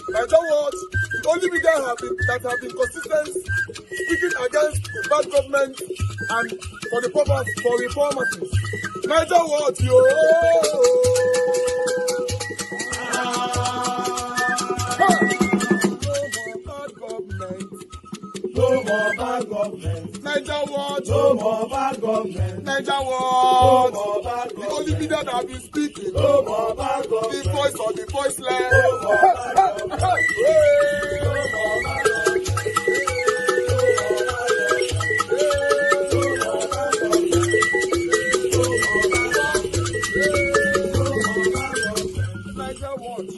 And that was the only media that have been consistent speaking against bad government and for the purpose for reformers. Niger what yo. No more bad government. Niger what? No more bad government. Niger what? No more bad government. The only media that have been speaking. No more bad government. The voice of the voiceless. No more bad government. No more bad government.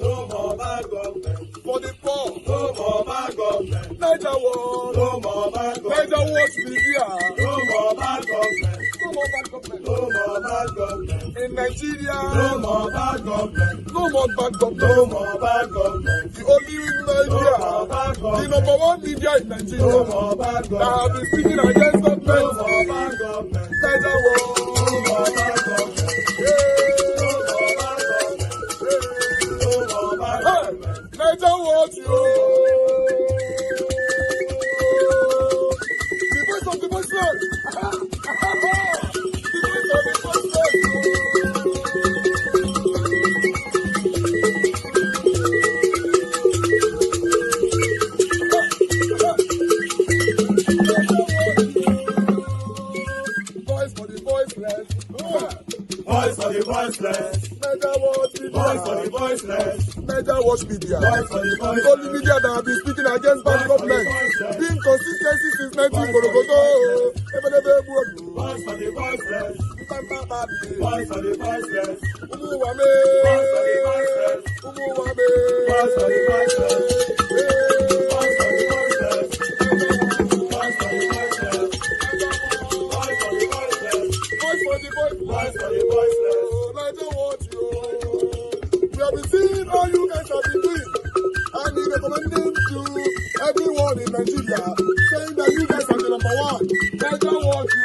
No more bad government. For the poor. No more bad government. Niger what? No more bad government. Niger what media. No more bad government. No more bad government. No more bad government. In Nigeria. No more bad government. No more bad government. No more bad government. The only media. No more bad government. The number one media in Nigeria. No more bad government. That have been speaking against government. No more bad government. Niger what? No more bad government. Niger what you? The voice of the voiceless. The voice of the voiceless. Voice for the voiceless. Voice for the voiceless. Niger what? Voice for the voiceless. Niger watch media. The only media that have been speaking against bad government. Being consistency since 1944. Voice for the voiceless. Voice for the voiceless. Umuwame. Voice for the voiceless. Umuwame. Voice for the voiceless. Voice for the voiceless. Voice for the voiceless. Voice for the voiceless. Voice for the voiceless. Voice for the voiceless. Niger watch you. We have been seeing all you guys have been doing, and he recommending to everyone in Nigeria, saying that you guys are the number one. Niger what you.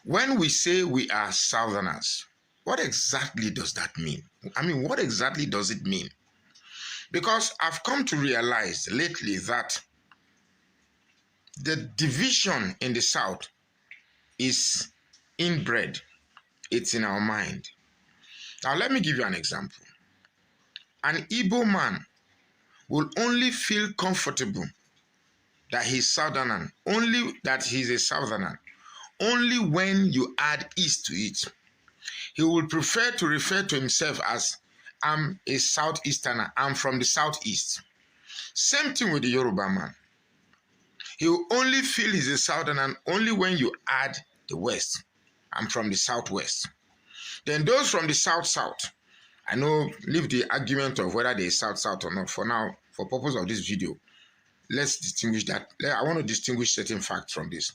When we say we are Southerners, what exactly does that mean? I mean, what exactly does it mean? Because I've come to realize lately that the division in the South is inbred. It's in our mind. Now, let me give you an example. An Igbo man will only feel comfortable that he's Southerner, only that he's a Southerner, only when you add East to it. He will prefer to refer to himself as, I'm a Southeasterner, I'm from the Southeast. Same thing with the Yoruba man. He will only feel he's a Southerner only when you add the West. I'm from the Southwest. Then those from the South-South, I know, leave the argument of whether they're South-South or not. For now, for purpose of this video, let's distinguish that. I want to distinguish certain facts from this.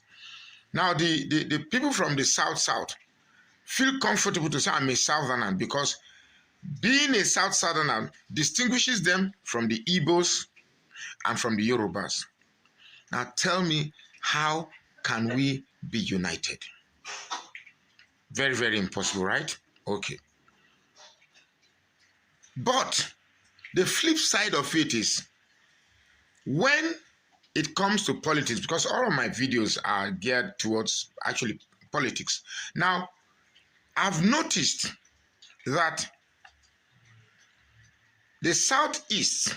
Now, the people from the South-South feel comfortable to say I'm a Southerner because being a South-Southerner distinguishes them from the Igbos and from the Yorubas. Now tell me, how can we be united? Very, very impossible, right? Okay. But the flip side of it is, when it comes to politics, because all of my videos are geared towards actually politics. Now, I've noticed that the Southeast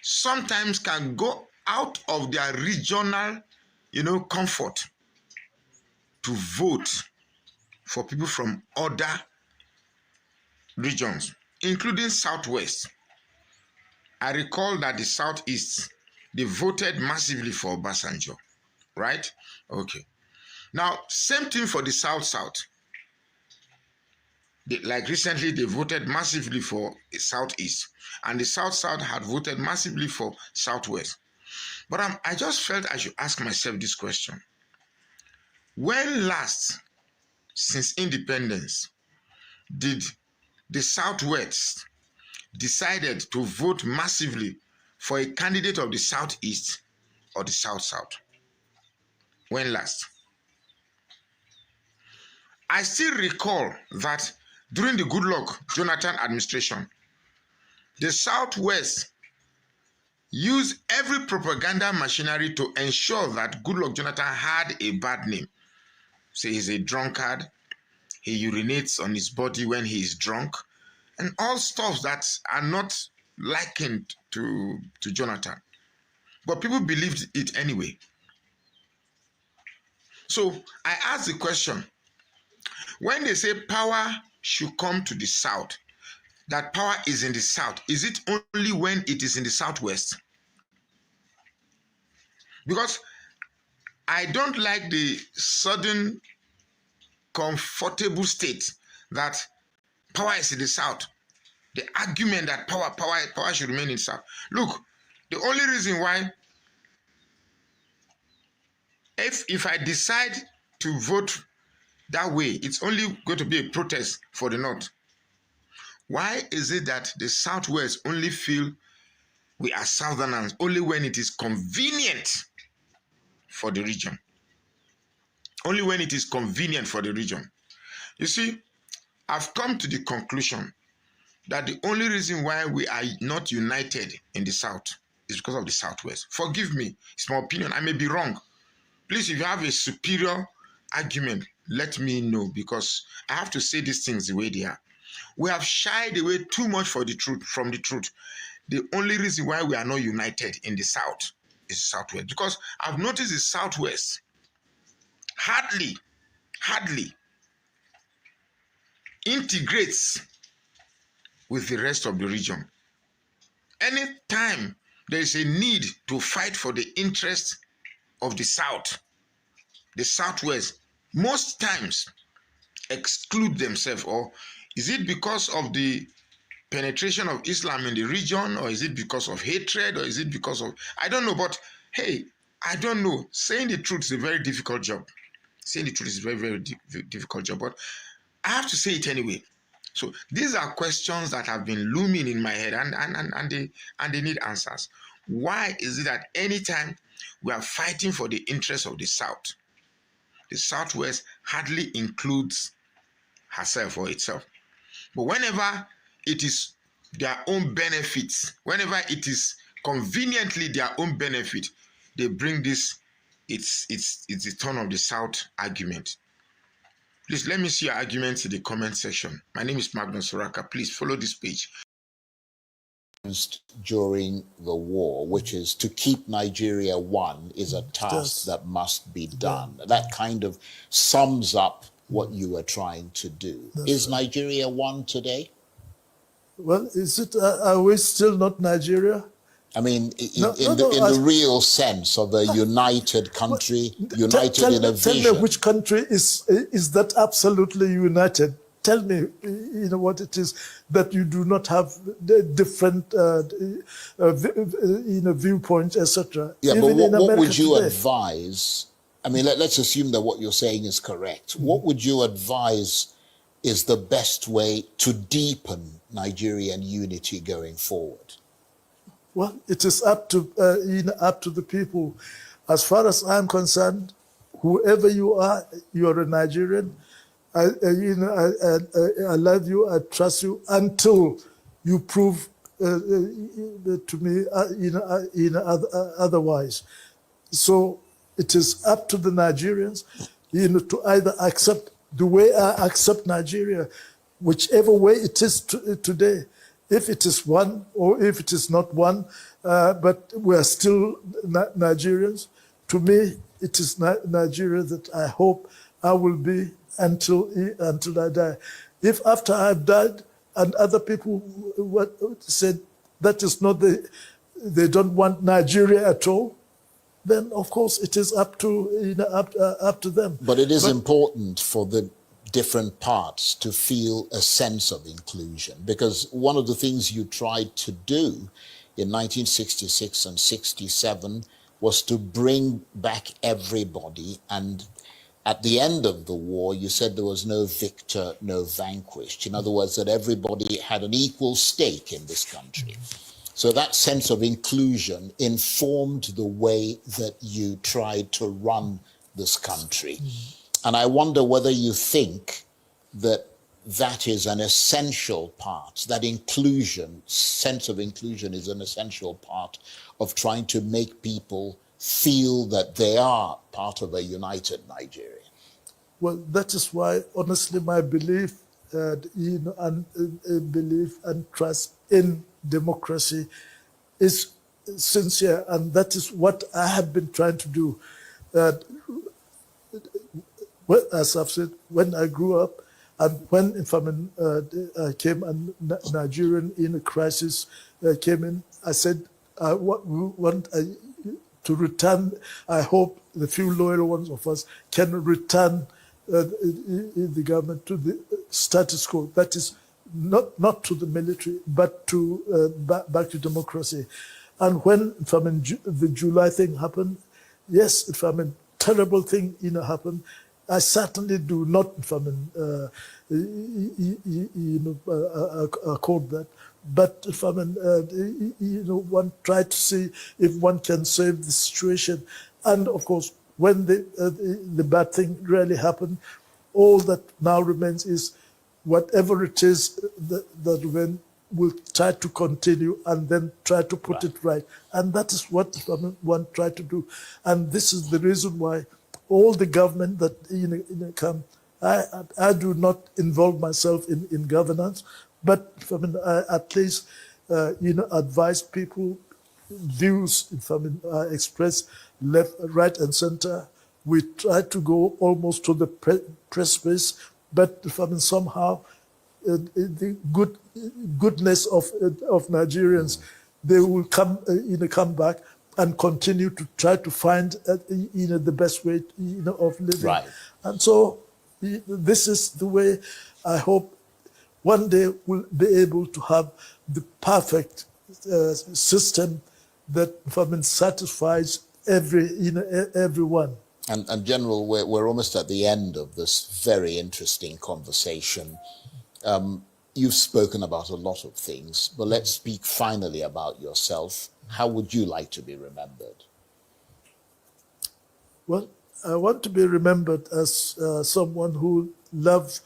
sometimes can go out of their regional, comfort to vote for people from other regions, including Southwest. I recall that the Southeast, they voted massively for Obasanjo, right? Okay. Now, same thing for the South-South. Like recently, they voted massively for the Southeast, and the South-South had voted massively for Southwest. But I just felt I should ask myself this question. When last, since independence, did the Southwest decided to vote massively for a candidate of the Southeast or the South-South? When last? I still recall that during the Goodluck Jonathan administration, the Southwest used every propaganda machinery to ensure that Goodluck Jonathan had a bad name. Say he's a drunkard, he urinates on his body when he is drunk, and all stuff that are not likened to Jonathan. But people believed it anyway. So I ask the question, when they say power should come to the South, that power is in the South, is it only when it is in the Southwest? Because I don't like the sudden comfortable state that power is in the South. The argument that power should remain in the South. Look, the only reason why, if I decide to vote that way, it's only going to be a protest for the North. Why is it that the Southwest only feel we are Southerners only when it is convenient for the region? Only when it is convenient for the region. You see, I've come to the conclusion that the only reason why we are not united in the South is because of the Southwest. Forgive me, it's my opinion. I may be wrong. Please, if you have a superior argument, let me know, because I have to say these things the way they are. We have shied away too much from the truth. The only reason why we are not united in the South is the Southwest. Because I've noticed the Southwest hardly integrates with the rest of the region. Anytime there is a need to fight for the interest of the South, the Southwest most times exclude themselves. Or is it because of the penetration of Islam in the region, or is it because of hatred, or is it because of, I don't know. But hey, I don't know. Saying the truth is a very difficult job. Saying the truth is a very, very difficult job, but I have to say it anyway. So these are questions that have been looming in my head, and they need answers. Why is it that anytime we are fighting for the interests of the South, the Southwest hardly includes herself or itself? But whenever it is their own benefits, whenever it is conveniently their own benefit, they bring this, it's the turn of the South argument. Please let me see your arguments in the comment section. My name is Magnus Soraka. Please follow this page. During the war, which is to keep Nigeria one, is a task that must be done. That kind of sums up what you are trying to do. Is Nigeria one today? Well, is it? Are we still not Nigeria? I mean, in the real sense of a united country, united in a vision. Tell me which country is that absolutely united? Tell me, what it is that you do not have the different, viewpoints, etc. Yeah, but what would you advise? I mean, let's assume that what you're saying is correct. What would you advise is the best way to deepen Nigerian unity going forward? Well, it is up to the people. As far as I'm concerned, whoever you are a Nigerian. I love you. I trust you until you prove to me, otherwise. So it is up to the Nigerians, to either accept the way I accept Nigeria, whichever way it is today. If it is one or if it is not one, but we are still Nigerians. To me, it is Nigeria that I hope I will be until I die. If after I've died and other people said that is not they don't want Nigeria at all, then of course it is up to up to them. But it is important for the different parts to feel a sense of inclusion, because one of the things you tried to do in 1966 and 67 was to bring back everybody, and at the end of the war you said there was no victor, no vanquished. In other words, that everybody had an equal stake in this country. So that sense of inclusion informed the way that you tried to run this country. And I wonder whether you think that that is an essential part, that inclusion, sense of inclusion is an essential part of trying to make people feel that they are part of a united Nigeria. Well, that is why, honestly, my belief, belief and trust in democracy is sincere, and that is what I have been trying to do. Well, as I've said, when I grew up, and when came and Nigerian in a crisis came in, I said, I want to return. I hope the few loyal ones of us can return the government to the status quo. That is not to the military, but to back to democracy. And when the July thing happened, yes, terrible thing happened. I certainly do not accord that. But one try to see if one can save the situation. And of course, when the bad thing really happened, all that now remains is whatever it is that when we'll try to continue and then try to put it right. And that is what one tried to do. And this is the reason why all the government that come, I do not involve myself in governance, but I at least advise people views. I express left, right, and center. We try to go almost to the precipice, but somehow the goodness of Nigerians, they will come back and continue to try to find the best way of living. Right. And so this is the way I hope one day we'll be able to have the perfect system that satisfies everyone. And General, we're almost at the end of this very interesting conversation. You've spoken about a lot of things, but let's speak finally about yourself. How would you like to be remembered? Well, I want to be remembered as someone who loved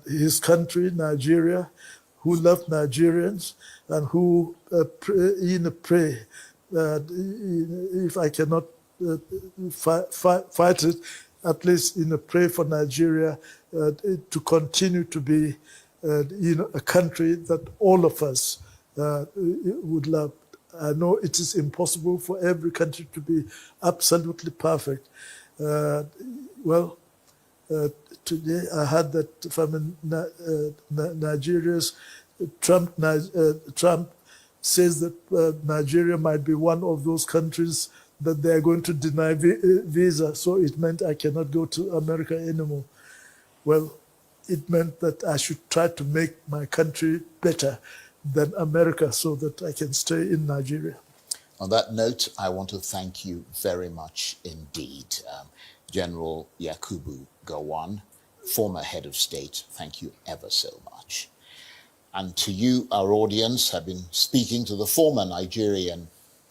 his country, Nigeria, who loved Nigerians, and who pray if I cannot fight it, at least pray for Nigeria to continue to be a country that all of us would love. I know it is impossible for every country to be absolutely perfect. Today I heard that Nigeria's Trump says that Nigeria might be one of those countries that they are going to deny visa. So it meant I cannot go to America anymore. Well, it meant that I should try to make my country better than America so that I can stay in Nigeria. On that note, I want to thank you very much indeed. General Yakubu Gowon, former head of state, thank you ever so much. And to you, our audience, have been speaking to the former Nigerian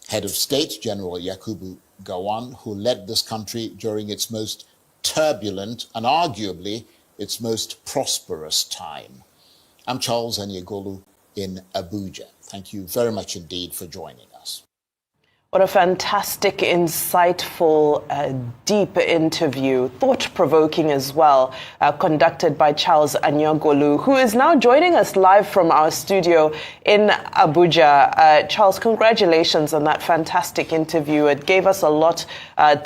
head of state, General Yakubu Gowon, who led this country during its most turbulent and arguably its most prosperous time. I'm Charles Anyegolu in Abuja. Thank you very much indeed for joining us. What a fantastic, insightful, deep interview, thought-provoking as well, conducted by Charles Anyegolu, who is now joining us live from our studio in Abuja. Charles, congratulations on that fantastic interview. It gave us a lot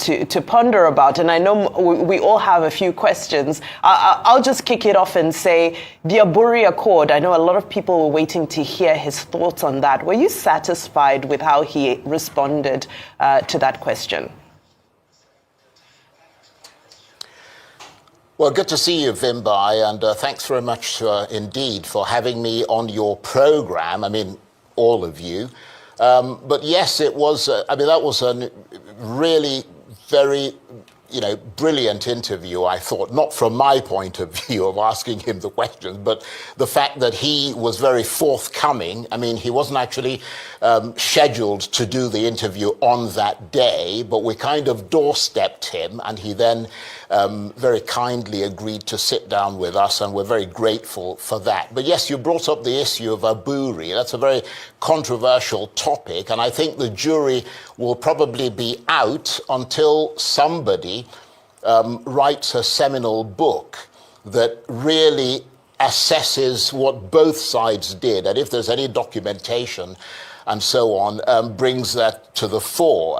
to ponder about, and I know we all have a few questions. I'll just kick it off and say, the Aburi Accord, I know a lot of people were waiting to hear his thoughts on that. Were you satisfied with how he responded to that question? Well, good to see you, Vimbai, and thanks very much indeed for having me on your program. I mean, all of you. But yes, it was, that was a really very brilliant interview, I thought, not from my point of view of asking him the questions, but the fact that he was very forthcoming. I mean, he wasn't actually scheduled to do the interview on that day, but we kind of doorstepped him, and he then very kindly agreed to sit down with us, and we're very grateful for that. But yes, you brought up the issue of Aburi. That's a very controversial topic, and I think the jury will probably be out until somebody writes a seminal book that really assesses what both sides did, and if there's any documentation and so on, brings that to the fore.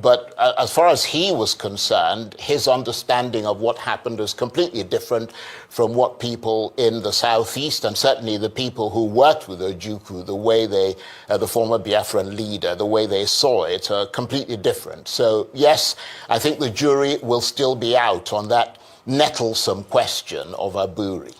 But as far as he was concerned, his understanding of what happened is completely different from what people in the southeast, and certainly the people who worked with Ojukwu, the way they, the former Biafran leader, the way they saw it, are completely different. So yes, I think the jury will still be out on that nettlesome question of Aburi.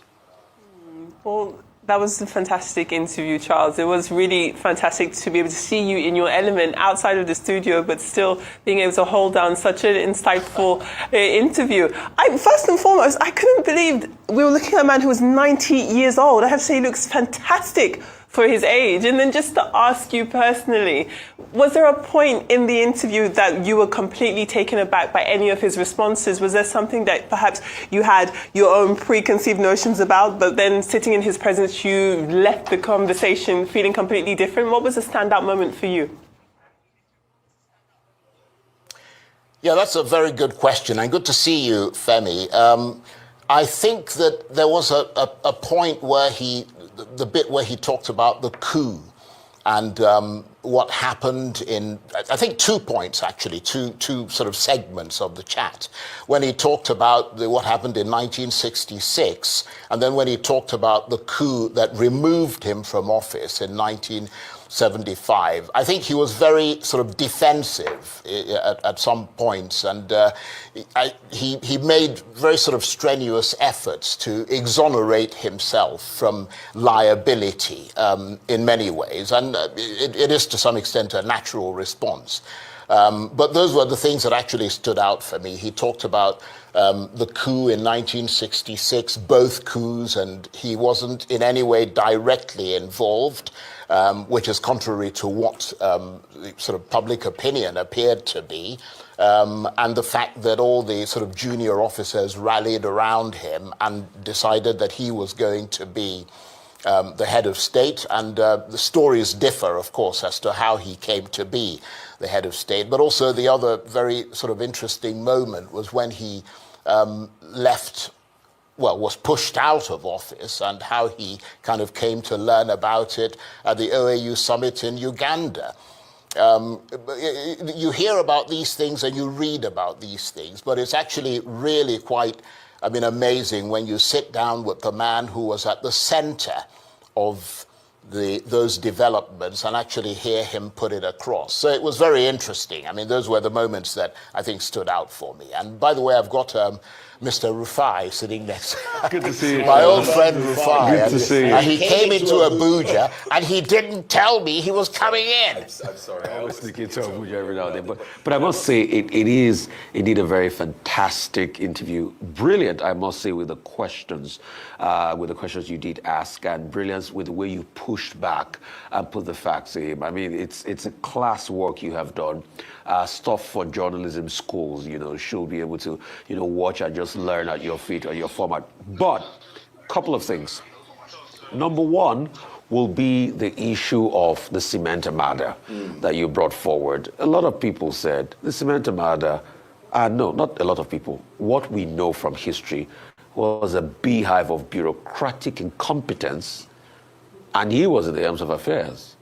Well, that was a fantastic interview, Charles. It was really fantastic to be able to see you in your element outside of the studio, but still being able to hold down such an insightful interview. First and foremost, I couldn't believe we were looking at a man who was 90 years old. I have to say he looks fantastic for his age. And then just to ask you personally, was there a point in the interview that you were completely taken aback by any of his responses? Was there something that perhaps you had your own preconceived notions about, but then sitting in his presence, you left the conversation feeling completely different? What was a standout moment for you? Yeah, that's a very good question, and good to see you, Femi. I think that there was a point where the bit where he talked about the coup and what happened in, I think 2 points actually, two sort of segments of the chat. When he talked about what happened in 1966, and then when he talked about the coup that removed him from office in 1975, I think he was very sort of defensive at some points, and he made very sort of strenuous efforts to exonerate himself from liability in many ways, and it is to some extent a natural response. But those were the things that actually stood out for me. He talked about the coup in 1966, both coups, and he wasn't in any way directly involved, which is contrary to what sort of public opinion appeared to be. And the fact that all the sort of junior officers rallied around him and decided that he was going to be the head of state. And the stories differ, of course, as to how he came to be the head of state. But also the other very sort of interesting moment was when he was pushed out of office, and how he kind of came to learn about it at the OAU summit in Uganda. You hear about these things and you read about these things, but it's actually really quite, amazing when you sit down with the man who was at the center of those developments and actually hear him put it across. So it was very interesting. Those were the moments that I think stood out for me. And by the way, I've got Mr. Rufai sitting next. Good to see you. My old friend Rufai. Good to see you. And he came into Abuja and he didn't tell me he was coming in. I'm sorry. I was sneaking to Abuja every now and then. But I must say, it is indeed a very fantastic interview. Brilliant, I must say, with the questions you did ask, and brilliance with the way you pushed back and put the facts in. It's a class work you have done. Stuff for journalism schools, should be able to, watch and just learn at your feet or your format. But a couple of things. Number one will be the issue of the cement armada that you brought forward. A lot of people said the cement armada, no, not a lot of people. What we know from history was a beehive of bureaucratic incompetence, and he was in the helms of affairs.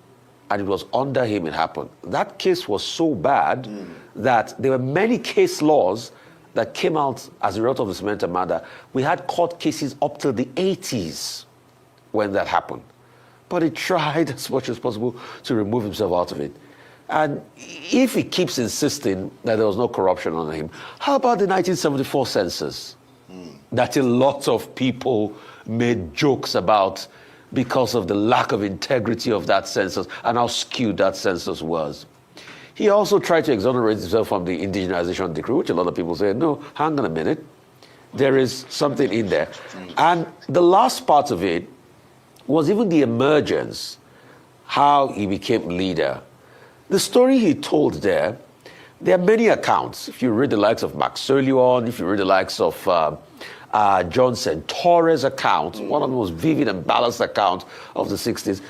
And it was under him it happened. That case was so bad that there were many case laws that came out as a result of the cement armada. We had court cases up to the 80s when that happened. But he tried as much as possible to remove himself out of it. And if he keeps insisting that there was no corruption under him, how about the 1974 census that a lot of people made jokes about because of the lack of integrity of that census and how skewed that census was? he also tried to exonerate himself from the indigenization decree, which a lot of people say, no, hang on a minute. There is something in there. And the last part of it was even the emergence, how he became leader. The story he told there are many accounts. If you read the likes of Max Solion, if you read the likes of John Centaure's account, one of the most vivid and balanced accounts of the 60s,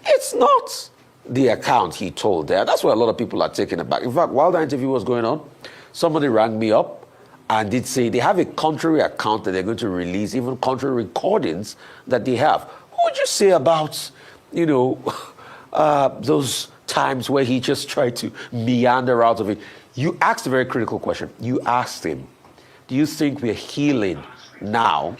it's not the account he told there. That's why a lot of people are taken aback. In fact, while the interview was going on, somebody rang me up and did say they have a contrary account that they're going to release, even contrary recordings that they have. What would you say about, those times where he just tried to meander out of it? You asked a very critical question. You asked him, do you think we're healing now?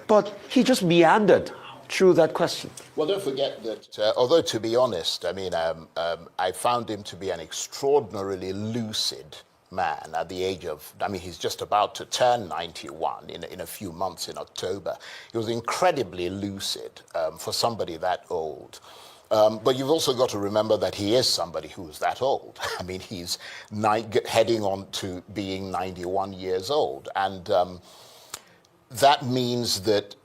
But he just meandered through that question. Well, don't forget that, although to be honest, I found him to be an extraordinarily lucid man at the age of, he's just about to turn 91 in a few months in October. He was incredibly lucid for somebody that old. But you've also got to remember that he is somebody who's that old. He's heading on to being 91 years old. And that means that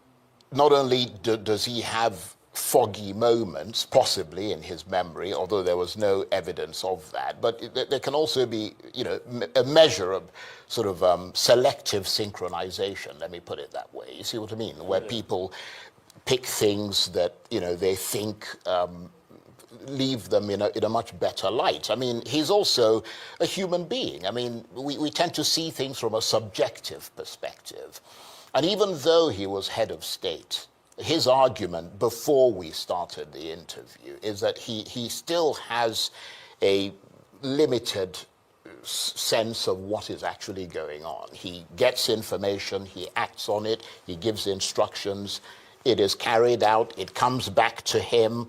not only does he have foggy moments, possibly in his memory, although there was no evidence of that, but there can also be, a measure of sort of selective synchronization, let me put it that way. You see what I mean? Where people pick things that, they think leave them in a much better light. He's also a human being. We tend to see things from a subjective perspective. And even though he was head of state, his argument before we started the interview is that he still has a limited sense of what is actually going on. He gets information, he acts on it, he gives instructions, it is carried out, it comes back to him.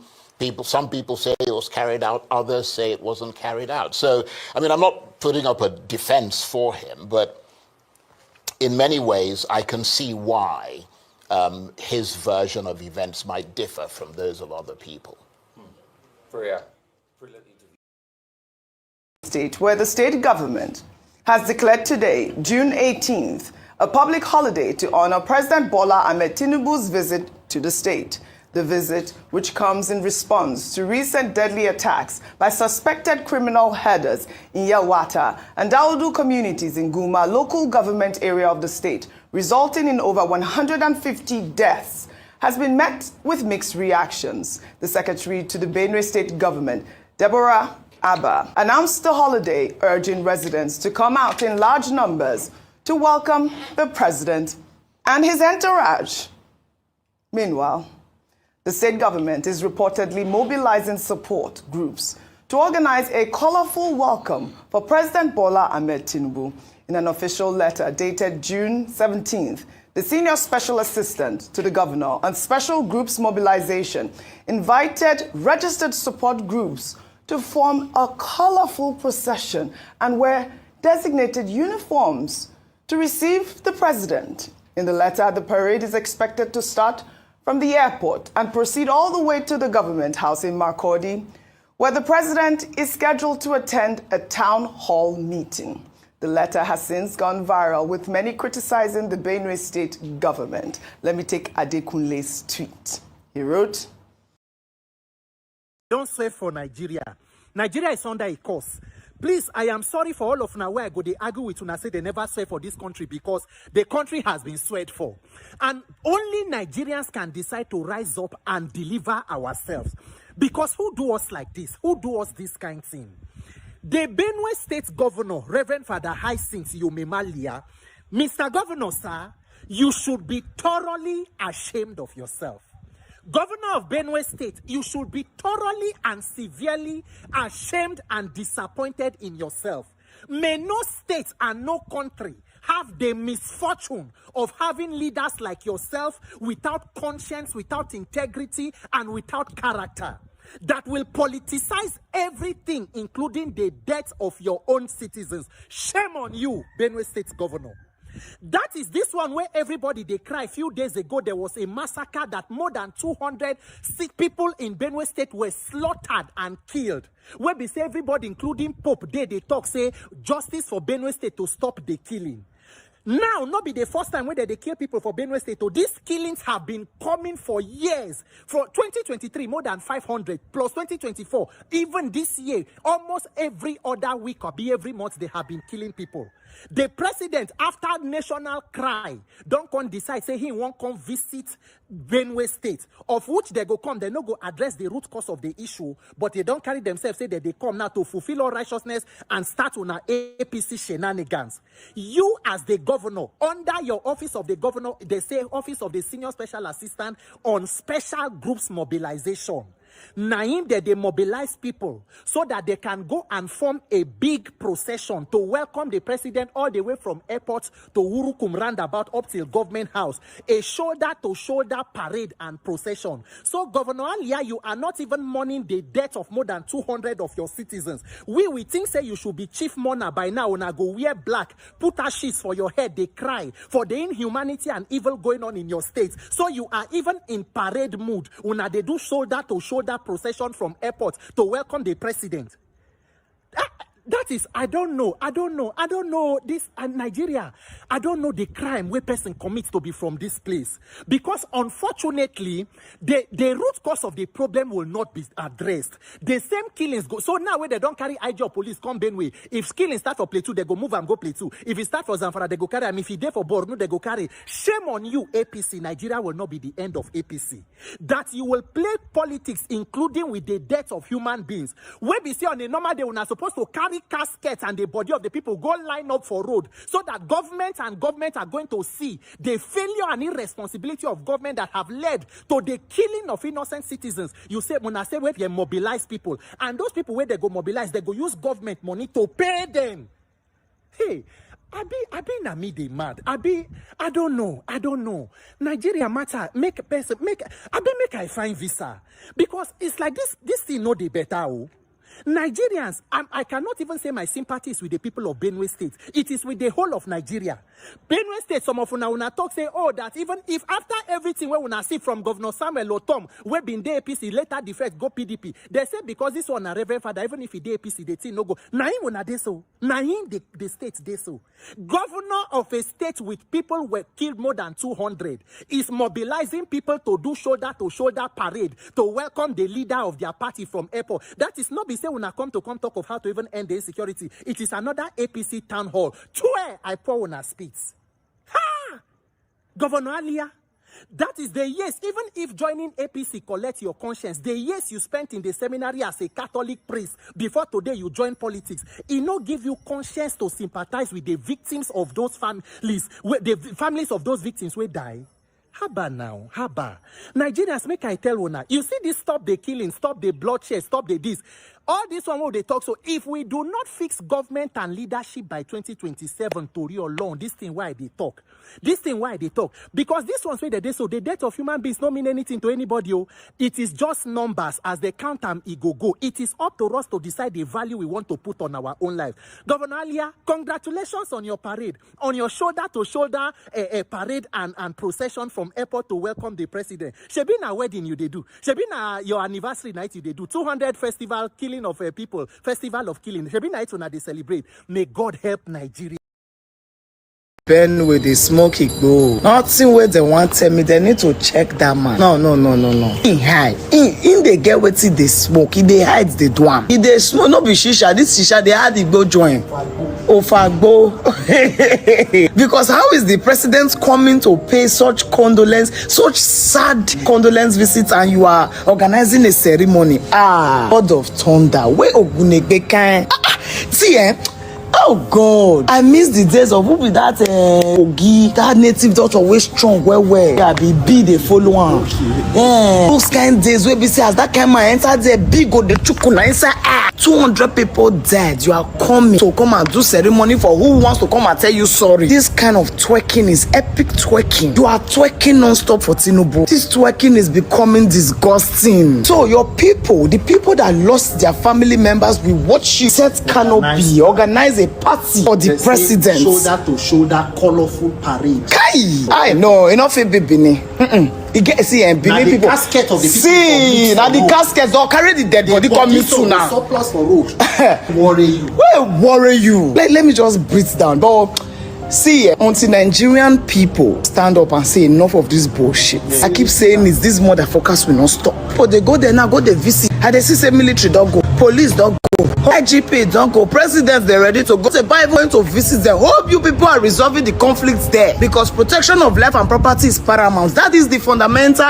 Some people say it was carried out, others say it wasn't carried out. So, I'm not putting up a defense for him, but in many ways, I can see why his version of events might differ from those of other people. State where the state government has declared today, June 18th, a public holiday to honor President Bola Ahmed Tinubu's visit to the state. The visit, which comes in response to recent deadly attacks by suspected criminal headers in Yawata and Daudu communities in Guma local government area of the state, resulting in over 150 deaths, has been met with mixed reactions. The secretary to the Benue State government, Deborah Abba, announced the holiday, urging residents to come out in large numbers to welcome the president and his entourage. Meanwhile, the state government is reportedly mobilizing support groups to organize a colorful welcome for President Bola Ahmed Tinubu. In an official letter dated June 17th, the senior special assistant to the governor on special groups mobilization invited registered support groups to form a colorful procession and wear designated uniforms to receive the president. In the letter, the parade is expected to start from the airport and proceed all the way to the government house in Makurdi, where the president is scheduled to attend a town hall meeting. The letter has since gone viral, with many criticizing the Benue State government. Let me take Adekunle's tweet. He wrote, "Don't sweat for Nigeria. Nigeria is under a curse. Please, I am sorry for all of now where I go, they argue with una say they never sweat for this country because the country has been sweat for. And only Nigerians can decide to rise up and deliver ourselves. Because who do us like this? Who do us this kind of thing? The Benue State Governor, Reverend Father Hyacinth Yomemalia, Mr. Governor, sir, you should be thoroughly ashamed of yourself. Governor of Benue State, you should be thoroughly and severely ashamed and disappointed in yourself. May no state and no country have the misfortune of having leaders like yourself without conscience, without integrity, and without character that will politicize everything, including the death of your own citizens. Shame on you, Benue State Governor. That is this one where everybody they cry. A few days ago, there was a massacre that more than 200 sick people in Benue State were slaughtered and killed. Where we say everybody, including Pope, they talk, say justice for Benue State to stop the killing. Now, not be the first time where they kill people for Benue State. So these killings have been coming for years. For 2023, more than 500, plus 2024, even this year, almost every other week or every month, they have been killing people. The president, after national cry, don't come decide, say he won't come visit Benue State, of which they go come, they no go address the root cause of the issue, but they don't carry themselves, say that they come now to fulfill all righteousness and start on our APC shenanigans. You as the governor, under your office of the governor, they say office of the senior special assistant on special groups mobilization. Naim that they mobilize people so that they can go and form a big procession to welcome the president all the way from airport to Urukum roundabout up till government house. A shoulder-to-shoulder parade and procession. So, Governor Alia, you are not even mourning the death of more than 200 of your citizens. We think say you should be chief mourner by now. When I go wear black, put ashes for your head, they cry for the inhumanity and evil going on in your state. So you are even in parade mood when they do shoulder-to-shoulder procession from airport to welcome the president. That is, I don't know this Nigeria. I don't know the crime where person commits to be from this place. Because unfortunately, the root cause of the problem will not be addressed. The same killings go. So now when they don't carry IJ police, come Benue. If killing start for play 2, they go move and go play 2. If it start for Zamfara, they go carry. And if it there for Borno, they go carry. Shame on you, APC. Nigeria will not be the end of APC. That you will play politics, including with the death of human beings. Where we see on a normal day, we're not supposed to carry caskets and the body of the people go line up for road so that government are going to see the failure and irresponsibility of government that have led to the killing of innocent citizens. You say, when I say where they mobilize people, and those people where they go mobilize, they go use government money to pay them. Hey, I be na me they mad. I don't know. Nigeria matter. Make I find visa. Because it's like this thing no dey better. Oh. Nigerians, I cannot even say my sympathies with the people of Benue State. It is with the whole of Nigeria. Benue State, some of una talk say, oh, that even if after everything we una see from Governor Samuel Otom, we been the APC, later defect, go PDP. They say because this one a Reverend Father, even if he the APC, they think no go. Naim una de so. Naim the state de so. Governor of a state with people were killed more than 200 is mobilizing people to do shoulder-to-shoulder parade to welcome the leader of their party from airport. That is not be say when I come talk of how to even end the insecurity. It is another APC town hall. Where I pour on a spits. Ha! Governor Alia, that is the years, even if joining APC collect your conscience, the years you spent in the seminary as a Catholic priest before today you join politics, it no give you conscience to sympathize with the victims of those families, the families of those victims will die. Haba now, haba. Nigerians, make I tell you now. You see this stop the killing, stop the bloodshed, stop the this. All this one what they talk. So if we do not fix government and leadership by 2027 to real long, this thing why they talk. This thing why they talk. Because this one's where they do so the death of human beings don't mean anything to anybody. Oh. It is just numbers as they count them, it go. It is up to us to decide the value we want to put on our own life. Governor Alia, congratulations on your parade, on your shoulder-to-shoulder parade and procession from airport to welcome the president. Shebina wedding you they do. Shebina your anniversary night you they do. 200 festival killing of people, festival of killing. Shebina it when they celebrate. May God help Nigeria. Ben with the smoky go. Nothing where they want tell me they need to check that man. No. He hide. In they get what they smoke. He they hide the dwam. He they smoke no be shisha. This shisha they had the go join. Ofagbo. Because how is the president coming to pay such such sad condolence visits and you are organizing a ceremony? God of thunder. Where Ogunegbe can? See oh God, I miss the days of who be that Ogi, that native doctor always strong well. Yeah, be the follow on. Yeah, those kind of days where we say as that kind man enter there, big go the chukuna inside. 200 people dead. You are coming to come and do ceremony for who wants to come and tell you sorry. This kind of twerking is epic twerking. You are twerking non-stop for Tinubu. This twerking is becoming disgusting. So your people, the people that lost their family members, will watch you set canopy, organize a party for the president. Shoulder to shoulder, colorful parade. Kai! I know, enough of Bini. See, and Bini people. Casket of the people. See, now the casket don't carry the dead body coming soon now. Surplus for road. Worry you. Well, worry you. Let me just breathe down. But see, until Nigerian people stand up and say enough of this bullshit, I keep saying this motherfuckers will not stop. But they go there now, go they visit. And they see military don't go, police don't go, IGP don't go, president they're ready to go. The Bible going to visit them. Hope you people are resolving the conflicts there, because protection of life and property is paramount. That is the fundamental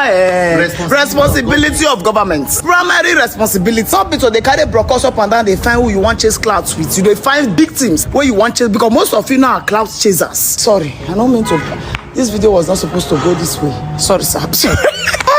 responsibility of government. Primary responsibility. Some people they carry brokers up and down. They find who you want chase clouds with. You they find victims where you want chase, because most of you now are cloud chasers. Sorry, I don't mean to. This video was not supposed to go this way. Sorry, sir.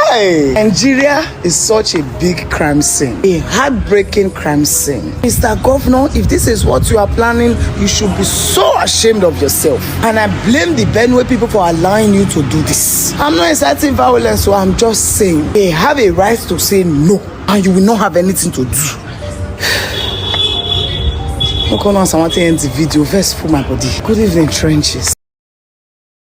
Hey, Nigeria is such a big crime scene, a heartbreaking crime scene. Mr. Governor, if this is what you are planning, you should be so ashamed of yourself. And I blame the Benue people for allowing you to do this. I'm not inciting violence, so I'm just saying they have a right to say no, and you will not have anything to do. Look on, I want to end the video. First for my body. Good evening, trenches.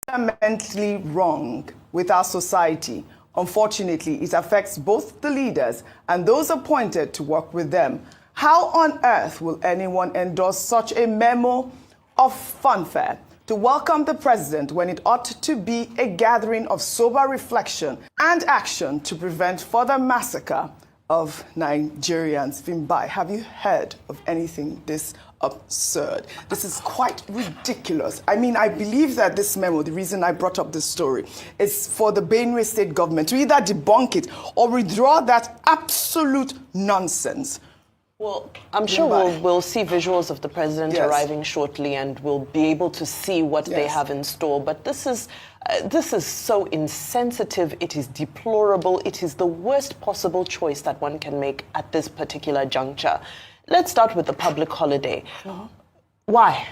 Fundamentally wrong with our society. Unfortunately, it affects both the leaders and those appointed to work with them. How on earth will anyone endorse such a memo of funfair to welcome the president when it ought to be a gathering of sober reflection and action to prevent further massacre of Nigerians? Vimbai, have you heard of anything this absurd? This is quite ridiculous. I mean, I believe that this memo, the reason I brought up this story, is for the Benue state government to either debunk it or withdraw that absolute nonsense. Well, I'm sure we'll see visuals of the president arriving shortly, and we'll be able to see what they have in store. But this is so insensitive. It is deplorable. It is the worst possible choice that one can make at this particular juncture. Let's start with the public holiday. Why?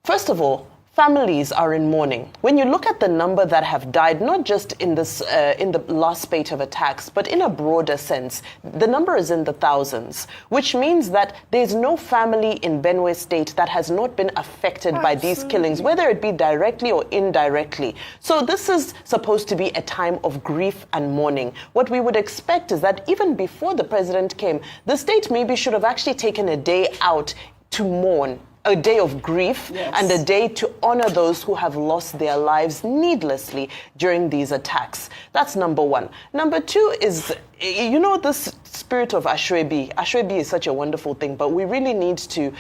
First of all, families are in mourning. When you look at the number that have died, not just in this in the last spate of attacks, but in a broader sense, the number is in the thousands, which means that there's no family in Benue State that has not been affected by these killings, whether it be directly or indirectly. So this is supposed to be a time of grief and mourning. What we would expect is that even before the president came, the state maybe should have actually taken a day out to mourn, a day of grief, and a day to honor those who have lost their lives needlessly during these attacks. That's number one. Number two is, you know, this spirit of Ashwebi. Ashwebi is such a wonderful thing, but we really need to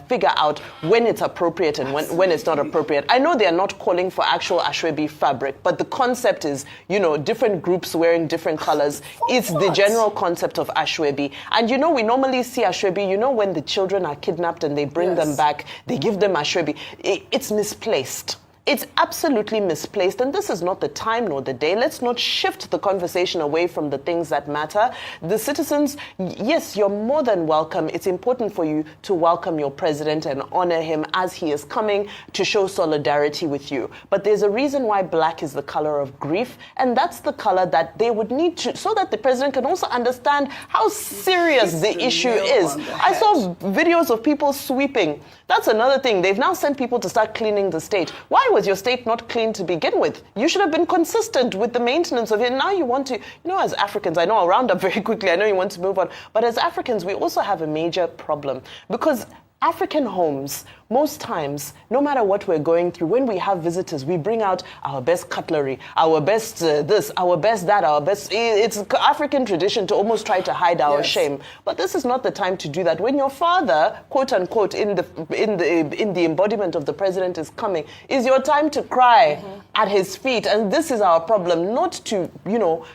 figure out when it's appropriate and when it's not appropriate. I know they're not calling for actual Ashwebi fabric, but the concept is, you know, different groups wearing different colors. It's the general concept of Ashwebi. And you know, we normally see Ashwebi, you know, when the children are kidnapped and they bring them back, they give them Ashwebi. It's misplaced. It's absolutely misplaced, and this is not the time nor the day. Let's not shift the conversation away from the things that matter. The citizens, yes, you're more than welcome. It's important for you to welcome your president and honor him as he is coming to show solidarity with you. But there's a reason why black is the color of grief, and that's the color that they would need to, so that the president can also understand how serious the issue is. I saw videos of people sweeping. That's another thing. They've now sent people to start cleaning the state. Why was your state not clean to begin with? You should have been consistent with the maintenance of it. Now you want to, you know, as Africans, I know I'll round up very quickly. I know you want to move on. But as Africans, we also have a major problem, because African homes, most times, no matter what we're going through, when we have visitors, we bring out our best cutlery, our best this, our best that, our best. It's African tradition to almost try to hide our shame. But this is not the time to do that. When your father, quote unquote, in the embodiment of the president is coming, is your time to cry at his feet. And this is our problem, not to, you know,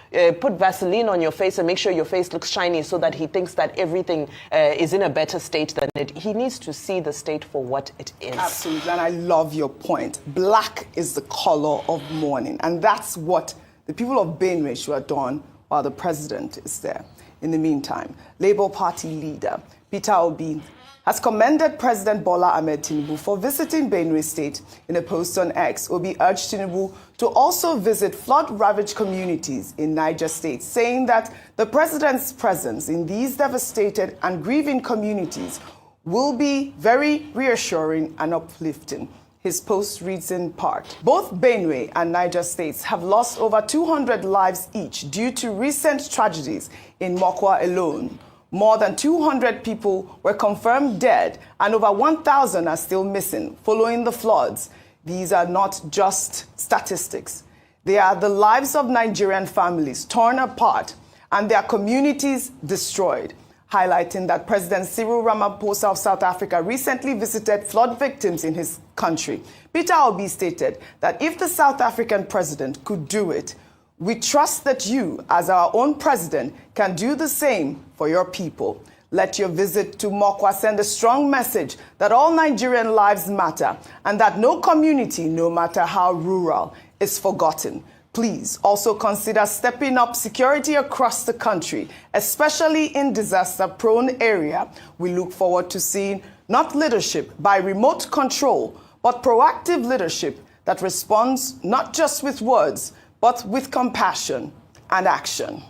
put Vaseline on your face and make sure your face looks shiny so that he thinks that everything is in a better state than it. He needs to see the state for what it is. Absolutely, and I love your point. Black is the color of mourning, and that's what the people of Benue should have done while the president is there. In the meantime, Labour Party leader Peter Obi has commended President Bola Ahmed Tinubu for visiting Benue State. In a post on X, Obi urged Tinubu to also visit flood-ravaged communities in Niger State, saying that the president's presence in these devastated and grieving communities will be very reassuring and uplifting. His post reads in part, both Benue and Niger states have lost over 200 lives each due to recent tragedies in Mokwa alone. More than 200 people were confirmed dead and over 1,000 are still missing following the floods. These are not just statistics. They are the lives of Nigerian families torn apart and their communities destroyed, highlighting that President Cyril Ramaphosa of South Africa recently visited flood victims in his country. Peter Obi stated that if the South African president could do it, we trust that you, as our own president, can do the same for your people. Let your visit to Mokwa send a strong message that all Nigerian lives matter and that no community, no matter how rural, is forgotten. Please also consider stepping up security across the country, especially in disaster-prone areas. We look forward to seeing not leadership by remote control, but proactive leadership that responds not just with words, but with compassion and action.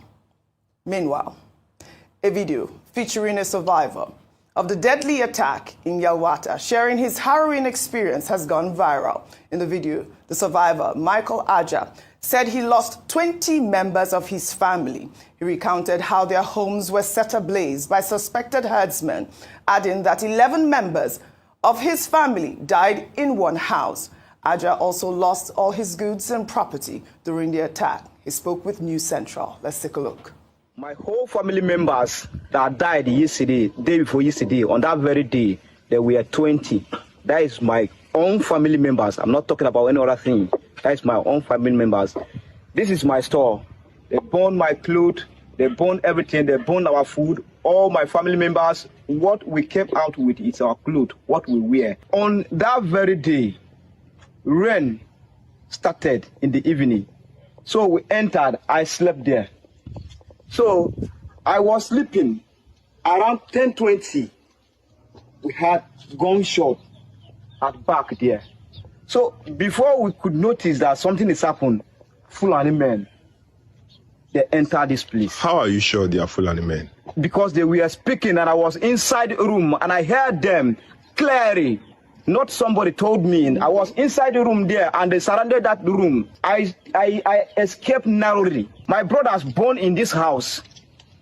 Meanwhile, a video featuring a survivor of the deadly attack in Yelwata sharing his harrowing experience has gone viral. In the video, the survivor, Michael Aja, said he lost 20 members of his family. He recounted how their homes were set ablaze by suspected herdsmen, adding that 11 members of his family died in one house. Aja also lost all his goods and property during the attack. He spoke with News Central. Let's take a look. My whole family members that died yesterday, day before yesterday, on that very day, there were 20. That is my own family members. I'm not talking about any other thing. That is my own family members. This is my store. They burned my clothes. They burned everything. They burned our food. All my family members, what we kept out with is our clothes, what we wear. On that very day, rain started in the evening. So we entered. I slept there. So I was sleeping around 10:20. We had gunshot at back there. So before we could notice that something is happened, Fulani men, they entered this place. How are you sure they are Fulani men? Because they were speaking and I was inside the room and I heard them clearly. Not somebody told me. I was inside the room there and they surrounded that room. I escaped narrowly. My brothers born in this house.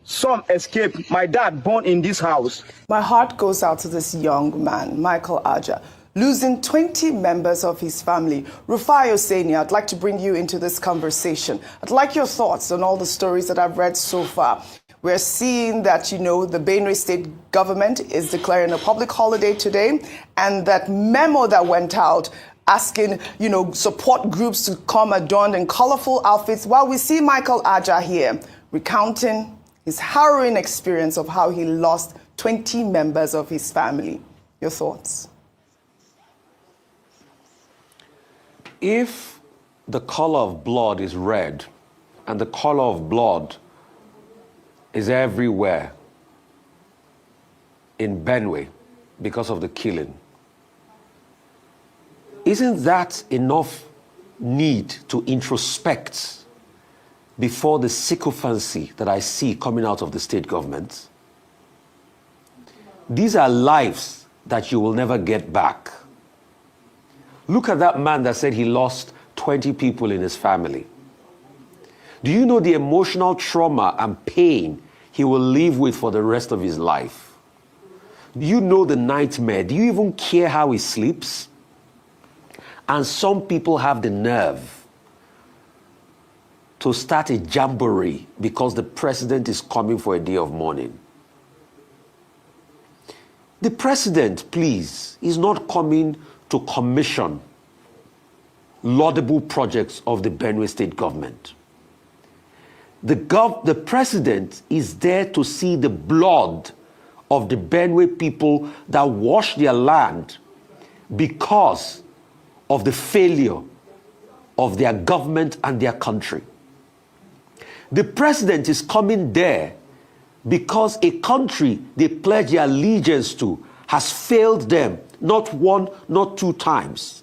Some escaped. My dad born in this house. My heart goes out to this young man, Michael Aja, losing 20 members of his family. Rufai Oseni, I'd like to bring you into this conversation. I'd like your thoughts on all the stories that I've read so far. We're seeing that, the Benue state government is declaring a public holiday today, and that memo that went out asking, support groups to come adorned in colorful outfits, while we see Michael Aja here recounting his harrowing experience of how he lost 20 members of his family. Your thoughts? If the color of blood is red and the color of blood is everywhere in Benue because of the killing, isn't that enough need to introspect before the sycophancy that I see coming out of the state government? These are lives that you will never get back. Look at that man that said he lost 20 people in his family. Do you know the emotional trauma and pain he will live with for the rest of his life? Do you know the nightmare? Do you even care how he sleeps? And some people have the nerve to start a jamboree because the president is coming for a day of mourning. The president, please, is not coming to commission laudable projects of the Benue state government. The president is there to see the blood of the Benue people that washed their land because of the failure of their government and their country. The president is coming there because a country they pledge their allegiance to has failed them, not one, not two times.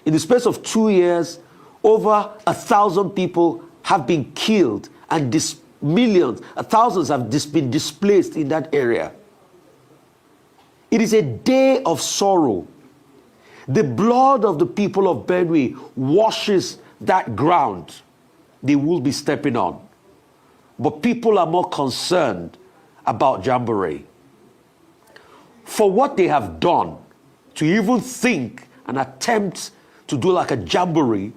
In the space of 2 years, over 1,000 people have been killed and millions, thousands have been displaced in that area. It is a day of sorrow. The blood of the people of Benue washes that ground they will be stepping on. But people are more concerned about Jamboree. For what they have done, to even think and attempt to do like a Jamboree,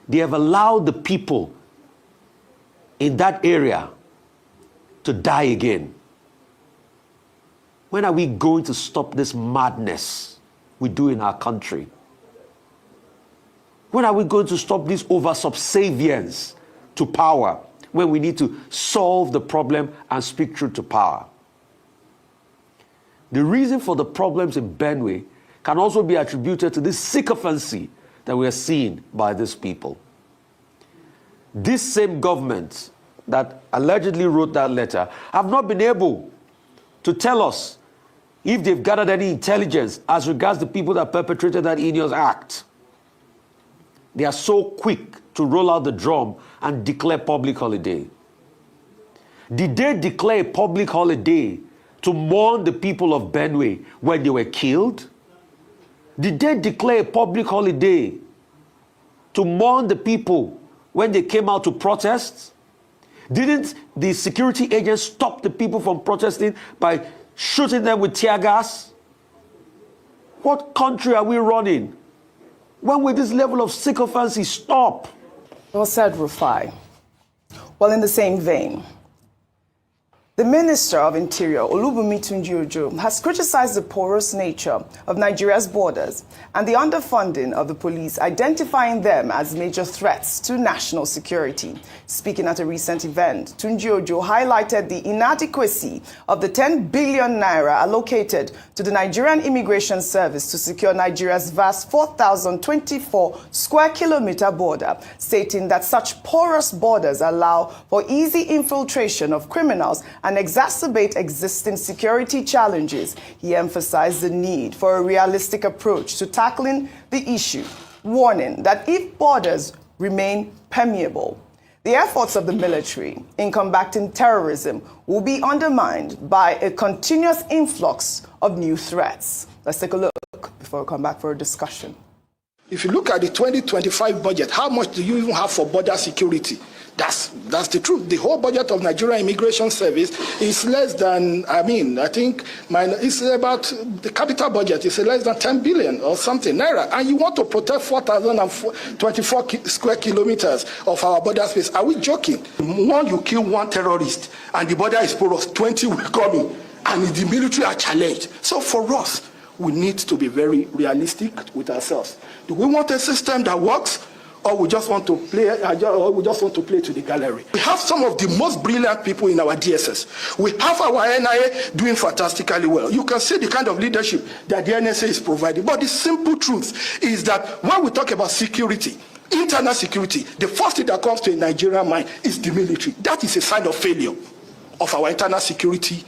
they have allowed the people in that area to die again. When are we going to stop this madness we do in our country? When are we going to stop this over-subservience to power when we need to solve the problem and speak truth to power? The reason for the problems in Benue can also be attributed to this sycophancy that we are seeing by these people. This same government that allegedly wrote that letter have not been able to tell us if they've gathered any intelligence as regards the people that perpetrated that heinous act. They are so quick to roll out the drum and declare public holiday. Did they declare a public holiday to mourn the people of Benue when they were killed? Did they declare a public holiday to mourn the people when they came out to protest? Didn't the security agents stop the people from protesting by shooting them with tear gas? What country are we running? When will this level of sycophancy stop? Well said, Rufai. Well, in the same vein, the Minister of Interior, Olubunmi Tunji-Ojo, has criticized the porous nature of Nigeria's borders and the underfunding of the police, identifying them as major threats to national security. Speaking at a recent event, Tunji-Ojo highlighted the inadequacy of the 10 billion naira allocated to the Nigerian Immigration Service to secure Nigeria's vast 4,024 square kilometer border, stating that such porous borders allow for easy infiltration of criminals and exacerbate existing security challenges. He emphasized the need for a realistic approach to tackling the issue, warning that if borders remain permeable, the efforts of the military in combating terrorism will be undermined by a continuous influx of new threats. Let's take a look before we come back for a discussion. If you look at the 2025 budget, how much do you even have for border security? That's the truth. The whole budget of Nigerian Immigration Service is less than, it's about, the capital budget is less than 10 billion or something naira. And you want to protect 4,024 square kilometers of our border space. Are we joking? One, you kill one terrorist and the border is porous, 20 will come in and the military are challenged. So for us, we need to be very realistic with ourselves. Do we want a system that works? Or we just want to play to the gallery? We have some of the most brilliant people in our DSS. We have our NIA doing fantastically well. You can see the kind of leadership that the NSA is providing. But the simple truth is that when we talk about security, internal security, the first thing that comes to a Nigerian mind is the military. That is a sign of failure of our internal security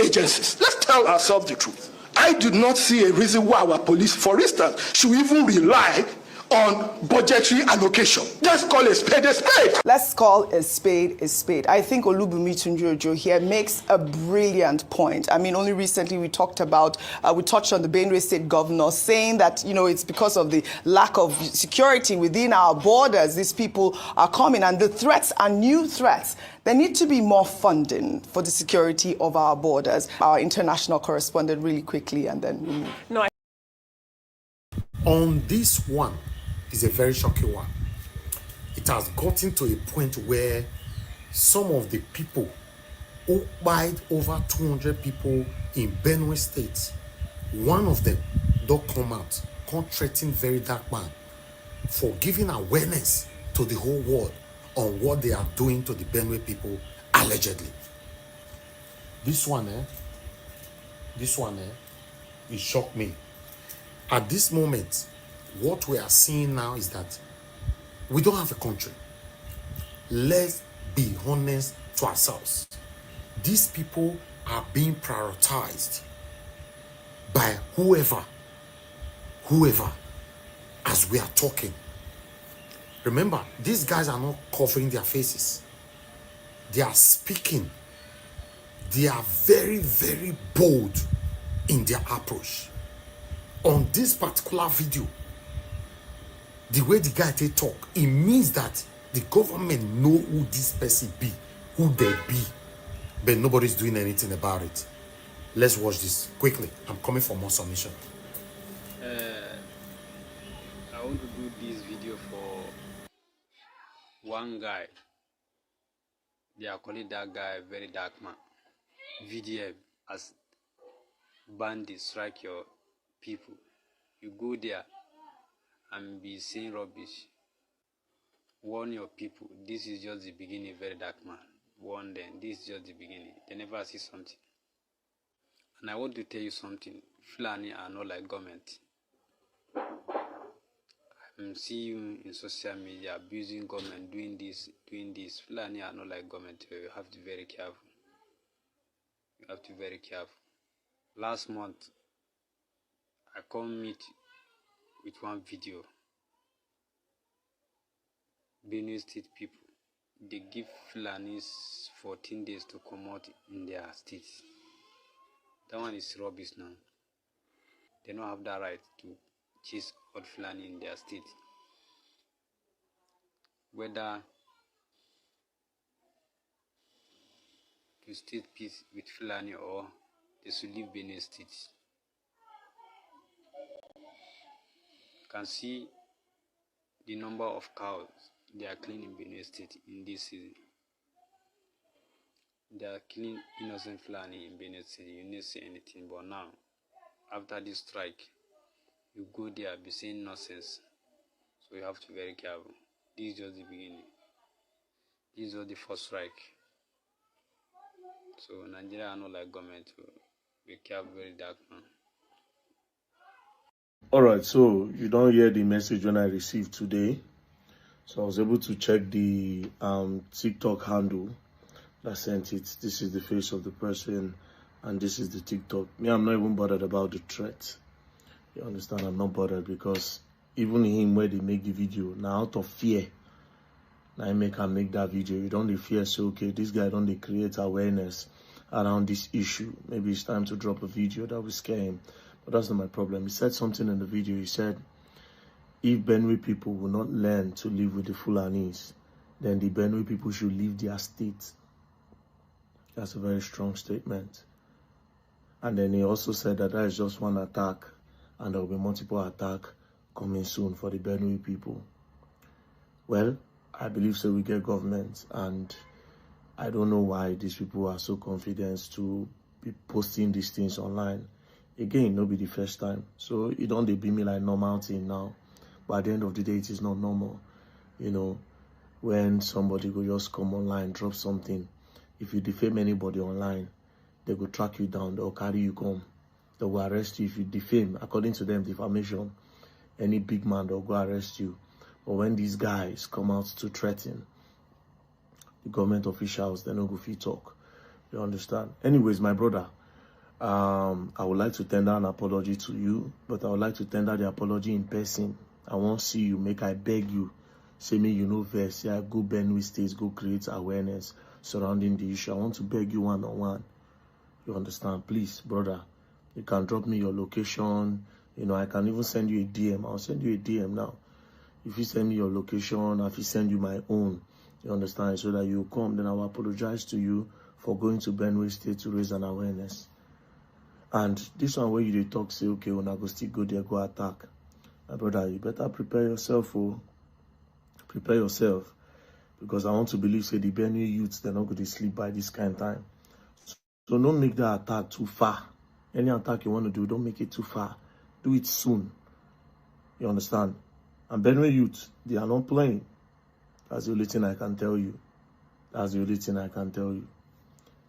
agencies. Let's tell ourselves the truth. I do not see a reason why our police, for instance, should even rely on budgetary allocation. Let's call a spade a spade. Let's call a spade a spade. I think Olubunmi Tunji-Ojo here makes a brilliant point. I mean, only recently we touched on the Benue State governor saying that, it's because of the lack of security within our borders, these people are coming and the threats are new threats. There need to be more funding for the security of our borders. Our international correspondent really quickly and then we move. No, On this one, is a very shocking one. It has gotten to a point where some of the people occupied over 200 people in Benue State. One of them don't come out, come threaten very dark man for giving awareness to the whole world on what they are doing to the Benue people, allegedly. This one, it shocked me. At this moment, what we are seeing now is that we don't have a country. Let's be honest to ourselves. These people are being prioritized by whoever, as we are talking. Remember, these guys are not covering their faces. They are speaking. They are very, very bold in their approach. On this particular video, the way the guy they talk, it means that the government know who this person be, who they be, but nobody's doing anything about it. Let's watch this quickly. I'm coming for more submission. I want to do this video for one guy. They are calling that guy very dark man. VDM as bandits strike your people. You go there and be saying rubbish. Warn your people. This is just the beginning, very dark man. Warn them. This is just the beginning. They never see something. And I want to tell you something. Fulani are not like government. I'm seeing you in social media abusing government, doing this. Fulani are not like government. You have to be very careful. You have to be very careful. Last month, I come meet with one video. Benue State people, they give Fulanis 14 days to come out in their states. That one is rubbish now. They don't have that right to chase all Fulani in their state. Whether to state peace with Fulani or they should leave Benue State. You can see the number of cows they are killing in Benue State in this season. They are killing innocent Fulani in Benue State. You didn't say anything, but now, after this strike, you go there, be saying nonsense. So you have to be very careful. This is just the beginning. This is just the first strike. So Nigeria are not like government. So be careful, very dark man. All right, so you don't hear the message when I received today. So I was able to check the TikTok handle that sent it. This is the face of the person, and this is the TikTok. Me, I'm not even bothered about the threat. You understand? I'm not bothered because even him where they make the video, now out of fear, now I make that video. You don't fear, so okay, this guy don't they create awareness around this issue. Maybe it's time to drop a video that will scare him. But that's not my problem. He said something in the video. He said, if Benue people will not learn to live with the Fulanis, then the Benue people should leave their state. That's a very strong statement. And then he also said that is just one attack, and there will be multiple attacks coming soon for the Benue people. Well, I believe so we get government, and I don't know why these people are so confident to be posting these things online. Again, no be the first time. So it don't be me like normal thing now. But at the end of the day, it is not normal. You know, when somebody will just come online, drop something. If you defame anybody online, they will track you down, they'll carry you come. They will arrest you if you defame. According to them, defamation, any big man, they'll go arrest you. But when these guys come out to threaten the government officials, they don't go fit talk. You understand? Anyways, my brother, I would like to tender an apology to you, but I would like to tender the apology in person. I won't see you, make I beg you. Say me, you know, verse, yeah, go Benue State, go create awareness surrounding the issue. I want to beg you one-on-one. You understand? Please, brother, you can drop me your location. You know, I can even send you a DM. I'll send you a DM now. If you send me your location, if you send you my own, you understand, so that you come, then I will apologize to you for going to Benue State to raise an awareness. And this one where you talk, say, okay, when I go still go there, go attack. My brother, you better prepare yourself, oh. Prepare yourself. Because I want to believe, say, the Benue youths, they're not going to sleep by this kind of time. So don't make that attack too far. Any attack you want to do, don't make it too far. Do it soon. You understand? And Benue youth, they are not playing. That's the only thing I can tell you. That's the only thing I can tell you.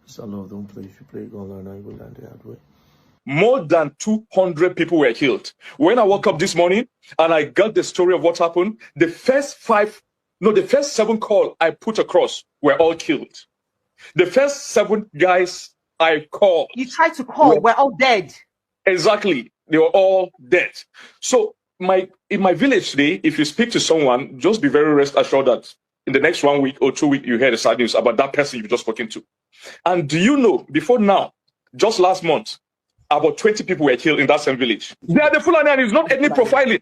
Peace and love, don't play. If you play, go and learn, you go learn the hard way. More than 200 people were killed. When I woke up this morning and I got the story of what happened, the first 7 calls I put across were all killed. The first 7 guys I called. You tried to call, we're all dead. Exactly. They were all dead. So in my village today, if you speak to someone, just be very rest assured that in the next 1 week or 2 weeks, you hear the sad news about that person you've just spoken to. And do you know, before now, just last month, about 20 people were killed in that same village. They are the Fulani, and it's not ethnic profiling.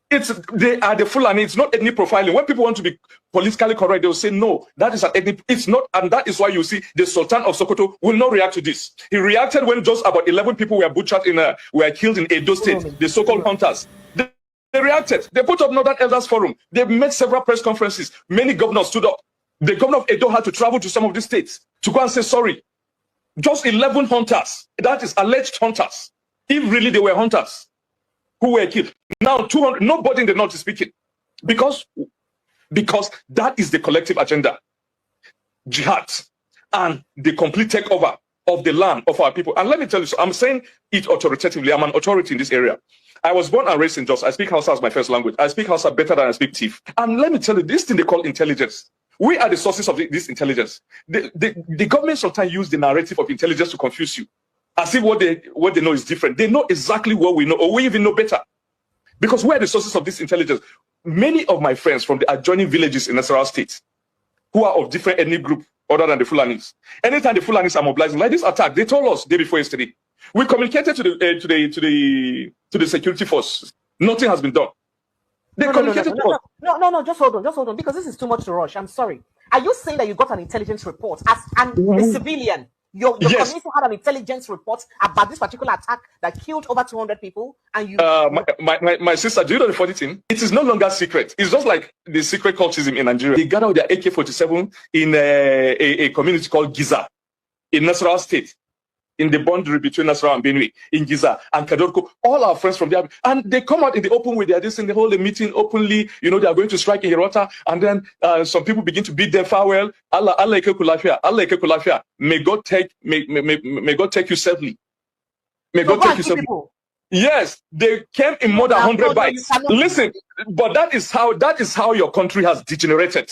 They are the Fulani. It's not ethnic profiling. When people want to be politically correct, they will say, no, that is an ethnic. It's not. And that is why you see the Sultan of Sokoto will not react to this. He reacted when just about 11 people were butchered were killed in Edo State, the so-called hunters. They reacted. They put up Northern Elders Forum. They made several press conferences. Many governors stood up. The governor of Edo had to travel to some of these states to go and say sorry. Just 11 hunters. That is alleged hunters. If really they were hunters who were killed. Now 200, nobody in the north is speaking. Because that is the collective agenda. Jihad and the complete takeover of the land of our people. And let me tell you, so I'm saying it authoritatively. I'm an authority in this area. I was born and raised in Jos. I speak Hausa as my first language. I speak Hausa better than I speak Tiv. And let me tell you, this thing they call intelligence. We are the sources of this intelligence. The government sometimes use the narrative of intelligence to confuse you, as if what they know is different. They know exactly what we know, or we even know better. Because we are the sources of this intelligence. Many of my friends from the adjoining villages in Nasarawa State, who are of different ethnic group other than the Fulanis, anytime the Fulanis are mobilizing, like this attack, they told us day before yesterday. We communicated to the security force. Nothing has been done. They communicated to us. No, just hold on, because this is too much to rush. I'm sorry. Are you saying that you got an intelligence report as a civilian? Your Yes. community had an intelligence report about this particular attack that killed over 200 people, and you. My sister, do you know the funny thing? It is no longer secret. It's just like the secret cultism in Nigeria. They gathered their AK-47 in a community called Giza in Nasarawa State, in the boundary between Nasarawa and Benue, in Giza and Kadorko. All our friends from there, and they come out in the open with their this and they hold a meeting openly. You know, they are going to strike in Hirota, and then some people begin to bid them farewell. Allah Kulafia. May God take you safely. May God take you safely. Yes, they came in more than 100 bites. Listen, but that is how your country has degenerated.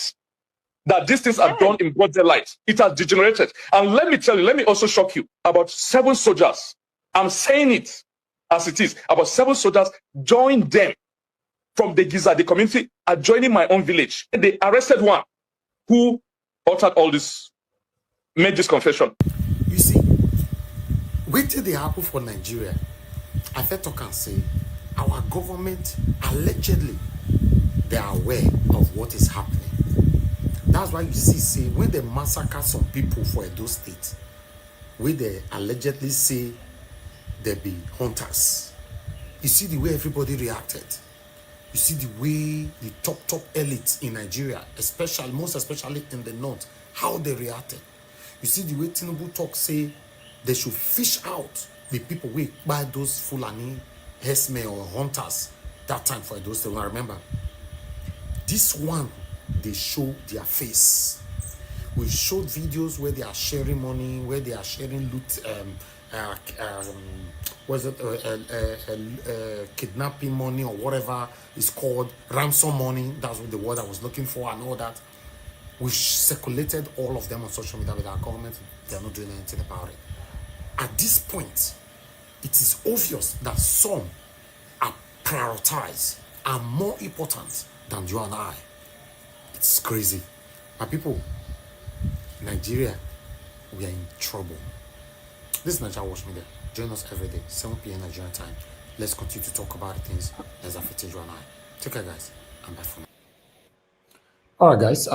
That these things are done in broad daylight. It has degenerated. And let me tell you, let me also shock you. About 7 soldiers, I'm saying it as it is, about 7 soldiers joined them from the Giza, the community, are joining my own village. They arrested one who uttered all this, made this confession. You see, wait till they happen for Nigeria. I felt to can say our government allegedly they are aware of what is happening. That's why you see, when they massacre some people for Edo State, where they allegedly say they be hunters, you see the way everybody reacted. You see the way the top elites in Nigeria, most especially in the north, how they reacted. You see the way Tinubu talk say they should fish out the people who buy those Fulani herdsmen or hunters that time for Edo State. I remember this one. They show their face. We showed videos where they are sharing money, where they are sharing loot, kidnapping money or whatever is called, ransom money. That's what the word I was looking for and all that. We circulated all of them on social media with our government. They are not doing anything about it. At this point, it is obvious that some are prioritized, are more important than you and I. It's crazy. My people, Nigeria, we are in trouble. This is Nigeria Watch Media. Join us every day, 7 p.m. Nigerian time. Let's continue to talk about things as affected you and I. Take care, guys. I'm back for now. All right, guys.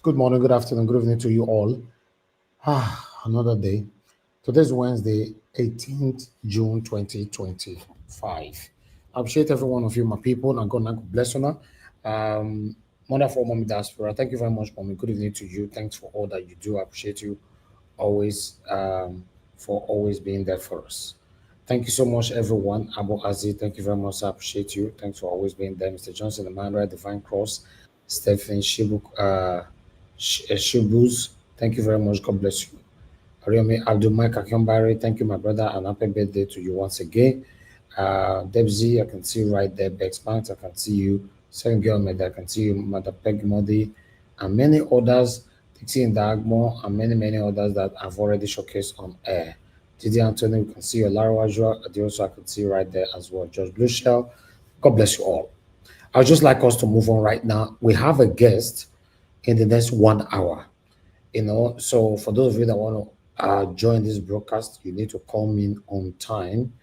Good morning, good afternoon, good evening to you all. Another day. Today's Wednesday, 18th June 2025. I appreciate every one of you, my people, and God bless you. Mother for Mommy Diaspora, thank you very much, Mommy. Good evening to you. Thanks for all that you do. I appreciate you always for always being there for us. Thank you so much, everyone. Abu Aziz, thank you very much. I appreciate you. Thanks for always being there. Mr. Johnson, Emmanuel, Divine Cross, Stephen Shibuz, thank you very much. God bless you. Ariomi Abdul Mike Akyambari, thank you, my brother, and happy birthday to you once again. Debzi, I can see you right there. Bex Banks, I can see you. Second girl, I can see you, Mother Peg Modi, and many others, Dixie and Dagmo, and many others that I've already showcased on air. Didi Anthony, we can see you. Lara Wajua, Adioso, I can see you right there as well. George Blueshell, God bless you all. I would just like us to move on right now. We have a guest in the next 1 hour. So for those of you that want to join this broadcast, you need to come in on time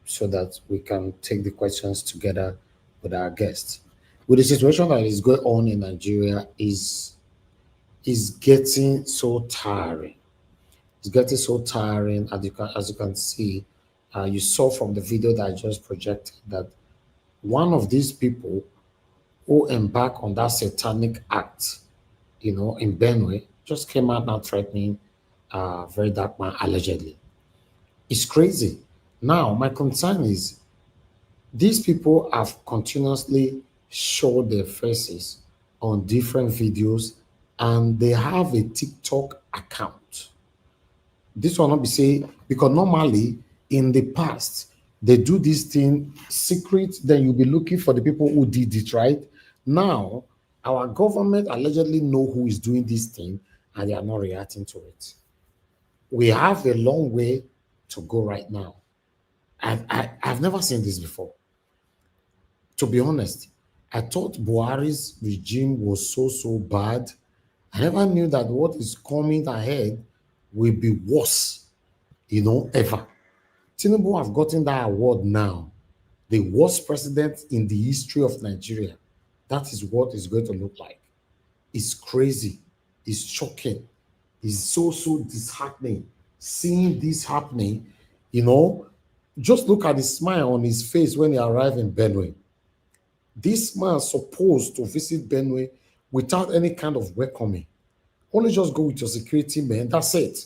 so that we can take the questions together with our guests. With the situation that is going on in Nigeria is getting so tiring. It's getting so tiring, as you can see. You saw from the video that I just projected that one of these people who embarked on that satanic act, in Benue, just came out now threatening very dark man allegedly. It's crazy. Now, my concern is these people have continuously showed their faces on different videos and they have a TikTok account. This will not be say because normally in the past they do this thing secret, then you'll be looking for the people who did it, right? Now our government allegedly know who is doing this thing and they are not reacting to it. We have a long way to go right now. I've never seen this before. To be honest, I thought Buhari's regime was so bad. I never knew that what is coming ahead will be worse, ever. Tinubu have gotten that award now, the worst president in the history of Nigeria. That is what it's going to look like. It's crazy. It's shocking. It's so disheartening. Seeing this happening, just look at the smile on his face when he arrived in Benue. This man supposed to visit Benue without any kind of welcoming. Only just go with your security man. That's it.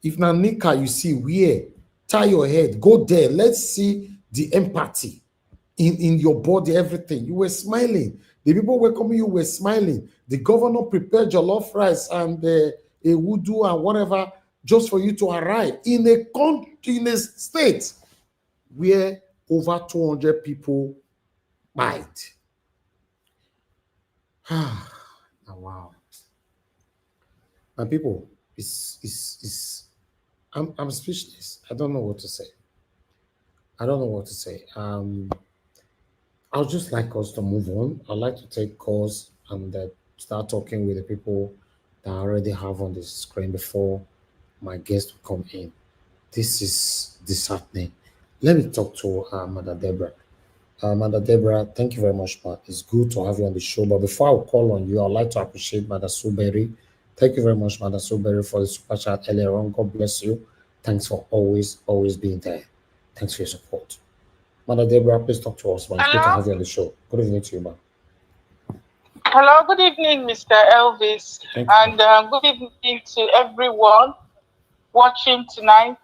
If Nanika you see, wear, tie your head, go there. Let's see the empathy in your body, everything. You were smiling. The people welcoming you were smiling. The governor prepared jollof rice and a wudu and whatever just for you to arrive in a country, in a state where over 200 people bite. Oh, wow. My people, I'm speechless. I don't know what to say. I don't know what to say. I would just like us to move on. I'd like to take calls and start talking with the people that I already have on the screen before my guest will come in. This is disheartening. Let me talk to Mother Deborah. Mother Deborah, thank you very much, ma. It's good to have you on the show. But before I call on you, I'd like to appreciate Mother Suberry. Thank you very much, Mother Suberry, for the super chat earlier on. God bless you. Thanks for always being there. Thanks for your support. Mother Deborah, please talk to us, ma. It's good to have you on the show. Good evening to you, ma. Hello, good evening, Mr. Elvis, and good evening to everyone watching tonight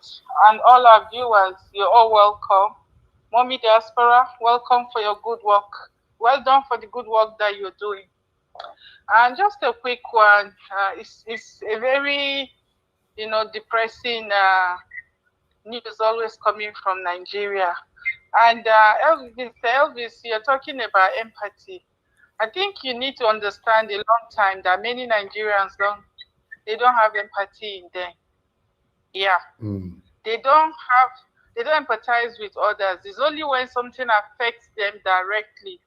and all our viewers. You're all welcome. Mommy Diaspora, welcome for your good work. Well done for the good work that you're doing. And just a quick one, it's a very, depressing news always coming from Nigeria. And Mr. Elvis, you're talking about empathy. I think you need to understand a long time that many Nigerians don't have empathy in them. Yeah. They don't empathize with others. It's only when something affects them directly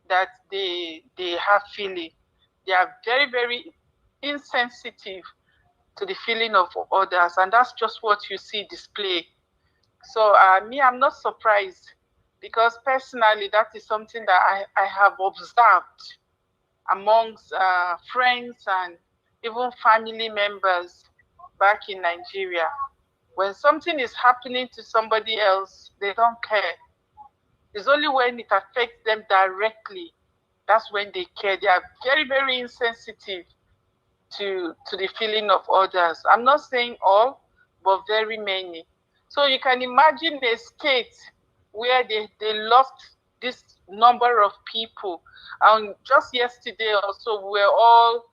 that they have feeling. They are very, very insensitive to the feeling of others, and that's just what you see display. So I'm not surprised, because personally that is something that I have observed amongst friends and even family members back in Nigeria. When something is happening to somebody else, they don't care. It's only when it affects them directly, that's when they care. They are very, very insensitive to the feeling of others. I'm not saying all, but very many. So you can imagine a state where they lost this number of people. And just yesterday also, we were all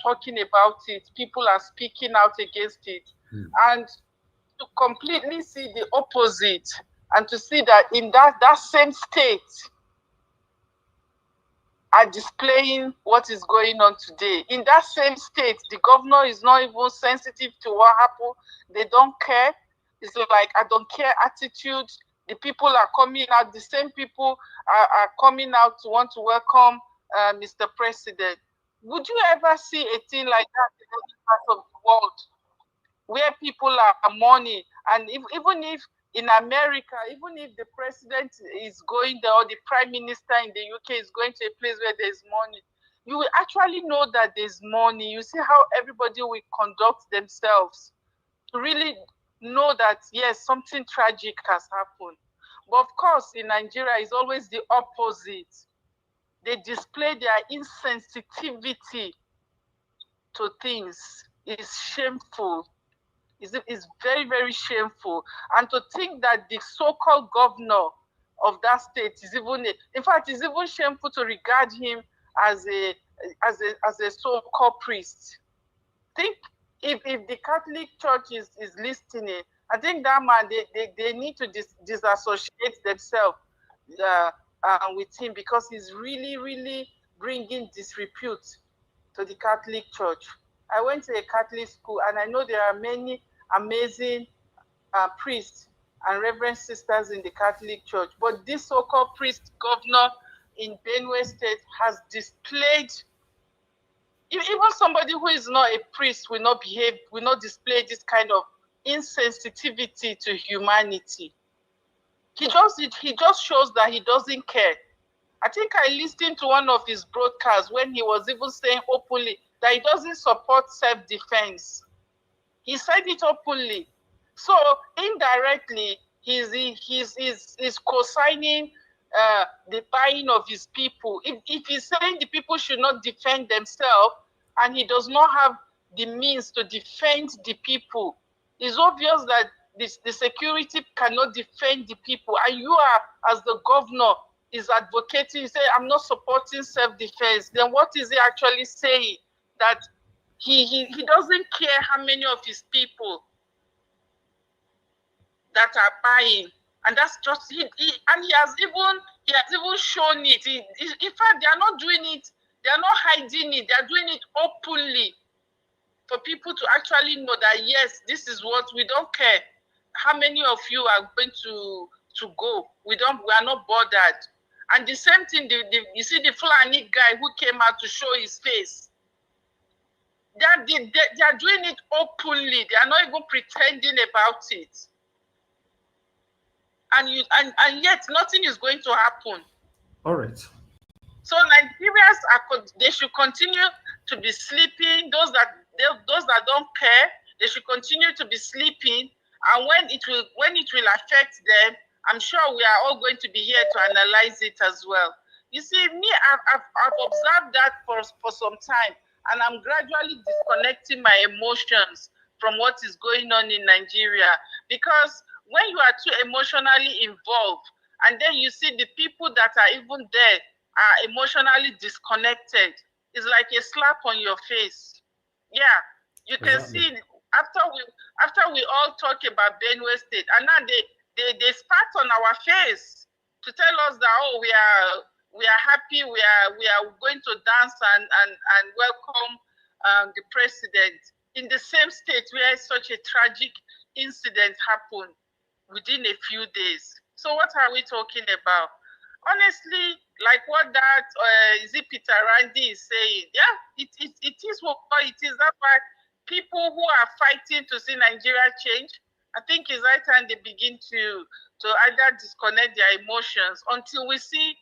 talking about it. People are speaking out against it. And to completely see the opposite, and to see that in that same state are displaying what is going on today. In that same state, the governor is not even sensitive to what happened. They don't care. It's like I don't care attitude. The people are coming out. The same people are coming out to want to welcome Mr. President. Would you ever see a thing like that in any part of the world? where people are mourning. And even if in America, even if the president is going there or the prime minister in the UK is going to a place where there's mourning, you will actually know that there's mourning. You see how everybody will conduct themselves to really know that, yes, something tragic has happened. But of course, in Nigeria, it's always the opposite. They display their insensitivity to things. It's shameful. It's very, very shameful. And to think that the so-called governor of that state is even, in fact, it's even shameful to regard him as a so-called priest. Think if the Catholic Church is listening, I think that man, they need to disassociate themselves with him, because he's really, really bringing disrepute to the Catholic Church. I went to a Catholic school, and I know there are many amazing priests and reverend sisters in the Catholic Church, but this so-called priest governor in Benue State has displayed, even somebody who is not a priest will not display this kind of insensitivity to humanity. He just shows that he doesn't care. I think I listened to one of his broadcasts when he was even saying openly that he doesn't support self-defense. He said it openly. So indirectly, he's co-signing the buying of his people. If he's saying the people should not defend themselves, and he does not have the means to defend the people, it's obvious that the security cannot defend the people. And you are, as the governor, is advocating, say, I'm not supporting self-defense. Then what is he actually saying? That he doesn't care how many of his people that are buying, and that's just he has even shown it. In fact, they are not doing it, they are not hiding it, they are doing it openly for people to actually know that, yes, this is what we don't care how many of you are going to go. We are not bothered. And the same thing, you see the Fulani guy who came out to show his face. They are doing it openly. They are not even pretending about it. And yet nothing is going to happen. All right. So Nigerians they should continue to be sleeping. Those that don't care, they should continue to be sleeping. And when it will affect them, I'm sure we are all going to be here to analyze it as well. You see, me, I've observed that for some time, and I'm gradually disconnecting my emotions from what is going on in Nigeria. Because when you are too emotionally involved, and then you see the people that are even there are emotionally disconnected, it's like a slap on your face. Yeah, you can see after we all talk about Benue State, and now they spat on our face to tell us that, oh, we are happy, we are going to dance and welcome the president in the same state where such a tragic incident happened within a few days. So what are we talking about? Honestly, like what that Peter Randy is saying, yeah, it is what it is. That's why people who are fighting to see Nigeria change, I think it's right time they begin to either disconnect their emotions until we see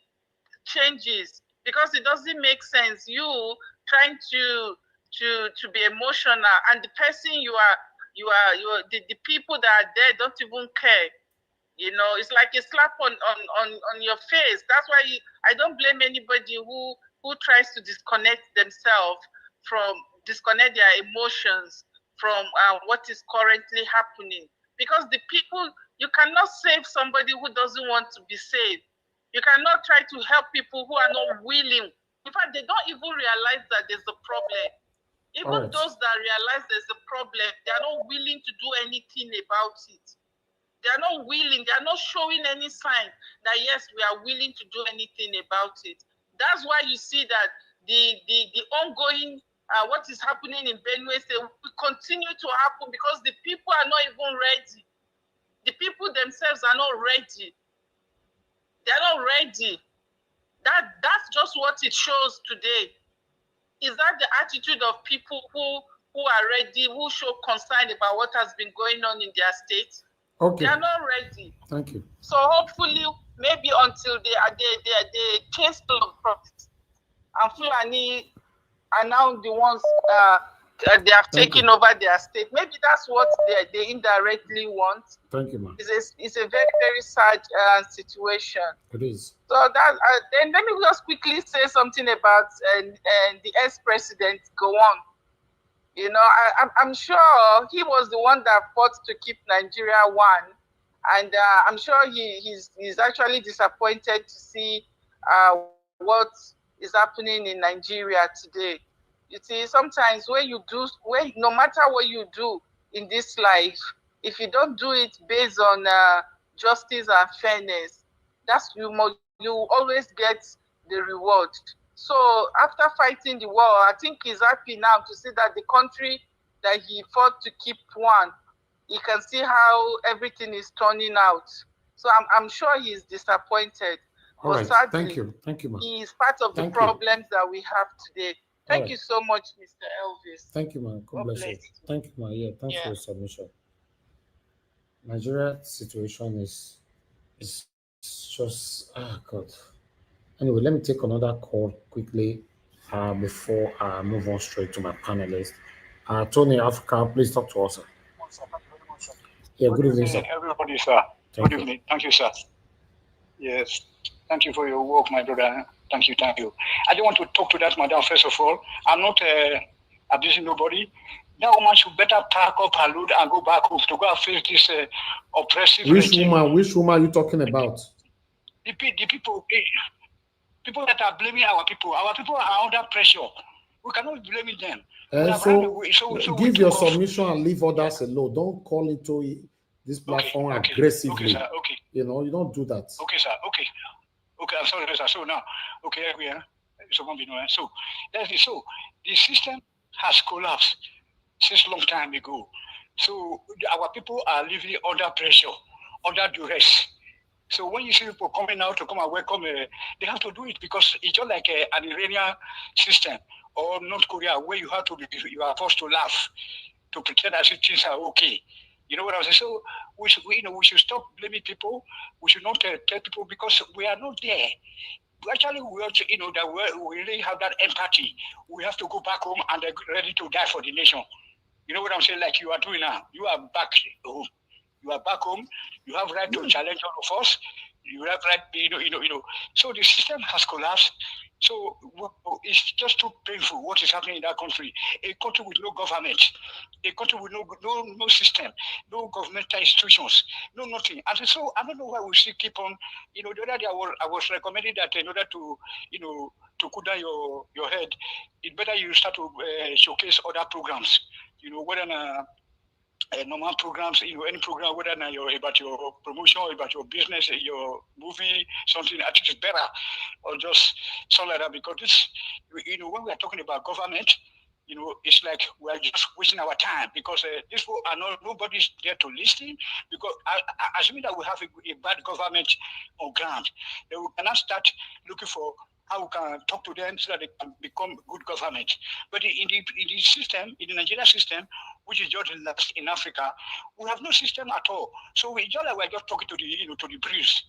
changes, because it doesn't make sense you trying to be emotional, and the person the people that are there don't even care. You know, it's like a slap on your face. That's why I don't blame anybody who tries to disconnect their emotions from what is currently happening. Because the people, you cannot save somebody who doesn't want to be saved. You cannot try to help people who are not willing. In fact, they don't even realize that there's a problem. Even those that realize there's a problem, they are not willing to do anything about it. They are not willing, they are not showing any sign that, yes, we are willing to do anything about it. That's why you see that the ongoing, what is happening in Benue State will continue to happen, because the people are not even ready. The people themselves are not ready. They are not ready. That's just what it shows today. Is that the attitude of people who who are ready, who show concern about what has been going on in their state. Okay. They are not ready. Thank you. So hopefully, maybe until they chase the process, and Fulani are now the ones they have taken over their state. Maybe that's what they indirectly want. Thank you, ma'am. It's a very, very sad situation. It is. So that then let me just quickly say something about the ex-president Gowon. You know, I'm sure he was the one that fought to keep Nigeria one, and I'm sure he's actually disappointed to see what is happening in Nigeria today. You see, sometimes no matter what you do in this life, if you don't do it based on justice and fairness, you always get the reward. So after fighting the war, I think he's happy now to see that the country that he fought to keep one, he can see how everything is turning out. So I'm sure he's disappointed. All right. Sadly, Thank you, ma'am. he is part of the problems that we have today. Thank you so much, Mr. Elvis. Thank you, ma'am. God bless you. Thank you, ma'am. Yeah, thanks for your submission. Nigeria situation is just God. Anyway, let me take another call quickly before I move on straight to my panelist. Tony Africa, please talk to us. Sir. Yeah, good evening, sir. Everybody, sir. Good evening. Thank you, sir. Yes. Thank you for your work, my brother. Thank you. I don't want to talk to that madam, first of all. I'm not abusing nobody. That woman should better pack up her load and go back home to go and face this oppressive regime. Which woman are you talking about? The people that are blaming our people. Our people are under pressure. We cannot be blaming them. So give your submission and leave others alone. Don't call into this platform aggressively. Okay, sir. Okay. You know, you don't do that. Okay, sir. Okay, I'm sorry, sir. So now, so that's it. So the system has collapsed since a long time ago. So our people are living under pressure, under duress. So when you see people coming out to come and welcome, they have to do it because it's just like an Iranian system or North Korea where you are forced to laugh, to pretend as if things are okay. You know what I'm saying? So we should stop blaming people. We should not tell people because we are not there. Actually, we ought to, that we really have that empathy. We have to go back home and they're ready to die for the nation. You know what I'm saying? Like you are doing now. You are back home. You are back home. You have right to challenge all of us. You have right, So the system has collapsed. So it's just too painful what is happening in that country. A country with no government, a country with no system, no governmental institutions, no nothing. And so I don't know why we still keep on. The other day I was recommending that in order to to cool down your head, it's better you start to showcase other programs. Whether normal programs, any program, whether about your promotion, about your business, your movie, something, I think it's better, or just something like that. Because this, when we are talking about government, it's like we are just wasting our time because this are nobody's there to listen. Because assuming that we have a bad government on ground, then we cannot start looking for how we can talk to them so that they can become good government. But in the system, in the Nigerian system, which is just in Africa, we have no system at all. So we're just talking to the breeze.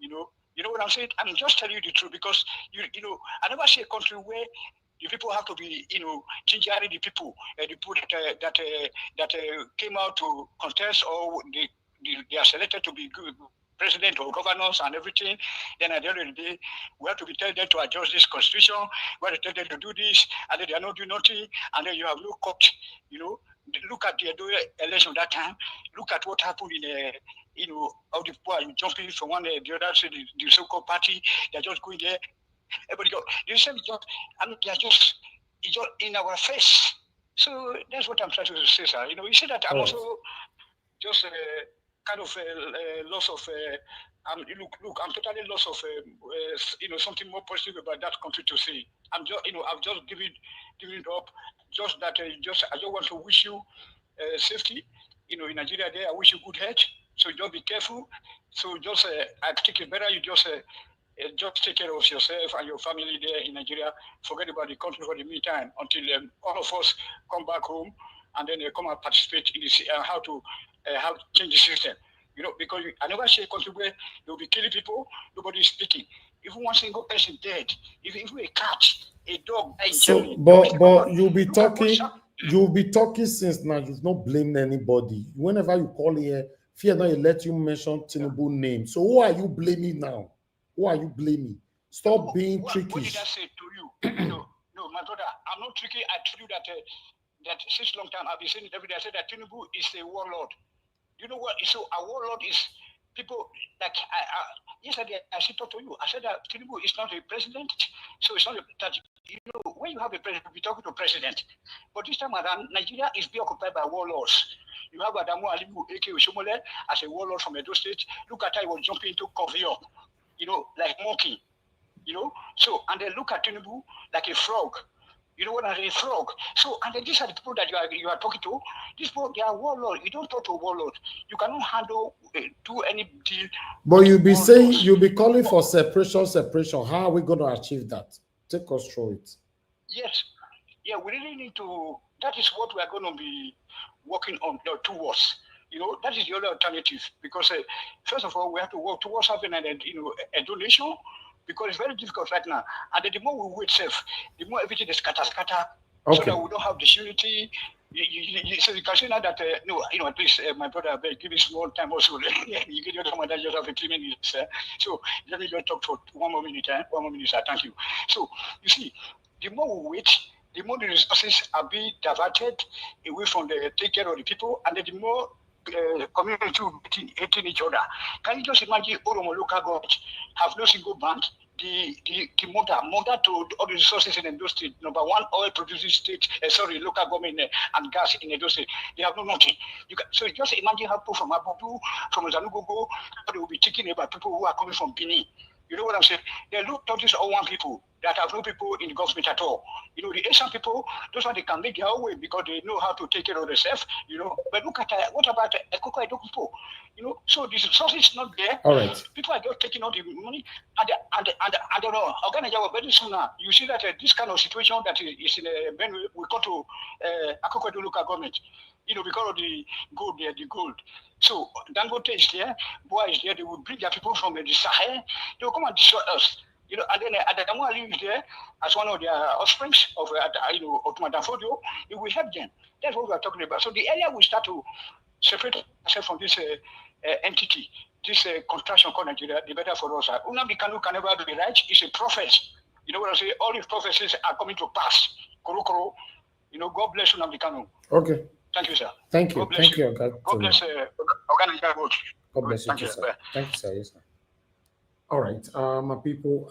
You know what I'm saying? I'm just telling you the truth because I never see a country where the people have to be gingering the people that came out to contest or they are selected to be good president or governors and everything. Then at the end of the day, we have to be telling them to adjust this constitution, we have to tell them to do this, and then they are not doing nothing, and then you have no court. Look at the election that time. Look at what happened in how the people are jumping from one to the other, so the so-called party, they're just going there. Everybody go. The same job, they're just in our face. So that's what I'm trying to say, sir. You see that I'm also just kind of loss of. Look, I'm totally lost of something more positive about that country to see. I'm just I've just given it up. Just that I just want to wish you safety. In Nigeria, there I wish you good health. So just be careful. So just I think it's better you just just take care of yourself and your family there in Nigeria. Forget about the country for the meantime until all of us come back home and then come and participate in this, how to change the system. You know, because I never see a country where they'll be killing people, nobody is speaking. Even one single person dead, even a cat, a dog. So, but you'll be talking since now. You've not blamed anybody. Whenever you call here, fear not you let you mention Tinubu name. So who are you blaming now? Who are you blaming? Stop being tricky. What did I say to you? No, my brother, I'm not tricky. I told you that that since a long time I've been saying it every day. I said that Tinubu is a warlord. You know what? So a warlord is people like yesterday I said to you. I said that Tinubu is not a president, so it's not that you know when you have a president, you be talking to president. But this time around, Nigeria is being occupied by warlords. You have Adamu Alibu A.K. Oshomole as a warlord from Edo State. Look at how he was jumping into Kovio, you know, like monkey, you know. So and then look at Tinubu like a frog. You know what I mean? Frog. So, and then these are the people that you are talking to. These people, they are warlords. You don't talk to a warlord. You cannot handle, do any deal. But you'll be saying, you'll be calling for separation. How are we going to achieve that? Take us through it. Yes. Yeah, we really need to, that is what we are going to be working on towards. You know, that is the only alternative. Because first of all, we have to work towards having a donation. Because it's very difficult right now. And then the more we wait safe, the more everything is scatter. Okay. So that we don't have this unity. So you can see now that, please, my brother, give me some more time also. You get your time and I just have 3 minutes. So let me just talk for 1 more minute. 1 more minute, sir. Thank you. So, you see, the more we wait, the more the resources are being diverted away from the take care of the people, and then the more community hating each other. Can you just imagine Oromo local government have no single bank? The mother to all the resources in Edo State, number one oil producing state, local government and gas in Edo State. They have no nothing. So just imagine how people from Abudu, from Zanugogo, they will be thinking about people who are coming from Benin. You know what I'm saying? They look at these all one people that have no people in the government at all. You know, the Asian people, those one they can make their own way because they know how to take care of themselves, you know. But look at what about Ekoko Edo people? You know, so the resources is not there. All right. People are just taking all the money and I don't know. Organizer very soon now. You see that this kind of situation that is in Benue, we come to Akoko Edo local government. You know, because of the gold there, the gold. So Dangote is there, Boa is there. They will bring their people from the Sahel. They will come and destroy us. You know, and then Adamawa lives there as one of their offsprings of Ottoman Danfodio. It will help them. That's what we are talking about. So the earlier we start to separate ourselves from this entity, this contraction called Nigeria, the better for us. Nnamdi Kanu can never be right. He's a prophet. You know what I'm saying? All his prophecies are coming to pass. Koro. You know, God bless Nnamdi Kanu. Okay. Thank you, sir. Thank you. Thank you. God bless Organizer. God bless you, sir. Thank you, sir. Yes, sir. All right, my people,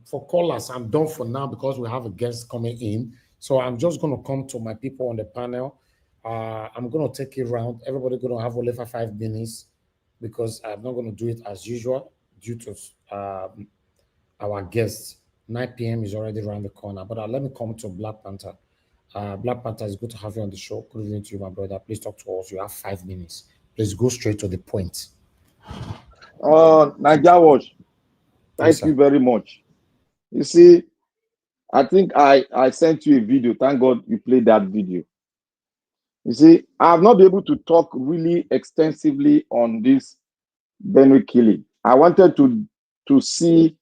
for callers, I'm done for now because we have a guest coming in. So I'm just going to come to my people on the panel. I'm going to take it round. Everybody going to have only for 5 minutes because I'm not going to do it as usual due to our guests. 9 p.m. is already around the corner. But let me come to Black Panther. Black Panther, is good to have you on the show. Good evening to you, my brother. Please talk to us. You have 5 minutes. Please go straight to the point. Naija Watch, thank you very much. You see, I think I sent you a video. Thank God you played that video. You see, I have not been able to talk really extensively on this Benue killing. I wanted to see,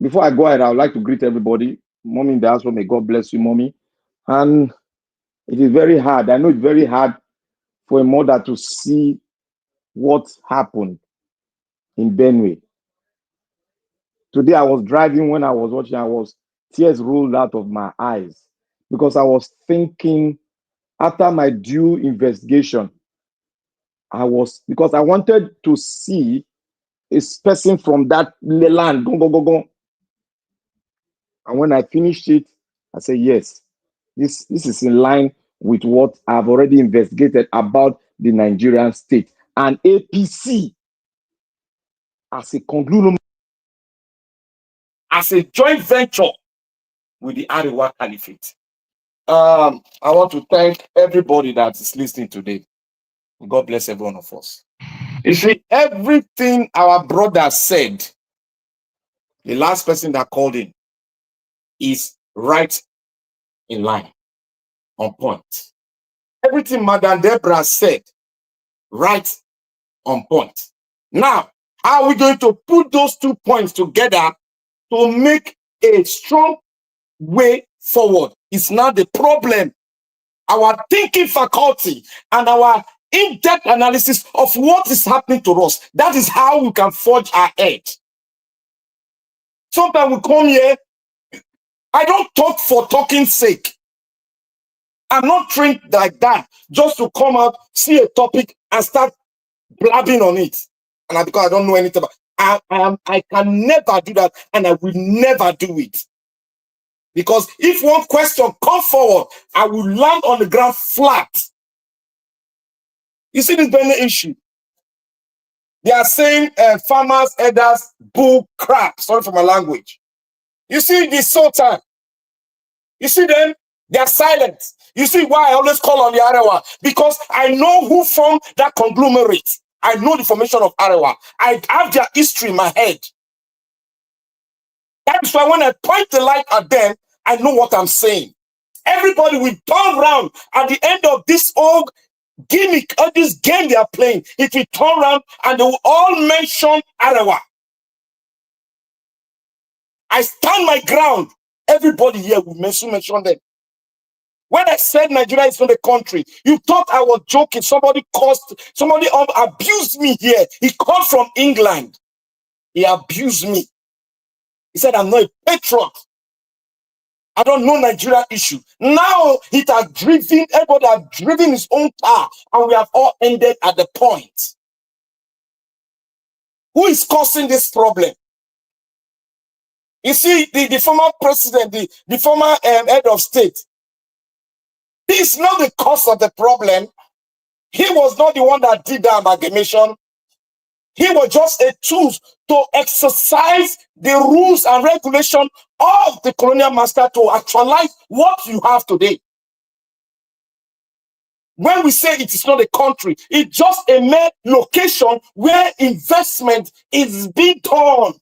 before I go ahead, I would like to greet everybody. Mommy in the house, may God bless you, Mommy. And it is very hard. I know it's very hard for a mother to see what happened in Benue. Today I was driving, when I was watching, tears rolled out of my eyes because I was thinking, after my due investigation, because I wanted to see a person from that land, go. And when I finished it, I said, yes, this is in line with what I've already investigated about the Nigerian state. And APC, as a conglomerate, as a joint venture with the Arewa Caliphate. I want to thank everybody that is listening today. God bless every one of us. You see, everything our brother said the last person that called in is right in line, on point. Everything Madam Deborah said, right on point. Now, how are we going to put those 2 points together to make a strong way forward? It's not the problem. Our thinking faculty and our in-depth analysis of what is happening to us, that is how we can forge ahead. Sometimes we come here, I don't talk for talking's sake. I'm not trained like that just to come out, see a topic, and start blabbing on it. And because I don't know anything about I can never do that, and I will never do it. Because if one question comes forward, I will land on the ground flat. You see this burning issue? They are saying farmers, elders, bull crap. Sorry for my language. You see the Sultan. You see them? They are silent. You see why I always call on the Arewa? Because I know who formed that conglomerate. I know the formation of Arewa. I have their history in my head. That's why when I point the light at them, I know what I'm saying. Everybody will turn around at the end of this old gimmick or this game they are playing. It will turn around and they will all mention Arewa. I stand my ground. Everybody here will mention them. When I said Nigeria is not a country, you thought I was joking. Somebody abused me here. He called from England. He abused me. He said, I'm not a patriot. I don't know Nigeria issue. Now it has driven, everybody has driven his own car, and we have all ended at the point. Who is causing this problem? You see, the former president, the former head of state, he is not the cause of the problem. He was not the one that did the amalgamation. He was just a tool to exercise the rules and regulation of the colonial master to actualize what you have today. When we say it is not a country, it's just a mere location where investment is being done.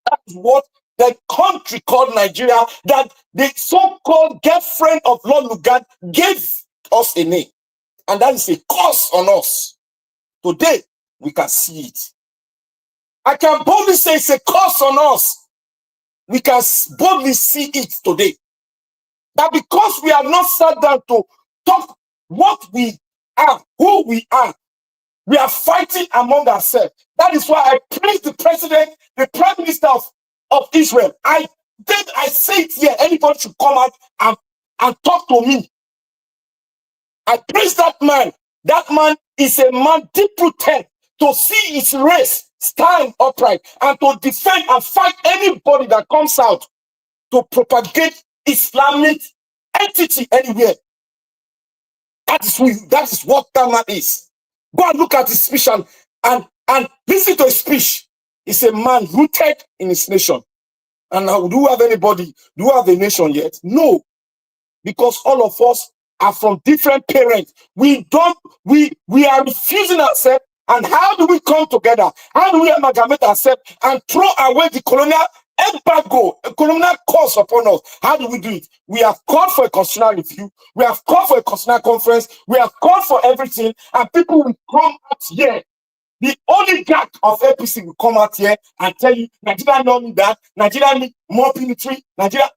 That's what the country called Nigeria, that the so-called girlfriend of Lord Lugard gave us a name. And that is a curse on us. Today, we can see it. I can boldly say it's a curse on us. We can boldly see it today. That because we have not sat down to talk what we are, who we are fighting among ourselves. That is why I praise the president, the prime minister of Israel. I say it here, anybody should come out and talk to me. I praise that man. That man is a man deep-rooted to see his race stand upright and to defend and fight anybody that comes out to propagate Islamic entity anywhere. That is what that man is. Go and look at his speech and listen to his speech. He's a man rooted in his nation. And now, do you have anybody? Do you have a nation yet? No. Because all of us are from different parents. We are refusing ourselves. And how do we come together? How do we amalgamate ourselves and throw away the colonial embargo, a colonial curse upon us? How do we do it? We have called for a constitutional review. We have called for a constitutional conference. We have called for everything. And people will come out here. The oligarch of APC will come out here and tell you, Nigeria don't need that. Nigeria need more military. Nigeria.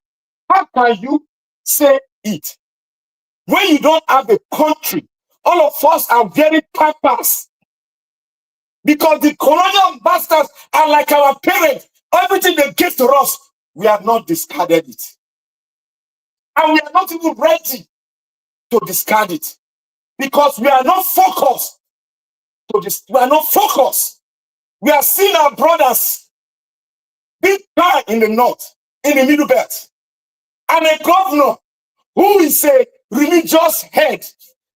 How can you say it? When you don't have a country, all of us are very pampered. Because the colonial masters are like our parents. Everything they give to us, we have not discarded it. And we are not even ready to discard it. Because we are not focused. We are not focused. We are seeing our brothers big guy in the north, in the middle belt. And a governor who is a religious head.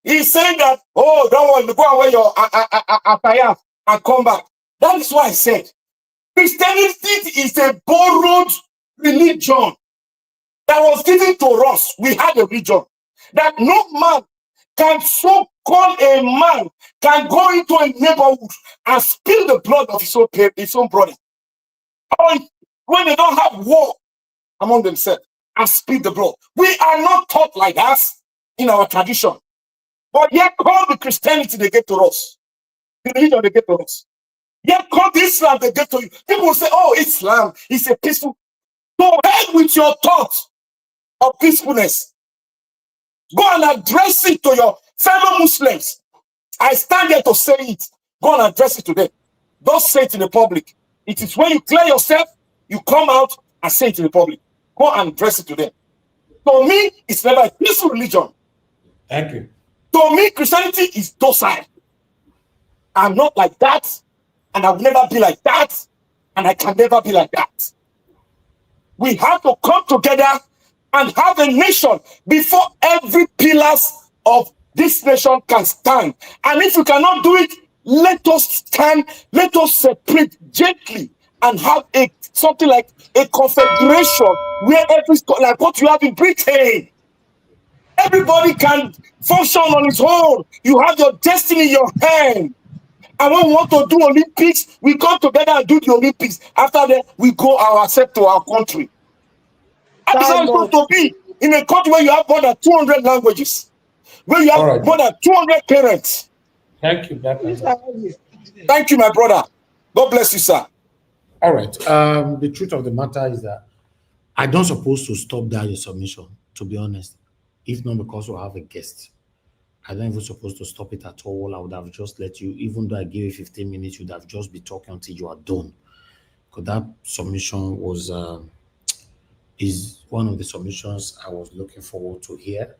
He's saying that, oh, don't worry, go away your attire and come back. That is why I said, Christianity is a borrowed religion that was given to us. We had a religion that no man can so call a man can go into a neighborhood and spill the blood of his own brother. Or when they don't have war among themselves and split the blood. We are not taught like that in our tradition. But yet, call the Christianity they get to us, the religion they get to us. Yet, call the Islam they get to you. People say, oh, Islam is a peaceful. Go ahead with your thoughts of peacefulness. Go and address it to your fellow Muslims. I stand here to say it. Go and address it to them. Don't say it in the public. It is when you clear yourself, you come out and say it in the public. Go and address it to them. To me, it's never a peaceful religion. Thank you. To me, Christianity is docile. I'm not like that, and I will never be like that, and I can never be like that. We have to come together and have a nation before every pillars of this nation can stand. And if we cannot do it, let us stand, let us separate gently and have something like a confederation where like what you have in Britain. Everybody can function on its own. You have your destiny in your hand. And when we want to do Olympics, we come together and do the Olympics. After that, we go ourselves to our country. And it's not supposed to be in a country where you have more than 200 languages, where you have more than 200 parents. Thank you, Black Panther. Thank you, my brother. God bless you, sir. All right. The truth of the matter is that I don't suppose to stop that your submission, to be honest. If not because we have a guest. I don't even supposed to stop it at all. I would have just let you, even though I gave you 15 minutes, you'd have just be talking until you are done. Because that submission was is one of the submissions I was looking forward to hear.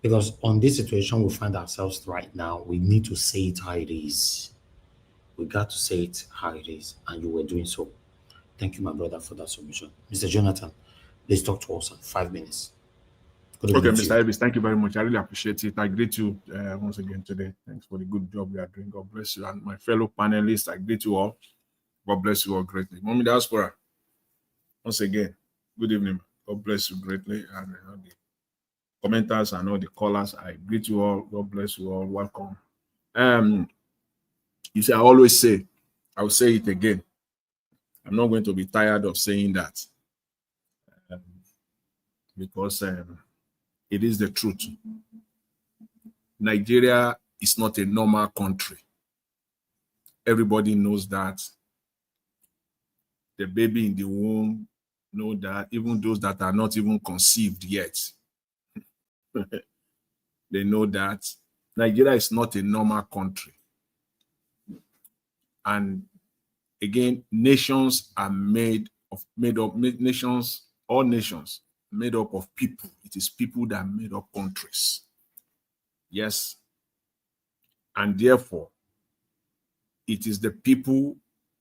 Because on this situation we find ourselves right now, we need to say it how it is. We got to say it how it is, and you were doing so. Thank you, my brother, for that submission. Mr. Jonathan, please talk to us in 5 minutes. Okay, Mr. Elvis, thank you very much. I really appreciate it. I greet you once again today. Thanks for the good job we are doing. God bless you. And my fellow panelists, I greet you all. God bless you all greatly. Mommy Diaspora, once again, good evening. God bless you greatly. And all the commenters and all the callers, I greet you all. God bless you all. Welcome. You see, I always say, I will say it again. I'm not going to be tired of saying that because it is the truth. Nigeria is not a normal country. Everybody knows that. The baby in the womb know that. Even those that are not even conceived yet, they know that Nigeria is not a normal country. And again, nations are made up, nations, all nations made up of people. It is people that made up countries. Yes. And therefore, it is the people,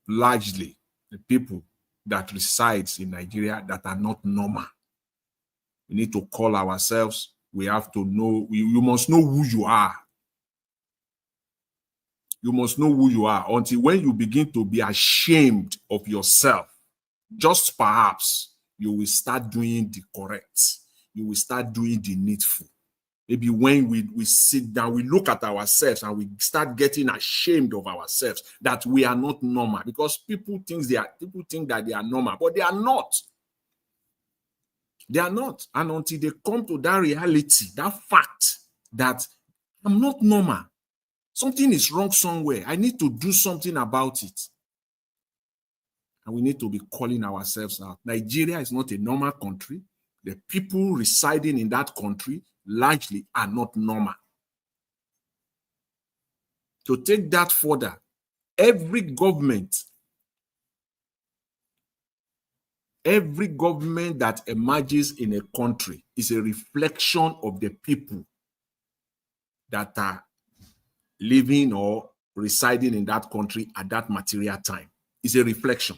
largely the people that resides in Nigeria that are not normal. We need to call ourselves. We have to know, you must know who you are. You must know who you are until when you begin to be ashamed of yourself, just perhaps you will start doing the correct. You will start doing the needful. Maybe when we sit down, we look at ourselves and we start getting ashamed of ourselves that we are not normal, because people think that they are normal, but they are not. They are not. And until they come to that reality, that fact that I'm not normal, something is wrong somewhere, I need to do something about it. And we need to be calling ourselves out. Nigeria is not a normal country. The people residing in that country largely are not normal. To take that further, every government that emerges in a country is a reflection of the people that are living or residing in that country at that material time. It's a reflection.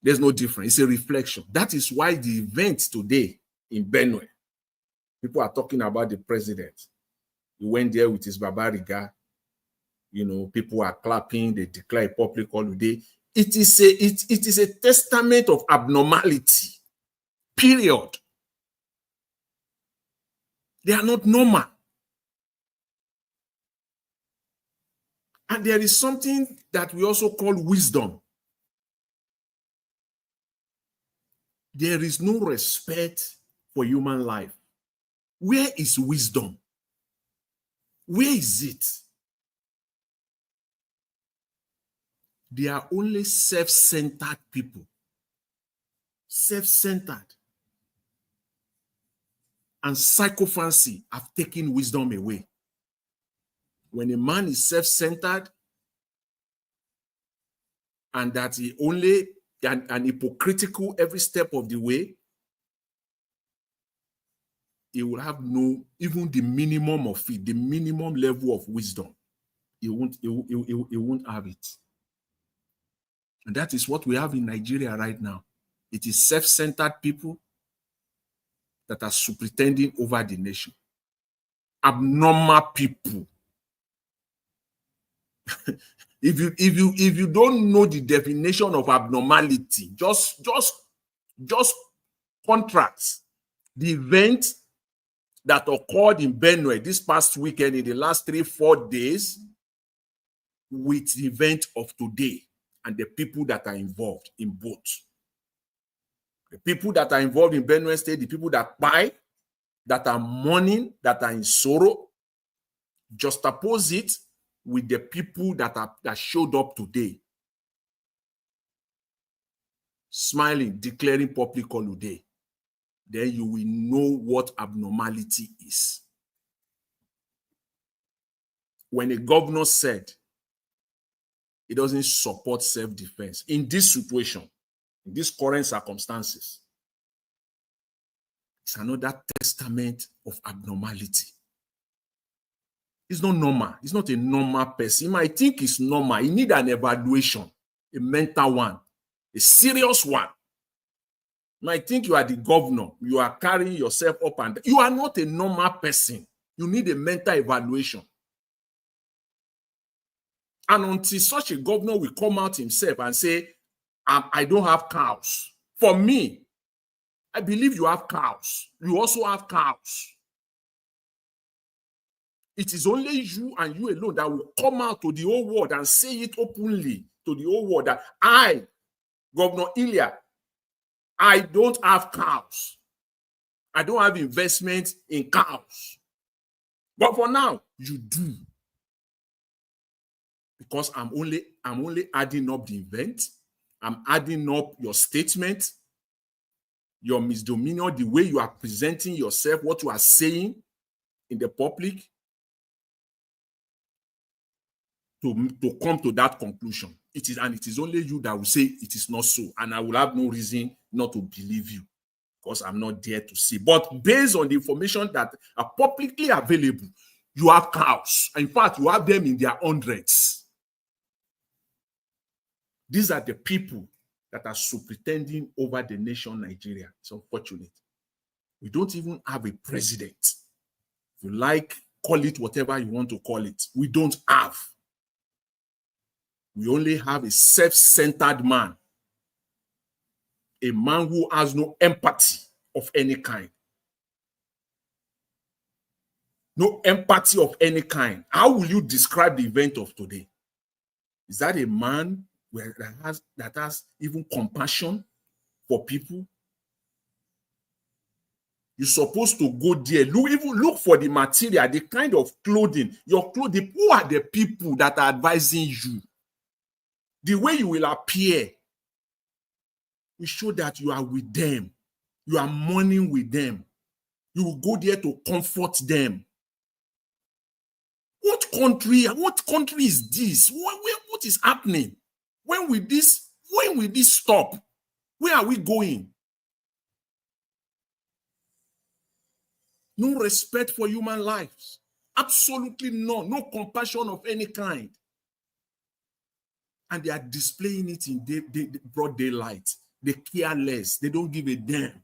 There's no difference. It's a reflection. That is why the event today in Benue, people are talking about the president. He went there with his Babariga. You know, people are clapping. They declare a public holiday. It is a testament of abnormality. Period. They are not normal. And there is something that we also call wisdom. There is no respect for human life. Where is wisdom? Where is it? They are only self-centered people. Self-centered. And psychophancy have taken wisdom away. When a man is self-centered and that he only and hypocritical every step of the way, he will have no, even the minimum of it, the minimum level of wisdom. He won't have it. And that is what we have in Nigeria right now. It is self-centered people that are superintending over the nation. Abnormal people. If you don't know the definition of abnormality, just contrast the event that occurred in Benue this past weekend in the last 3-4 days with the event of today and the people that are involved in both. The people that are involved in Benue State, the people that buy, that are mourning, that are in sorrow, juxtapose it with the people that showed up today, smiling, declaring public holiday. Then you will know what abnormality is. When a governor said he doesn't support self-defense in this situation, in these current circumstances, it's another testament of abnormality. It's not normal. It's not a normal person. He might think it's normal. He needs an evaluation, a mental one, a serious one. You might think you are the governor. You are carrying yourself up and down. You are not a normal person. You need a mental evaluation. And until such a governor will come out himself and say, I don't have cows. For me, I believe you have cows. You also have cows. It is only you and you alone that will come out to the whole world and say it openly to the whole world that I, Governor Ilya, I don't have cows. I don't have investment in cows. But for now, you do. Because I'm only adding up the event. I'm adding up your statement, your misdemeanor, the way you are presenting yourself, what you are saying in the public, to come to that conclusion. It is only you that will say it is not so. And I will have no reason not to believe you because I'm not there to see. But based on the information that are publicly available, you have cows. In fact, you have them in their hundreds. These are the people that are superintending over the nation Nigeria. It's unfortunate. We don't even have a president. If you like, call it whatever you want to call it. We don't have. We only have a self-centered man. A man who has no empathy of any kind. No empathy of any kind. How will you describe the event of today? Is that a man that has even compassion for people? You're supposed to go there. Look for the material, the kind of clothing, your clothing. Who are the people that are advising you? The way you will appear will show that you are with them. You are mourning with them. You will go there to comfort them. What country is this? What is happening? When will this stop? Where are we going? No respect for human lives. Absolutely none. No compassion of any kind. And they are displaying it in broad daylight. They care less. They don't give a damn.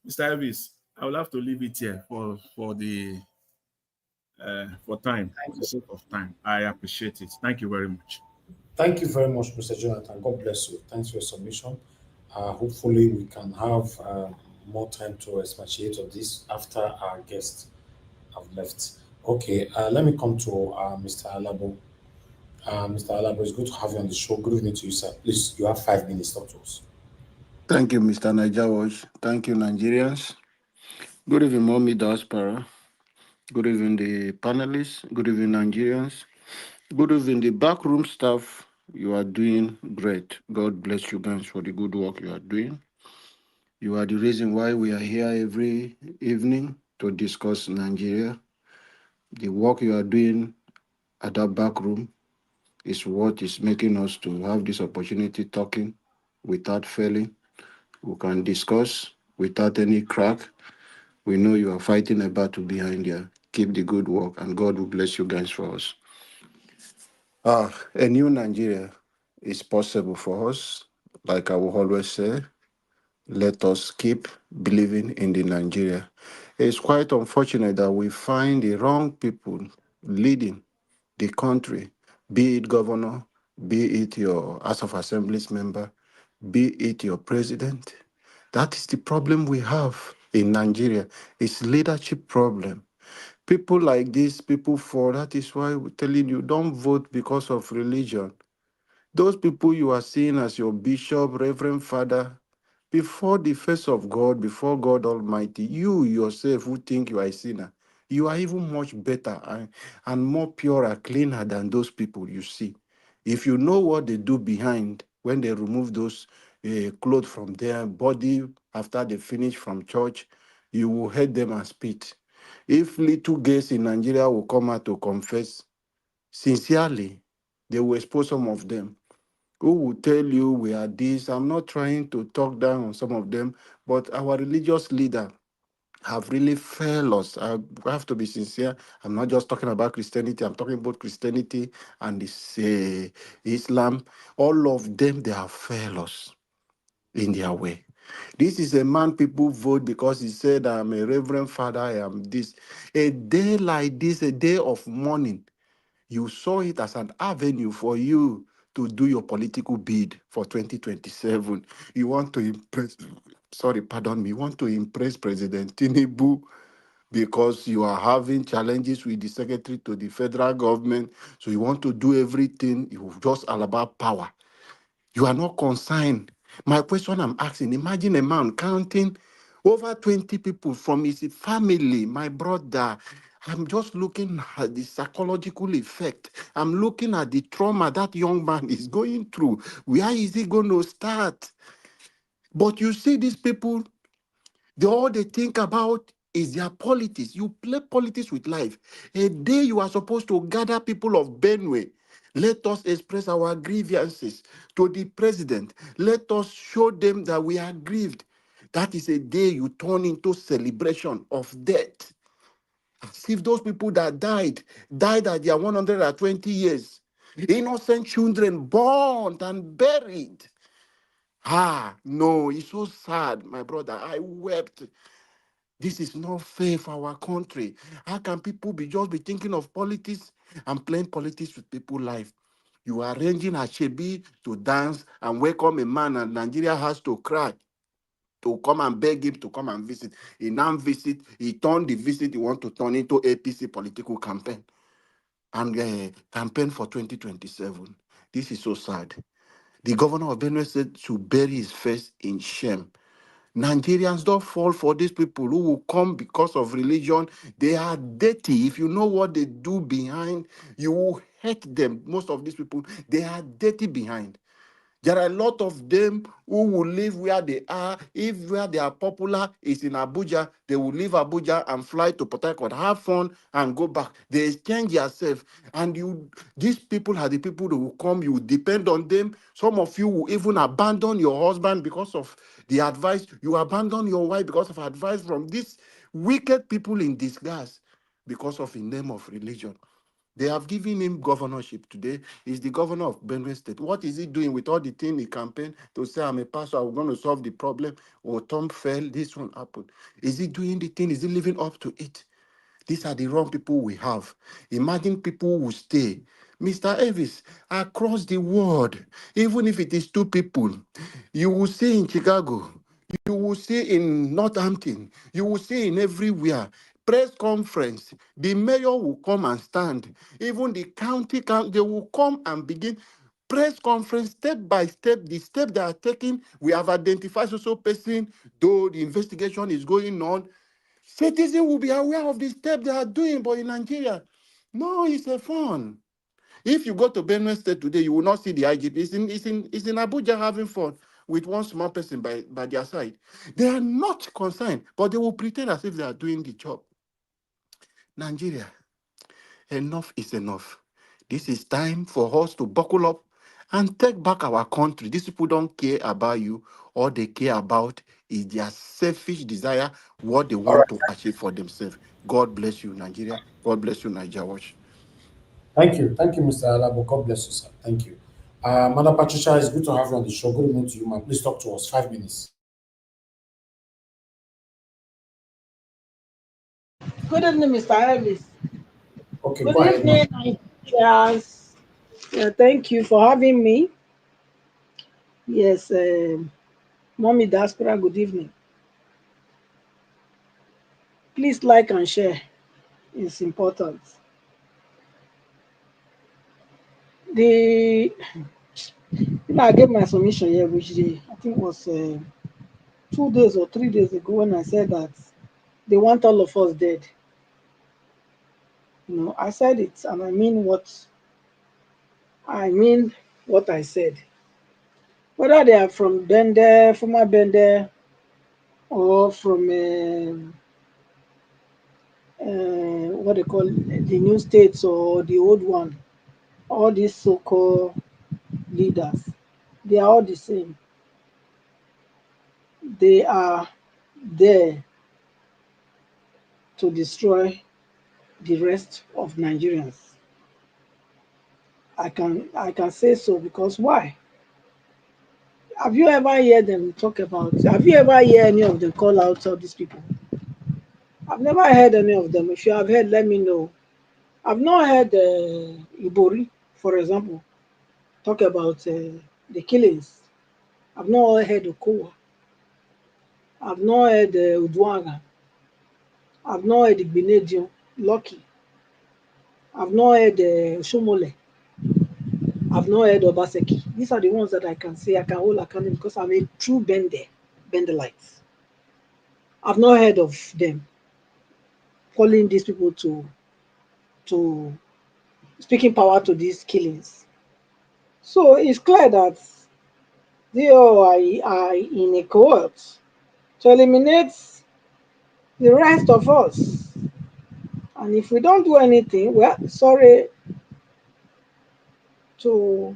Mr. Elvis, I will have to leave it here for time, for the sake of time. I appreciate it. Thank you very much. Thank you very much, Mr. Jonathan. God bless you. Thanks for your submission. Hopefully, we can have more time to expatiate on this after our guests have left. Okay, let me come to Mr. Alabo. Mr. Alabo, it's good to have you on the show. Good evening to you, sir. Please, you have 5 minutes, talk to us. Thank you, Mr. Niger Watch. Thank you, Nigerians. Good evening, Mommy Diaspora. Good evening, the panelists. Good evening, Nigerians. Good evening, the backroom staff. You are doing great. God bless you guys for the good work you are doing. You are the reason why we are here every evening to discuss Nigeria. The work you are doing at that back room is what is making us to have this opportunity talking without failing. We can discuss without any crack. We know you are fighting a battle behind there. Keep the good work, and God will bless you guys for us. A new Nigeria is possible for us. Like I will always say, let us keep believing in the Nigeria. It's quite unfortunate that we find the wrong people leading the country, be it governor, be it your House of Assemblies member, be it your president. That is the problem we have in Nigeria. It's leadership problem. People like this, people fall. That is why we're telling you, don't vote because of religion. Those people you are seeing as your bishop, reverend father, before the face of God, before God Almighty, you yourself who think you are a sinner, you are even much better and more pure and cleaner than those people you see. If you know what they do behind when they remove those clothes from their body after they finish from church, you will hate them and spit. If little girls in Nigeria will come out to confess sincerely, they will expose some of them who will tell you we are this. I'm not trying to talk down on some of them, but our religious leader have really failed us. I have to be sincere. I'm not just talking about Christianity. I'm talking about Christianity and this Islam. All of them, they have failed us in their way. This is a man people vote because he said, I'm a reverend father, I am this. A day like this, a day of mourning, you saw it as an avenue for you to do your political bid for 2027. You want to impress, you want to impress President Tinubu because you are having challenges with the secretary to the federal government. So you want to do everything. You just all about power. You are not concerned. My question I'm asking, imagine a man counting over 20 people from his family, my brother. I'm just looking at the psychological effect. I'm looking at the trauma that young man is going through. Where is he going to start? But you see these people, all they think about is their politics. You play politics with life. A day you are supposed to gather people of Benue. Let us express our grievances to the president. Let us show them that we are grieved. That is a day you turn into celebration of death. As if those people that died at their 120 years. Innocent children born and buried. No, it's so sad, my brother. I wept. This is not fair for our country. How can people just be thinking of politics and playing politics with people's life? You are arranging a Shebi to dance and welcome a man, and Nigeria has to cry to come and beg him to come and visit. He now visit, he turned the visit he want to turn into APC political campaign and campaign for 2027. This is so sad. The governor of Benue said should bury his face in shame. Nigerians don't fall for these people who will come because of religion. They are dirty. If you know what they do behind, you will hate them. Most of these people, they are dirty behind. There are a lot of them who will live where they are. If where they are popular is in Abuja, they will leave Abuja and fly to Port Harcourt, have fun and go back. They exchange yourself. And these people are the people who will come. You depend on them. Some of you will even abandon your husband because of the advice. You abandon your wife because of advice from these wicked people in disguise because of the name of religion. They have given him governorship today. He's the governor of Benue State. What is he doing with all the thing he campaigned to say, I'm a pastor, I'm going to solve the problem? Or Tom fell, this one happened. Is he doing the thing? Is he living up to it? These are the wrong people we have. Imagine people who stay. Mr. Elvis, across the world, even if it is 2 people, you will see in Chicago, you will see in Northampton, you will see in everywhere, press conference. The mayor will come and stand. Even the county, they will come and begin press conference step by step. The step they are taking, we have identified social person, though the investigation is going on. Citizens will be aware of the step they are doing, but in Nigeria, no, it's a fun. If you go to Benue State today, you will not see the IGP. It's in Abuja having fun with one small person by their side. They are not concerned, but they will pretend as if they are doing the job. Nigeria, enough is enough. This is time for us to buckle up and take back our country. These people don't care about you. All they care about is their selfish desire, what they want to achieve for themselves. God bless you, Nigeria. God bless you, Nigeria Watch. Thank you. Thank you, Mr. Alabo. God bless you, sir. Thank you. Mother Patricia, it's good to have you on the show. Good evening to you, man. Please talk to us. 5 minutes. Good evening, Mr. Elvis. Okay, Good go ahead, ma'am. evening, Nigerians. Thank you for having me. Yes, Mommy Diaspora, good evening. Please like and share. It's important. I gave my submission here, which I think was 2 days or 3 days ago when I said that they want all of us dead. I said it, and I mean what I said. Whether they are from Bende, former Bende, or from what they call the new states or the old one, all these so-called leaders, they are all the same. They are there to destroy the rest of Nigerians. I can say so because why? Have you ever heard them talk about? Have you ever heard any of them call out all these people? I've never heard any of them. If you have heard, let me know. I've not heard Ibori, for example, talk about the killings. I've not heard Okowa. I've not heard Udwaga. I've not heard Igbinedio, Lucky. I've not heard Shomole. I've not heard Obaseki. These are the ones that I can say I can hold accountable because I'm a true Bendelite. I've not heard of them calling these people to speaking power to these killings. So it's clear that they all are in a cohort to eliminate the rest of us. And if we don't do anything, well, sorry to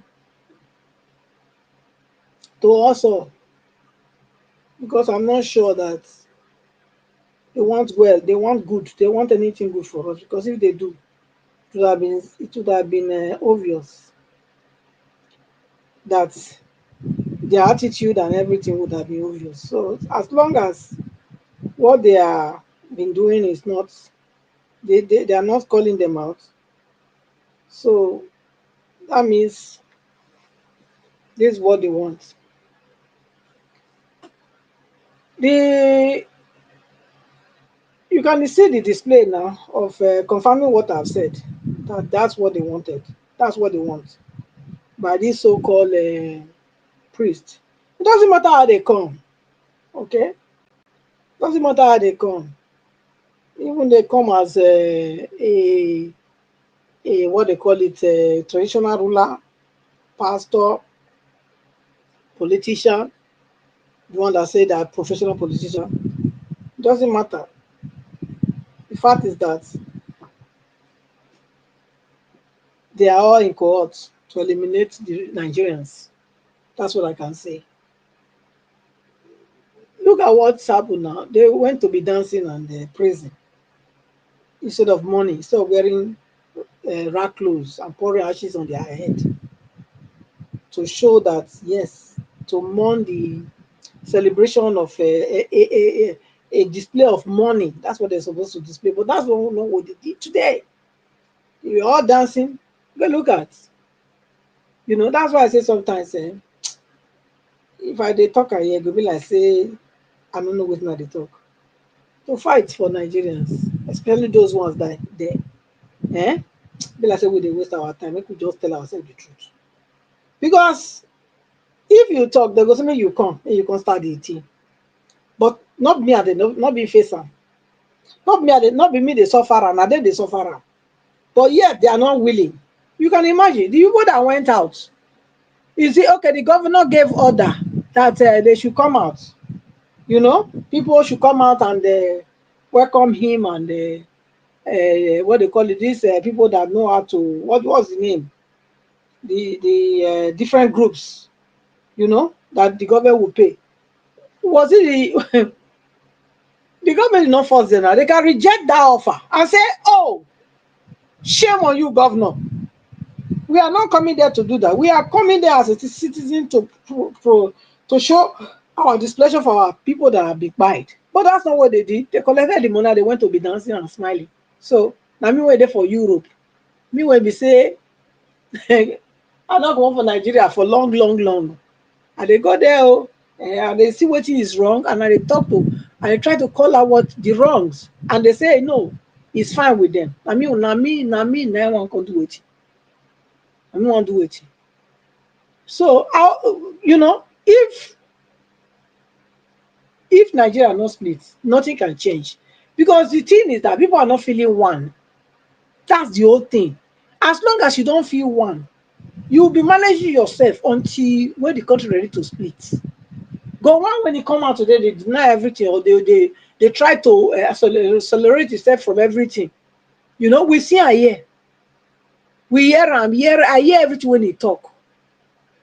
also, because I'm not sure that they want good, they want anything good for us. Because if they do, it would have been obvious that their attitude and everything would have been obvious. So as long as what they are been doing is not, they are not calling them out. So that means this is what they want. You can see the display now of confirming what I've said. That's what they wanted. That's what they want by this so-called priest. It doesn't matter how they come, okay? Doesn't matter how they come. Even they come as a what they call it, a traditional ruler, pastor, politician, the one that say that professional politician. It doesn't matter. The fact is that they are all in cohorts to eliminate the Nigerians. That's what I can say. Look at what's happened now. They went to be dancing and praising instead of money, instead of wearing rag clothes and pouring ashes on their head to show that, yes, to mourn the celebration of a display of money. That's what they're supposed to display. But that's not what they did today. You're all dancing. Go look at. That's why I say sometimes, if I dey talk here, go be like say I don't know what they talk. To fight for Nigerians. especially those ones that they, eh? Be like say we dey waste our time. Make we just tell ourselves the truth. Because if you talk, they go say make you come, and you can start the thing. But not me, not be face am. Not be me they suffer am, na them they suffer am. But yet they are not willing. You can imagine the people that went out. You see, okay, the governor gave order that they should come out. You know, people should come out and welcome him and what they call it, these people that know how to what's the name, the different groups, you know, that the government will pay. Was it the the government did not force them now? They can reject that offer and say, "Oh, shame on you, governor. We are not coming there to do that. We are coming there as a citizen to show our displeasure for our people that have been buyed." But that's not what they did. They collected the money. They went to be dancing and smiling. So now me wait there for Europe. Me when we say I not come for Nigeria for long, long, long. And they go there, and they see what is wrong, and they talk to, and they try to call out what the wrongs, and they say no, it's fine with them. I mean, na me, now I want to do it. I don't want to do it. So, you know, if Nigeria no split, nothing can change, because the thing is that people are not feeling one. That's the whole thing. As long as you don't feel one, you will be managing yourself until when the country ready to split. Go on when he come out today, they deny everything, or they try to accelerate itself from everything. You know, we see I hear. We hear I hear everything when he talk.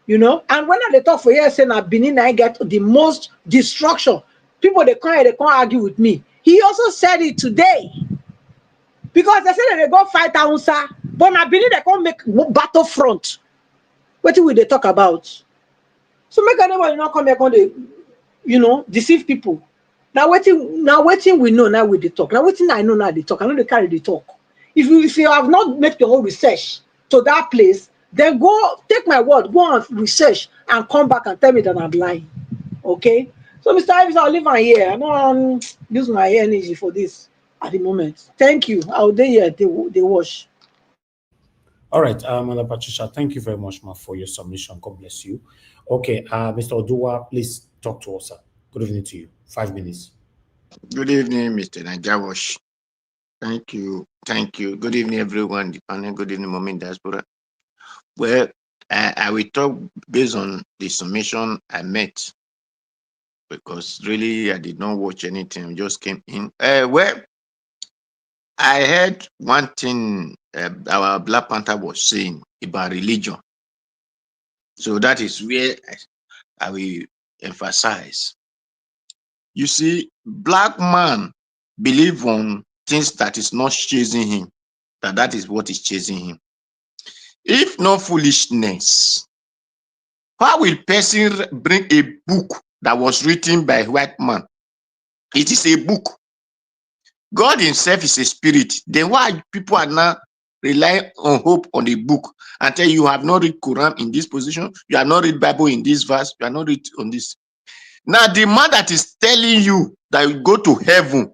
You know, and when they talk for years saying that Benin I get the most destruction, people they can't argue with me. He also said it today. Because they said that they go fight Hausa, but now Benin they can't make battlefront. What will they talk about? So make anybody not come here on the, you know, deceive people. Now waiting we know now with the talk. Now waiting I know now the talk. I know they carry the talk. If you have not made your own research to that place, then go take my word, go on research and come back and tell me that I'm lying. Okay? So Mr. Ives, I'll leave my here. I don't use my energy for this at the moment. Thank you. I'll day here they wash. All right, Mother Patricia, thank you very much, ma, for your submission. God bless you. Okay, Mr. Odua, please talk to us, sir. Good evening to you. 5 minutes. Good evening, Mr. Najawash. Thank you. Thank you. Good evening, everyone. And good evening, Moment Diaspora. Well, I will talk based on the summation I met, because really I did not watch anything. I just came in. Well, I heard one thing our Black Panther was saying about religion. So that is where I will emphasize. You see, black man believe on things that is not chasing him, that is what is chasing him. If no foolishness, how will person bring a book that was written by a white man? It is a book. God himself is a spirit. Then why people are now relying on hope on the book and tell you have not read Quran in this position, you have not read Bible in this verse, you have not read on this. Now the man that is telling you that you go to heaven,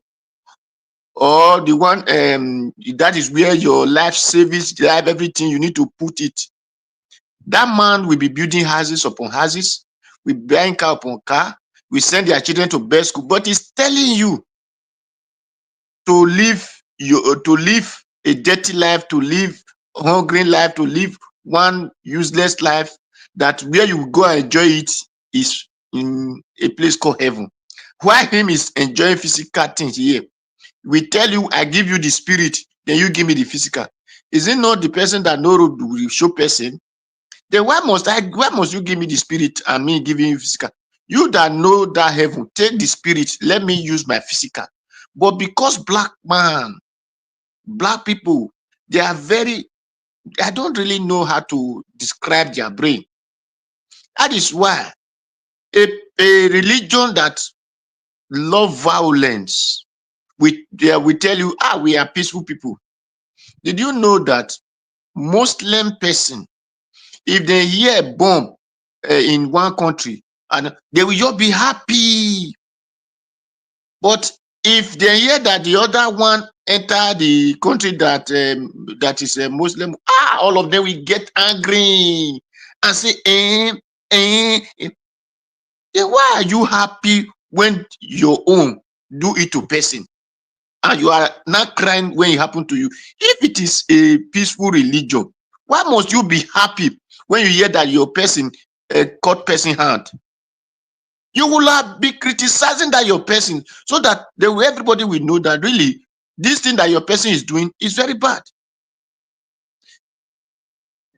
or the one that is where your life savings, life, everything you need to put it. That man will be building houses upon houses, we buying car upon car, we send their children to best school, but he's telling you to live a dirty life, to live a hungry life, to live one useless life, that where you go and enjoy it is in a place called heaven. Why him is enjoying physical things here? We tell you, I give you the spirit, then you give me the physical. Is it not the person that know road will show person? Then why must you give me the spirit and me giving you physical? You that know that heaven, take the spirit, let me use my physical. But because black people, they are very, I don't really know how to describe their brain. That is why a religion that love violence, we tell you, we are peaceful people. Did you know that Muslim person, if they hear a bomb in one country, and they will just be happy? But If they hear that the other one enter the country that that is a Muslim, all of them will get angry and say, then why are you happy when your own do it to person? And you are not crying when it happened to you. If it is a peaceful religion, why must you be happy when you hear that your person cut person hand? You will have be criticizing that your person, so that everybody will know that really this thing that your person is doing is very bad.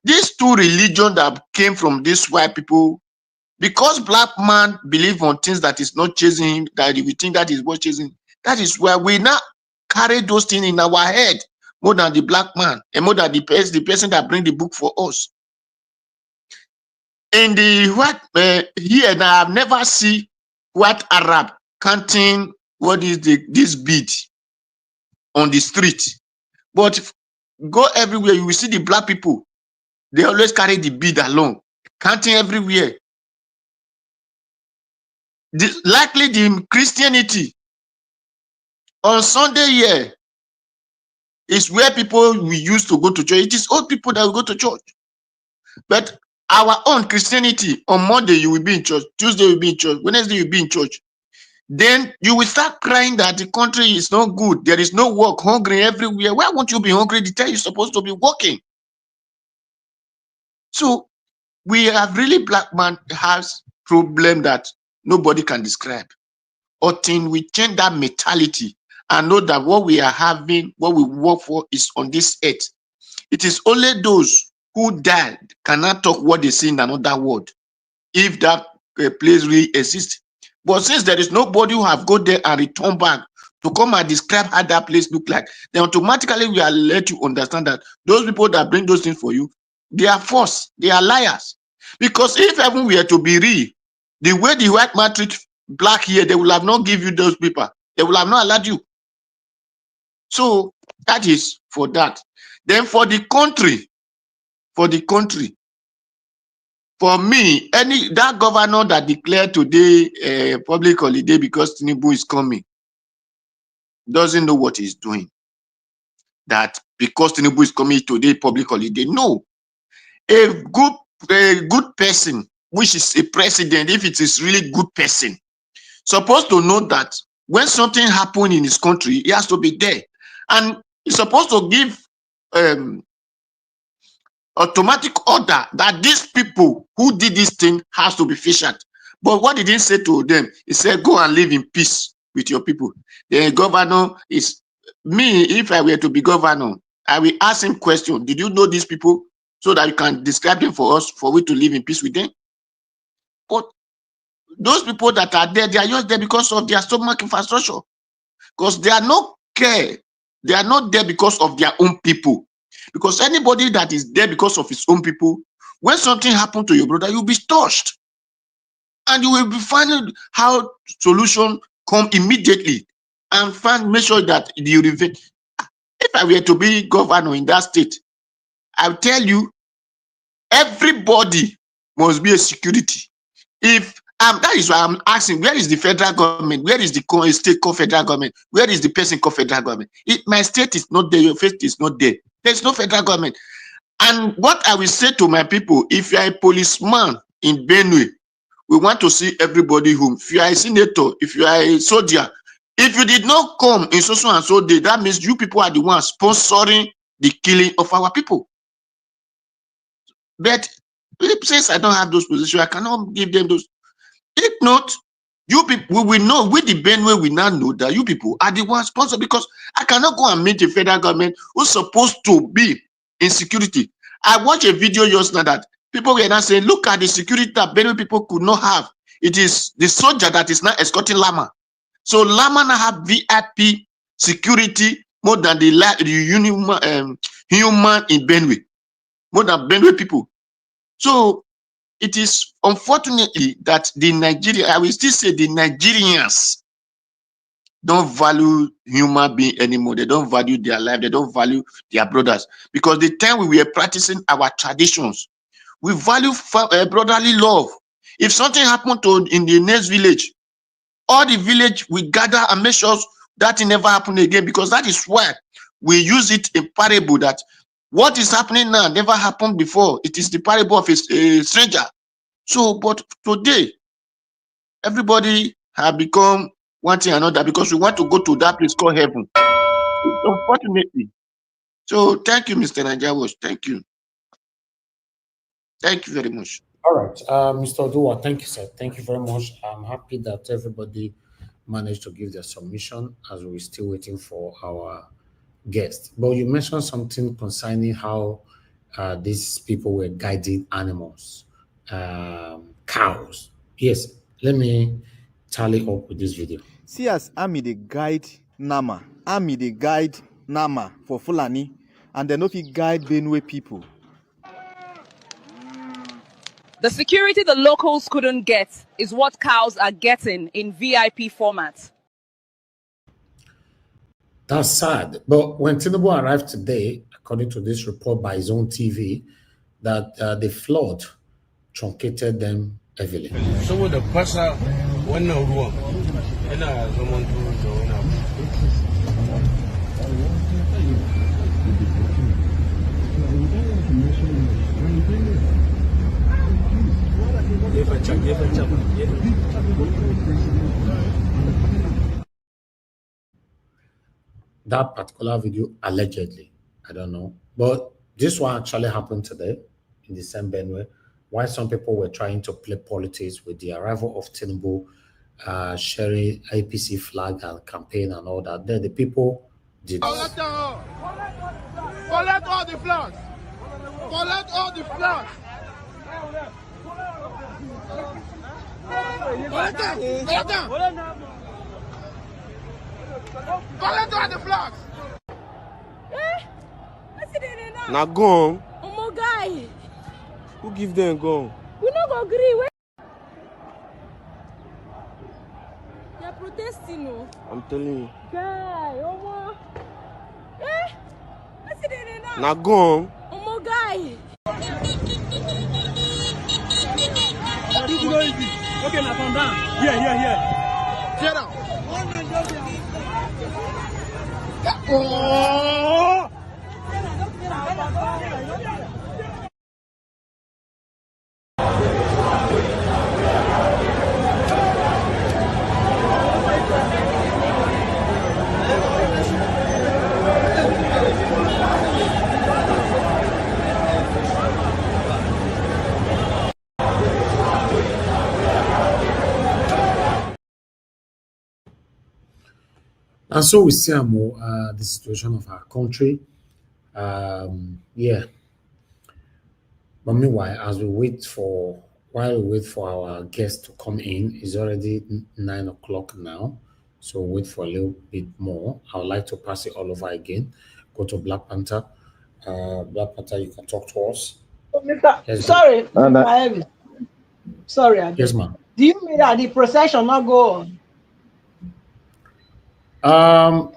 These two religions that came from these white people, because black man believe on things that is not chasing him, that we think that is what chasing. That is why we now carry those things in our head more than the black man and more than the person that bring the book for us. In the white here now, I've never seen white Arab counting what is this bead on the street, but go everywhere, you will see the black people. They always carry the bead along, counting everywhere. Likely the Christianity on Sunday here is where people we used to go to church. It is old people that will go to church. But our own Christianity, on Monday you will be in church, Tuesday you will be in church, Wednesday you will be in church. Then you will start crying that the country is not good. There is no work, hungry everywhere. Why won't you be hungry the time you're supposed to be working? So we have really, black man has problem that nobody can describe. Until we change that mentality and know that what we are having, what we work for is on this earth. It is only those who died cannot talk what they see in another world, if that place really exists. But since there is nobody who have go there and return back to come and describe how that place look like, then automatically we are let you understand that those people that bring those things for you, they are false, they are liars. Because if heaven were to be real, the way the white man treat black here, they will have not give you those people. They will have not allowed you. So that is for that. Then for the country, for me, that governor that declared today public holiday because Tinubu is coming doesn't know what he's doing. That because Tinubu is coming today public holiday. No. A good person, which is a president, if it is really good person, supposed to know that when something happens in his country, he has to be there. And he's supposed to give automatic order that these people who did this thing has to be featured. But what did he say to them? He said, go and live in peace with your people. The governor is, me, if I were to be governor, I will ask him question. Did you know these people? So that you can describe them for us, for we to live in peace with them. But those people that are there, they are just there because of their stomach infrastructure. Because they are not care. They are not there because of their own people. Because anybody that is there because of his own people, when something happens to your brother, you'll be touched. And you will be finding how solution come immediately and make sure that you revenge. If I were to be governor in that state, I'll tell you, everybody must be a security. If that is why I'm asking, where is the federal government? Where is the state called federal government? Where is the person called federal government? My state is not there, your state is not there. There's no federal government. And what I will say to my people, if you are a policeman in Benue, we want to see everybody home. If you are a senator, if you are a soldier, if you did not come in so and so day, that means you people are the ones sponsoring the killing of our people. But since I don't have those positions, I cannot give them those. If not, you people, we will know, with the Benue, we now know that you people are the ones sponsored, because I cannot go and meet the federal government who's supposed to be in security. I watched a video just now that people were now saying, look at the security that Benue people could not have. It is the soldier that is now escorting Lama. So Lama now have VIP security more than the human in Benue, more than Benue people. So it is unfortunately that the Nigerians, I will still say the Nigerians, don't value human being anymore. They don't value their life. They don't value their brothers. Because the time we were practicing our traditions, we value brotherly love. If something happened in the next village, all the village we gather and make sure that thing never happen again, because that is why we use it in parable that what is happening now never happened before. It is the parable of a stranger. So, but today, everybody have become one thing or another because we want to go to that place called heaven. Unfortunately. So, thank you, Mr. Najawosh. Thank you. Thank you very much. All right, Mr. Odua, thank you, sir. Thank you very much. I'm happy that everybody managed to give their submission as we're still waiting for our guest. But you mentioned something concerning how these people were guiding animals, cows. Yes, let me tally up with this video. See as Army the guide Nama. Army the guide Nama for Fulani, and then if you guide Benue people. The security the locals couldn't get is what cows are getting in VIP format. That's sad. But when Tinubu arrived today, according to this report by his own TV, that the flood truncated them heavily. Saboda fasa wannan ruwan yana zaman da wani abu. That particular video, allegedly, I don't know. But this one actually happened today in the same Benue, while some people were trying to play politics with the arrival of Tinubu, sharing APC flag and campaign and all that. Then the people did. Collect all the flags. Collect all the flags. Collect all the flags. Na gone. Omo guy. Who give them gone? We no go agree. They're protesting, no. I'm telling you. Guy, Omo. Na gone. Omo guy. Okay, now calm down. Here. Sit down. Oh! And so we see the situation of our country. Yeah. But meanwhile, while we wait for our guest to come in, it's already 9 o'clock now. So wait for a little bit more. I would like to pass it all over again. Go to Black Panther. Black Panther, you can talk to us. Yes, sorry, sorry. Yes, ma'am. Do you mean that the procession not go on?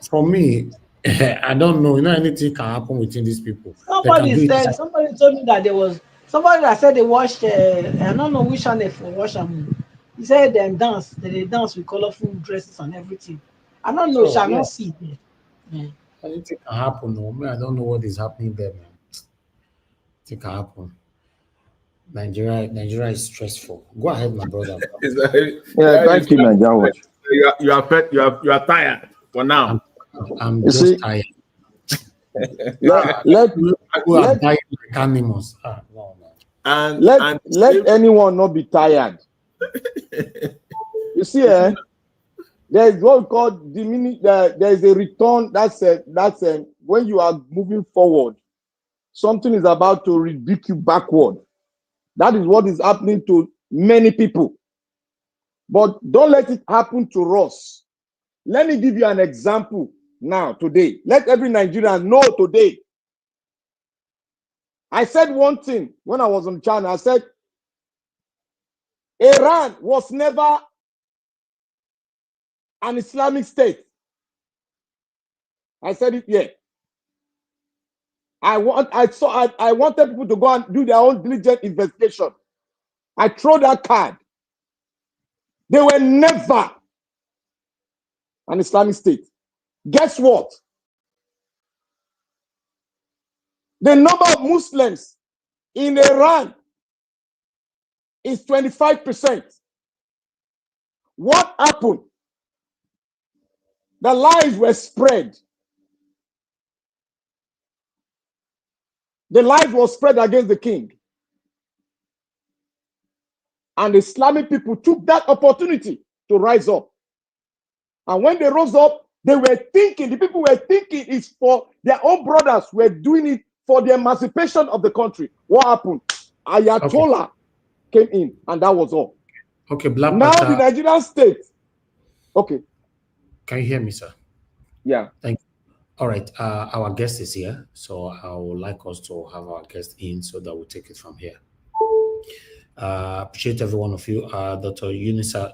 For me, I don't know. Anything can happen within these people. Somebody told me that there was somebody that said they watched. I don't know which one they watched. He said they dance with colorful dresses and everything. I don't know. Shall not see it. Yeah. Anything can happen. No, I don't know what is happening there, man. It can happen. Nigeria is stressful. Go ahead, my brother. Thank you, Nigeria. You are tired for now. I'm just tired. Let die like animals. No. And let anyone not be tired. You see, there is what we call there is a return. That's when you are moving forward, something is about to rebuke you backward. That is what is happening to many people. But don't let it happen to us. Let me give you an example now, today. Let every Nigerian know today. I said one thing when I was on China. I said, Iran was never an Islamic state. I said it here. I wanted people to go and do their own diligent investigation. I throw that card. They were never an Islamic state. Guess what? The number of Muslims in Iran is 25%. What happened? The lies were spread. The lies were spread against the king. And the Islamic people took that opportunity to rise up. And when they rose up, they were thinking, the people were thinking it's for their own brothers, were doing it for the emancipation of the country. What happened? Ayatollah came in, and that was all. Okay, Black now Panther. the Nigerian state. Okay. Can you hear me, sir? Yeah. Thank you. All right. Our guest is here, so I would like us to have our guest in so that we'll take it from here. Appreciate every one of you. Dr. Yunusa,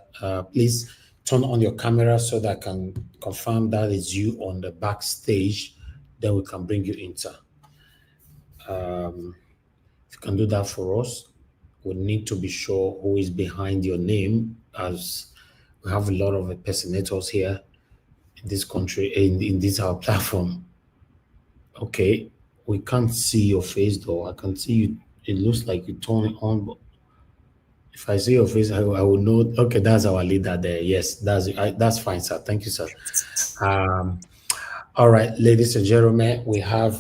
please turn on your camera so that I can confirm that is you on the backstage. Then we can bring you in, sir. If you can do that for us, we need to be sure who is behind your name, as we have a lot of impersonators here in this country, in this our platform. Okay, we can't see your face though. I can see you. It looks like you turn it on, but if I see your face, I will know. Okay, that's our leader there. Yes, that's fine, sir. Thank you, sir. All right, ladies and gentlemen, we have.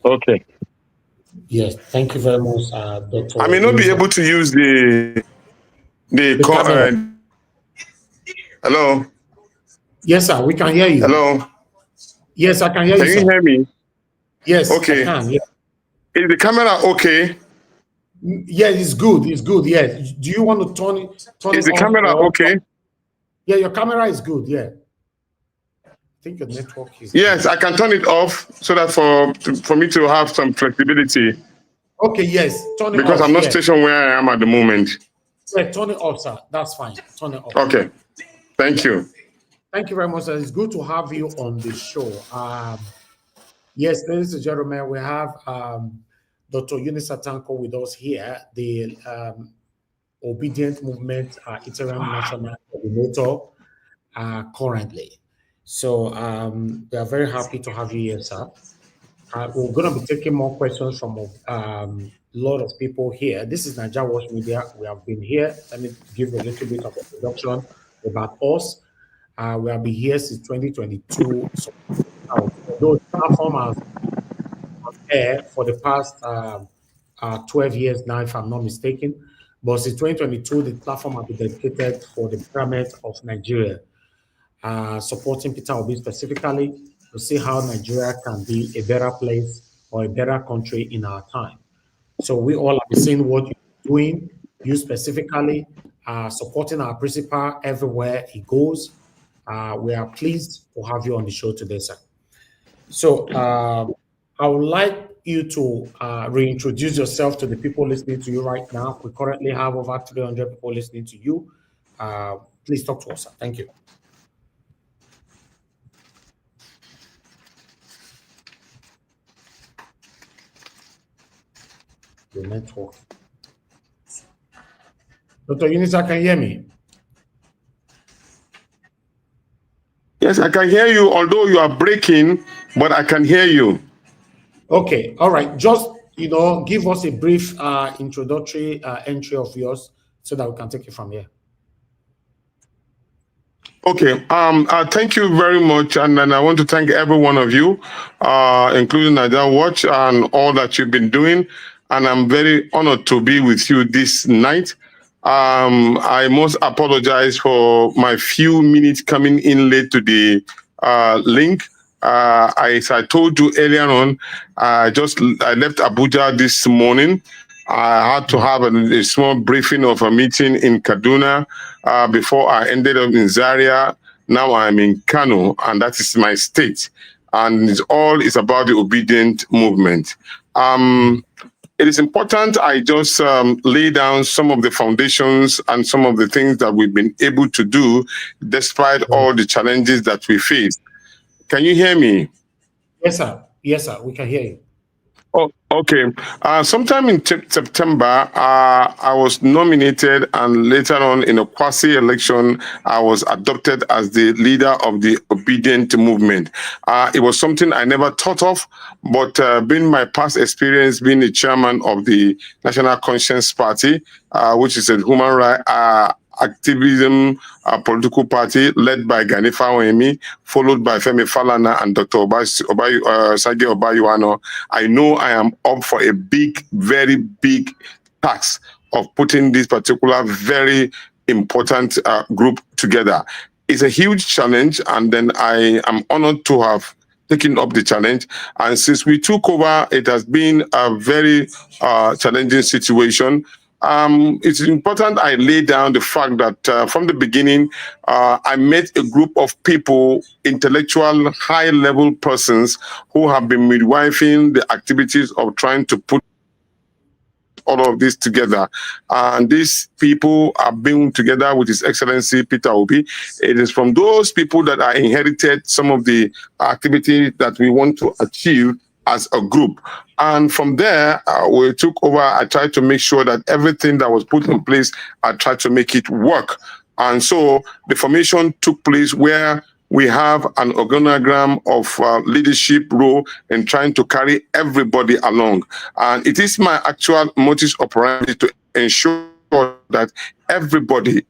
Okay. Yes, thank you very much, Dr. I may not be able to use the camera. Hello. Yes, sir. We can hear you. Hello. Yes, I can hear you. Can you hear me? Yes. Okay. I can. Yeah. Is the camera okay? Yeah, it's good. It's good. Yeah. Do you want to turn it? Is the camera okay? Yeah, your camera is good. Yeah. I think your network is. Yes, I can turn it off so that for me to have some flexibility. Okay. Yes. Turn it off. Because I'm not stationed where I am at the moment. Yeah, turn it off, sir. That's fine. Turn it off. Okay. Thank you. Thank you very much, sir. It's good to have you on the show. Yes, ladies and gentlemen, we have Dr. Yunusa Tanko with us here, the Obidient Movement Interim National Coordinator currently. So we are very happy to have you here, sir. We're going to be taking more questions from a lot of people here. This is Nigeria Watch Media. We have been here. Let me give a little bit of introduction about us. We have been here since 2022. So, those platforms on air for the past 12 years now, if I'm not mistaken. But since 2022, the platform has been dedicated for the betterment of Nigeria, supporting Peter Obi specifically to see how Nigeria can be a better place or a better country in our time. So we all have been seeing what you're doing, you specifically, supporting our principal everywhere he goes. We are pleased to have you on the show today, sir. So I would like you to reintroduce yourself to the people listening to you right now. We currently have over 300 people listening to you. Please talk to us, sir. Thank you. Your network. Dr. Yunusa, can you hear me? Yes, I can hear you, although you are breaking, but I can hear you. Okay, all right. Just, give us a brief introductory entry of yours so that we can take it from here. Okay, thank you very much, and I want to thank every one of you, including Nigeria Watch and all that you've been doing, and I'm very honored to be with you this night. I must apologize for my few minutes coming in late to the link. As I told you earlier on, I left Abuja this morning. I had to have a small briefing of a meeting in Kaduna before I ended up in Zaria. Now I'm in Kano, and that is my state. And it's about the Obidient movement. It is important I just lay down some of the foundations and some of the things that we've been able to do despite all the challenges that we face. Can you hear me? Yes, sir. Yes, sir. We can hear you. Oh, okay. Sometime in September, I was nominated, and later on in a quasi-election, I was adopted as the leader of the Obidient movement. It was something I never thought of, but being my past experience, being the chairman of the National Conscience Party, which is a human rights activism political party led by Ganifa Oemi, followed by Femi Falana and Dr. Sage Obayuano. I know I am up for a big, very big task of putting this particular very important group together. It's a huge challenge, and then I am honored to have taken up the challenge. And since we took over, it has been a very challenging situation. It's important I lay down the fact that from the beginning, I met a group of people, intellectual, high-level persons who have been midwifing the activities of trying to put all of this together. And these people are being together with His Excellency Peter Obi. It is from those people that I inherited some of the activities that we want to achieve as a group. And from there, we took over. I tried to make sure that everything that was put in place, I tried to make it work. And so the formation took place where we have an organogram of leadership role in trying to carry everybody along. And it is my actual modus operandi to ensure that everybody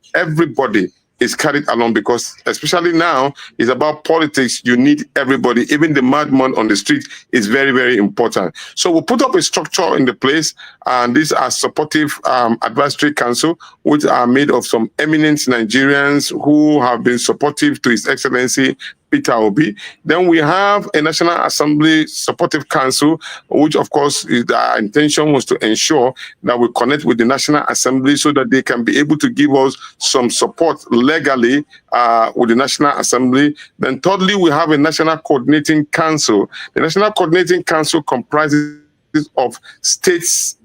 is carried along, because especially now it's about politics. You need everybody. Even the madman on the street is very, very important. So we'll put up a structure in the place, and these are supportive advisory council, which are made of some eminent Nigerians who have been supportive to His Excellency Peter Obi. Then we have a National Assembly Supportive Council, which of course our intention was to ensure that we connect with the National Assembly so that they can be able to give us some support legally with the National Assembly. Then thirdly, we have a National Coordinating Council. The National Coordinating Council comprises of states,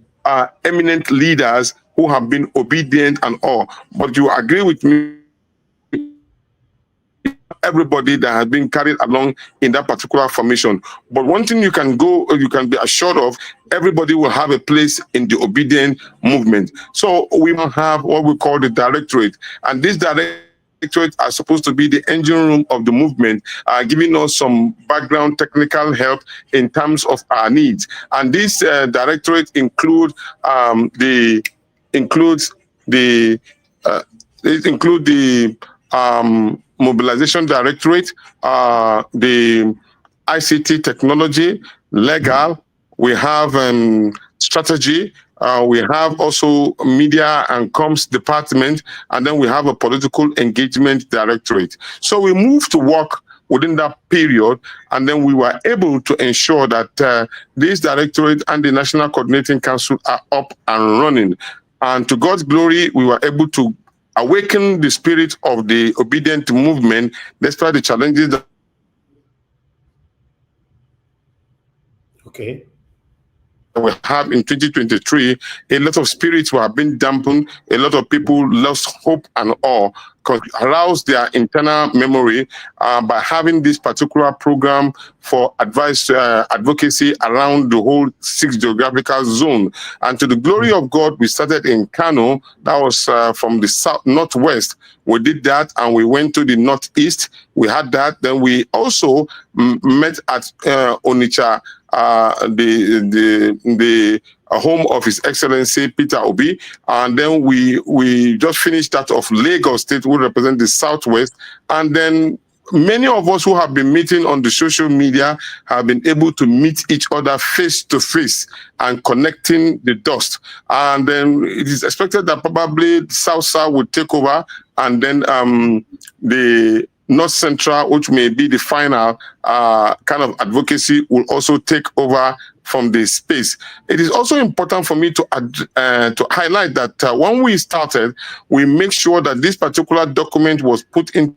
eminent leaders who have been obedient and all. But you agree with me, everybody that has been carried along in that particular formation. But one thing you can be assured of, everybody will have a place in the Obidient movement. So we will have what we call the directorate, and this directorate are supposed to be the engine room of the movement, giving us some background technical help in terms of our needs. And this directorate includes the Mobilization Directorate, the ICT Technology, Legal, we have Strategy, we have also Media and Comms Department, and then we have a Political Engagement Directorate. So we moved to work within that period, and then we were able to ensure that this directorate and the National Coordinating Council are up and running. And to God's glory, we were able to awaken the spirit of the Obidient movement despite the challenges that we have in 2023. A lot of spirits were being dampened. A lot of people lost hope and awe, aroused their internal memory by having this particular program for advocacy around the whole 6 geographical zone. And to the glory of God, we started in Kano. That was from the northwest. We did that, and we went to the northeast. We had that. Then we also met at Onitsha, the home of His Excellency Peter Obi, and then we just finished that of Lagos State, who represent the southwest. And then many of us who have been meeting on the social media have been able to meet each other face to face and connecting the dots. And then it is expected that probably South will take over, and then the North Central, which may be the final kind of advocacy, will also take over from the space. It is also important for me to highlight that when we started, we make sure that this particular document was put in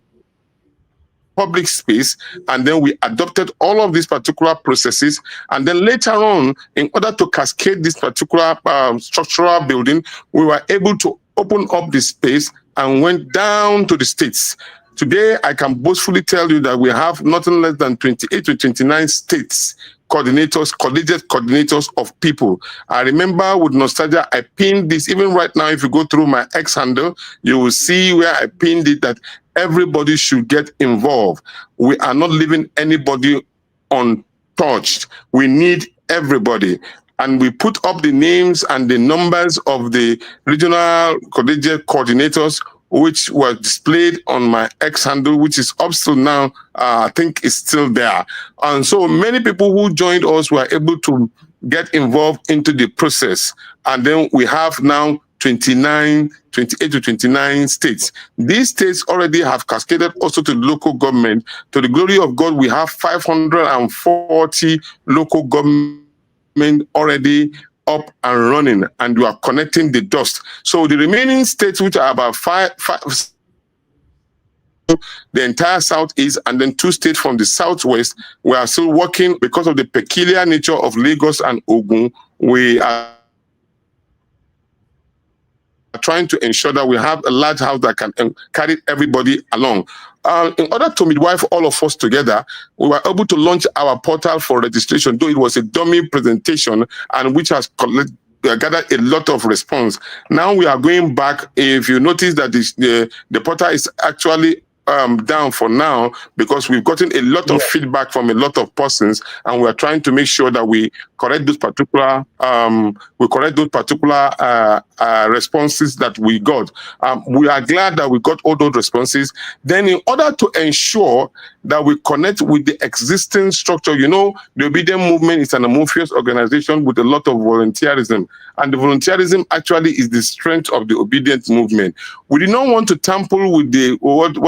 public space, and then we adopted all of these particular processes. And then later on, in order to cascade this particular structural building, we were able to open up the space and went down to the states. Today, I can boastfully tell you that we have nothing less than 28 to 29 states coordinators, collegiate coordinators of people. I remember with nostalgia, I pinned this. Even right now, if you go through my X handle, you will see where I pinned it, that everybody should get involved. We are not leaving anybody untouched. We need everybody. And we put up the names and the numbers of the regional collegiate coordinators, which were displayed on my X handle, which is up till now. I think is still there. And so many people who joined us were able to get involved into the process. And then we have now 28 to 29 states. These states already have cascaded also to the local government. To the glory of God, we have 540 local government already up and running, and you are connecting the dots. So the remaining states, which are about five, the entire southeast, and then 2 states from the southwest, we are still working because of the peculiar nature of Lagos and Ogun. We are trying to ensure that we have a large house that can carry everybody along. In order to midwife all of us together, we were able to launch our portal for registration, though it was a dummy presentation, and which has gathered a lot of response. Now we are going back. If you notice that the portal is actually down for now, because we've gotten a lot of feedback from a lot of persons, and we're trying to make sure that we correct those particular responses that we got. We are glad that we got all those responses. Then, in order to ensure that we connect with the existing structure, you know, the Obidient movement is an amorphous organization with a lot of volunteerism, and the volunteerism actually is the strength of the Obidient movement. We did not want to tamper with the what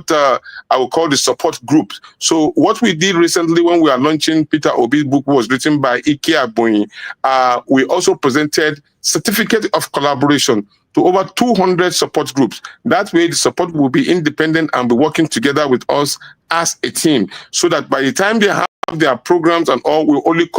I will call the support group. So what we did recently when we are launching Peter Obi's book, was written by Ike Aboyin. We also presented certificate of collaboration to over 200 support groups. That way the support will be independent and be working together with us as a team, so that by the time they have their programs and all, we only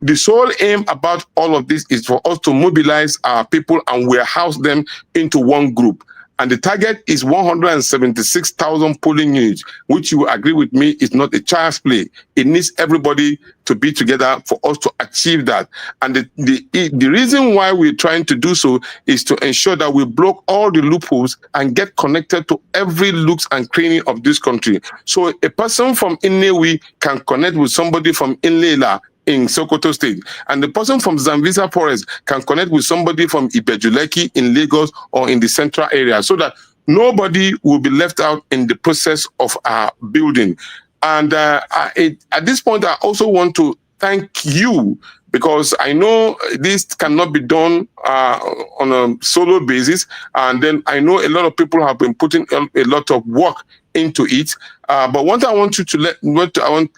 the sole aim about all of this is for us to mobilize our people and warehouse them into one group. And the target is 176,000 polling units, which you agree with me is not a child's play. It needs everybody to be together for us to achieve that. And the reason why we're trying to do so is to ensure that we block all the loopholes and get connected to every looks and cranny of this country. So a person from Inewi can connect with somebody from Inlela in Sokoto State, and the person from Zambisa Forest can connect with somebody from Ibejuleki in Lagos or in the central area, so that nobody will be left out in the process of our building. And at this point, I also want to thank you, because I know this cannot be done on a solo basis, and then I know a lot of people have been putting a lot of work into it. But what I want to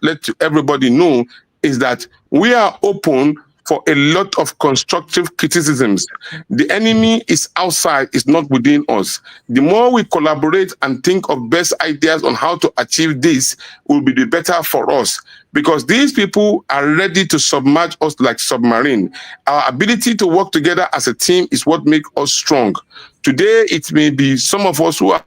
let everybody know is that we are open for a lot of constructive criticisms. The enemy is outside, it's not within us. The more we collaborate and think of best ideas on how to achieve this, will be the better for us. Because these people are ready to submerge us like submarine. Our ability to work together as a team is what makes us strong. Today, it may be some of us who are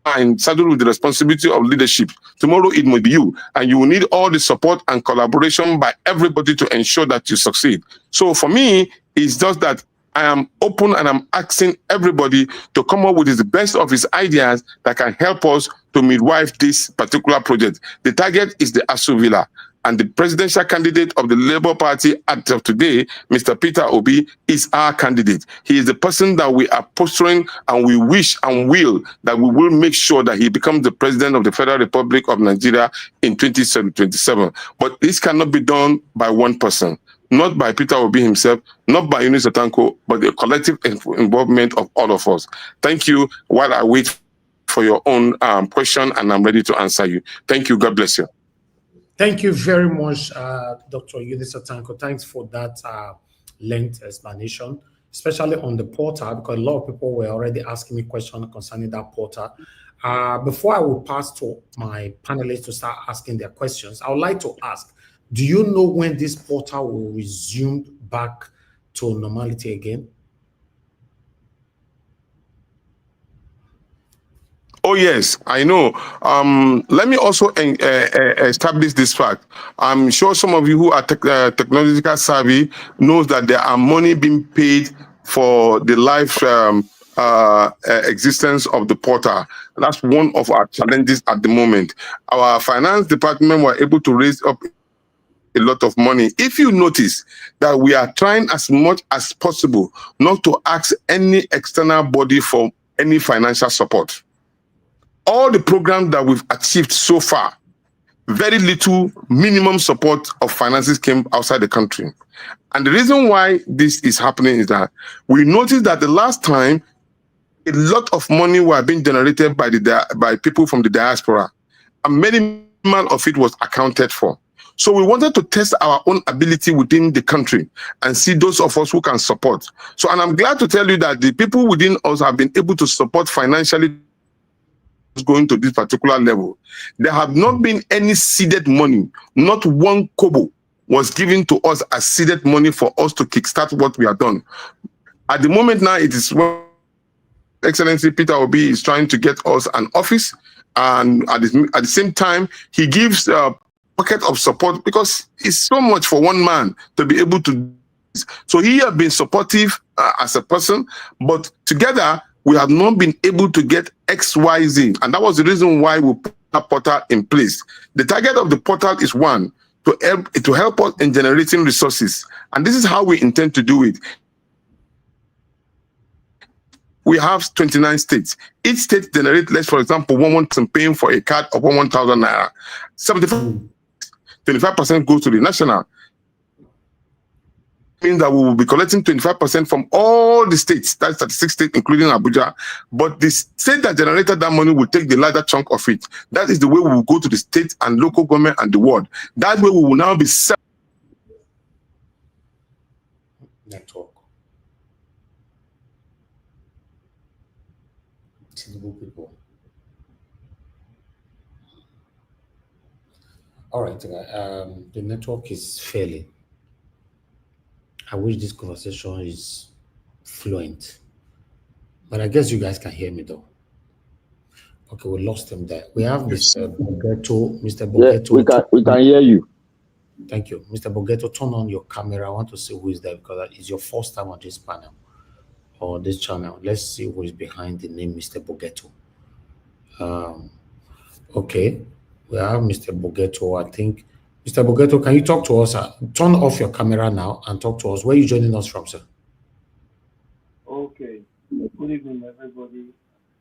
and saddled with the responsibility of leadership. Tomorrow it may be you, and you will need all the support and collaboration by everybody to ensure that you succeed. So for me, it's just that I am open and I'm asking everybody to come up with the best of his ideas that can help us to midwife this particular project. The target is the Aso Villa. And the presidential candidate of the Labour Party as of today, Mr. Peter Obi, is our candidate. He is the person that we are posturing, and we wish and will that we will make sure that he becomes the president of the Federal Republic of Nigeria in 2027. But this cannot be done by one person, not by Peter Obi himself, not by Yunusa Tanko, but the collective involvement of all of us. Thank you. While I wait for your own question, and I'm ready to answer you. Thank you. God bless you. Thank you very much, Dr. Yunusa Tanko. Thanks for that length explanation, especially on the portal, because a lot of people were already asking me questions concerning that portal. Before I will pass to my panelists to start asking their questions, I would like to ask, do you know when this portal will resume back to normality again? Oh yes, I know. Let me also establish this fact. I'm sure some of you who are technological savvy knows that there are money being paid for the life existence of the portal. That's one of our challenges at the moment. Our finance department were able to raise up a lot of money. If you notice that we are trying as much as possible not to ask any external body for any financial support. All the programs that we've achieved so far, very little minimum support of finances came outside the country. And the reason why this is happening is that we noticed that the last time a lot of money were being generated by people from the diaspora, and minimal of it was accounted for. So we wanted to test our own ability within the country and see those of us who can support. So, and I'm glad to tell you that the people within us have been able to support financially going to this particular level. There have not been any seeded money, not one kobo was given to us as seeded money for us to kickstart what we have done. At the moment now, it is what Excellency Peter Obi is trying to get us an office, and at the same time, he gives a pocket of support because it's so much for one man to be able to do this. So he has been supportive as a person, but together, we have not been able to get XYZ. And that was the reason why we put that portal in place. The target of the portal is one, to help us in generating resources. And this is how we intend to do it. We have 29 states. Each state generates, let's for example, 1,000 paying for a card of 1,000 naira. 25% goes to the national. Means that we will be collecting 25% from all the states, that's 36 states, including Abuja. But the state that generated that money will take the larger chunk of it. That is the way we will go to the state and local government and the world. That way we will now be network. People. All right, the network is failing. I wish this conversation is fluent, but I guess you guys can hear me though. Okay, we lost him there. We have Mr. Bogetto. Mr. Bogetto. Yeah, we can hear you. Thank you. Mr. Bogetto, turn on your camera. I want to see who is there because it's your first time on this panel or this channel. Let's see who is behind the name Mr. Bogetto. Okay, we have Mr. Bogetto. I think, Mr. Bogetto, can you talk to us? Turn off your camera now and talk to us. Where are you joining us from, sir? Okay. Good evening, everybody.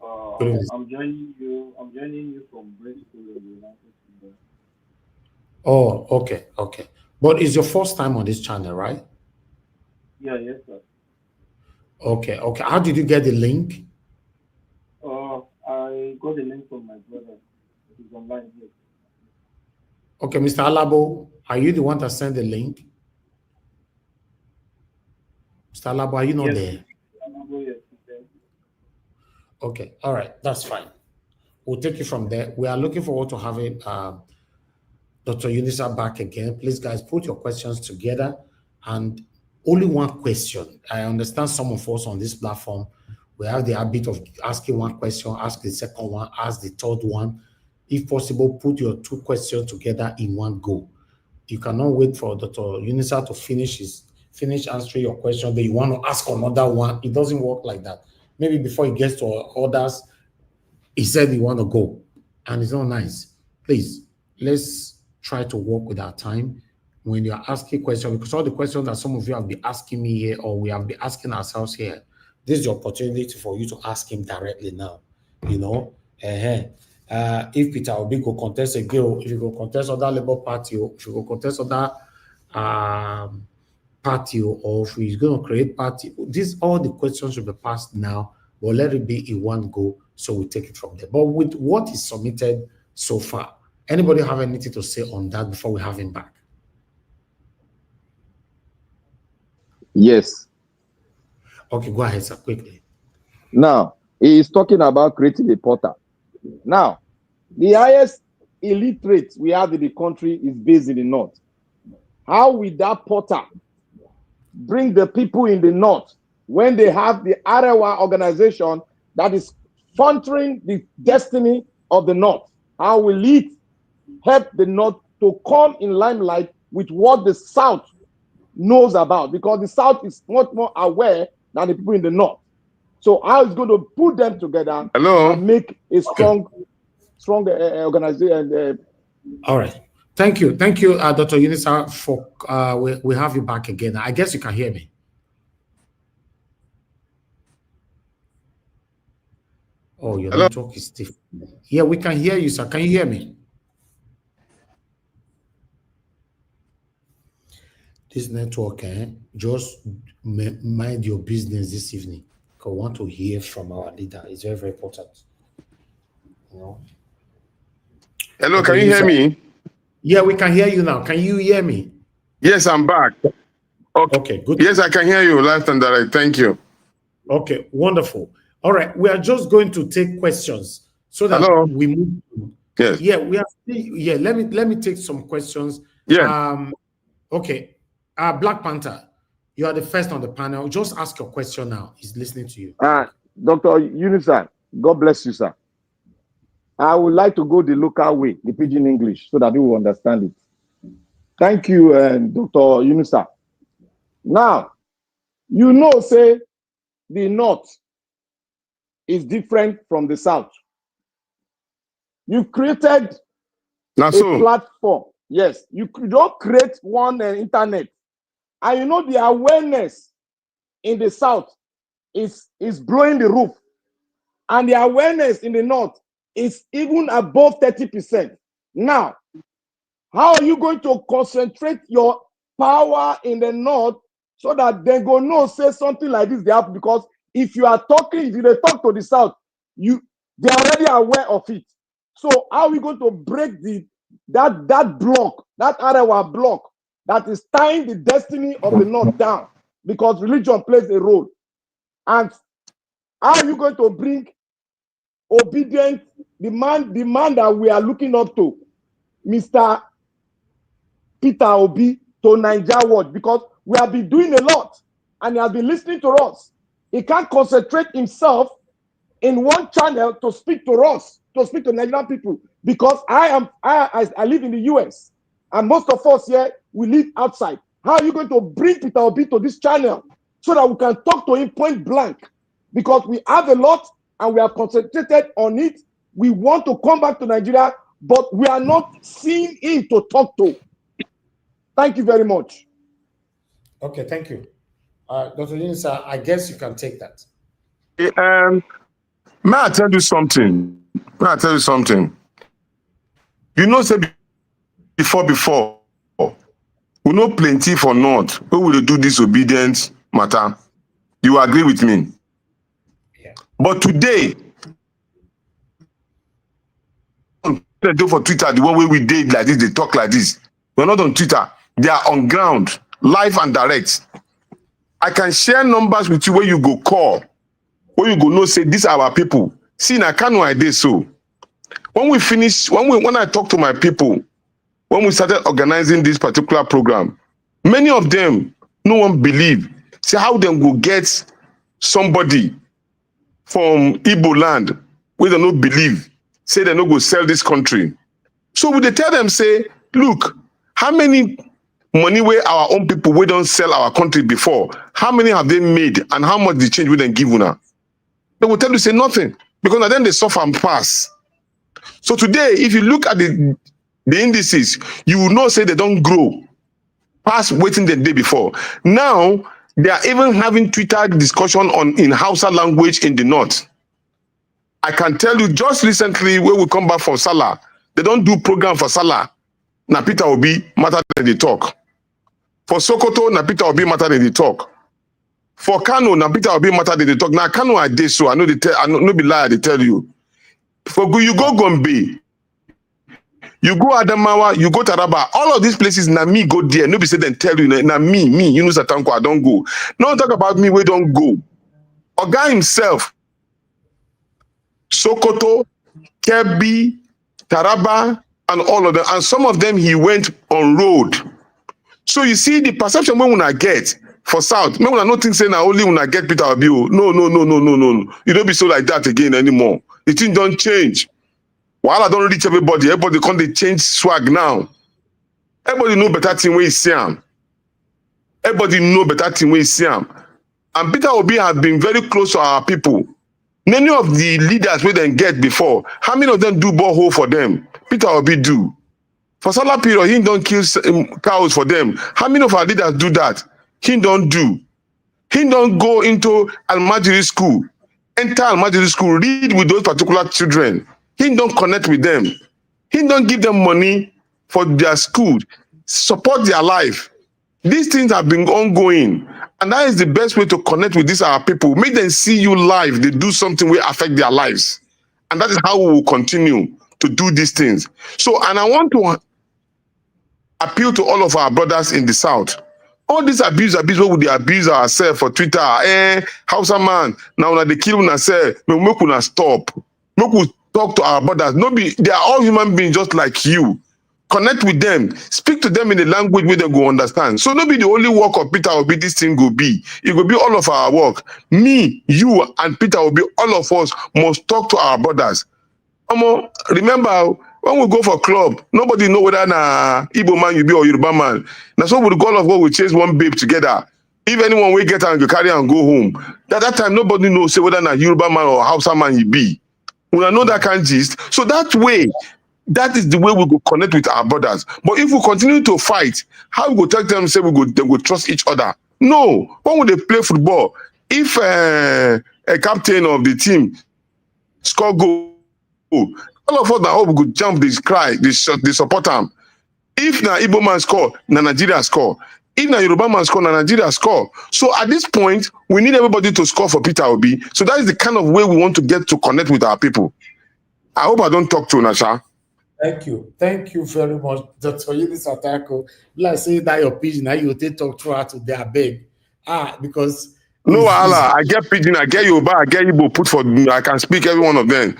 I'm joining you from Bristol in the United Kingdom. Oh, okay, okay. But it's your first time on this channel, right? Yeah, yes, sir. Okay, okay. How did you get the link? I got the link from my brother. He's online here. Okay, Mr. Alabo, are you the one that sent the link? Mr. Alabo, are you not there? Alabo, yes, he's there. Okay, all right, that's fine. We'll take it from there. We are looking forward to having Dr. Yunusa back again. Please, guys, put your questions together and only one question. I understand some of us on this platform, we have the habit of asking one question, ask the second one, ask the third one. If possible, put your two questions together in one go. You cannot wait for Dr. Yunusa to finish answering your question, then you want to ask another one. It doesn't work like that. Maybe before he gets to others, he said he want to go, and it's not nice. Please, let's try to work with our time when you're asking questions, because all the questions that some of you have been asking me here, or we have been asking ourselves here, this is the opportunity for you to ask him directly now. You know, if Peter Obi go contest again, if you go contest other Labour Party, or if you go contest other party, or if he's going to create party, all the questions should be passed now, but let it be in one go, so we take it from there. But with what is submitted so far, anybody have anything to say on that before we have him back? Yes. Okay, go ahead, sir, quickly. Now, he is talking about creating a portal. Now, the highest illiterate we have in the country is based in the north. How will that portal bring the people in the north when they have the Arewa organization that is sponsoring the destiny of the North? How will it help the North to come in limelight with what the South knows about? Because the South is much more aware than the people in the North. So how is going to put them together and make a strong organization? All right. Thank you, Dr. Yunusa, for we have you back again. I guess you can hear me. Oh, your network is stiff. Yeah, we can hear you, sir. Can you hear me? This network, just mind your business this evening. I want to hear from our leader. It's very, very important. You know? Hello, can you hear me? Yeah, we can hear you now. Can you hear me? Yes, I'm back. Okay, good. Yes, I can hear you live and direct. Thank you. Okay, wonderful. All right, we are just going to take questions so that we move. Yes. Yeah, we are. Yeah, let me take some questions. Yeah. Okay. Black Panther, you are the first on the panel. Just ask your question now. He's listening to you. Dr. Yunusa, God bless you, sir. I would like to go the local way, the pidgin English, so that you will understand it. Thank you, Dr. Yunusa. Now, you know, say the North is different from the South. You created a platform. Yes, you don't create one internet. And you know the awareness in the South is blowing the roof. And the awareness in the North is even above 30%. Now, how are you going to concentrate your power in the North so that they go no say something like this they happen? Because if you are talking, if you talk to the South, they're already aware of it. So how are we going to break that block, that Arewa block that is tying the destiny of the North down? Because religion plays a role. And how are you going to bring Obidient, the man that we are looking up to, Mr. Peter Obi, to Niger Watch? Because we have been doing a lot and he has been listening to us. He can't concentrate himself in one channel to speak to us, to speak to Nigerian people. Because I live in the US and most of us here, we live outside. How are you going to bring Peter Obi to this channel so that we can talk to him point blank? Because we have a lot and we are concentrated on it. We want to come back to Nigeria, but we are not seeing him to talk to. Thank you very much. Okay, thank you. Dr. Yunusa, I guess you can take that. May I tell you something? You know, say before, we know plenty for North. Who will do this obedience matter? You agree with me? Yeah. But today, they do for Twitter, the one way we did like this, they talk like this. We're not on Twitter. They are on ground, live and direct. I can share numbers with you where you go call, where you go know, say, these are our people. See, I can't know I did so. When we finish, when I talk to my people, when we started organizing this particular program, many of them, no one believe. See how them go get somebody from Igbo land where they no believe, say they no go sell this country. So we they tell them, say, look, how many money where our own people we don't sell our country before, how many have they made and how much they change we then give now? They will tell you, say nothing, because then they suffer and pass. So today, if you look at the indices, you will know, say they don't grow past waiting the day before. Now, they are even having Twitter discussion in Hausa language in the North. I can tell you just recently when we come back from Salah, they don't do program for Salah. Na Peter Obi matter than they talk. For Sokoto, na Peter Obi matter than they talk. For Kano, na Peter Obi matter than they talk. Now Kano I did so. I know no be lie, they tell you. For you go Gombe, you go Adamawa, you go Taraba, all of these places, na me go there. Nobody say then tell you, na me, Yunusa Tanko, I don't go. No talk about me, we don't go. Oga himself, Sokoto, Kebbi, Taraba, and all of them. And some of them, he went on road. So you see, the perception we want to get for South. Make una no think say na only una get Peter Obi. No, no, no, no, no, no. You don't be so like that again anymore. The thing don't change. While I don't reach everybody come they change swag now. Everybody know better thing when you see am. Everybody know better thing when you see am. And Peter Obi has been very close to our people. Many of the leaders we then get before, how many of them do borehole for them? Peter Obi do. For Salah period, he don't kill cows for them. How many of our leaders do that? He don't do. He don't go into Almajiri school, enter Almajiri school, read with those particular children. He don't connect with them. He don't give them money for their school, support their life. These things have been ongoing. And that is the best way to connect with these our people. Make them see you live. They do something will affect their lives. And that is how we will continue to do these things. So, and I want to appeal to all of our brothers in the South. All this abuse where we abuse ourselves for Twitter. Hausa man, now they kill una say, make una stop. Make we talk to our brothers. They are all human beings just like you. Connect with them. Speak to them in a language where they go understand. So not be the only work of Peter Obi this thing will be. It will be all of our work. Me, you, and Peter Obi, all of us must talk to our brothers. Remember, when we go for club, nobody know whether na Igbo man you be or Yoruba man. Now so we go all of us we chase one babe together. If anyone will get and carry and go home, that time nobody knows say whether na Yoruba man or Hausa man you be. We know that kind of gist. So that way, that is the way we go connect with our brothers. But if we continue to fight, how we go tell them say they go trust each other? No. When they play football, if a captain of the team score goal, all of us now we go jump, they cry, they support them. If na Igbo man score, na Nigeria score. If na Yoruba man score, na Nigeria score. So at this point, we need everybody to score for Peter Obi. So that is the kind of way we want to get to connect with our people. I hope I don't talk to Nasha. Thank you. Thank you very much, Dr. Yunusa Tanko. Like say that your pigeon, now you take talk to her to their beg. Because no, Allah, I get pidgin, I get Yoruba, I get Igbo put for I can speak every one of them.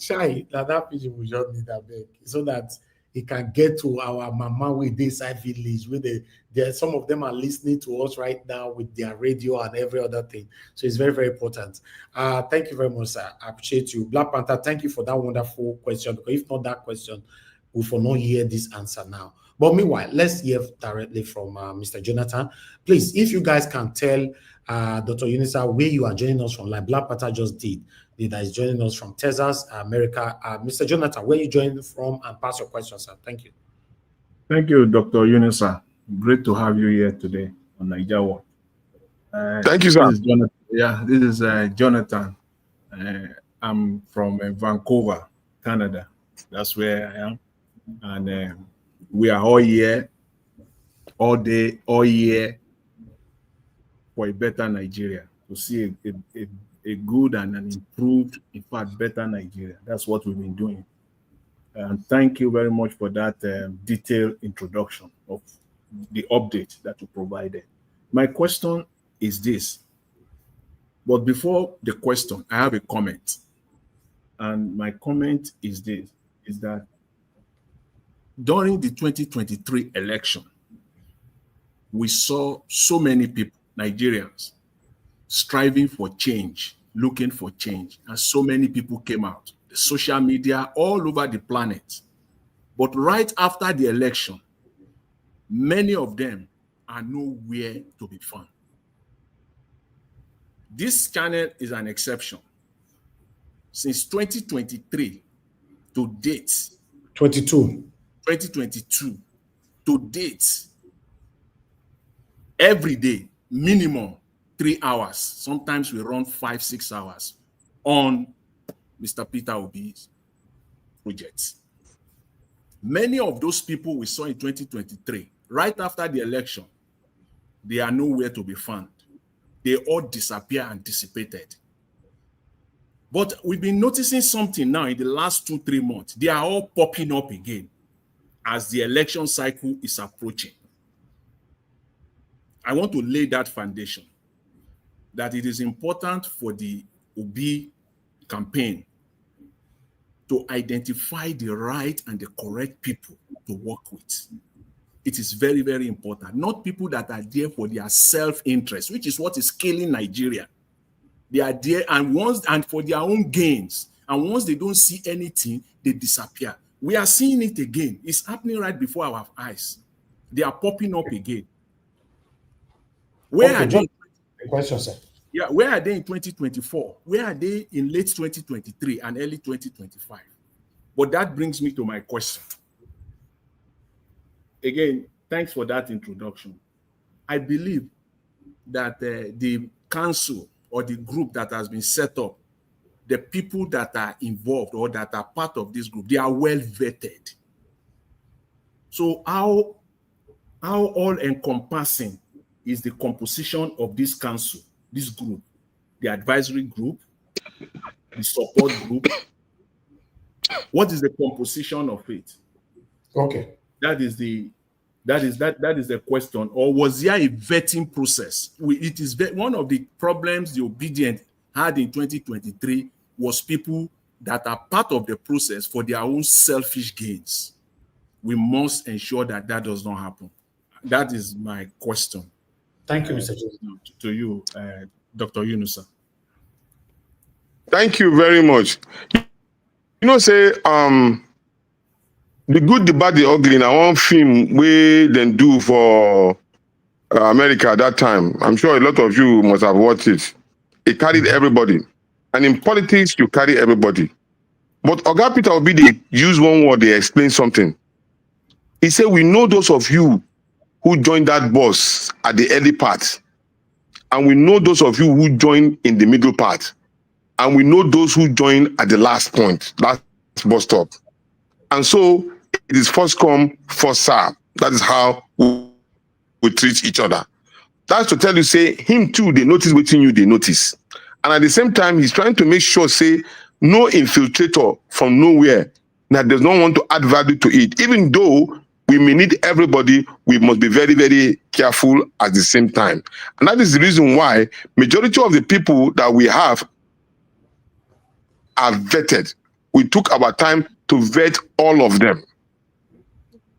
Shy, that pigeon will just need that beg so that it can get to our mama with this side village where some of them are listening to us right now with their radio and every other thing. So it's very, very important. Thank you very much, sir. I appreciate you. Black Panther, thank you for that wonderful question. Because if not that question, we will not hear this answer now. But meanwhile, let's hear directly from Mr. Jonathan. Please, if you guys can tell Dr. Yunusa where you are joining us from, like Black Panther just did. That is joining us from Texas, America. Mr. Jonathan, where are you joining from? And pass your question, sir. Thank you. Thank you, Dr. Yunusa. Great to have you here today on Naija World. Thank you, sir. This is Jonathan. I'm from Vancouver, Canada. That's where I am. And we are all here, all day, all year for a better Nigeria, to see a good and an improved, in fact, better Nigeria. That's what we've been doing. And thank you very much for that detailed introduction of the update that you provided. My question is this, but before the question, I have a comment. And my comment is this, is that during the 2023 election, we saw so many people, Nigerians, striving for change, looking for change. And so many people came out, the social media all over the planet. But right after the election, many of them are nowhere to be found. This channel is an exception. Since 2023 to date, 2022 to date, every day, minimum 3 hours. Sometimes we run 5-6 hours on Mr. Peter Obi's projects. Many of those people we saw in 2023, right after the election, they are nowhere to be found. They all disappear and dissipated. But we've been noticing something now in the last 2-3 months. They are all popping up again as the election cycle is approaching. I want to lay that foundation, that it is important for the Obi campaign to identify the right and the correct people to work with. It is very, very important. Not people that are there for their self-interest, which is what is killing Nigeria. They are there and for their own gains. And once they don't see anything, they disappear. We are seeing it again. It's happening right before our eyes. They are popping up again. Where are they? The question, sir. Yeah, where are they in 2024? Where are they in late 2023 and early 2025? But that brings me to my question. Again, thanks for that introduction. I believe that the council or the group that has been set up, the people that are involved or that are part of this group, they are well vetted. So how all-encompassing is the composition of this council, this group, the advisory group, the support group? What is the composition of it? Okay. That is the question. Or was there a vetting process? It is one of the problems the Obidient had in 2023 was people that are part of the process for their own selfish gains. We must ensure that that does not happen. That is my question. Thank you, Mr. To you, Dr. Yunusa. Thank you very much. You know, say the good, the bad, the ugly. Now, one film we then do for America at that time. I'm sure a lot of you must have watched it. It carried everybody, and in politics, you carry everybody. But Oga Peter Obidient use one word. They explain something. He said, "We know those of you who joined that bus at the early part, and we know those of you who joined in the middle part, and we know those who joined at the last point, last bus stop. And so it is first come, first serve. That is how we treat each other." That's to tell you, say, him too, they notice within you, they notice. And at the same time, he's trying to make sure, say, no infiltrator from nowhere that does not want to add value to it. Even though we may need everybody, we must be very, very careful at the same time. And that is the reason why majority of the people that we have are vetted. We took our time to vet all of them.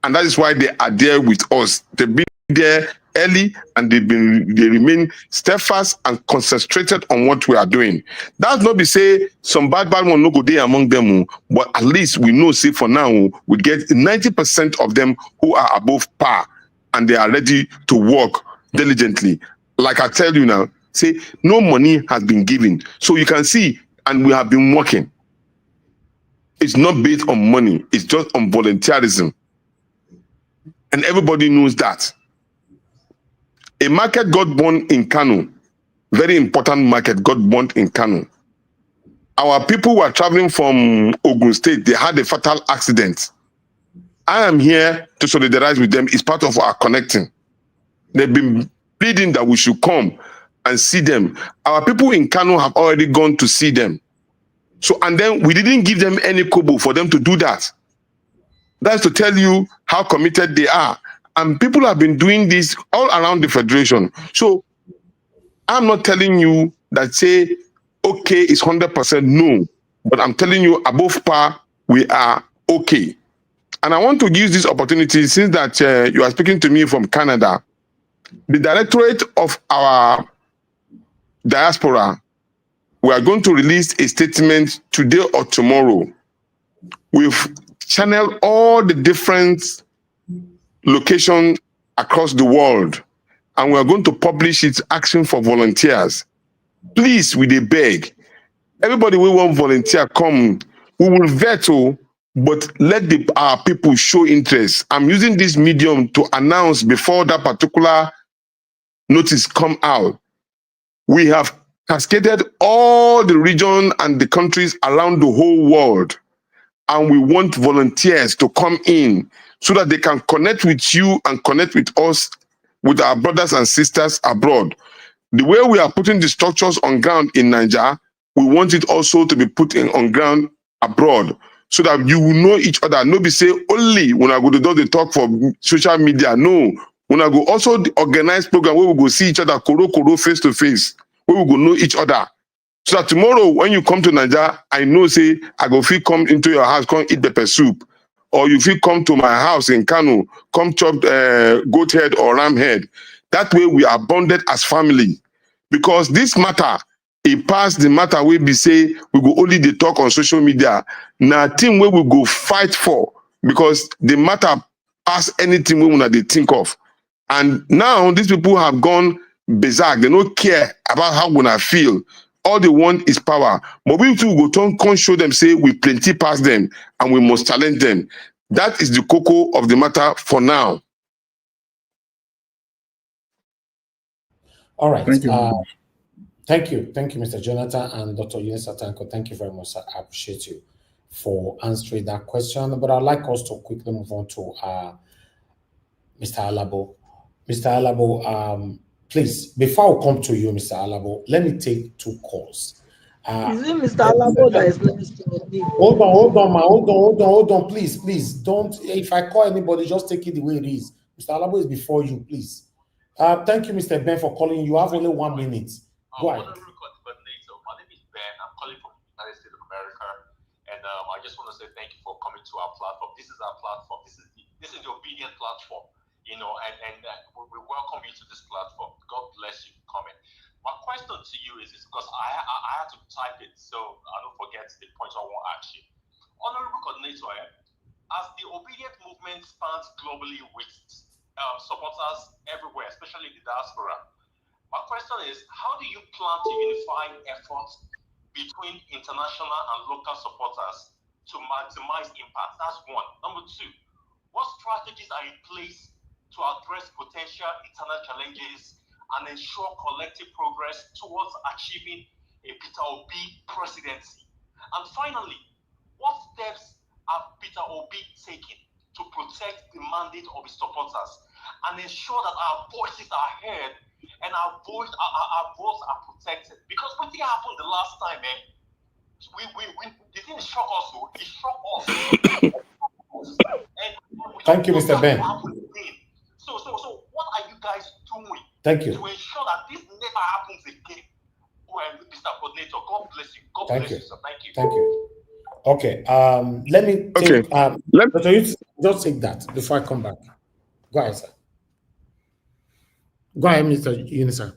And that is why they are there with us. They've been there early and they remain steadfast and concentrated on what we are doing. That's not to say some bad one no go there among them, but at least we know, say for now, we get 90% of them who are above par and they are ready to work diligently. Like I tell you now, say no money has been given. So you can see, and we have been working. It's not based on money, it's just on volunteerism. And everybody knows that. A market got born in Kano, very important market got born in Kano. Our people were traveling from Ogun State, they had a fatal accident. I am here to solidarize with them, it's part of our connecting. They've been pleading that we should come and see them. Our people in Kano have already gone to see them. So, and then we didn't give them any kobo for them to do that. That's to tell you how committed they are. And people have been doing this all around the federation. So I'm not telling you that say, okay, it's 100% no, but I'm telling you above par, we are okay. And I want to use this opportunity, since that you are speaking to me from Canada, the directorate of our diaspora, we are going to release a statement today or tomorrow. We've channeled all the different locations across the world, and we are going to publish it asking for volunteers. Please, we dey beg. Everybody we want volunteer, come. We will veto, but let our people show interest. I'm using this medium to announce before that particular notice come out. We have cascaded all the region and the countries around the whole world, and we want volunteers to come in so that they can connect with you and connect with us, with our brothers and sisters abroad. The way we are putting the structures on ground in Nigeria, we want it also to be put on ground abroad, so that you will know each other. No be say only when I go to do the talk for social media. No, when I go also the organized program where we go see each other, koro face to face, where we go know each other. So that tomorrow when you come to Nigeria, I know say I go feel come into your house, come eat pepper soup. or if you come to my house in Kanu, come chop goat head or ram head. That way we are bonded as family. Because this matter, it pass the matter we be say we go only dey talk on social media. Now thing where we go fight for, because the matter pass anything we wanna dey think of. And now these people have gone berserk. They don't care about how we feel. All they want is power. But we too go turn, come show them, say we plenty past them and we must challenge them. That is the cocoa of the matter for now. All right. Thank you. Thank you, Mr. Jonathan and Dr. Yunusa Tanko. Thank you very much, sir. I appreciate you for answering that question. But I'd like us to quickly move on to Mr. Alabo. Mr. Alabo, please, before I come to you, Mr. Alabo, let me take two calls. Is it Mr. Alabo that is next to me? Hold on, please. Don't, if I call anybody, just take it the way it is. Mr. Alabo is before you, please. Thank you, Mr. Ben, for calling. You have only 1 minute. Go ahead. My name is Ben. I'm calling from the United States of America, and I just want to say thank you for coming to our platform. This is our platform. This is the Obidient platform, and we welcome you to this platform. God bless you for coming. My question to you is because I had to type it, so I don't forget the point I want to ask you. Honorable Coordinator, as the Obidient movement spans globally with supporters everywhere, especially the diaspora, my question is, how do you plan to unify efforts between international and local supporters to maximize impact? That's one. Number two, what strategies are in place to address potential internal challenges and ensure collective progress towards achieving a Peter Obi presidency? And finally, what steps have Peter Obi taken to protect the mandate of his supporters and ensure that our voices are heard and our votes are protected? Because what happened the last time, the thing shocked us. It shocked us. Thank you, Mr. Ben. So what are you guys doing? Thank you. To ensure that this never happens again? Mr. Coordinator, God bless you. God Thank bless you. you, sir. Thank you. Thank you. Okay. Let me take. Dr. Yunus, just take that before I come back. Go ahead, sir. Go ahead, Mr. Yunusa.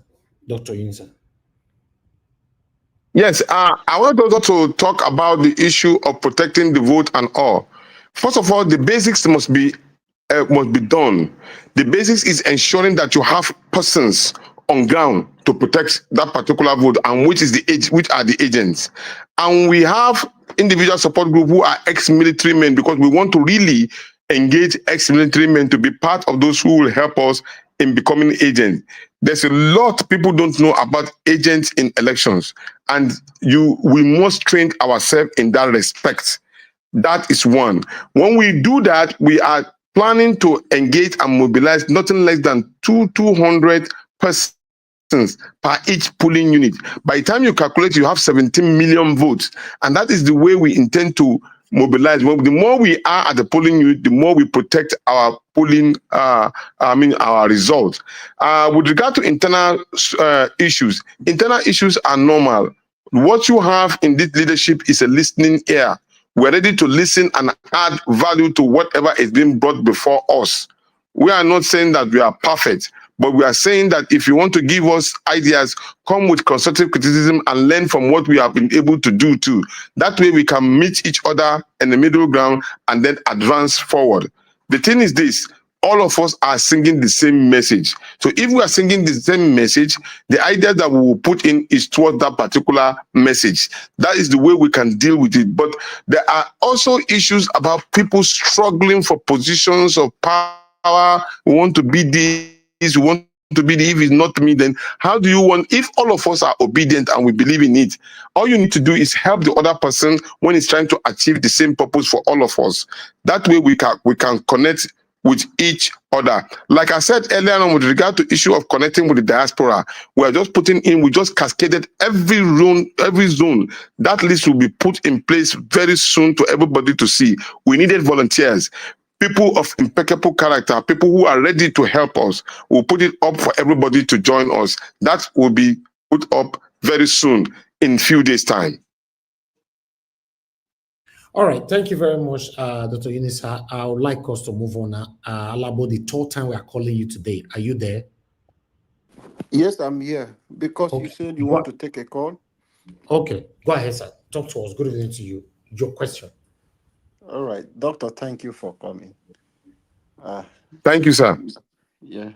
Dr. Yunusa. Yes, I want also to talk about the issue of protecting the vote and all. First of all, the basics must be done. The basics is ensuring that you have persons on ground to protect that particular vote, and which are the agents. And we have individual support group who are ex-military men, because we want to really engage ex-military men to be part of those who will help us in becoming agents. There's a lot people don't know about agents in elections, and we must train ourselves in that respect. That is one. When we do that, we are planning to engage and mobilize nothing less than 200 persons per each polling unit. By the time you calculate, you have 17 million votes, and that is the way we intend to mobilize. Well, the more we are at the polling unit, the more we protect our polling, our results. With regard to internal issues are normal. What you have in this leadership is a listening ear. We're ready to listen and add value to whatever is being brought before us. We are not saying that we are perfect, but we are saying that if you want to give us ideas, come with constructive criticism and learn from what we have been able to do too. That way we can meet each other in the middle ground and then advance forward. The thing is this, all of us are singing the same message. So if we are singing the same message, the idea that we will put in is towards that particular message. That is the way we can deal with it. But there are also issues about people struggling for positions of power. We want to be this, we want to be the, if it's not me, then how do you want, if all of us are obedient and we believe in it, all you need to do is help the other person when he's trying to achieve the same purpose for all of us. That way we can connect with each other. Like I said earlier on, with regard to issue of connecting with the diaspora, we are just putting in, we just cascaded every zone. That list will be put in place very soon to everybody to see. We needed volunteers, people of impeccable character, people who are ready to help us. We'll put it up for everybody to join us. That will be put up very soon, in a few days' time. All right, thank you very much, Dr. Yunusa. I would like us to move on now. Alabo, the third time we are calling you today. Are you there? Yes, I'm here because you Okay. said you want to take a call. Okay, go ahead, sir. Talk to us. Good evening to you. Your question. All right, doctor, thank you for coming. Thank you, sir. Yeah.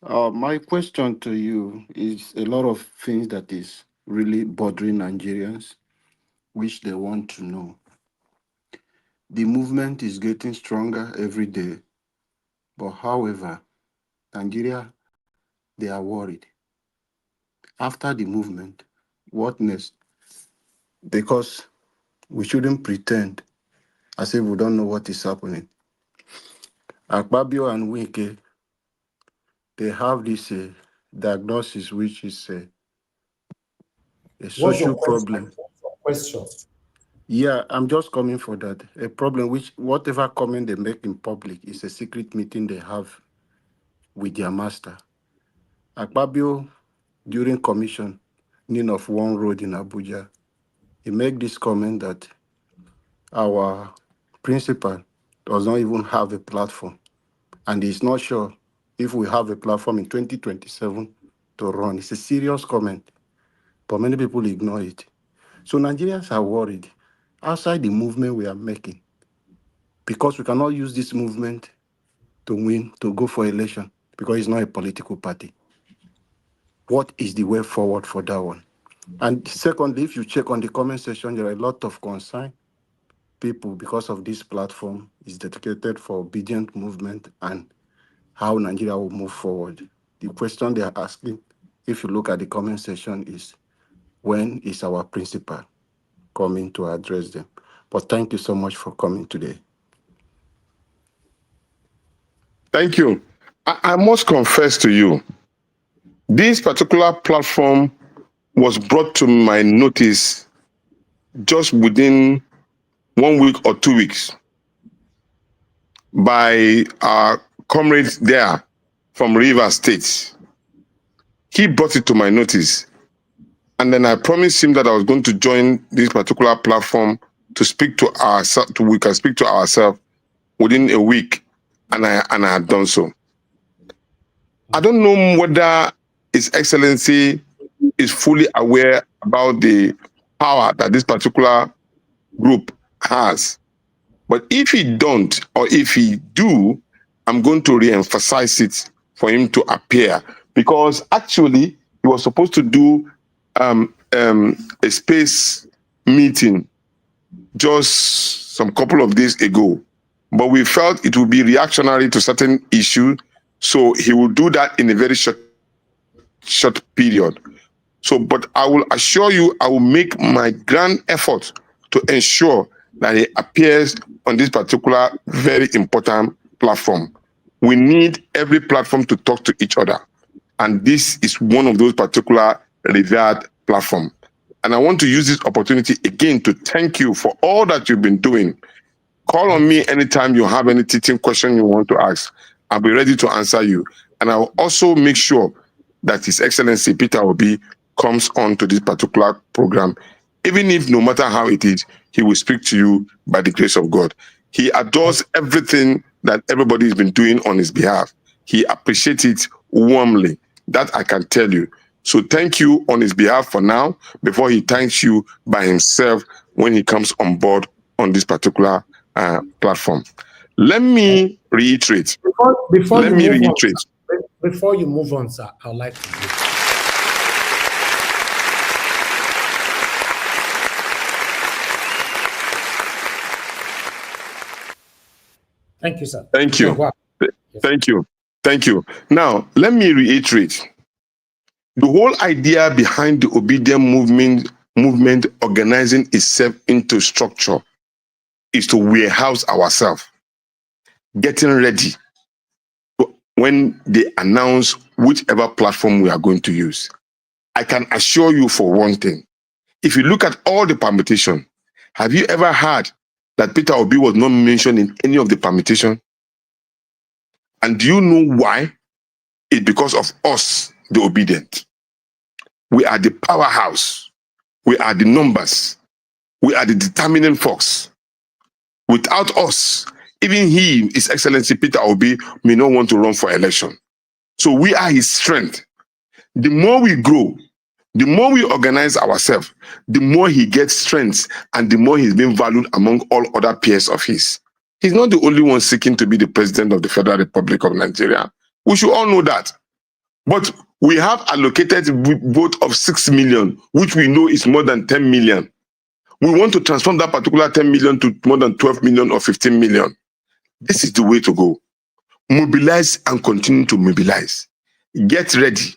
My question to you is a lot of things that is really bothering Nigerians, which they want to know. The movement is getting stronger every day, but however, Nigeria, they are worried. After the movement, what next? Because we shouldn't pretend as if we don't know what is happening. Akpabio and Wike, they have this diagnosis, which is a What's your social problem. question? Yeah, I'm just coming for that. A problem which, whatever comment they make in public is a secret meeting they have with their master. Akpabio, during commissioning of one road in Abuja, he made this comment that our principal does not even have a platform, and he's not sure if we have a platform in 2027 to run. It's a serious comment, but many people ignore it. So Nigerians are worried outside the movement we are making, because we cannot use this movement to win, to go for election, because it's not a political party. What is the way forward for that one? And secondly, if you check on the comment section, there are a lot of concern people because of this platform is dedicated for obedient movement and how Nigeria will move forward. The question they are asking, if you look at the comment section, is when is our principal coming to address them? But thank you so much for coming today. Thank you. I must confess to you, this particular platform was brought to my notice just within 1 week or 2 weeks by our comrades there from Rivers State. He brought it to my notice. And then I promised him that I was going to join this particular platform to speak to ourselves, we can speak to ourselves within a week. And I had done so. I don't know whether His Excellency is fully aware about the power that this particular group has. But if he don't, or if he do, I'm going to re-emphasize it for him to appear. Because actually, he was supposed to do a space meeting just some couple of days ago. But we felt it would be reactionary to certain issues, so he will do that in a very short period. So, but I will assure you, I will make my grand effort to ensure that he appears on this particular very important platform. We need every platform to talk to each other. And this is one of those particular revered platforms. And I want to use this opportunity again to thank you for all that you've been doing. Call on me anytime you have any teaching question you want to ask. I'll be ready to answer you. And I will also make sure that His Excellency Peter Obi comes on to this particular program. Even if no matter how it is, he will speak to you by the grace of God. He adores everything that everybody has been doing on his behalf. He appreciates it warmly. That I can tell you. So thank you on his behalf for now, before he thanks you by himself when he comes on board on this particular platform. Let me reiterate. Before you move on, sir, I would like to do. Thank you, sir. Thank you. Thank you. Thank you. Now, let me reiterate. The whole idea behind the Obidient movement organizing itself into structure is to warehouse ourselves, getting ready when they announce whichever platform we are going to use. I can assure you for one thing, if you look at all the permutation, have you ever heard that Peter Obi was not mentioned in any of the permutation? And do you know why? It's because of us, the Obidient. We are the powerhouse. We are the numbers. We are the determining force. Without us, even he, His Excellency Peter Obi, may not want to run for election. So we are his strength. The more we grow, the more we organize ourselves, the more he gets strength and the more he's being valued among all other peers of his. He's not the only one seeking to be the president of the Federal Republic of Nigeria. We should all know that. But we have allocated vote of 6 million, which we know is more than 10 million. We want to transform that particular 10 million to more than 12 million or 15 million. This is the way to go. Mobilize and continue to mobilize. Get ready.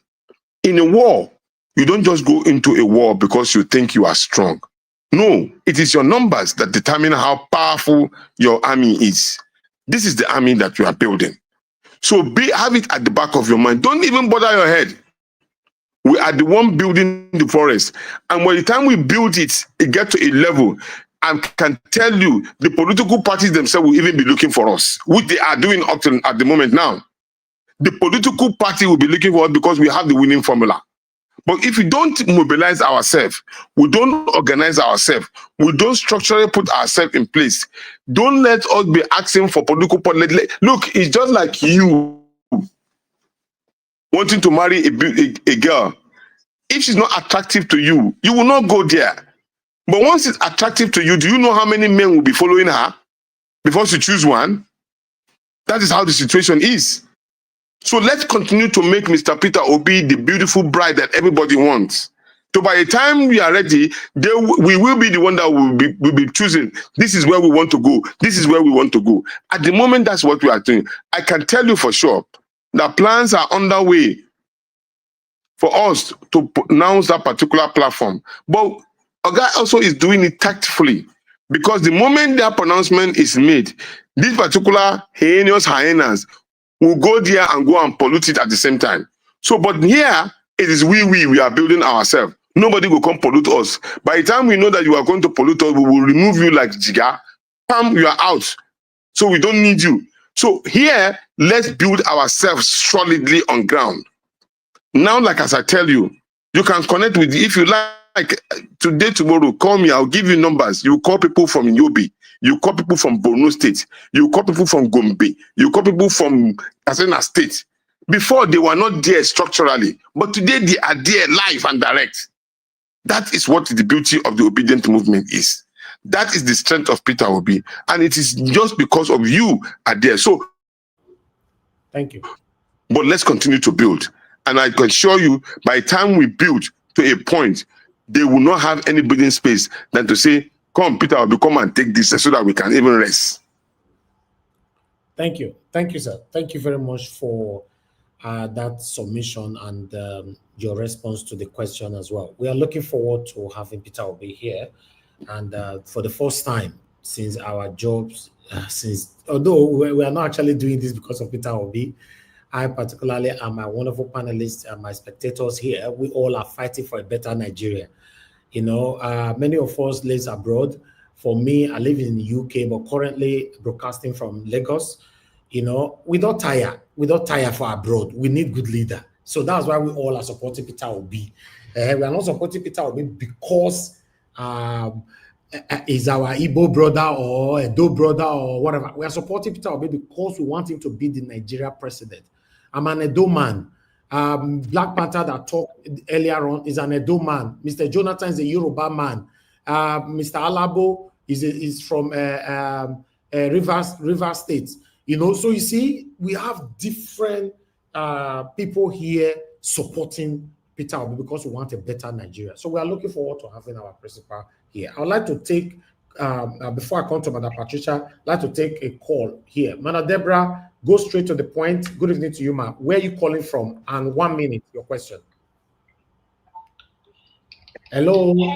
In a war, you don't just go into a war because you think you are strong. No, it is your numbers that determine how powerful your army is. This is the army that you are building. So have it at the back of your mind. Don't even bother your head. We are the one building the forest. And by the time we build it, it gets to a level, I can tell you, the political parties themselves will even be looking for us, which they are doing up to at the moment now. The political party will be looking for us because we have the winning formula. But if we don't mobilize ourselves, we don't organize ourselves, we don't structurally put ourselves in place, don't let us be asking for political party. Look, it's just like you wanting to marry a girl. If she's not attractive to you, you will not go there. But once it's attractive to you, do you know how many men will be following her before she choose one? That is how the situation is. So let's continue to make Mr. Peter Obi the beautiful bride that everybody wants. So by the time we are ready, we will be the one that will be choosing. This is where we want to go. This is where we want to go. At the moment, that's what we are doing. I can tell you for sure that plans are underway for us to announce that particular platform. But Oga also is doing it tactfully, because the moment that pronouncement is made, these particular hyenas will go there and go and pollute it at the same time. So, but here, it is we are building ourselves. Nobody will come pollute us. By the time we know that you are going to pollute us, we will remove you like Jiga. Pam, you are out. So we don't need you. So here, let's build ourselves solidly on ground. Now, like as I tell you, you can connect with, if you like, today, tomorrow, call me, I'll give you numbers. You call people from Yobe, you call people from Borno State, you call people from Gombe, you call people from Katsina State. Before, they were not there structurally, but today they are there live and direct. That is what the beauty of the Obidient movement is. That is the strength of Peter Obi, and it is just because of you are there. So, thank you. But let's continue to build. And I can assure you, by the time we build to a point, they will not have any breathing space than to say, come, Peter, I'll come and take this so that we can even rest. Thank you. Thank you, sir. Thank you very much for that submission and your response to the question as well. We are looking forward to having Peter Obi here. And for the first time since our jobs, although we are not actually doing this because of Peter Obi, I particularly and my wonderful panelists and my spectators here, we all are fighting for a better Nigeria. You know, many of us live abroad. For me, I live in the UK, but currently broadcasting from Lagos. You know, we don't tire. We don't tire for abroad. We need good leader. So that's why we all are supporting Peter Obi. We are not supporting Peter Obi because is our Igbo brother or Edo brother or whatever. We are supporting Peter Obi because we want him to be the Nigeria president. I'm an Edo man. Black Panther that talked earlier on is an Edo man. Mr. Jonathan is a Yoruba man. Mr. Alabo is from Rivers State. You know, so you see, we have different people here supporting Peter Obi because we want a better Nigeria. So we are looking forward to having our principal here. I would like to take, before I come to Madam Patricia, I'd like to take a call here. Madam Deborah, go straight to the point. Good evening to you, ma'am. Where are you calling from? And 1 minute, your question. Hello. Hello,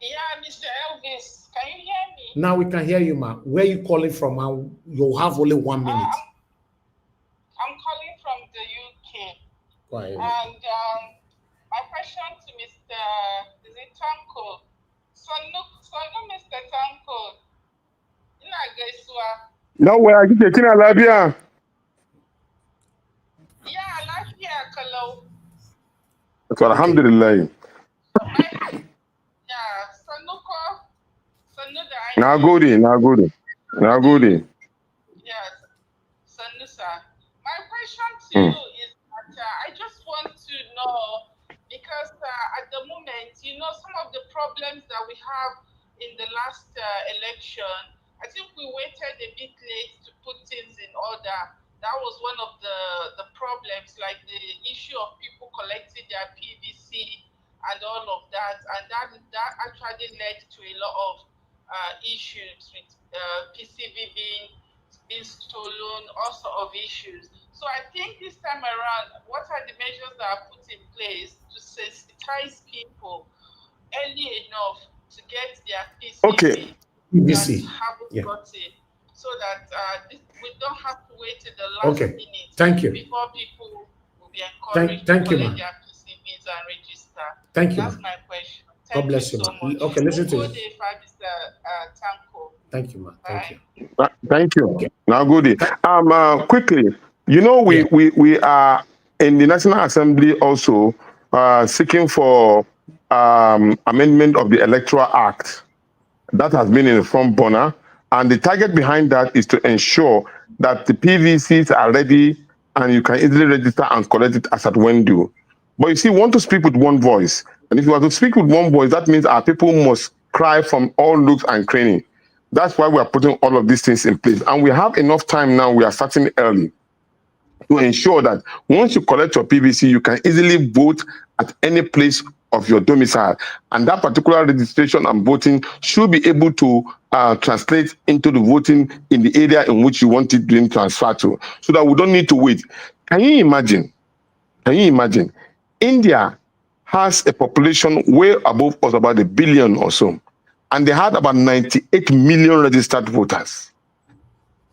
yeah, Mr. Elvis, can you hear me? Now we can hear you, ma'am. Where are you calling from? You'll have only 1 minute. I'm calling from the UK. Go ahead. And my question to Mr. Tanko. So, Mr. Tanko, no, where are you taking a lab here? Yeah, I like here, Kalo. Alhamdulillah. Yeah, Now good in. Yes, Sanusa. My question to you is that I just want to know, because at the moment, some of the problems that we have in the last election, I think we waited a bit late to put things in order. That was one of the problems, like the issue of people collecting their PVC and all of that. And that actually led to a lot of issues with PCV being stolen, all sort of issues. So I think this time around, what are the measures that are put in place to sensitize people early enough to get their PCV that haven't got it, so that we don't have to wait till the last minute before people will be encouraged to collect their PCVs and register. That's my question. God bless you, so ma. much. Okay, listen to Good it. day, Mr. Tanko. Thank you, ma. Thank you. Thank you. Now good. Quickly, we are in the National Assembly also seeking for amendment of the Electoral Act. That has been in the front burner, and the target behind that is to ensure that the PVCs are ready and you can easily register and collect it as at when due. But you see, we want to speak with one voice, and if you are to speak with one voice, that means our people must cry from all nooks and crannies. That's why we are putting all of these things in place, and we have enough time now. We are starting early to ensure that once you collect your PVC, you can easily vote at any place of your domicile. And that particular registration and voting should be able to translate into the voting in the area in which you want it being transferred to, so that we don't need to wait. Can you imagine? India has a population way above us, about 1 billion or so, and they had about 98 million registered voters.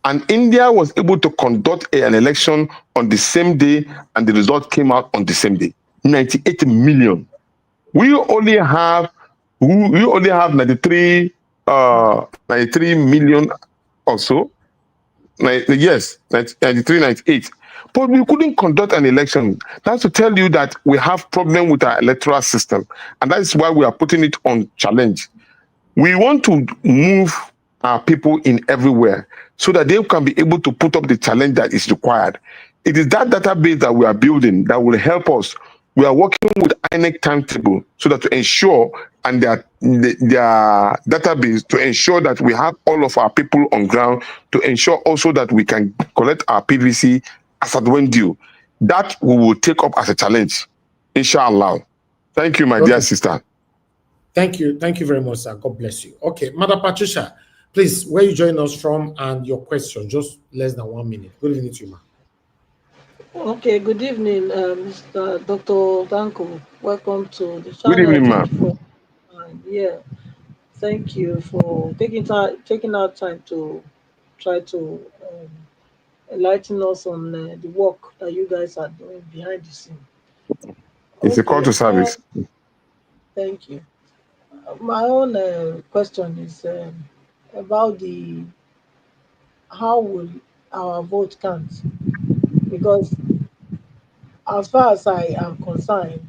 And India was able to conduct an election on the same day, and the result came out on the same day. 98 million. We only have 93 million or so. Yes, 93, 98. But we couldn't conduct an election. That's to tell you that we have problem with our electoral system, and that's why we are putting it on challenge. We want to move our people in everywhere so that they can be able to put up the challenge that is required. It is that database that we are building that will help us. We are working with INEC timetable so that to ensure, and their database to ensure that we have all of our people on ground, to ensure also that we can collect our PVC as at when due. That we will take up as a challenge, inshallah. Thank you, my dear sister. Thank you. Thank you very much, sir. God bless you. Okay, Mother Patricia, please, where you join us from and your question, just less than 1 minute. Good evening to you, ma. Okay, good evening, Mr. Dr. Tanko. Welcome to the channel. Good evening, ma'am. Thank you for taking out time to try to enlighten us on the work that you guys are doing behind the scene. It's a call to service. Thank you. My own question is about how will our vote count? Because as far as I am concerned,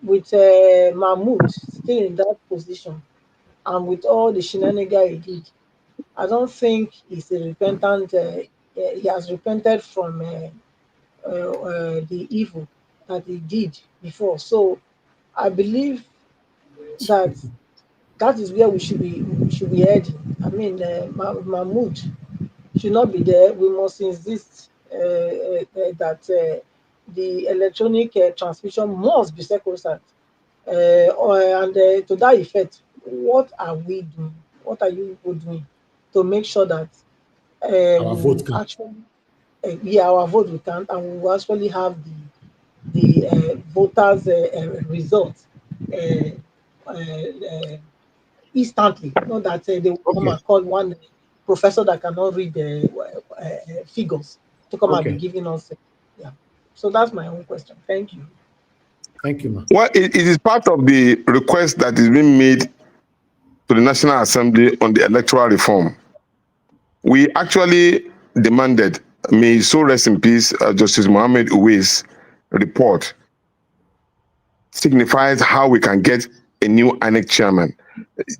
with Mahmoud still in that position and with all the shenanigans he did, I don't think he's a repentant. He has repented from the evil that he did before. So I believe that is where we should be heading. I mean, Mahmoud should not be there. We must insist that the electronic transmission must be sacrosanct. And to that effect, what are we doing? What are you doing to make sure that our vote can actually, our vote will count, and we will actually have the voters' results instantly? Not that they will come and call one professor that cannot read the figures to come and be giving us. So that's my own question. Thank you. Thank you, ma. Well, it is part of the request that is being made to the National Assembly on the electoral reform. We actually demanded, may so rest in peace, Justice Mohammed Uwais report signifies how we can get a new INEC chairman.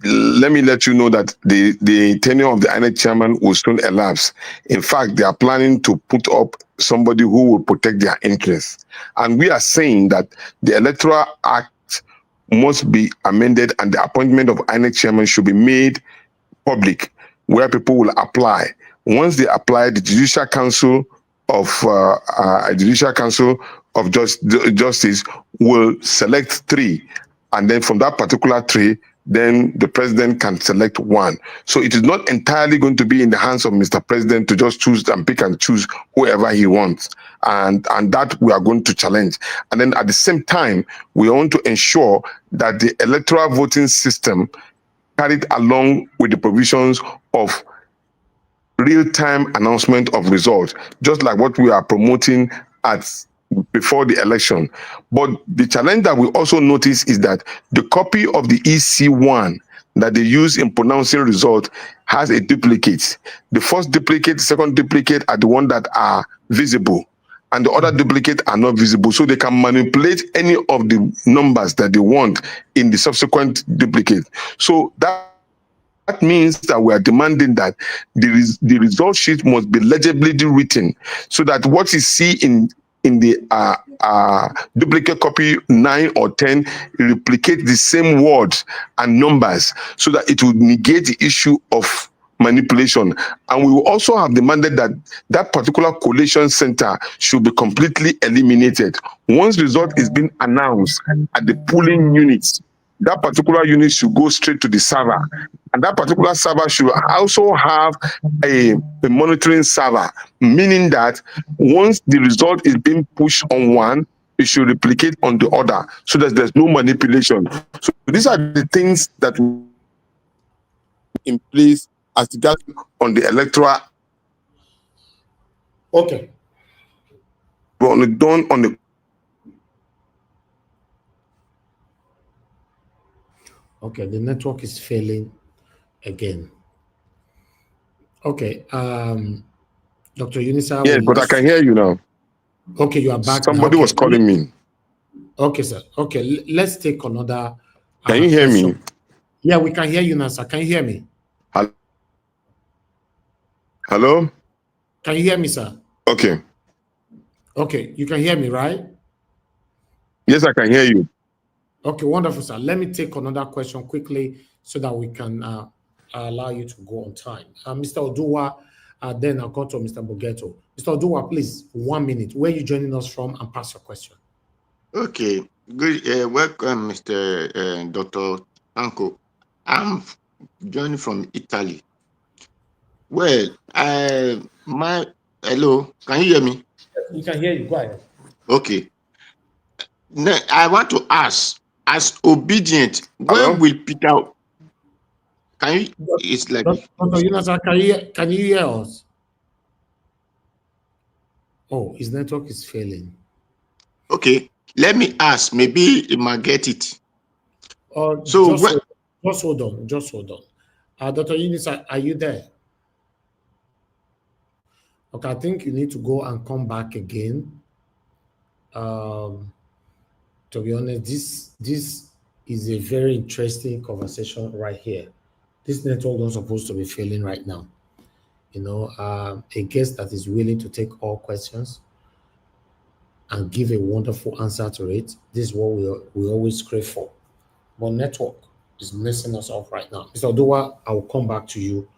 let me let you know that the tenure of the INEC chairman will soon elapse. In fact, they are planning to put up somebody who will protect their interests. And we are saying that the Electoral Act must be amended and the appointment of INEC chairman should be made public, where people will apply. Once they apply, the Judicial Council of Justice will select 3, and then from that particular 3, then the president can select 1. So it is not entirely going to be in the hands of Mr. President to just choose and pick and choose whoever he wants. And that we are going to challenge. And then at the same time, we want to ensure that the electoral voting system carried along with the provisions of real-time announcement of results, just like what we are promoting before the election. But the challenge that we also notice is that the copy of the EC1 that they use in pronouncing result has a duplicate. The first duplicate, second duplicate are the ones that are visible, and the other duplicate are not visible. So they can manipulate any of the numbers that they want in the subsequent duplicate. So that means that we are demanding that the result sheet must be legibly written, so that what you see in the duplicate copy 9 or 10 replicate the same words and numbers, so that it would negate the issue of manipulation. And we will also have demanded that that particular collation center should be completely eliminated. Once result is being announced at the polling units, that particular unit should go straight to the server. And that particular server should also have a monitoring server, meaning that once the result is being pushed on one, it should replicate on the other, so that there's no manipulation. So these are the things that in place as regards on the electoral. Okay. Done on the. Okay, the network is failing again. Okay, Dr. Yunusa. Yes, but I can hear you now. Okay, you are back. Somebody was calling me. Okay, sir. Okay, let's take another. Can you hear me? Yeah, we can hear you now, sir. Can you hear me? Hello? Can you hear me, sir? Okay. Okay, you can hear me, right? Yes, I can hear you. Okay, wonderful, sir. Let me take another question quickly so that we can allow you to go on time. Mr. Oduwa, then I'll go to Mr. Bogeto. Mr. Oduwa, please, 1 minute. Where are you joining us from, and pass your question? Okay, good. Welcome, Mr. Dr. Tanko. I'm joining from Italy. Well, hello, can you hear me? We can hear you. Go ahead. Okay. Now, I want to ask, as Obidient, when will Peter? Can you? It's like. Dr. Yunusa, can you hear us? Oh, his network is failing. Okay, let me ask. Maybe he might get it. So just hold on. Dr. Yunusa, are you there? Okay, I think you need to go and come back again. To be honest, this is a very interesting conversation right here. This network is supposed to be failing right now. You know, a guest that is willing to take all questions and give a wonderful answer to it. This is what we always crave for. But network is messing us up right now. Mr. Oduwa, I will come back to you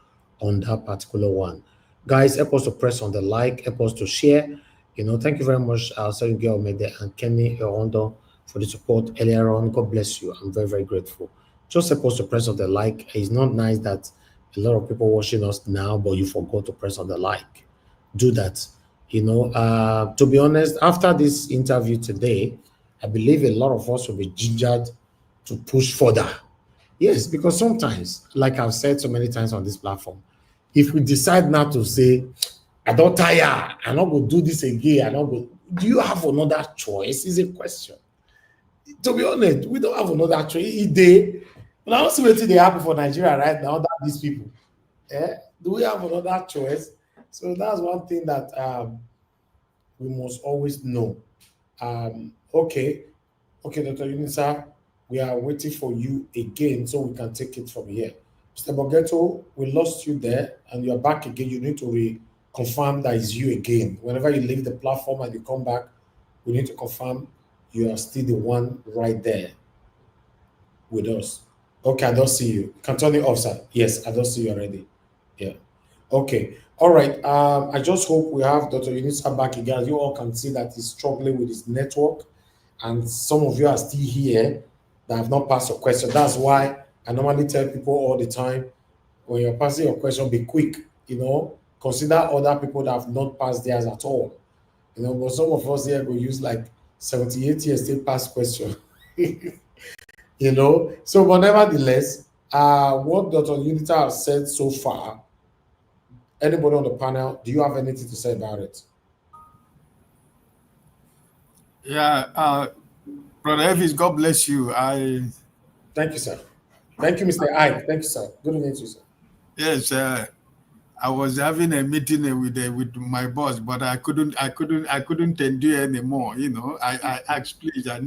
on that particular one. Guys, help us to press on the like, help us to share. You know, thank you very much, Sergio Almeida and Kenny Erondo for the support earlier on. God bless you. I'm very, very grateful. Just help us to press on the like. It's not nice that a lot of people watching us now, but you forgot to press on the like. Do that. You know, to be honest, after this interview today, I believe a lot of us will be gingered to push further. Yes, because sometimes, like I've said so many times on this platform, if we decide not to say, I don't tire, I'm not going to do this again, do you have another choice? Is a question. To be honest, we don't have another choice. Now, I see what they happen for Nigeria right now, that these people. Do we have another choice? So that's one thing that we must always know. Okay, Dr. Yunusa, We are waiting for you again so we can take it from here. Mr. Bogeto, we lost you there and you're back again. You need to confirm that it's you again. Whenever you leave the platform and you come back, we need to confirm you are still the one right there with us. Okay, I don't see you. You can turn it off, sir. Yes, I don't see you already. Yeah. Okay. All right. I just hope we have Dr. Yunusa back again. You all can see that he's struggling with his network, and some of you are still here that have not passed your question. That's why I normally tell people all the time, when you're passing your question, be quick. Consider other people that have not passed theirs at all. But some of us here will use like 78 years still pass question. So, but nevertheless, what Dr. Unita has said so far, anybody on the panel, do you have anything to say about it? Yeah, Brother Elvis, God bless you. Thank you, sir. Thank you, Mr. Ike. Thank you, sir. Good evening to you, sir. Yes, I was having a meeting with my boss, but I couldn't endure anymore. I asked, please, I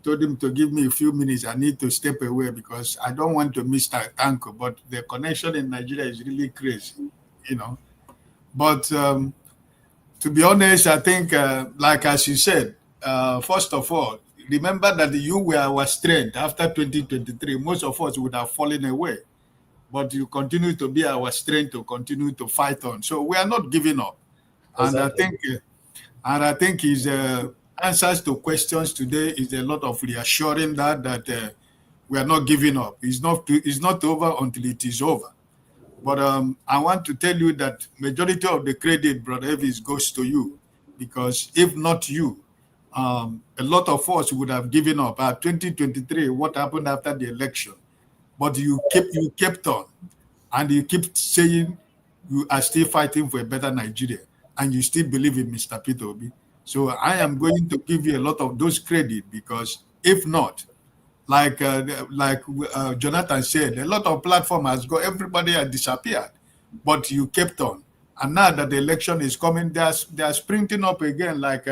told him to give me a few minutes. I need to step away because I don't want to miss Tanko. But the connection in Nigeria is really crazy, But to be honest, I think, like as you said, first of all, remember that you were our strength after 2023. Most of us would have fallen away. But you continue to be our strength to continue to fight on. So we are not giving up. Exactly. And I think his answers to questions today is a lot of reassuring that we are not giving up. It's not over until it is over. But I want to tell you that majority of the credit, Brother Elvis, goes to you, because if not you, a lot of us would have given up. 2023, what happened after the election? But you kept on. And you keep saying you are still fighting for a better Nigeria, and you still believe in Mr. Peter Obi. So I am going to give you a lot of those credit, because if not, like Jonathan said, a lot of platform has got, everybody has disappeared, but you kept on. And now that the election is coming, they are sprinting up again like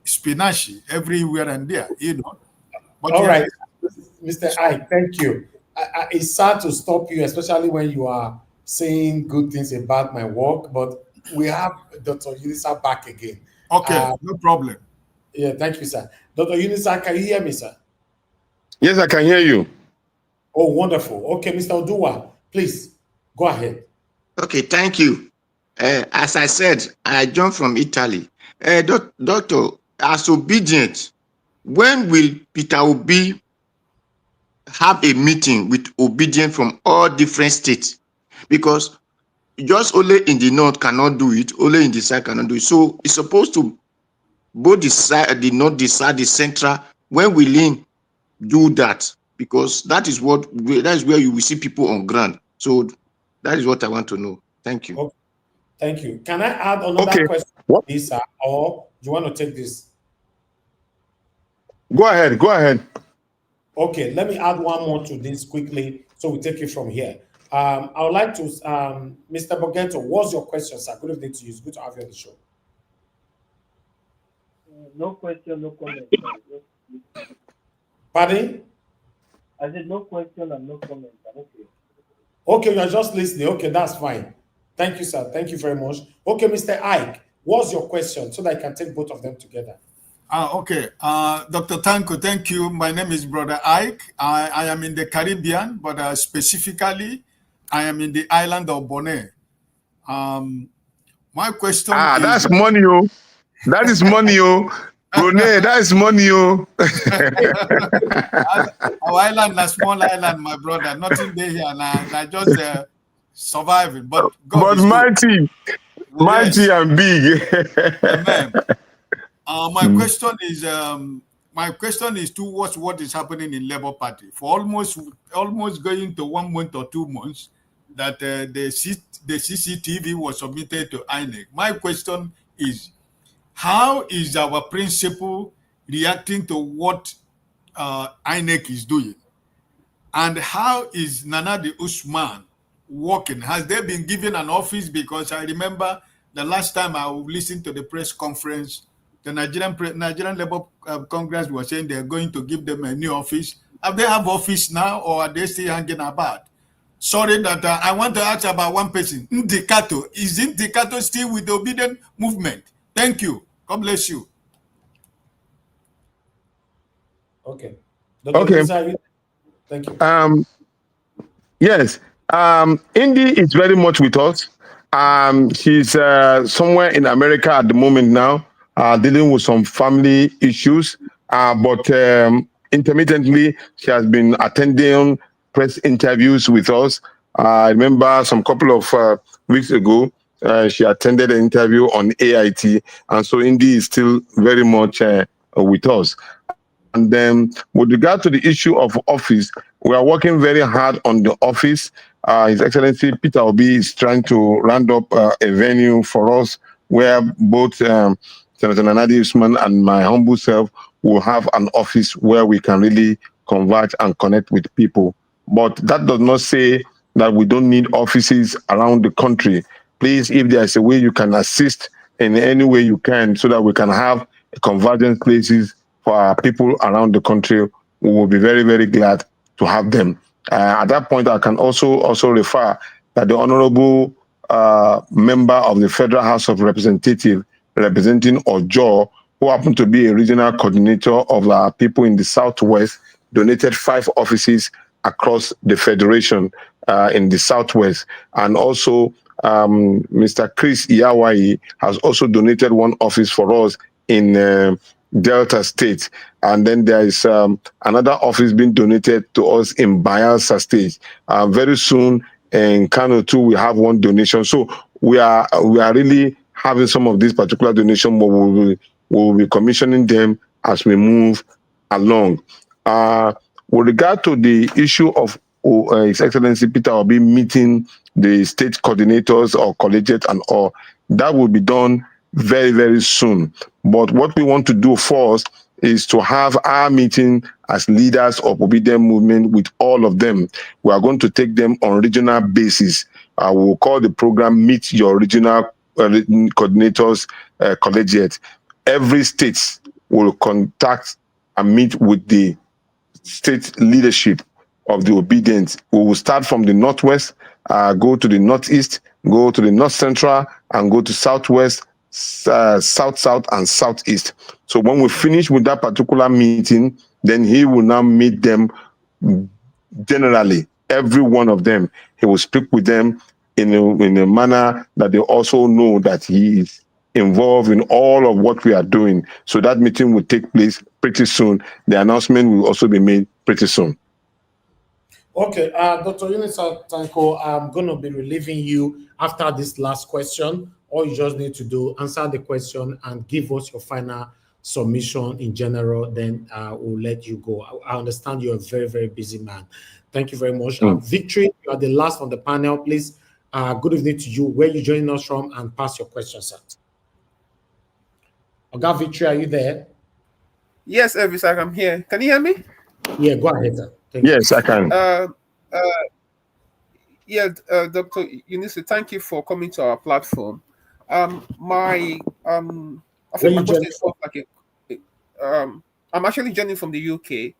spinach everywhere and there, But all right, Mr. Ike, thank you. It's sad to stop you, especially when you are saying good things about my work, but we have Dr. Unisa back again. Okay, no problem. Yeah, thank you, sir. Dr. Unisa, can you hear me, sir? Yes, I can hear you. Oh, wonderful. Okay, Mr. Oduwa, please go ahead. Okay, thank you. As I said, I jumped from Italy. Doctor, as Obidient, when will Peter Obi have a meeting with Obidient from all different states? Because just only in the north cannot do it, only in the south cannot do it. So it's supposed to both the side, the north, the south, the central. When will he do that? Because that is where you will see people on ground. So that is what I want to know. Thank you. Okay. Thank you. Can I add another question to this, or do you want to take this? Go ahead. Okay, let me add one more to this quickly, so we take it from here. I would like to, Mr. Bogeto, what's your question, sir? Good evening to you. It's good to have you on the show. No question, no comment. Pardon? I said no question and no comment. Okay. Okay, you're just listening. Okay, that's fine. Thank you, sir. Thank you very much. Okay, Mr. Ike, what's your question so that I can take both of them together? Okay. Dr. Tanko, thank you. My name is Brother Ike. I am in the Caribbean, but specifically, I am in the island of Bonaire. My question is... that's money, oh. That is money, oh. Bonaire, that is money, oh. Our island, a small island, my brother. Nothing there here, and I just surviving. But God is mighty, good. Mighty and big. Amen. My question is towards what is happening in Labour Party. For almost going to 1 month or 2 months, that the CCTV was submitted to INEC. My question is, how is our principal reacting to what INEC is doing? And how is Nanadi Usman working? Has they been given an office? Because I remember the last time I listened to the press conference, the Nigerian Labour Congress was saying they're going to give them a new office. Have they have office now, or are they still hanging about? Sorry that I want to ask about one person. Ndikato. Is Ndikato still with the Obidient movement? Thank you. God bless you. Okay. Okay. Thank you. Yes. Indy is very much with us. She's somewhere in America at the moment now, dealing with some family issues. But intermittently, she has been attending press interviews with us. I remember some couple of weeks ago, she attended an interview on AIT, and so Indy is still very much with us. And then, with regard to the issue of office, we are working very hard on the office. His Excellency Peter Obi is trying to round up a venue for us where both Senator Nanadi Usman and my humble self will have an office where we can really converge and connect with people. But that does not say that we don't need offices around the country. Please, if there is a way you can assist in any way you can so that we can have convergence places for our people around the country, we will be very, very glad to have them. At that point, I can also refer that the honorable member of the Federal House of Representatives representing Ojo, who happened to be a regional coordinator of our people in the Southwest, donated 5 offices across the Federation in the Southwest. And also, Mr. Chris Iyawai has also donated 1 office for us in Delta State, and then there is another office being donated to us in Bayelsa State. Very soon in Kano too, we have 1 donation. So we are really having some of these particular donations, but we will be commissioning them as we move along. With regard to the issue of His Excellency Peter Obi meeting the state coordinators or collegiate and all, that will be done very, very soon. But what we want to do first is to have our meeting as leaders of Obidient movement with all of them. We are going to take them on regional basis. We will call the program Meet Your Regional Coordinators Collegiate. Every state will contact and meet with the state leadership of the Obidient. We will start from the Northwest, go to the Northeast, go to the North Central, and go to Southwest, South, and Southeast. So when we finish with that particular meeting, then he will now meet them generally, every one of them. He will speak with them in a manner that they also know that he is involved in all of what we are doing. So that meeting will take place pretty soon. The announcement will also be made pretty soon. Okay, Dr. Yunusa Tanko, I'm going to be relieving you after this last question. All you just need to do, answer the question and give us your final submission in general, then we'll let you go. I understand you're a very, very busy man. Thank you very much. Victory, you are the last on the panel. Please, good evening to you. Where you joining us from, and pass your question, sir. Okay, Victory, are you there? Yes, Elvis, I'm here. Can you hear me? Yeah, go ahead, sir. Yes, I can. Dr. Yunusa, thank you for coming to our platform. I think my question is more like I'm actually joining from the UK.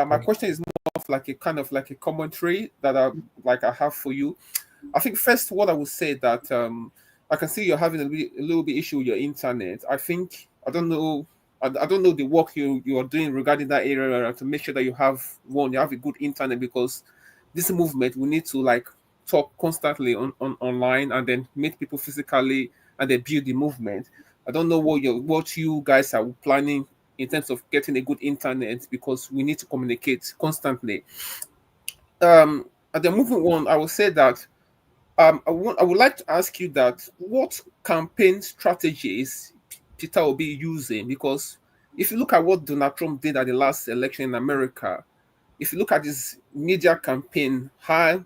My question is more of like a kind of like a commentary that I have for you. I think first, what I would say that I can see you're having a little bit issue with your internet. I don't know the work you are doing regarding that area to make sure that you have a good internet, because this movement, we need to like talk constantly on online and then meet people physically and then build the movement. I don't know what you guys are planning in terms of getting a good internet, because we need to communicate constantly. And then moving on, I will say that I would like to ask you that what campaign strategies Peter will be using, because if you look at what Donald Trump did at the last election in America, if you look at his media campaign,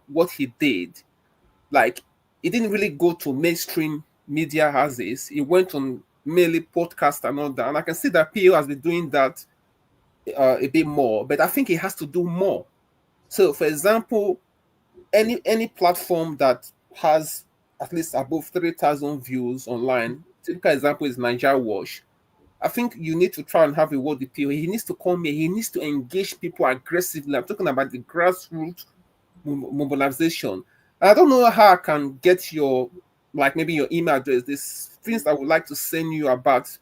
what he did, like, he didn't really go to mainstream media houses. He went on mainly podcast and all that. And I can see that PO has been doing that a bit more, but I think he has to do more. So, for example, any platform that has at least above 3,000 views online, typical example is Niger Watch. I think you need to try and have a word with PO. He needs to come here. He needs to engage people aggressively. I'm talking about the grassroots mobilization. I don't know how I can get your, like maybe your email address. There's things I would like to send you about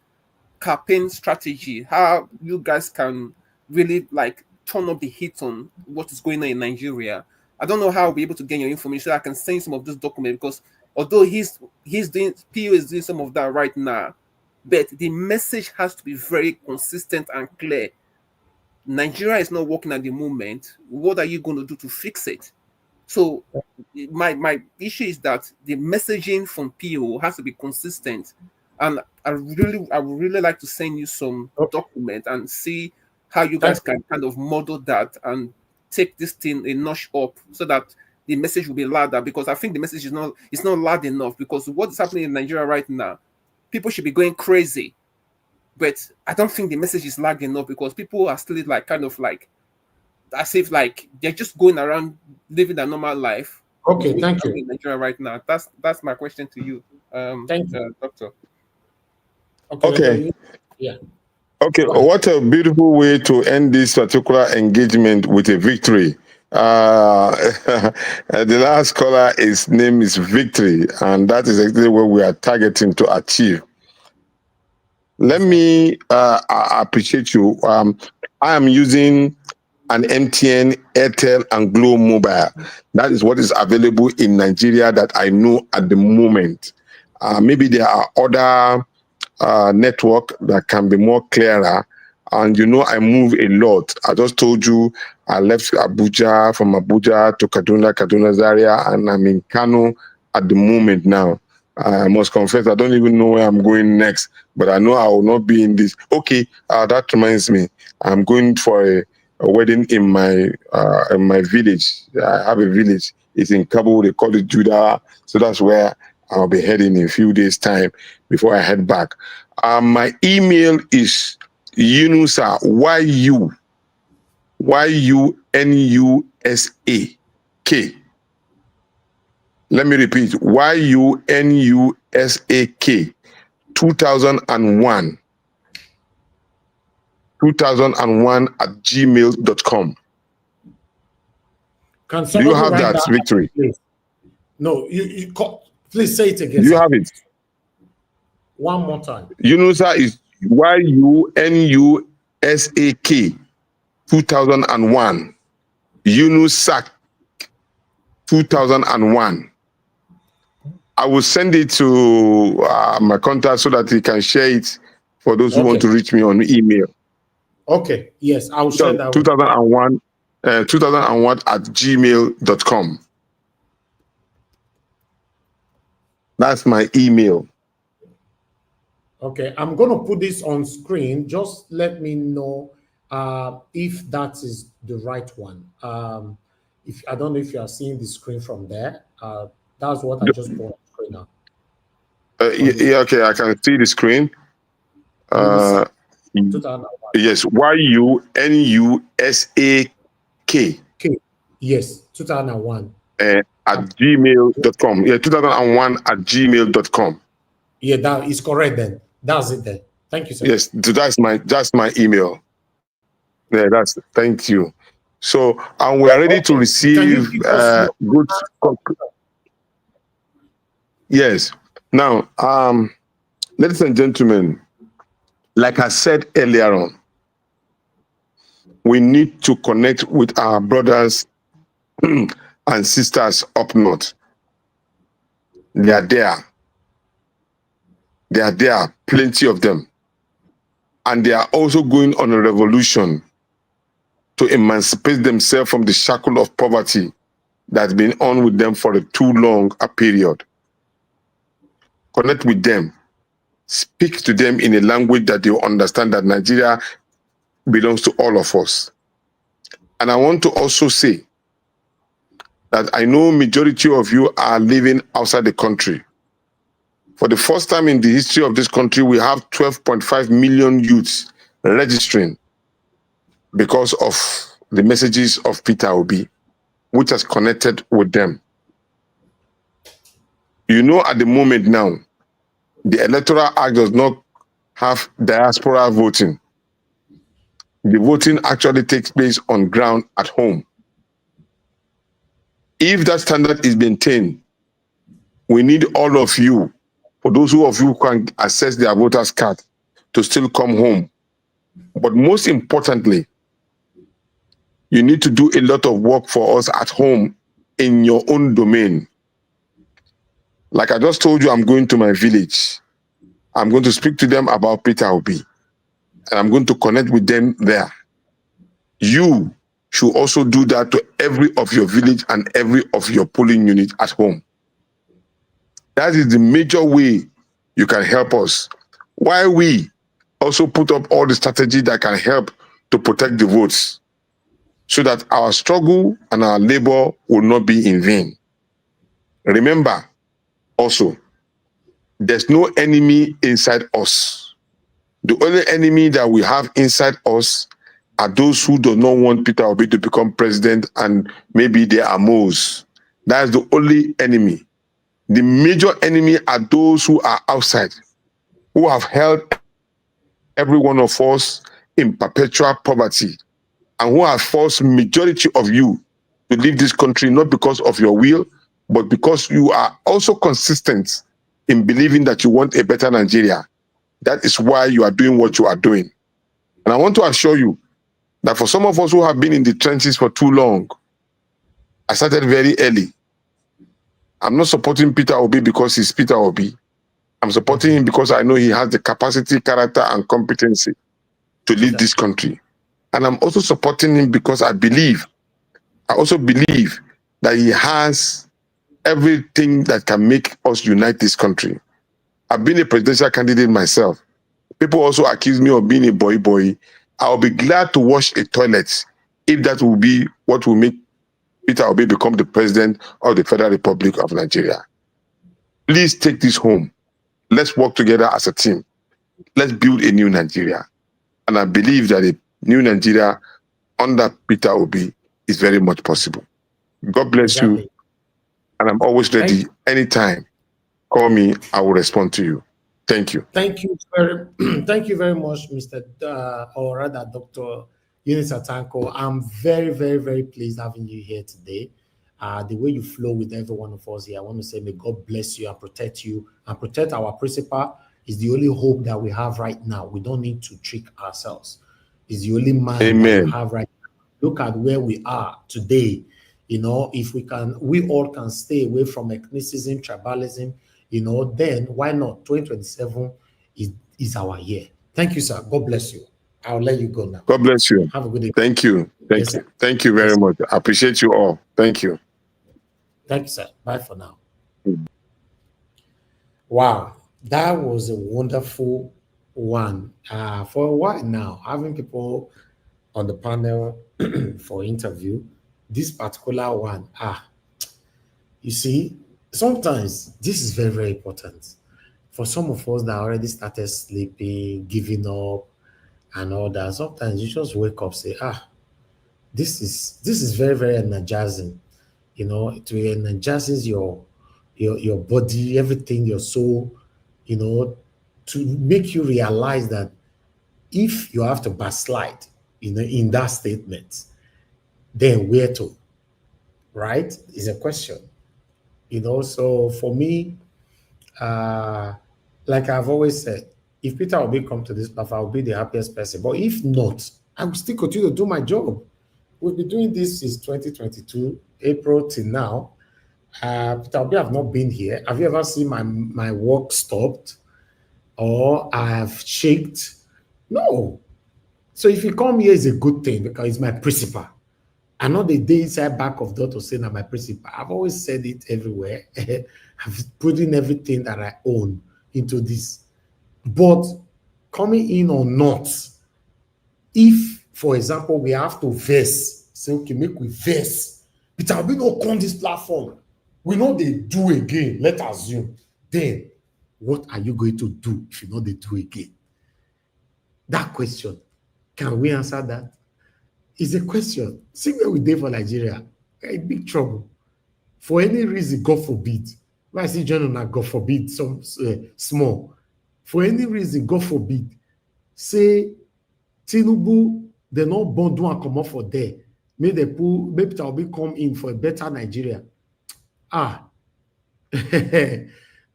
campaign strategy, how you guys can really like turn up the heat on what is going on in Nigeria. I don't know how I'll be able to get your information so I can send some of this document, because although he's doing, PO is doing some of that right now, but the message has to be very consistent and clear. Nigeria is not working at the moment. What are you going to do to fix it? So my issue is that the messaging from PO has to be consistent, and I would really like to send you some document and see how you guys can kind of model that and take this thing a notch up so that the message will be louder, because I think the message is not loud enough, because what's happening in Nigeria right now, people should be going crazy, but I don't think the message is loud enough, because people are still like kind of like as if like they're just going around living their normal life. Okay, thank you. In Nigeria right now. That's my question to you, thank you, Doctor. Okay. Yeah. Okay, what a beautiful way to end this particular engagement with a victory. The last caller, his name is Victory, and that is exactly what we are targeting to achieve. Let me appreciate you. I am using an MTN, Airtel, and Glo Mobile. That is what is available in Nigeria that I know at the moment. Maybe there are other network that can be more clearer. And you know, I move a lot. I just told you I left Abuja, from Abuja to Kaduna, Zaria, and I'm in Kano at the moment now. I must confess, I don't even know where I'm going next, but I know I will not be in this. Okay, that reminds me, I'm going for a wedding in my village. I have a village. It's in Kabul. They call it Judah. So that's where I'll be heading in a few days' time before I head back. My email is Yunusa, Yunusak. Let me repeat, Yunusak 2001 at gmail.com. Can Do you somebody have write that, that, Victory? please? No, you please say it again. Do you sir. have it? One more time. Yunusa is Yunusak 2001. Yunusak 2001. I will send it to my contact so that he can share it for those who want to reach me on email. Okay, yes, I'll share that. 2001 at gmail.com. That's my email. Okay, I'm going to put this on screen. Just let me know if that is the right one. If I don't know if you are seeing the screen from there. That's what I just put on screen now. Yeah, okay, I can see the screen. Yes, Yunusak. Yes, 2001. At gmail.com. Yeah, 2001 at gmail.com. Yeah, that is correct then. That's it then. Thank you, sir. Yes, that's my email. Yeah, thank you. So, and we are ready to receive good. Yes. Now, ladies and gentlemen, like I said earlier on, we need to connect with our brothers and sisters up north. They are there. They are there, plenty of them. And they are also going on a revolution to emancipate themselves from the shackle of poverty that's been on with them for too long a period. Connect with them. Speak to them in a language that they will understand, that Nigeria belongs to all of us. And I want to also say that I know majority of you are living outside the country. For the first time in the history of this country, we have 12.5 million youths registering because of the messages of Peter Obi, which has connected with them. You know, at the moment now, the Electoral Act does not have diaspora voting. The voting actually takes place on ground at home. If that standard is maintained, we need all of you, for those of you who can access their voters card, to still come home. But most importantly, you need to do a lot of work for us at home in your own domain. Like I just told you, I'm going to my village. I'm going to speak to them about Peter Obi, and I'm going to connect with them there. You should also do that to every of your village and every of your polling unit at home. That is the major way you can help us. While we also put up all the strategy that can help to protect the votes, so that our struggle and our labor will not be in vain. Remember, also, there's no enemy inside us. The only enemy that we have inside us are those who do not want Peter Obi to become president, and maybe they are Moors. That is the only enemy. The major enemy are those who are outside, who have held every one of us in perpetual poverty, and who have forced majority of you to leave this country, not because of your will, but because you are also consistent in believing that you want a better Nigeria. That is why you are doing what you are doing. And I want to assure you that for some of us who have been in the trenches for too long, I started very early. I'm not supporting Peter Obi because he's Peter Obi. I'm supporting him because I know he has the capacity, character, and competency to lead this country. And I'm also supporting him because I also believe that he has everything that can make us unite this country. I've been a presidential candidate myself. People also accuse me of being a boy. I'll be glad to wash a toilet if that will be what will make Peter Obi become the president of the Federal Republic of Nigeria. Please take this home. Let's work together as a team. Let's build a new Nigeria. And I believe that a new Nigeria under Peter Obi is very much possible. God bless you. And I'm always ready. Anytime, call me, I will respond to you. Thank you. Thank you very much, Mr. Or rather, Dr. Yunusa Tanko. I'm very, very, very pleased having you here today. The way you flow with every one of us here, I want to say may God bless you and protect our principal. Is the only hope that we have right now. We don't need to trick ourselves. Is the only man that we have right now. Look at where we are today. You know, if we all can stay away from ethnicism, tribalism, you know, then why not? 2027 is our year. Thank you, sir. God bless you. I'll let you go now. God bless you. Have a good day. Thank you. Thank you. Thank you very much. I appreciate you all. Thank you. Thank you, sir. Bye for now. Wow. That was a wonderful one. For a while now, having people on the panel for interview, this particular one, you see, sometimes this is very, very important. For some of us that already started sleeping, giving up, and all that, sometimes you just wake up, say, this is very, very energizing. You know, it energizes your body, everything, your soul, you know, to make you realize that if you have to backslide, you know, in that statement, then where to, right? Is a question. You know, so for me, like I've always said, if Peter will come to this platform, I'll be the happiest person. But if not, I will still continue to do my job. We've been doing this since 2022, April till now. Peter Obi have not been here. Have you ever seen my work stopped or I have shaked? No. So if you come here, it's a good thing because it's my principal. I'm not the day inside back of door to say that my principal. I've always said it everywhere. I've put in everything that I own into this. But coming in or not, if, for example, we have to verse, say, okay, make we verse. Peter Obi not on this platform. We know they do again. Let's assume. Then, what are you going to do if you know they do again? That question, can we answer that? It's a question. See where we did for Nigeria. We're in big trouble. For any reason, God forbid. Why is it joining God forbid, some small. for any reason, God forbid, say Tinubu, they not bond and come up for there. Maybe they pull, maybe Peter Obi come in for a better Nigeria. That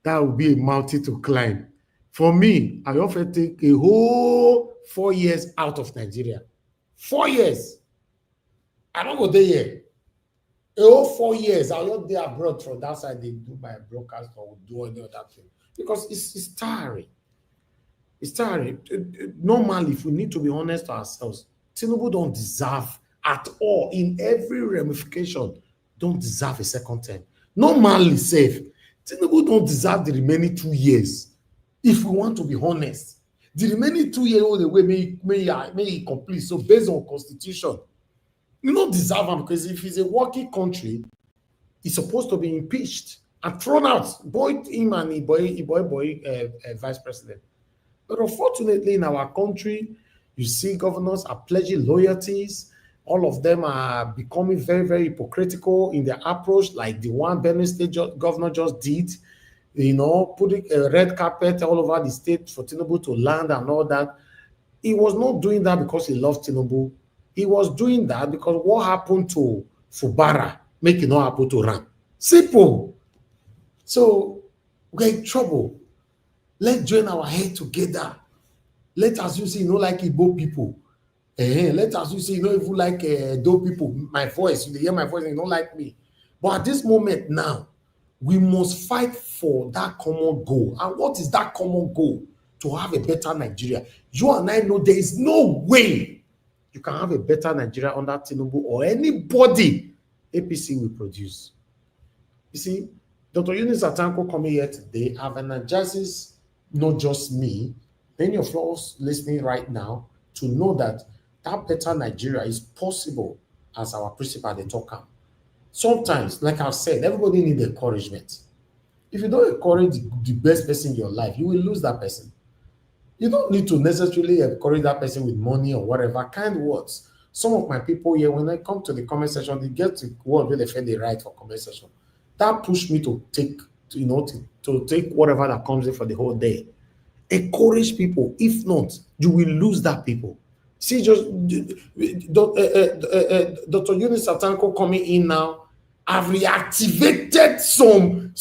would be a mountain to climb. For me, I often take a whole 4 years out of Nigeria. 4 years. I don't go there yet. A whole 4 years, I'll not there abroad from that side. They do my broadcast or do any other thing. Because it's tiring. It's tiring. Normally, if we need to be honest to ourselves, Tinubu don't deserve at all, in every ramification, don't deserve a second term. Normally, safe. Tinubu don't deserve the remaining 2 years. If we want to be honest, the remaining 2 years all the way may he complete. So based on constitution, you don't deserve him, because if he's a working country, he's supposed to be impeached and thrown out. Boy, him and vice president. But unfortunately, in our country, you see governors are pledging loyalties. All of them are becoming very, very hypocritical in their approach, like the one Benue State governor just did, putting a red carpet all over the state for Tinubu to land and all that. He was not doing that because he loved Tinubu. He was doing that because what happened to Fubara make it not happen to Ram. Simple. So we're in trouble. Let's join our head together. Let us you say, like Igbo people. Let us you say, if you like those people, my voice, you hear my voice and you don't like me. But at this moment now, we must fight for that common goal. And what is that common goal? To have a better Nigeria. You and I know there is no way you can have a better Nigeria under Tinubu or anybody APC will produce. You see, Dr. Yunusa Tanko coming here today have energizes not just me, many of us listening right now, to know that better Nigeria is possible, as our principal they talk about. Sometimes, like I've said, everybody needs encouragement. If you don't encourage the best person in your life, you will lose that person. You don't need to necessarily encourage that person with money or whatever, kind words. Some of my people here, when I come to the comment section, they get to word where they feel they write for comment section. That pushed me to take, to take whatever that comes in for the whole day. Encourage people. If not, you will lose that people. See, just Dr. Yunusa Tanko coming in now. I've reactivated some.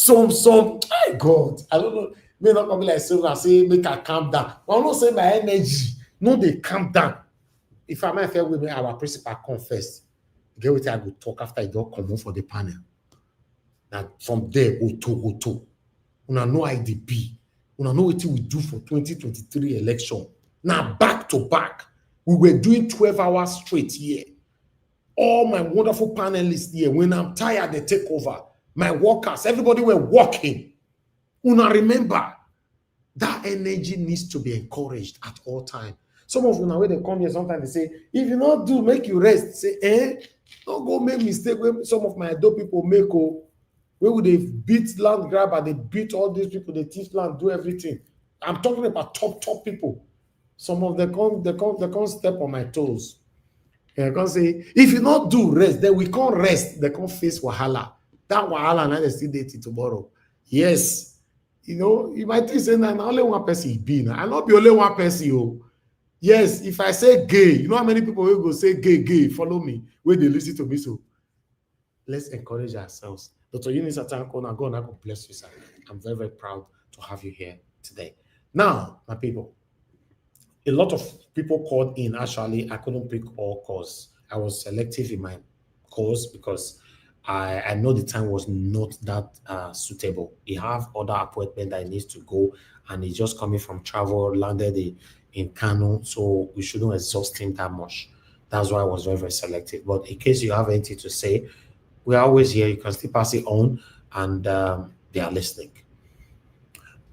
My God, I don't know. May not come like Silver say make her calm down. But I'm not saying my energy. No, they calm down. If I might feel with me, our principal confess. Get what I go talk after I don't come on for the panel. Now from there, go to. Una know IDP. Una know what we do for 2023 election. Now back to back. We were doing 12 hours straight here. All my wonderful panelists here, when I'm tired, they take over. My workers, everybody were working. Una remember, that energy needs to be encouraged at all times. Some of you now, when they come here, sometimes they say, if you not do, make you rest. Say, don't go make mistake when some of my adult people make, where would they beat land grabber, they beat all these people, they thief land, do everything. I'm talking about top people. Some of them come step on my toes. They can't say, if you not do rest, then we can't rest. They can't face wahala. That wahala, now they still date it tomorrow. Yes. You might think say, now only one person be now. I not be only one person. Yes, if I say gay, you know how many people will go say gay, follow me, when they listen to me. So let's encourage ourselves. Dr. Yunusa Tanko, now God bless you, sir. I'm very, very proud to have you here today. Now, my people, a lot of people called in. Actually, I couldn't pick all calls. I was selective in my calls because I know the time was not that suitable. He have other appointment that he needs to go, and he's just coming from travel, landed in Kano, so we shouldn't exhaust him that much. That's why I was very, very selective. But in case you have anything to say, we're always here. You can still pass it on, and they are listening.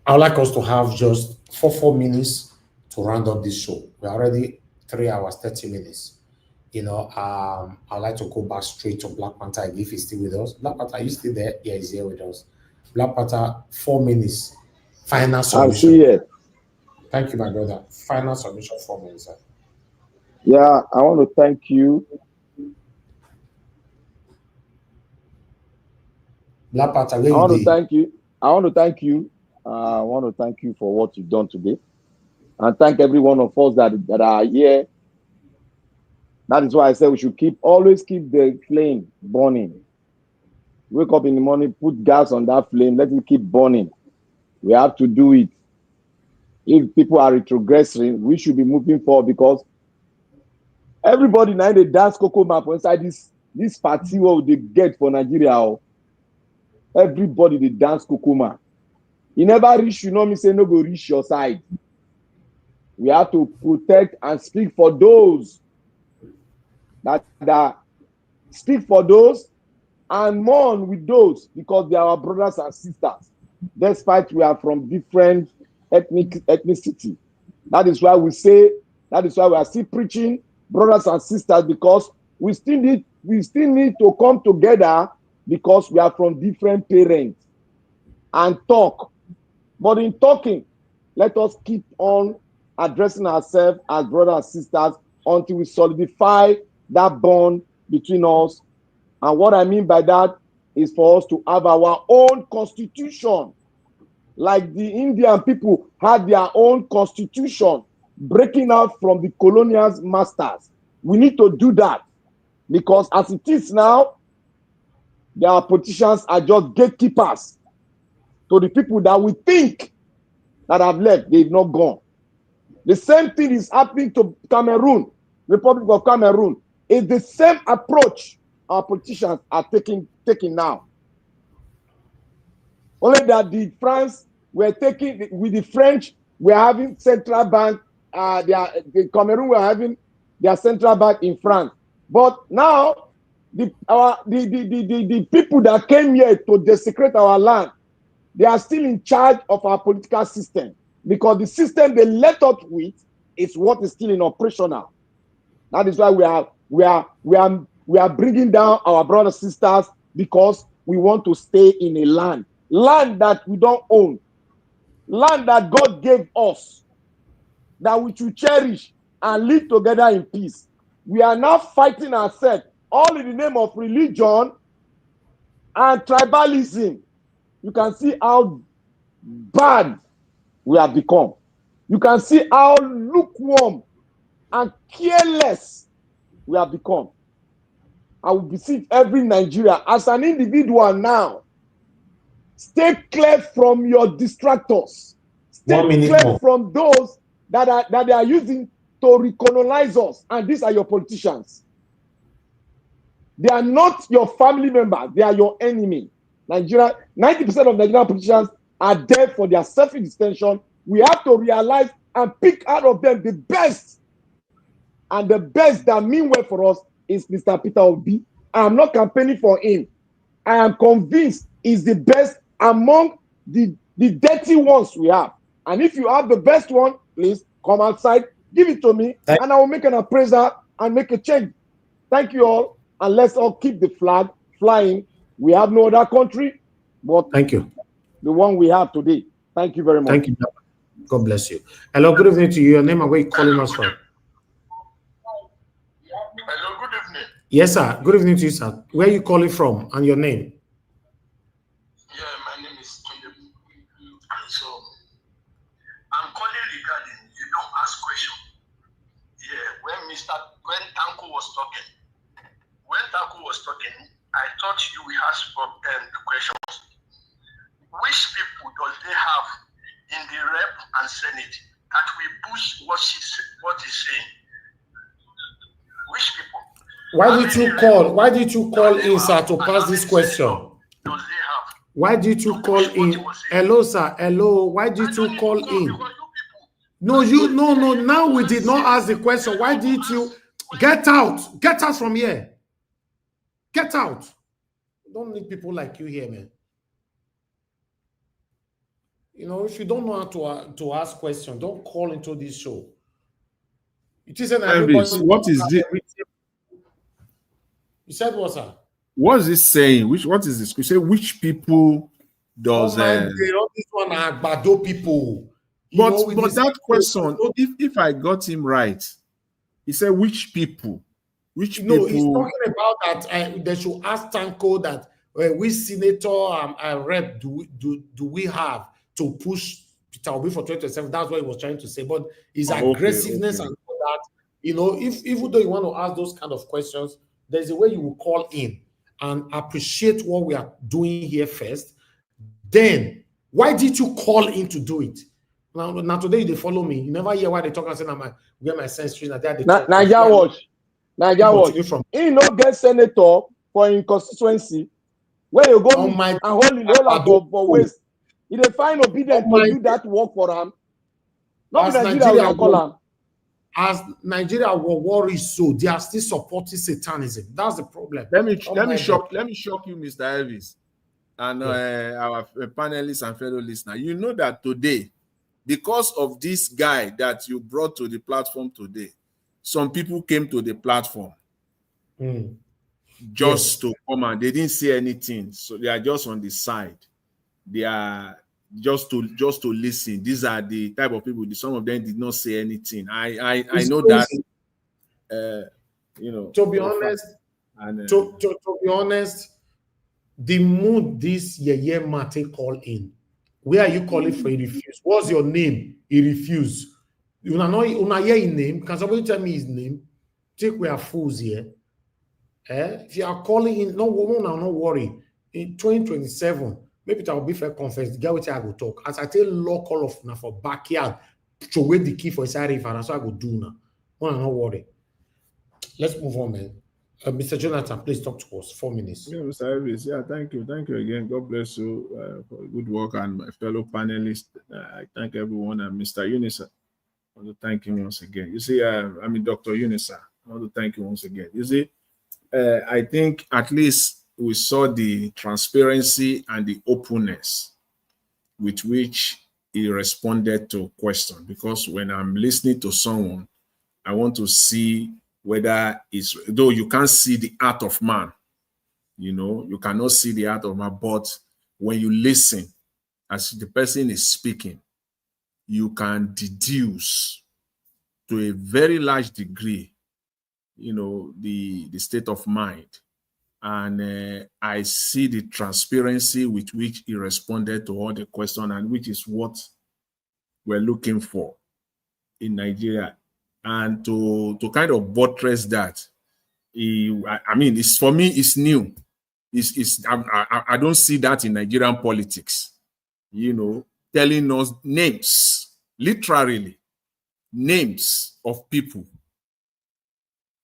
I would like us to have just 4 minutes to round up this show. We're already 3 hours, 30 minutes. I'd like to go back straight to Black Panther if he's still with us. Black Panther, are you still there? Yeah, he's here with us. Black Panther, 4 minutes. Final submission. I'm still here. Thank you, my brother. Final submission, 4 minutes. Sir. Yeah, I want to thank you. Black Panther, I want to thank you. I want to thank you for what you've done today. And thank every one of us that are here. That is why I said we should always keep the flame burning. Wake up in the morning, put gas on that flame, let it keep burning. We have to do it. If people are retrogressing, we should be moving forward, because everybody now they dance cocoa map inside this party what they get for Nigeria. Everybody they dance cocoa map. You never reach, you know me say no go reach your side. We have to protect and speak for those that speak for those and mourn with those, because they are our brothers and sisters, despite we are from different ethnicity. That is why we are still preaching brothers and sisters, because we still need to come together, because we are from different parents, and talk. But in talking, let us keep on addressing ourselves as brothers and sisters until we solidify that bond between us. And what I mean by that is for us to have our own constitution, like the Indian people had their own constitution, breaking out from the colonial masters. We need to do that, because as it is now, their politicians are just gatekeepers to the people that we think that have left. They've not gone. The same thing is happening to Cameroon, Republic of Cameroon. It's the same approach our politicians are taking now. Only that the France were taking with the French, we're having central bank. The Cameroon were having their central bank in France. But now the people that came here to desecrate our land, they are still in charge of our political system, because the system they let us with is what is still in operational. That is why we are bringing down our brothers and sisters, because we want to stay in a land that we don't own, land that God gave us, that we should cherish and live together in peace. We are now fighting ourselves, all in the name of religion and tribalism. You can see how bad we have become. You can see how lukewarm and careless we have become. I will beseech every Nigerian, as an individual now, stay clear from your distractors. Stay clear from those that they are using to recolonize us. And these are your politicians. They are not your family members. They are your enemy. Nigeria, 90% of Nigerian politicians are there for their selfish extension. We have to realize and pick out of them the best. And the best that mean well for us is Mr. Peter Obi. I am not campaigning for him. I am convinced he's the best among the dirty ones we have. And if you have the best one, please come outside, give it to me, and I will make an appraisal and make a change. Thank you all, and let's all keep the flag flying. We have no other country, but thank you. The one we have today. Thank you very much. Thank you. God bless you. Hello, good evening to you. Your name and where you calling us from? Hello, good evening. Yes, sir. Good evening to you, sir. Where are you calling from and your name? Yeah, my name is Tunde. So, I'm calling regarding you don't ask question. Yeah, when Tanko was talking, I thought you will ask the questions. Which people does they have in the rep and senate that will push what he's saying? Which people? Why did you call in, sir, to pass this question? Why did you call in? Hello, sir. Hello. Why did you call in? No. Now we did not ask the question. Why did you get out? Get out from here. Get out. Don't need people like you here, man. You know, if you don't know how to ask questions, don't call into this show. It isn't everybody. What is this? You said what, sir? What is this saying? What is this? You say which people does this one are Bado people. But that question, if I got him right, he said which people? Which people? He's talking about that they should ask Tanko that which senator and rep do we have to push Peter Obi for 2027. That's what he was trying to say. But his Oh, aggressiveness okay. and all that, you know, if even though you want to ask those kind of questions, there's a way you will call in and appreciate what we are doing here first. Then, why did you call in to do it? Now today they follow me. You never hear why they talk and say, where my sense na there they talk. Naija watch. From he no get senator for in constituency. Where you go meet and hold am for waist. He dey find Obidient to do that work for am. Not in Nigeria we call am. As Nigeria will worry, so they are still supporting Satanism. That's the problem. Let me shock you, Mr. Elvis, and our panelists and fellow listeners. You know that today, because of this guy that you brought to the platform today, some people came to the platform just to come and they didn't say anything. So they are just on the side. They are just to listen. These are the type of people. Some of them did not say anything. I know crazy. That you know. To be honest, to be honest, the mood this Yeye Mate call in. Where are you calling for? He refused. What's your name? He refused. You know his name. Can somebody tell me his name? Think we are fools here. If you are calling in, no worry. In 2027, maybe that will be fair conference. Get what I go talk. As I tell local of now for backyard, to wait the key for his river, and so I go do now. No worry. Let's move on, man. Mr. Jonathan, please talk to us. 4 minutes. Yeah, Mr. Elvis. Yeah, thank you again. God bless you for good work, and my fellow panelists. I thank everyone, and Mr. Yunusa. I want to thank him once again. You see, Dr. Yunusa. I want to thank you once again. You see, I think at least we saw the transparency and the openness with which he responded to questions. Because when I'm listening to someone, I want to see whether it's, though you can't see the art of man, you know, you cannot see the art of man, but when you listen, as the person is speaking, you can deduce to a very large degree, you know, the state of mind. And I see the transparency with which he responded to all the questions, and which is what we're looking for in Nigeria. And to kind of buttress that, it's for me, it's new. I don't see that in Nigerian politics. You know, telling us names, literally names of people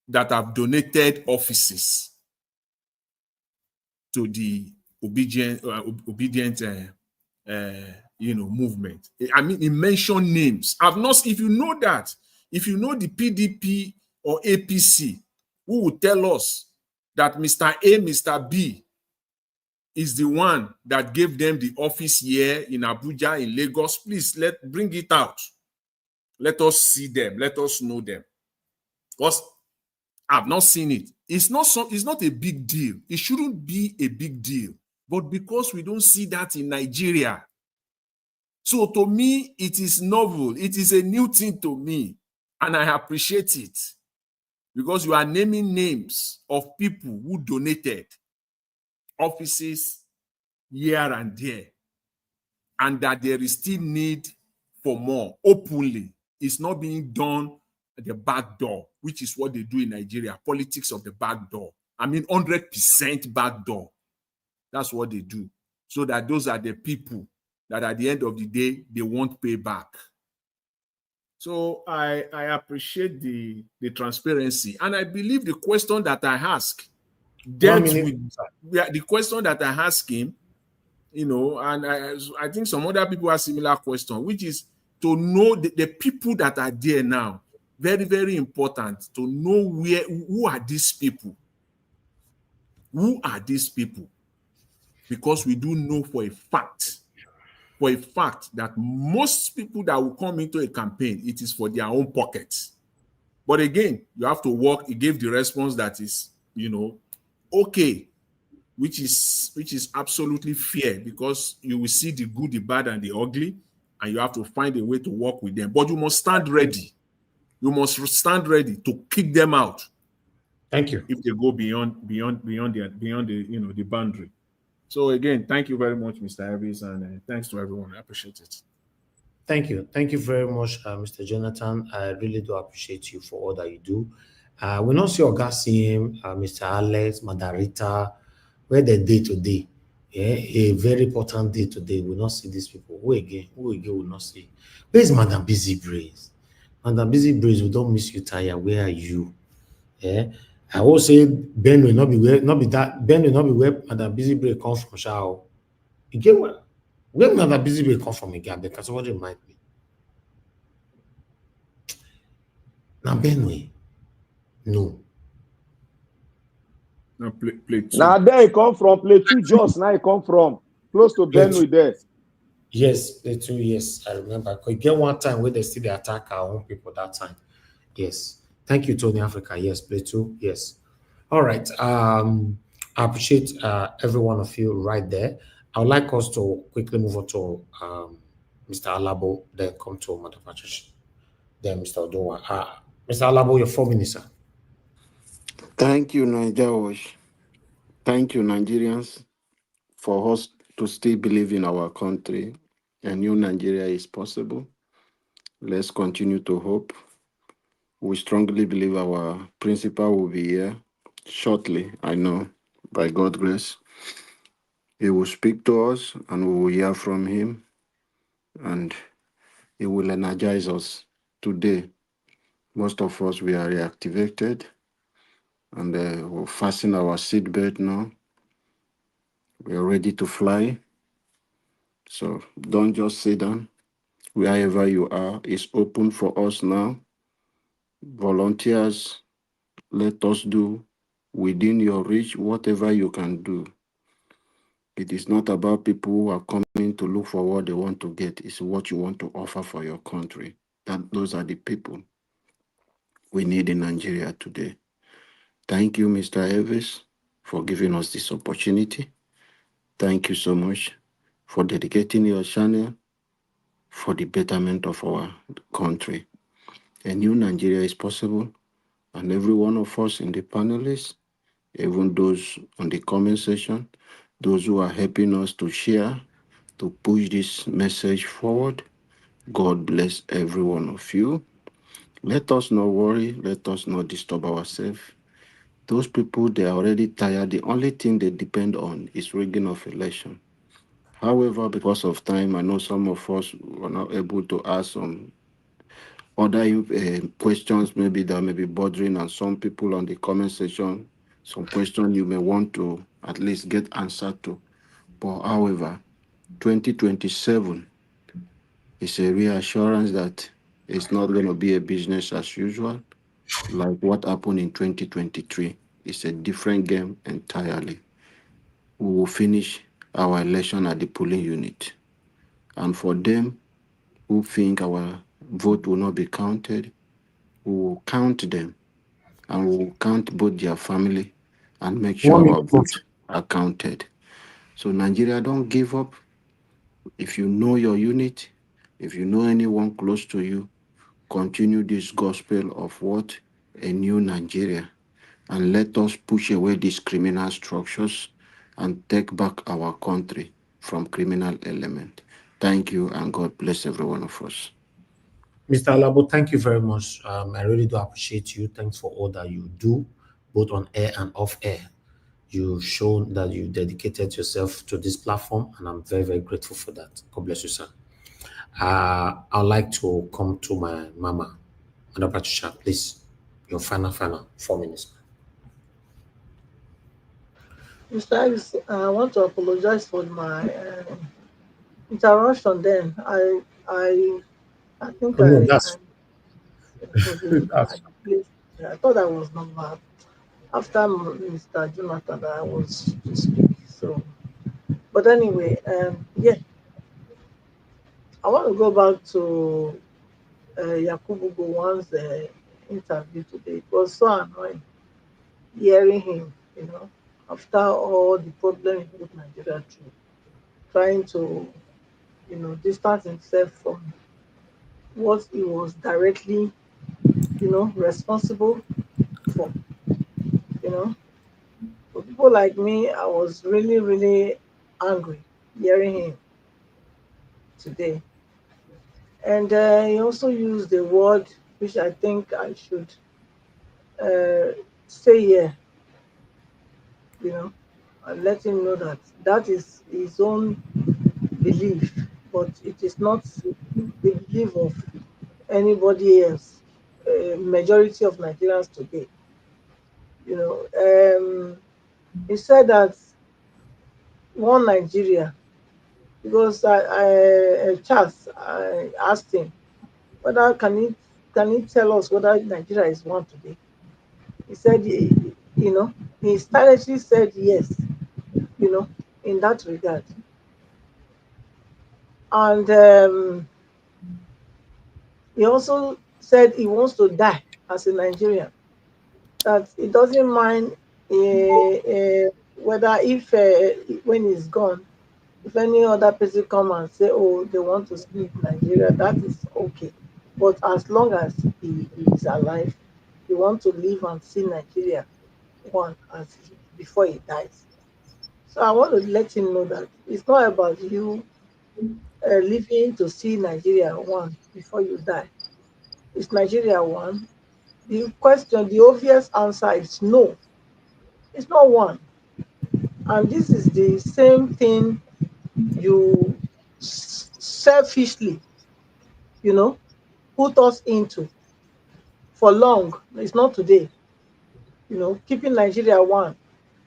that have donated offices to the obedient movement. I mean, he mentioned names. I've not. If you know that, if you know the PDP or APC, who will tell us that Mr. A, Mr. B is the one that gave them the office here in Abuja, in Lagos, please bring it out. Let us see them. Let us know them. Because I've not seen it. It's not a big deal. It shouldn't be a big deal. But because we don't see that in Nigeria, so to me, it is novel. It is a new thing to me. And I appreciate it. Because you are naming names of people who donated offices here and there. And that there is still need for more openly. It's not being done at the back door, which is what they do in Nigeria. Politics of the back door. 100% back door. That's what they do. So that those are the people that at the end of the day, they won't pay back. So I appreciate the transparency. And I believe the question that I asked dealt with the question that I asked him, you know, and I think some other people have similar question, which is to know the people that are there now. Very, very important to know who are these people. Who are these people? Because we do know for a fact that most people that will come into a campaign, it is for their own pockets. But again, you have to work. He gave the response that is, you know, okay, which is absolutely fair, because you will see the good, the bad, and the ugly, and you have to find a way to work with them. But you must stand ready. You must stand ready to kick them out. Thank you. If they go beyond the the boundary. So again, thank you very much, Mr. Elvis, and thanks to everyone. I appreciate it. Thank you. Thank you very much, Mr. Jonathan. I really do appreciate you for all that you do. We not see Ogasim, Mr. Alex, Madarita, where they day to day. Yeah, a very important day today. We not see these people. Who again? Who again will not see? Where's Madam Busy Brains? Madam Busy Brains, we don't miss you, Taya. Where are you? Yeah. I will say Ben will not be where not be that Ben will not be where Madam Busy Brain comes from. Shao. You get where Madam Busy Brain come from again? Because what remind me. Now Benway. No. Now play two. Now there he come from, play two just now he come from. Close to Benue there. Yes, play two, yes. I remember. Because get one time where they still they attack our own people that time. Yes. Thank you, Tony Africa. Yes, play two. Yes. All right. I appreciate every one of you right there. I would like us to quickly move on to Mr. Alabo, then come to Madam Patricia, then Mr. Odowa. Mr. Alabo, your 4 minutes, sir. Thank you, Nigeria. Thank you, Nigerians, for us to still believe in our country. A new Nigeria is possible. Let's continue to hope. We strongly believe our principal will be here shortly, I know, by God's grace. He will speak to us and we will hear from him, and he will energize us. Today, most of us, we are reactivated, and we'll fasten our seatbelt now. We are ready to fly. So don't just sit down. Wherever you are, it's open for us now. Volunteers, let us do within your reach whatever you can do. It is not about people who are coming to look for what they want to get. It's what you want to offer for your country. Those are the people we need in Nigeria today. Thank you, Mr. Elvis, for giving us this opportunity. Thank you so much for dedicating your channel for the betterment of our country. A new Nigeria is possible, and every one of us in the panelists, even those on the comment section, those who are helping us to share, to push this message forward, God bless every one of you. Let us not worry. Let us not disturb ourselves. Those people, they are already tired. The only thing they depend on is rigging of election. However, because of time, I know some of us were not able to ask some other questions, maybe that may be bothering, and some people on the comment section, some questions you may want to at least get answered to. But however, 2027 is a reassurance that it's not going to be a business as usual, like what happened in 2023. It's a different game entirely. We will finish our election at the polling unit. And for them who think our vote will not be counted, we will count them, and we will count both their family and make sure 1 our minute, votes are counted. So Nigeria, don't give up. If you know your unit, if you know anyone close to you, continue this gospel of what? A new Nigeria. And let us push away these criminal structures and take back our country from criminal element. Thank you, and God bless every one of us. Mr. Alabo, thank you very much. I really do appreciate you. Thanks for all that you do, both on air and off air. You've shown that you dedicated yourself to this platform, and I'm very, very grateful for that. God bless you, sir. I'd like to come to my mama, Madam Patricia, please. Your final 4 minutes. Mr. Ives, I want to apologize for my interruption. Then I think Oh, no, I that's was in that's place. I thought I was number after Mr. Jonathan that I was to speak. So, but anyway, yeah, I want to go back to Yakubu Gowon's interview today. It was so annoying hearing him, after all the problems he put Nigeria through, trying to, distance himself from what he was directly, responsible for. For people like me, I was really, really. angry hearing him today. And he also used the word which I think I should uh, say here, you know, and let him know that that is his own belief, but it is not the belief of anybody else. Majority of Nigerians today, you know. He said that one Nigeria, because Charles, I asked him whether can he tell us whether Nigeria is one today. He said, you know, he silently said yes, you know, in that regard. And he also said he wants to die as a Nigerian, that he doesn't mind whether if when he's gone, if any other person come and say, oh, they want to split Nigeria, that is okay. But as long as he is alive, he wants to live and see Nigeria one before he dies. So I want to let him know that it's not about you living to see Nigeria one before you die. Is Nigeria one? The question, the obvious answer is no. It's not one. And this is the same thing you selfishly, you know, put us into for long. It's not today. You know, keeping Nigeria one.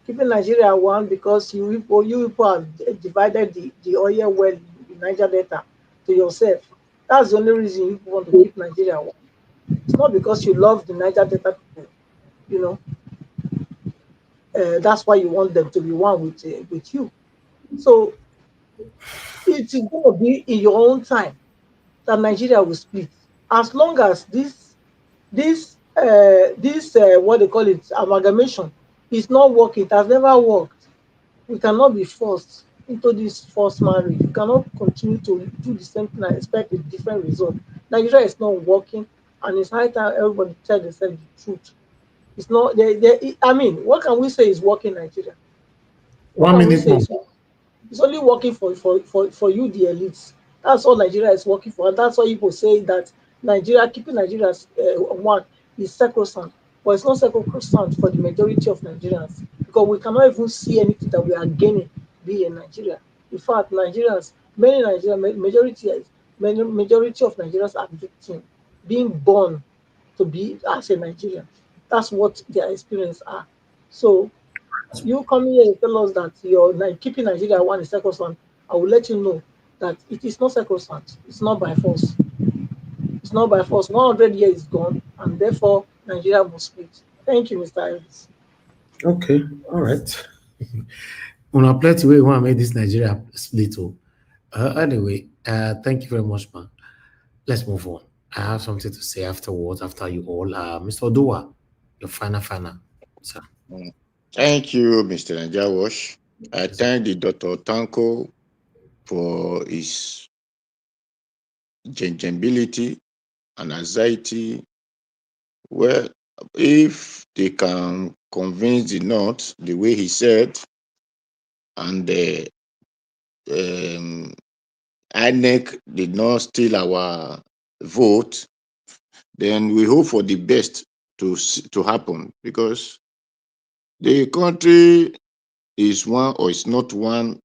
Keeping Nigeria one because you people have divided the oil well in Niger Delta to yourself. That's the only reason you want to keep Nigeria one. It's not because you love the Niger Delta people, you know. That's why you want them to be one with you. So it is going to be in your own time that Nigeria will split. As long as this what they call it amalgamation is not working, it has never worked. We cannot be forced into this forced marriage. We cannot continue to do the same thing and expect a different result. Nigeria is not working, and it's high time everybody tell themselves the truth. It's not. I mean, what can we say is working in Nigeria? What One can we minute say more. is working? It's only working for you, the elites. That's all Nigeria is working for. And that's why people say that Nigeria, keeping Nigeria one is sacrosanct. But it's not sacrosanct for the majority of Nigerians because we cannot even see anything that we are gaining being in Nigeria. In fact, Nigerians, many Nigerian majority of Nigerians are victims being born to be as a Nigerian. That's what their experience are. So you coming here and tell us that you're like keeping Nigeria one is sacrosanct, I will let you know that it is not sacrosanct. It's not by force. It's not by force. 100 years is gone, and therefore Nigeria must split. Thank you, Mr. Elvis. Okay, all right. Una plenty way want make this Nigeria split. Oh. Anyway, thank you very much, man. Let's move on. I have something to say afterwards, after you all. Mr. Odua, your final, sir. Mm. Thank you, Mr. Najawash. I thank the Dr. Tanko for his gingerability and anxiety. Well, if they can convince the North the way he said, and the INEC did not steal our vote, then we hope for the best to happen, because the country is one or it's not one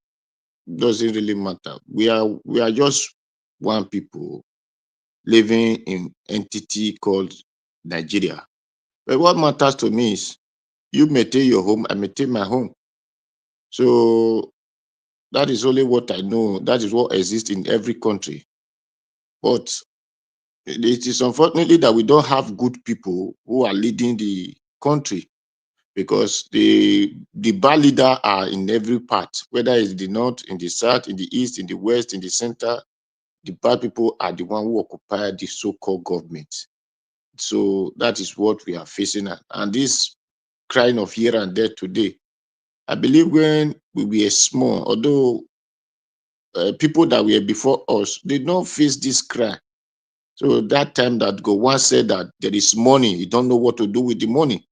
doesn't really matter. We are just one people living in entity called Nigeria. But what matters to me is you maintain your home, I maintain my home. So that is only what I know. That is what exists in every country. But it is unfortunately that we don't have good people who are leading the country, because the bad leaders are in every part, whether it's the north, in the south, in the east, in the west, in the center. The bad people are the one who occupy the so-called government. So that is what we are facing. And this crying of here and there today, I believe when we were small, although people that were before us did not face this cry. So that time that go one said that there is money, you don't know what to do with the money.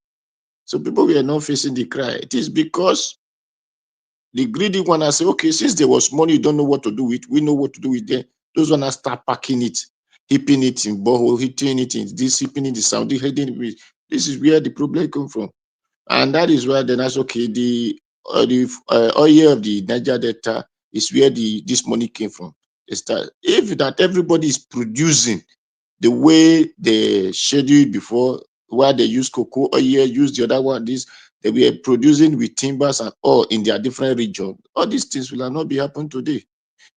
So people were not facing the cry. It is because The greedy one, I say, okay, since there was money, you don't know what to do with, we know what to do with them. Those one, I start packing it, heaping it in borehole, hitting it in this, heaping in the Saudi, heading with. This is where the problem come from. And that is where then I say, okay, the oil of the Niger Delta is where this money came from. If that everybody is producing the way they scheduled before, where they use cocoa oil, use the other one, they were producing with timbers and all in their different regions. All these things will not be happening today.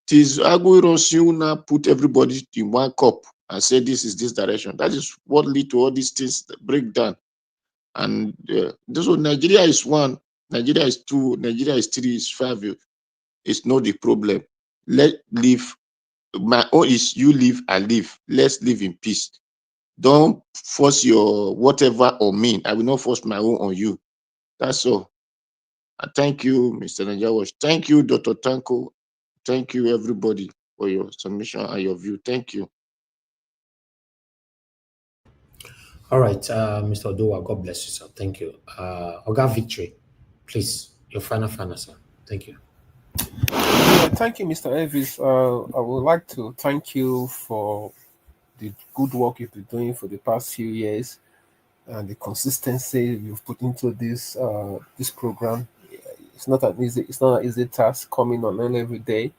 It is Agüero now put everybody in one cup and say this is this direction. That is what lead to all these things that break down. And this one, Nigeria is 1, Nigeria is 2, Nigeria is 3, is 5. It's not the problem. Let live. My own is you live, I live. Let's live in peace. Don't force your whatever on me. I will not force my own on you. That's all. Thank you, Mr. Najawash. Thank you, Dr. Tanko. Thank you, everybody, for your submission and your view. Thank you. All right, Mr. Odowa, God bless you, sir. Thank you. Oga Victory, please, your final, sir. Thank you. Yeah, thank you, Mr. Elvis. I would like to thank you for the good work you've been doing for the past few years and the consistency you've put into this this program. It's not an easy task coming on every day.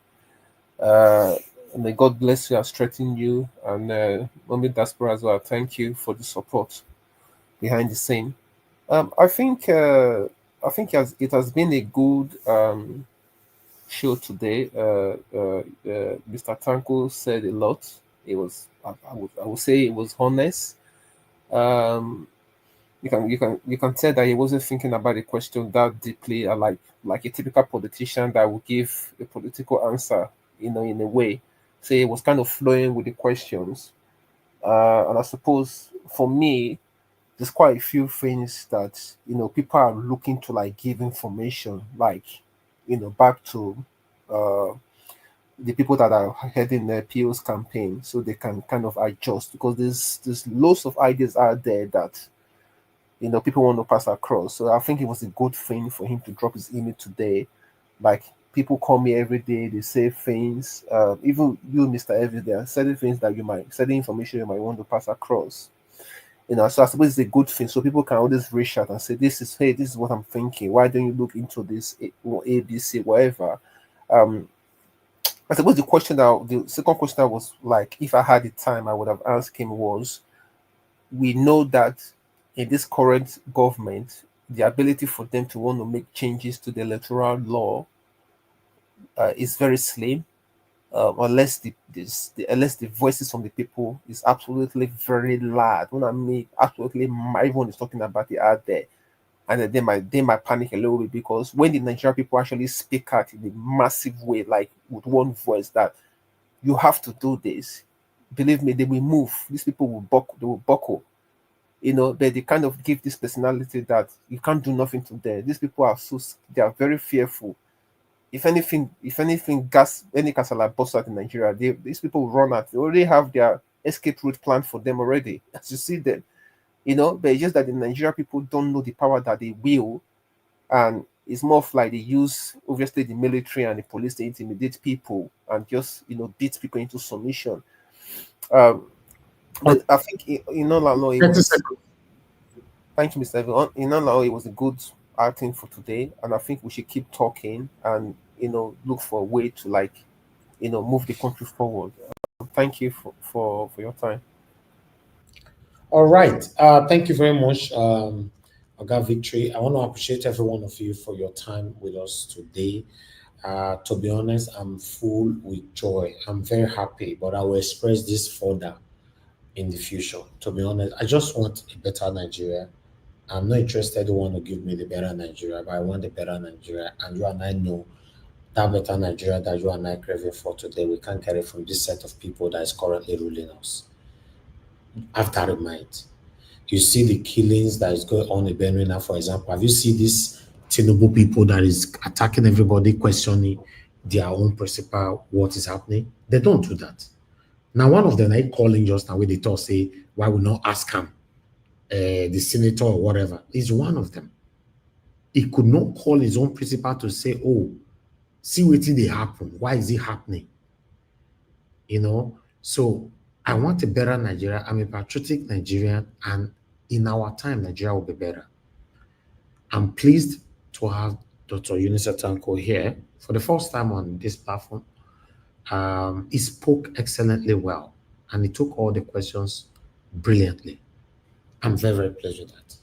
May God bless you and strengthen you, and Mommy Diaspora as well. Thank you for the support behind the scene. I think it has been a good show today. Mr. Tanko said a lot. It was I would say it was honest. You can tell that he wasn't thinking about the question that deeply, like a typical politician that would give a political answer, in a way. So he was kind of flowing with the questions. And I suppose for me, there's quite a few things that people are looking to like give information, like back to the people that are heading the PO's campaign, so they can kind of adjust, because there's lots of ideas out there that people want to pass across. So I think it was a good thing for him to drop his email today. Like, people call me every day, they say things. Even you, Mr. Evans, there are certain things that certain information you might want to pass across. So I suppose it's a good thing. So people can always reach out and say, this is what I'm thinking. Why don't you look into this, ABC, whatever? I suppose the second question that was like, if I had the time, I would have asked him was, we know that in this current government, the ability for them to want to make changes to the electoral law is very slim, unless the voices from the people is absolutely very loud. When I mean absolutely, everyone is talking about it out there, and then they might panic a little bit, because when the Nigerian people actually speak out in a massive way, like with one voice, that you have to do this, believe me, they will move. These people will buckle. But they kind of give this personality that you can't do nothing to them. These people they are very fearful. If anything, any casala busts out in Nigeria, these people will run out. They already have their escape route planned for them already, as you see them. But it's just that the Nigerian people don't know the power that they will, and it's more of like they use, obviously, the military and the police to intimidate people and just beat people into submission. But I think in all along, it was. Thank you, Mr. Evan. In all along, it was a good outing for today, and I think we should keep talking and look for a way to move the country forward. Thank you for your time. All right. Thank you very much, Oga Victory. I want to appreciate every one of you for your time with us today. To be honest, I'm full with joy. I'm very happy, but I will express this further in the future. To be honest, I just want a better Nigeria. I'm not interested in want to give me the better Nigeria, but I want the better Nigeria. And you and I know that better Nigeria that you and I craving for today, we can't get it from this set of people that is currently ruling us. Have that in mind. You see the killings that is going on in Benue now, for example. Have you seen this Tinubu people that is attacking everybody, questioning their own principle, what is happening? They don't do that. Now, one of them I calling just now where they talk, say, why we not ask him, the senator or whatever, is one of them. He could not call his own principal to say, oh, see what they happen. Why is it happening? You know, so I want a better Nigeria. I'm a patriotic Nigerian, and in our time, Nigeria will be better. I'm pleased to have Dr. Yunusa Tanko here for the first time on this platform. He spoke excellently well, and he took all the questions brilliantly. I'm very, very pleased with that.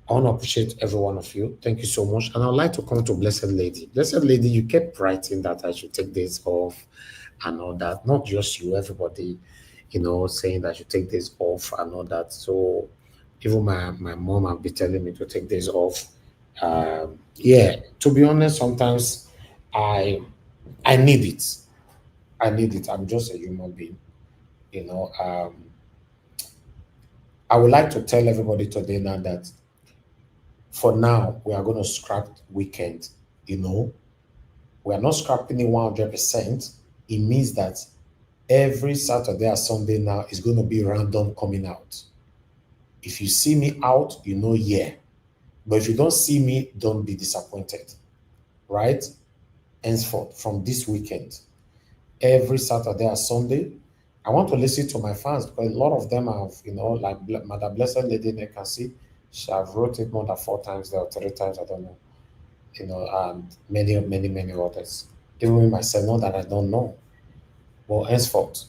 I want to appreciate every one of you. Thank you so much. And I'd like to come to Blessed Lady. Blessed Lady, you kept writing that I should take this off and all that. Not just you, everybody, you know, saying that I should take this off and all that. So even my mom will be telling me to take this off. Yeah, to be honest, sometimes I need it. I need it. I'm just a human being, you know. I would like to tell everybody today now that for now, we are going to scrap weekend, you know. We are not scrapping it 100%. It means that every Saturday or Sunday now is going to be random coming out. If you see me out, you know, yeah. But if you don't see me, don't be disappointed, right? Henceforth, from this weekend, every Saturday or Sunday, I want to listen to my fans because a lot of them have, you know, like Mother Blessed Lady, they can see, she have wrote it more than 4 times there or 3 times, I don't know, you know, and many others. Even myself, know that I don't know. But henceforth,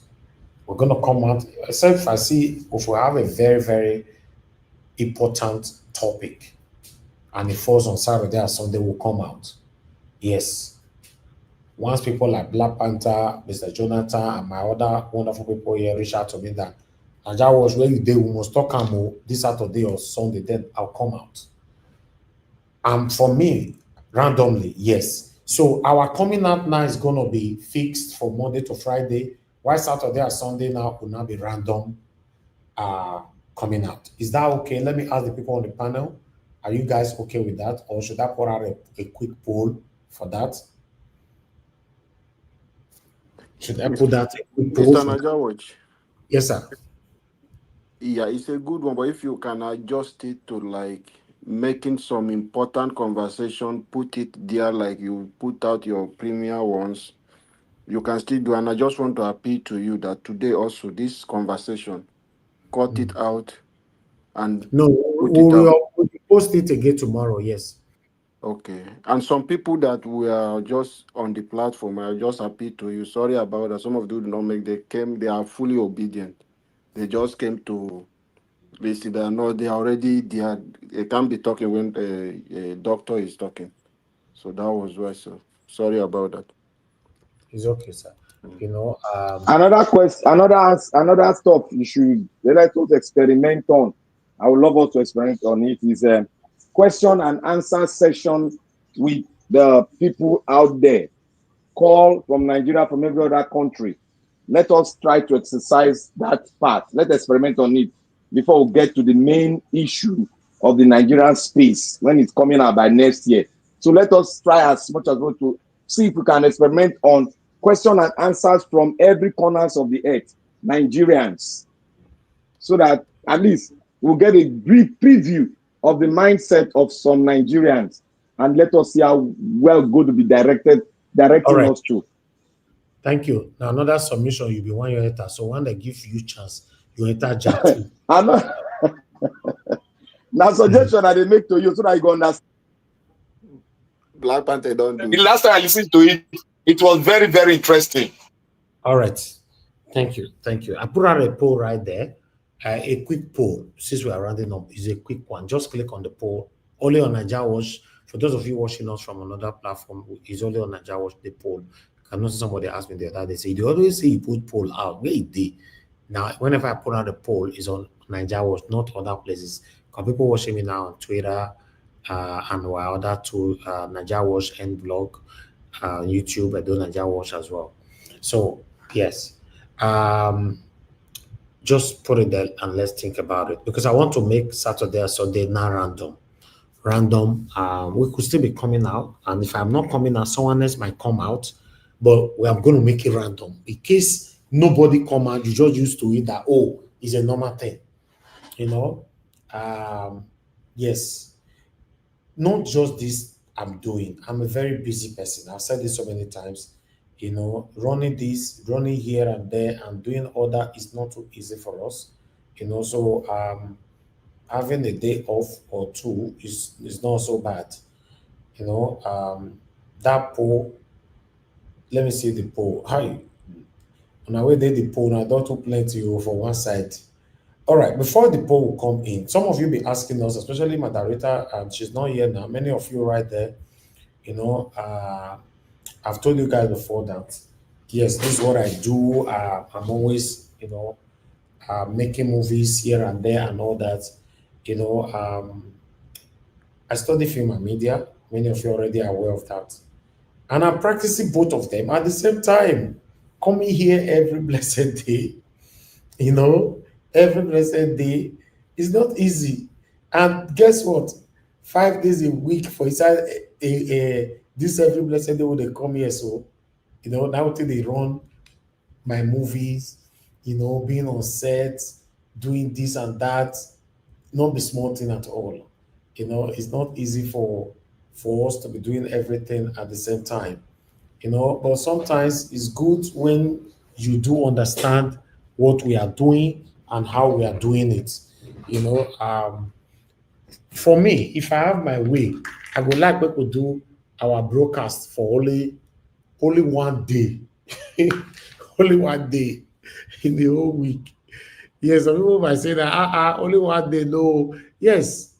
we're going to come out, except if I see, if we have a very, very important topic and it falls on Saturday or Sunday, will come out. Yes. Once people like Black Panther, Mr. Jonathan, and my other wonderful people here reach out to me that Naija was where you did, we must talk this Saturday or Sunday, then I'll come out. And for me, randomly, yes. So our coming out now is going to be fixed from Monday to Friday. Why Saturday or Sunday now will not be random coming out. Is that okay? Let me ask the people on the panel. Are you guys okay with that? Or should I put out a quick poll for that? Should I put that a quick poll? Mr. Najawaj. Yes, sir. Yeah, it's a good one, but if you can adjust it to like making some important conversation, put it there like you put out your premier ones, you can still do. And I just want to appeal to you that today also this conversation, cut it out and no, we'll post it again tomorrow. Yes. Okay. And some people that were just on the platform, I just appeal to you. Sorry about that. Some of them did not make. They are fully obedient. They just came to listen. They are not. They are already. They can't be talking when a doctor is talking. So that was why. So sorry about that. It's okay, sir. You know, another question, another stuff you should let us experiment on. I would love us to experiment on it. Is a question and answer session with the people out there. Call from Nigeria, from every other country. Let us try to exercise that part. Let's experiment on it before we get to the main issue of the Nigerian space when it's coming out by next year. So let us try as much as possible to see if we can experiment on question and answers from every corners of the earth, Nigerians, so that at least we'll get a brief preview of the mindset of some Nigerians, and let us see how well going to be directing us to. Thank you. Now another submission, you'll be 1 year later. So when they give you chance, you enter Jack too. I'm not. Now suggestion I they make to you so that you go understand. Black Panther don't do. The last time I listened to it, it was very, very interesting. All right. Thank you. Thank you. I put out a poll right there. A quick poll. Since we are rounding up, is a quick one. Just click on the poll. Only on Naija Watch. For those of you watching us from another platform, it's only on Naija Watch, the poll. I know somebody asked me the other day, say, they always say you put poll out. Where it did? Now, whenever I put out a poll, it's on Naija Watch, not other places. Because people watching me now on Twitter and our other two, Naija Watch and blog, YouTube, I do Naija Watch as well. So, yes. Just put it there and let's think about it. Because I want to make Saturday or Sunday not random. We could still be coming out. And if I'm not coming out, someone else might come out. But we are going to make it random. In case nobody come out, you just used to it that, oh, it's a normal thing. You know? Yes. Not just this I'm doing. I'm a very busy person. I've said this so many times. You know, running this, running here and there, and doing all that is not too easy for us. You know, so having a day off or two is not so bad. You know, that poll. Let me see the poll. Hi, on our way there, the poll. I don't too plenty for one side. All right, before the poll will come in, some of you be asking us, especially Madarita, she's not here now. Many of you right there, you know, I've told you guys before that, yes, this is what I do. I'm always, you know, making movies here and there and all that. You know, I study film and media. Many of you already are aware of that. And I'm practicing both of them at the same time. Coming here every blessed day, you know, every blessed day is not easy. And guess what? 5 days a week for inside this every blessed day when they come here. So, you know, now till they run my movies, you know, being on set, doing this and that, not be small thing at all. You know, it's not easy for us to be doing everything at the same time. You know, but sometimes it's good when you do understand what we are doing and how we are doing it. You know, for me, if I have my way, I would like people to do our broadcast for only one day, only one day in the whole week. Yes, some people might say that only one day. No, yes,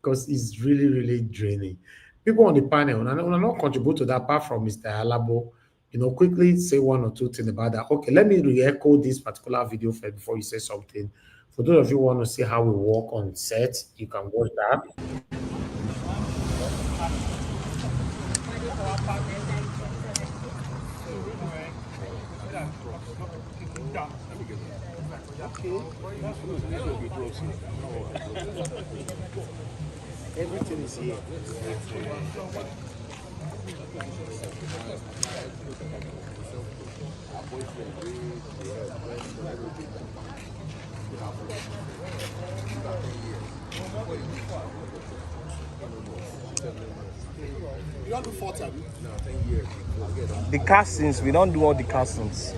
because it's really, really draining. People on the panel, and I will not contribute to that apart from Mr. Alabo. You know, quickly say one or two things about that. Okay, let me re-echo this particular video first before you say something. For those of you who want to see how we work on set, you can watch that. Everything is here. You don't do 4 times? No, 10 years. The castings, we don't do all the castings.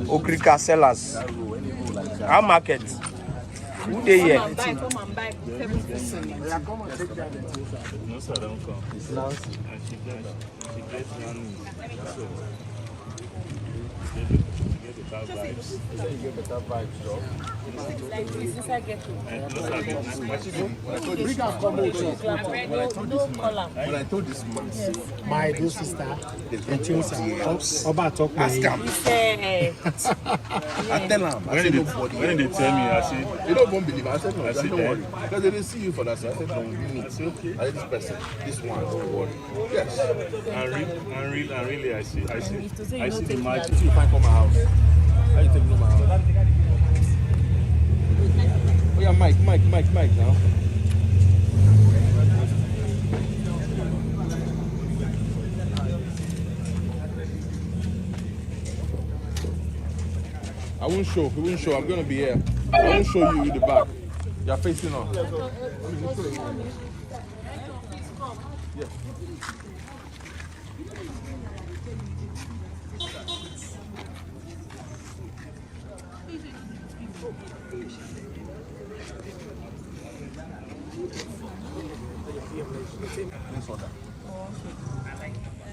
Okrika sellers. Our market. Who they here? Come and buy 7%. No, sir, don't come. It's Nancy. And she gets money. You get better vibes. You get better vibes, though. Like this, inside ghetto. Bring her come When I told this man, my dear sister, Oba talk ask him. I tell him. When they tell me, I say, you don't believe. I said, no, I said, don't worry. Because they didn't see you for that. So I said, no, we meet. Okay. I said, this person, this one, don't worry. Yes. And really, I see the magic. You can't come my house. How you take me to my house? Oh yeah, Mike now. I won't show. He won't show. I'm gonna be here. I won't show you in the back. You're facing on. Yeah.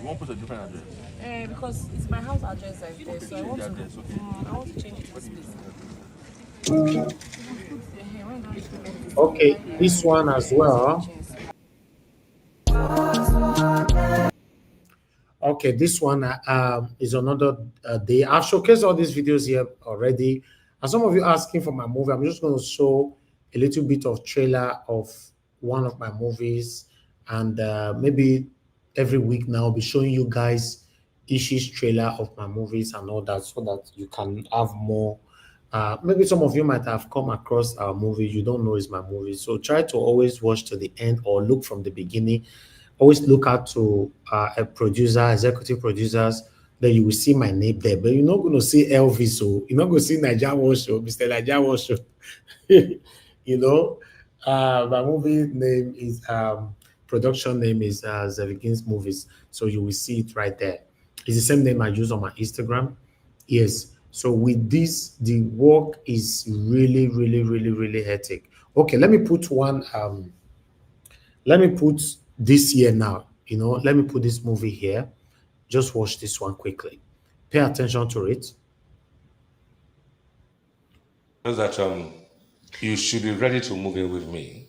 You won't put a different address? Because it's my house address right there, so I want to change it to this place. Okay, this one as well. Okay, this one is another day. I've showcased all these videos here already. And some of you asking for my movie. I'm just going to show a little bit of trailer of one of my movies. And maybe every week now I'll be showing you guys, issues trailer of my movies and all that, so that you can have more. Maybe some of you might have come across our movie, you don't know it's my movie. So try to always watch to the end or look from the beginning. Always look out to a producer, executive producers, then you will see my name there. But you're not going to see Elvis, so you're not going to see Naija Washo, Mr. Naija Washo. You know, my movie name is production name is Zevigins Movies. So you will see it right there. It's the same name I use on my Instagram. Yes. So with this, the work is really, really, really, really hectic. Okay, let me put one. Let me put this here now. Let me put this movie here. Just watch this one quickly. Pay attention to it. Just that you should be ready to move in with me.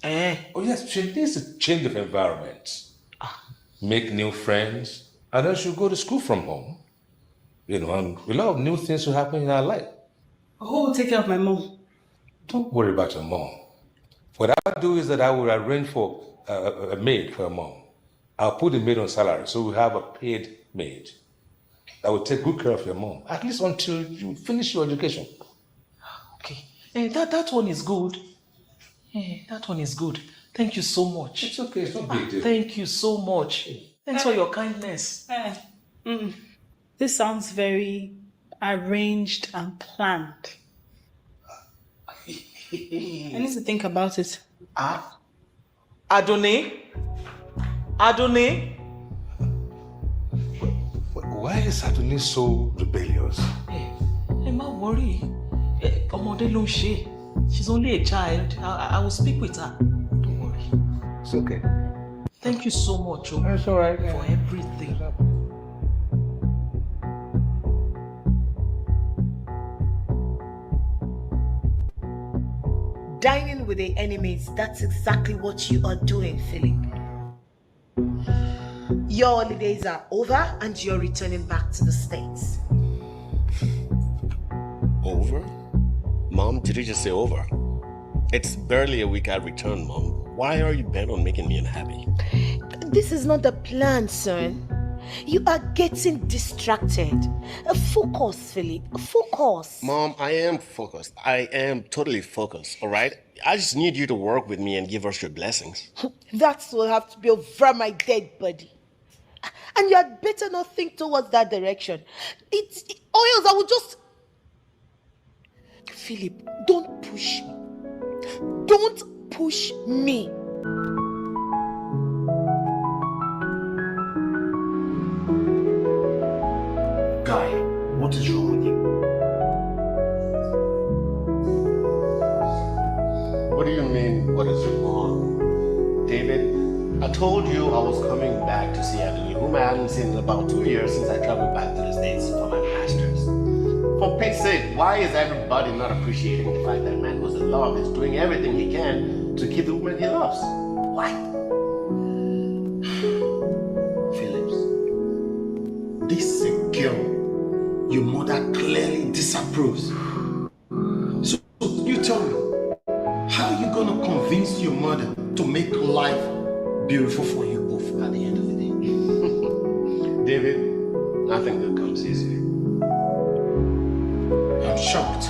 Oh yes, she needs a change of environment. Make new friends, and then she'll go to school from home. And a lot of new things will happen in our life. Who will take care of my mom? Don't worry about your mom. What I'll do is that I will arrange for a maid for your mom. I'll put the maid on salary, so we'll have a paid maid that will take good care of your mom, at least until you finish your education. Okay. That one is good. That one is good. Thank you so much. It's okay, it's not big deal. Thank you so much. Thanks for your kindness. This sounds very arranged and planned. I need to think about it. Adonai? Why is Adonai so rebellious? Má worry. Ọmọdé ló ń ṣe. She's only a child. I will speak with her. Don't worry. It's okay. Thank you so much, It's all right. for everything. Dining with the enemies, that's exactly what you are doing, Philip. Your holidays are over and you're returning back to the States. Over? Mom, did you just say over? It's barely a week I returned, Mom. Why are you bent on making me unhappy? This is not the plan, son. You are getting distracted. Focus, Philip. Focus. Mom, I am focused. I am totally focused, all right? I just need you to work with me and give us your blessings. That will have to be over my dead body. And you had better not think towards that direction. Or else I will just... Philip, don't push me. Don't push me. Guy, what is wrong with you? What do you mean, what is wrong? David, I told you I was coming back to see Avenue, whom I hadn't seen in about 2 years since I traveled back to the States for my master's. For Pete's sake, why is everybody not appreciating the fact that a man who's in love is doing everything he can to keep the woman he loves? Why? Phillips, this is a girl your mother clearly disapproves. So you tell me, how are you going to convince your mother to make life beautiful for you both at the end of the day? David, nothing good comes easy. I'm shocked.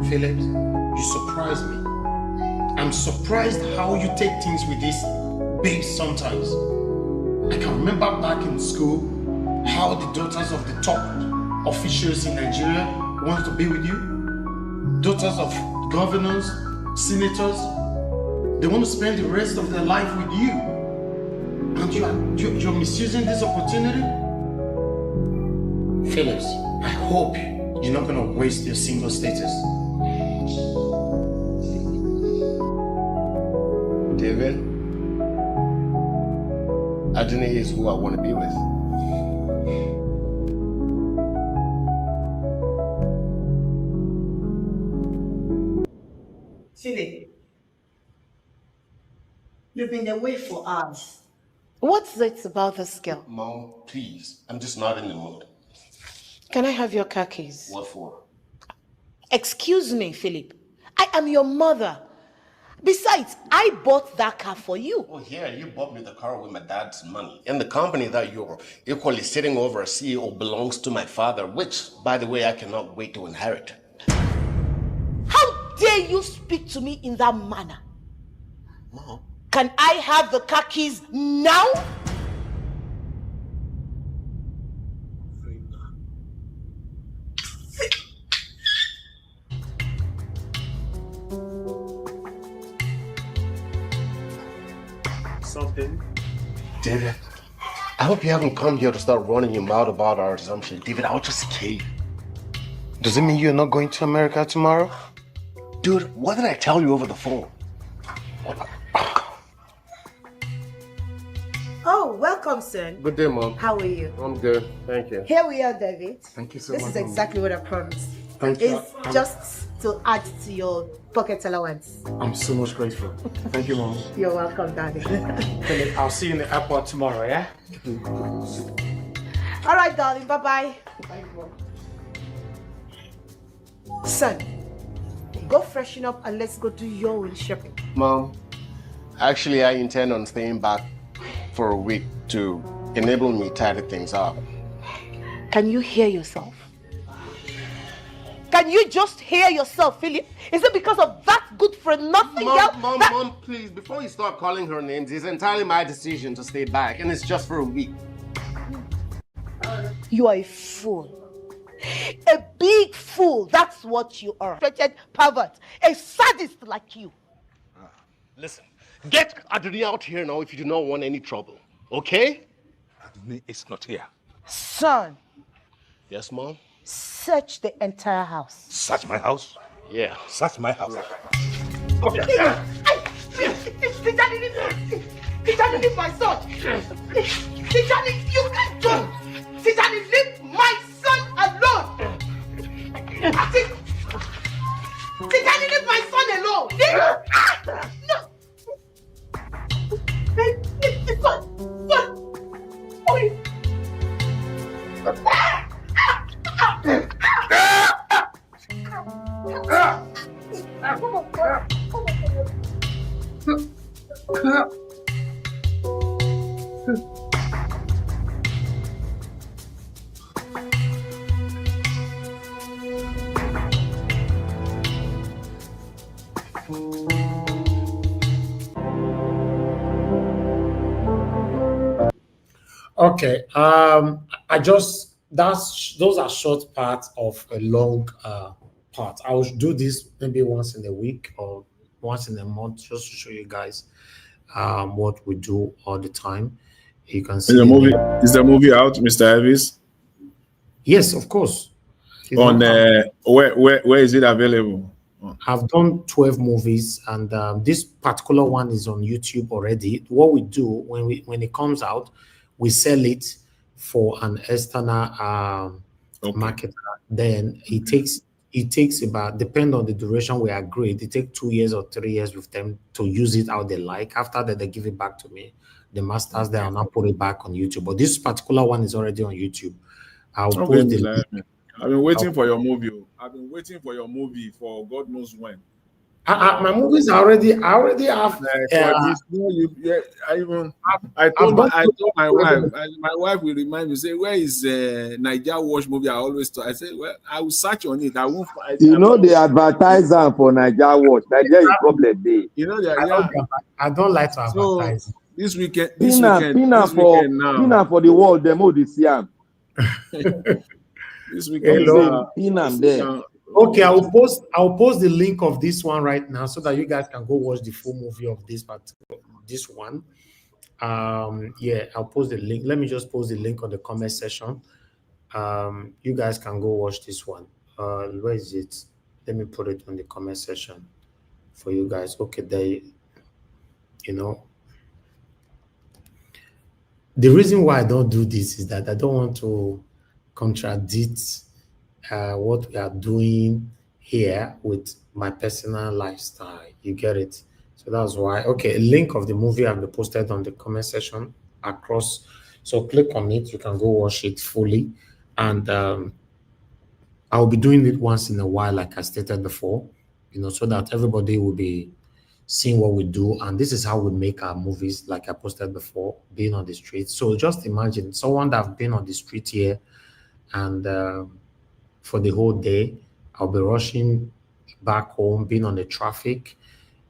Phillips, you surprise me. I'm surprised how you take things with this babe sometimes. I can remember back in school how the daughters of the top officials in Nigeria want to be with you. Daughters of governors, senators, they want to spend the rest of their life with you. And you're misusing this opportunity? Phillips, I hope you're not going to waste your single status. David, Adonai is who I want to be with. Philip, you've been away for hours. What's it about this girl? Mom, please, I'm just not in the mood. Can I have your car keys? What for? Excuse me, Philip. I am your mother. Besides, I bought that car for you. Oh, yeah, you bought me the car with my dad's money. And the company that you're equally sitting over as CEO belongs to my father, which, by the way, I cannot wait to inherit. How dare you speak to me in that manner? Mom. Can I have the car keys now? Something? David, I hope you haven't come here to start running your mouth about our assumption. David, I was just kidding. Does it mean you're not going to America tomorrow? Dude, what did I tell you over the phone? Oh, welcome, son. Good day, Mom. How are you? I'm good. Thank you. Here we are, David. Thank you so This much. is exactly what I promised. Thank you. It's just to add to your pocket allowance. I'm so much grateful. Thank you, Mom. You're welcome, Daddy. Philip, I'll see you in the airport tomorrow, yeah? All right, darling. Bye-bye. Son, go freshen up and let's go do your own shopping. Mom, actually, I intend on staying back for a week to enable me to tidy things up. Can you hear yourself? Can you just hear yourself, Philip? Is it because of that good for nothing girl? Mom, please, before you start calling her names, it's entirely my decision to stay back, and it's just for a week. You are a fool. A big fool. That's what you are. A pervert. A sadist like you. Listen, get Adoni out here now if you do not want any trouble, okay? Adoni is not here. Son. Yes, Mom? Search the entire house. Search my house? Yeah. Search my house. Come here. Tijani, leave my son. Tijani, you can't do. Tijani, leave my son alone. Tijani, leave my son alone. No. Okay. Those are short parts of a long part. I will do this maybe once in a week or once in a month just to show you guys what we do all the time. You can see Is the movie out, Mr. Elvis? Yes, of course. It's On where is it available? I've done 12 movies, and this particular one is on YouTube already. What we do when it comes out, we sell it for an external marketer. Then it takes about, depend on the duration we agreed, it takes 2 years or 3 years with them to use it how they like. After that, they give it back to me. The masters there, I'll now put it back on YouTube. But this particular one is already on YouTube. I'll post the link. I've been waiting for your movie. I've been waiting for your movie for God knows when. My movies I already have. I told my wife. My wife will remind me, say, "Where is Niger Watch movie?" I always thought. I said, "Well, I will search on it. I won't." They advertise them for Niger Watch. Niger is problem day. I don't like to advertise. So this weekend, Pina for the world. Demo this year. This weekend, okay, I'll post the link of this one right now so that you guys can go watch the full movie of this one. Yeah, I'll post the link. Let me just post the link on the comment section. You guys can go watch this one. Where is it? Let me put it on the comment section for you guys. Okay, there. The reason why I don't do this is that I don't want to contradict what we are doing here with my personal lifestyle. You get it? So that's why. Okay, a link of the movie I'll be posted on the comment section across. So click on it. You can go watch it fully. And I'll be doing it once in a while, like I stated before, so that everybody will be seeing what we do, and this is how we make our movies, like I posted before, being on the street. So just imagine someone that have been on the street here, and for the whole day, I'll be rushing back home, being on the traffic.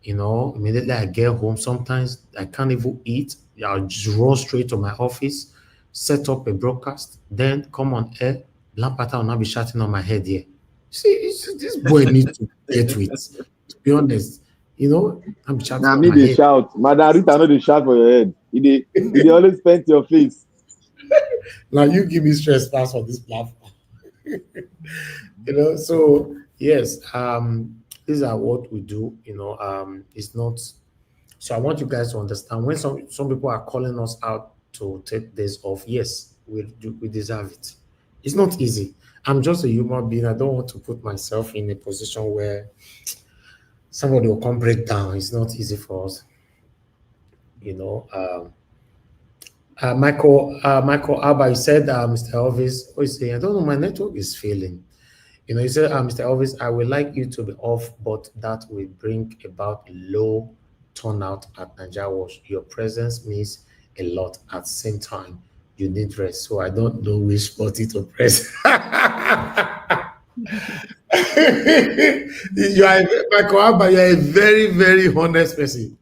Immediately I get home, sometimes I can't even eat. I'll just run straight to my office, set up a broadcast, then come on air. Blampata will not be shouting on my head here. See, this boy needs to get with. To be honest, I'm shouting Now on me my they head. shout. Madam Rita know they shout for your head. They always paint your face. Now you give me stress pass on this platform. So yes, these are what we do. It's not. So I want you guys to understand when some people are calling us out to take days off. Yes, we deserve it. It's not easy. I'm just a human being. I don't want to put myself in a position where somebody will come break down. It's not easy for us. Michael Alba, he said, Mr. Elvis, what is saying? I don't know, my network is failing. He said, Mr. Elvis, I would like you to be off, but that will bring about low turnout at Nigeria Watch. Your presence means a lot. At the same time, you need rest. So I don't know which button to press. Michael Alba, you are a very, very honest person.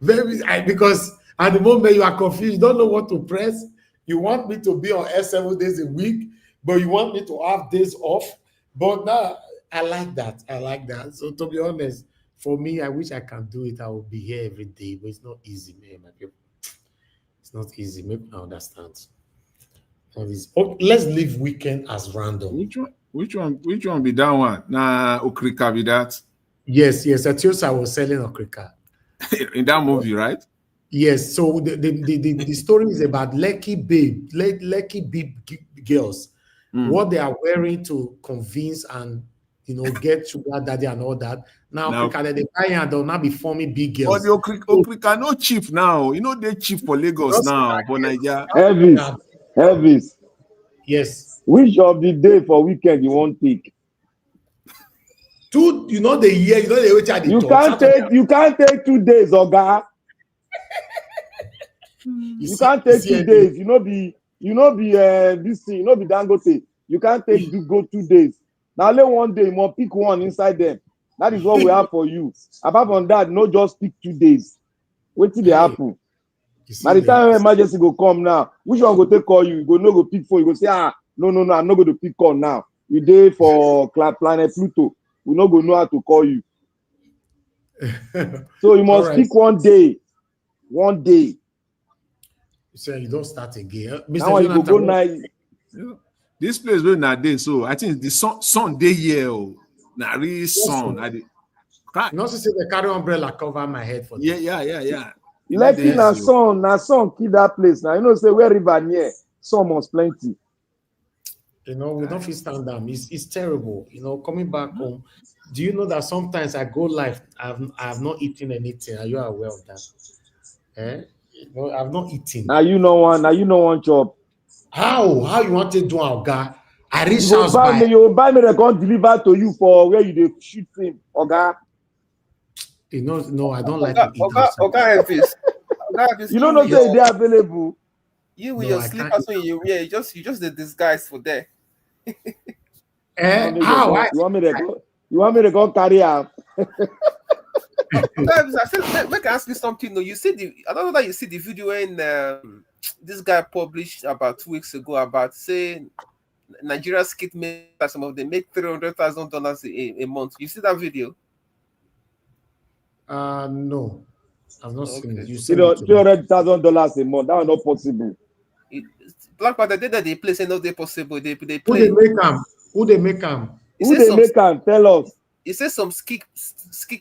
Because at the moment you are confused, you don't know what to press. You want me to be on air 7 days a week, but you want me to have days off. But now I like that. So to be honest, for me, I wish I can do it. I will be here every day, but it's not easy, man, my people. It's not easy. Maybe I understand. Let's leave weekend as random. Which one be that one? Nah, Okrika be that. Yes. Atiosa was selling Okrika. In that movie, right? Yes. So the story is about lucky babe girls, what they are wearing to convince and get sugar daddy and all that. Now they buy and they'll not be forming big girls. But the Okrika no cheap now. They cheap for Lagos now, for Nigeria. Elvis. Yes. Which of the day for weekend you want take? The year, the you can't take 2 days, Oga. You can't take 2 days. This thing, be Dangote. You can't go 2 days. Now only 1 day, you must pick one inside them. That is what we have for you. Apart from that, no, just pick 2 days. Wait till they happen. By the time emergency go come now, which one go take call you? You go pick phone. You go say, no, I'm not going to pick call now. You dey for planet Pluto. We not go know how to call you. So you must pick 1 day. 1 day. So you don't start again. Now you go night. This place where na day, so I think the sun day here. Na really sun. Not to say the carry umbrella cover my head for this. Yeah. Lucky na sun kill that place. Now say where river near, sun must plenty. We don't feel stand down. It's terrible. Coming back home. Do you know that sometimes I go live? I have not eaten anything. Are you aware of that? I've not eaten. Now you know one job. How you want to do our guy? I reach you house by you buy me, they can't deliver to you for where you shoot film, Oga. No, I don't like to eat outside. Elvis, you don't know say they are available. You with your slippers when you wear, you just the disguise for there. You want me to go carry out? Make I ask you something. No, I don't know that you see the video when this guy published about 2 weeks ago about saying Nigeria's skit makers, some of them make $300,000 a month. You see that video? No, I've not seen it. You said $300,000 a month. That is not possible. Black Panther did that they play say no, they possible. They play. Who they make them? Who they make them? Tell us. He says some skit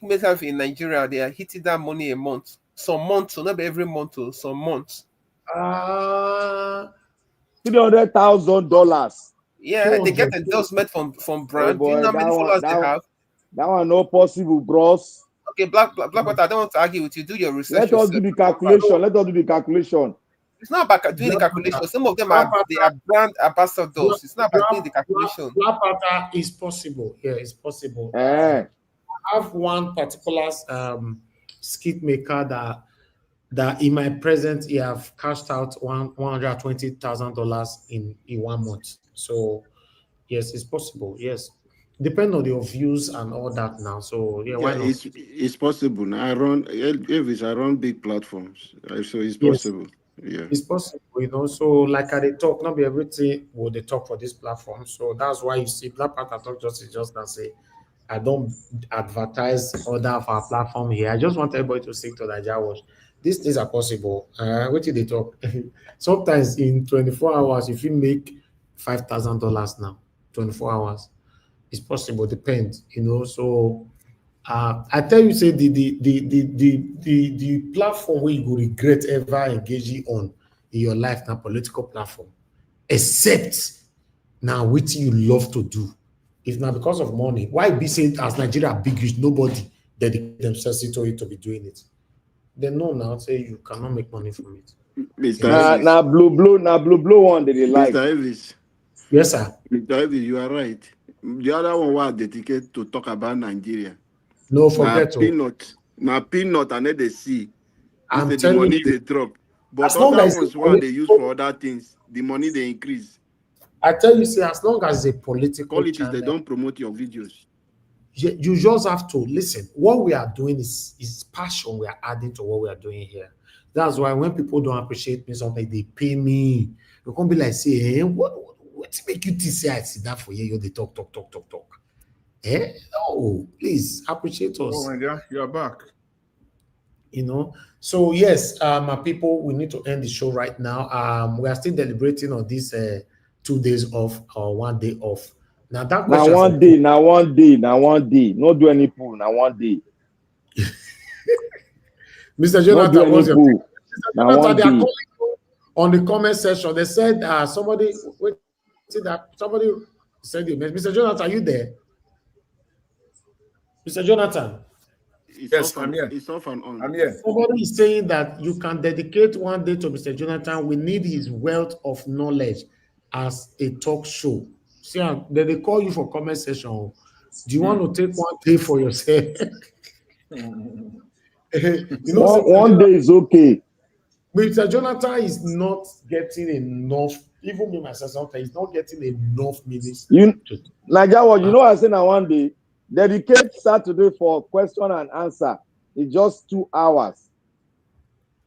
makers in Nigeria, they are hitting that money a month. Some months, so not every month, some months. $300,000. Yeah, they get endorsement from brand. Do you know how many followers they have? That one not possible, bros. Okay, Black Panther, I don't want to argue with you. Do your research. Let us do the calculation. It's not about doing the calculation. Some of them they are brand ambassadors. It's not about doing the calculation. Black Panther is possible. Yeah, it's possible. I have one particular skit maker that in my presence he have cashed out $120,000 in 1 month. So yes, it's possible. Yes, depend on your views and all that now. So yeah, Yeah, why not? it's possible. I run Elvis, I run big platforms, so it's Yes, possible. Yeah. it's possible, you know. So like I dey talk, not be everything will they talk for this platform. So that's why you see Black Panther Talk just can say I don't advertise other of our platform here. I just want everybody to stick to Nigeria Watch. These things are possible. What did they talk? Sometimes in 24 hours, if you make $5,000 now, 24 hours, it's possible, depends, you know. So I tell you, say the platform where you go regret ever engaging on in your life now political platform, except now what you love to do. If not because of money, why be saying as Nigeria big rich, nobody dedicate themselves into it to be doing it. They know now, say you cannot make money from it. Mr. You know? Now, Elvis. blue one that they like. Mr. Elvis. Yes, sir. Mr. Elvis, you are right. The other one was dedicated to talk about Nigeria. No, Now forget to. peanut and then they see. I'm Instead the telling money you, they drop. But as long other as it's ones a one they use political, for other things, the money they increase. I tell you, say as long as it's a political Politics, they channel, don't promote your videos. you just have to listen. What we are doing is passion we are adding to what we are doing here. That's why when people don't appreciate me, sometimes they pay me. You can't be like, say, hey, what make you think say I sit down for you? They talk. Eh? No, please appreciate Oh us. my God, you are back. You know. So yes, my people, we need to end the show right now. We are still deliberating on this 2 days off or 1 day off. Now that Now question for one day, now one day, now one day. Not do any pool, now one day. Mr. Not do Jonathan, any what's your pool. Mr. Now Jonathan? one They are day. calling you on the comment section. They said somebody wait, see that somebody said you. Mr. Jonathan, are you there? Mr. Jonathan. Yes, I'm here. It's off and on. I'm here. Somebody is saying that you can dedicate 1 day to Mr. Jonathan. We need his wealth of knowledge as a talk show. See, they call you for comment section. Do you want to take 1 day for yourself? You know, One day is okay. Mr. Jonathan is not getting enough. Even me myself, sometimes he's not getting enough minutes. Nigeria, you know I say now one day, dedicate Saturday for question and answer. It's just 2 hours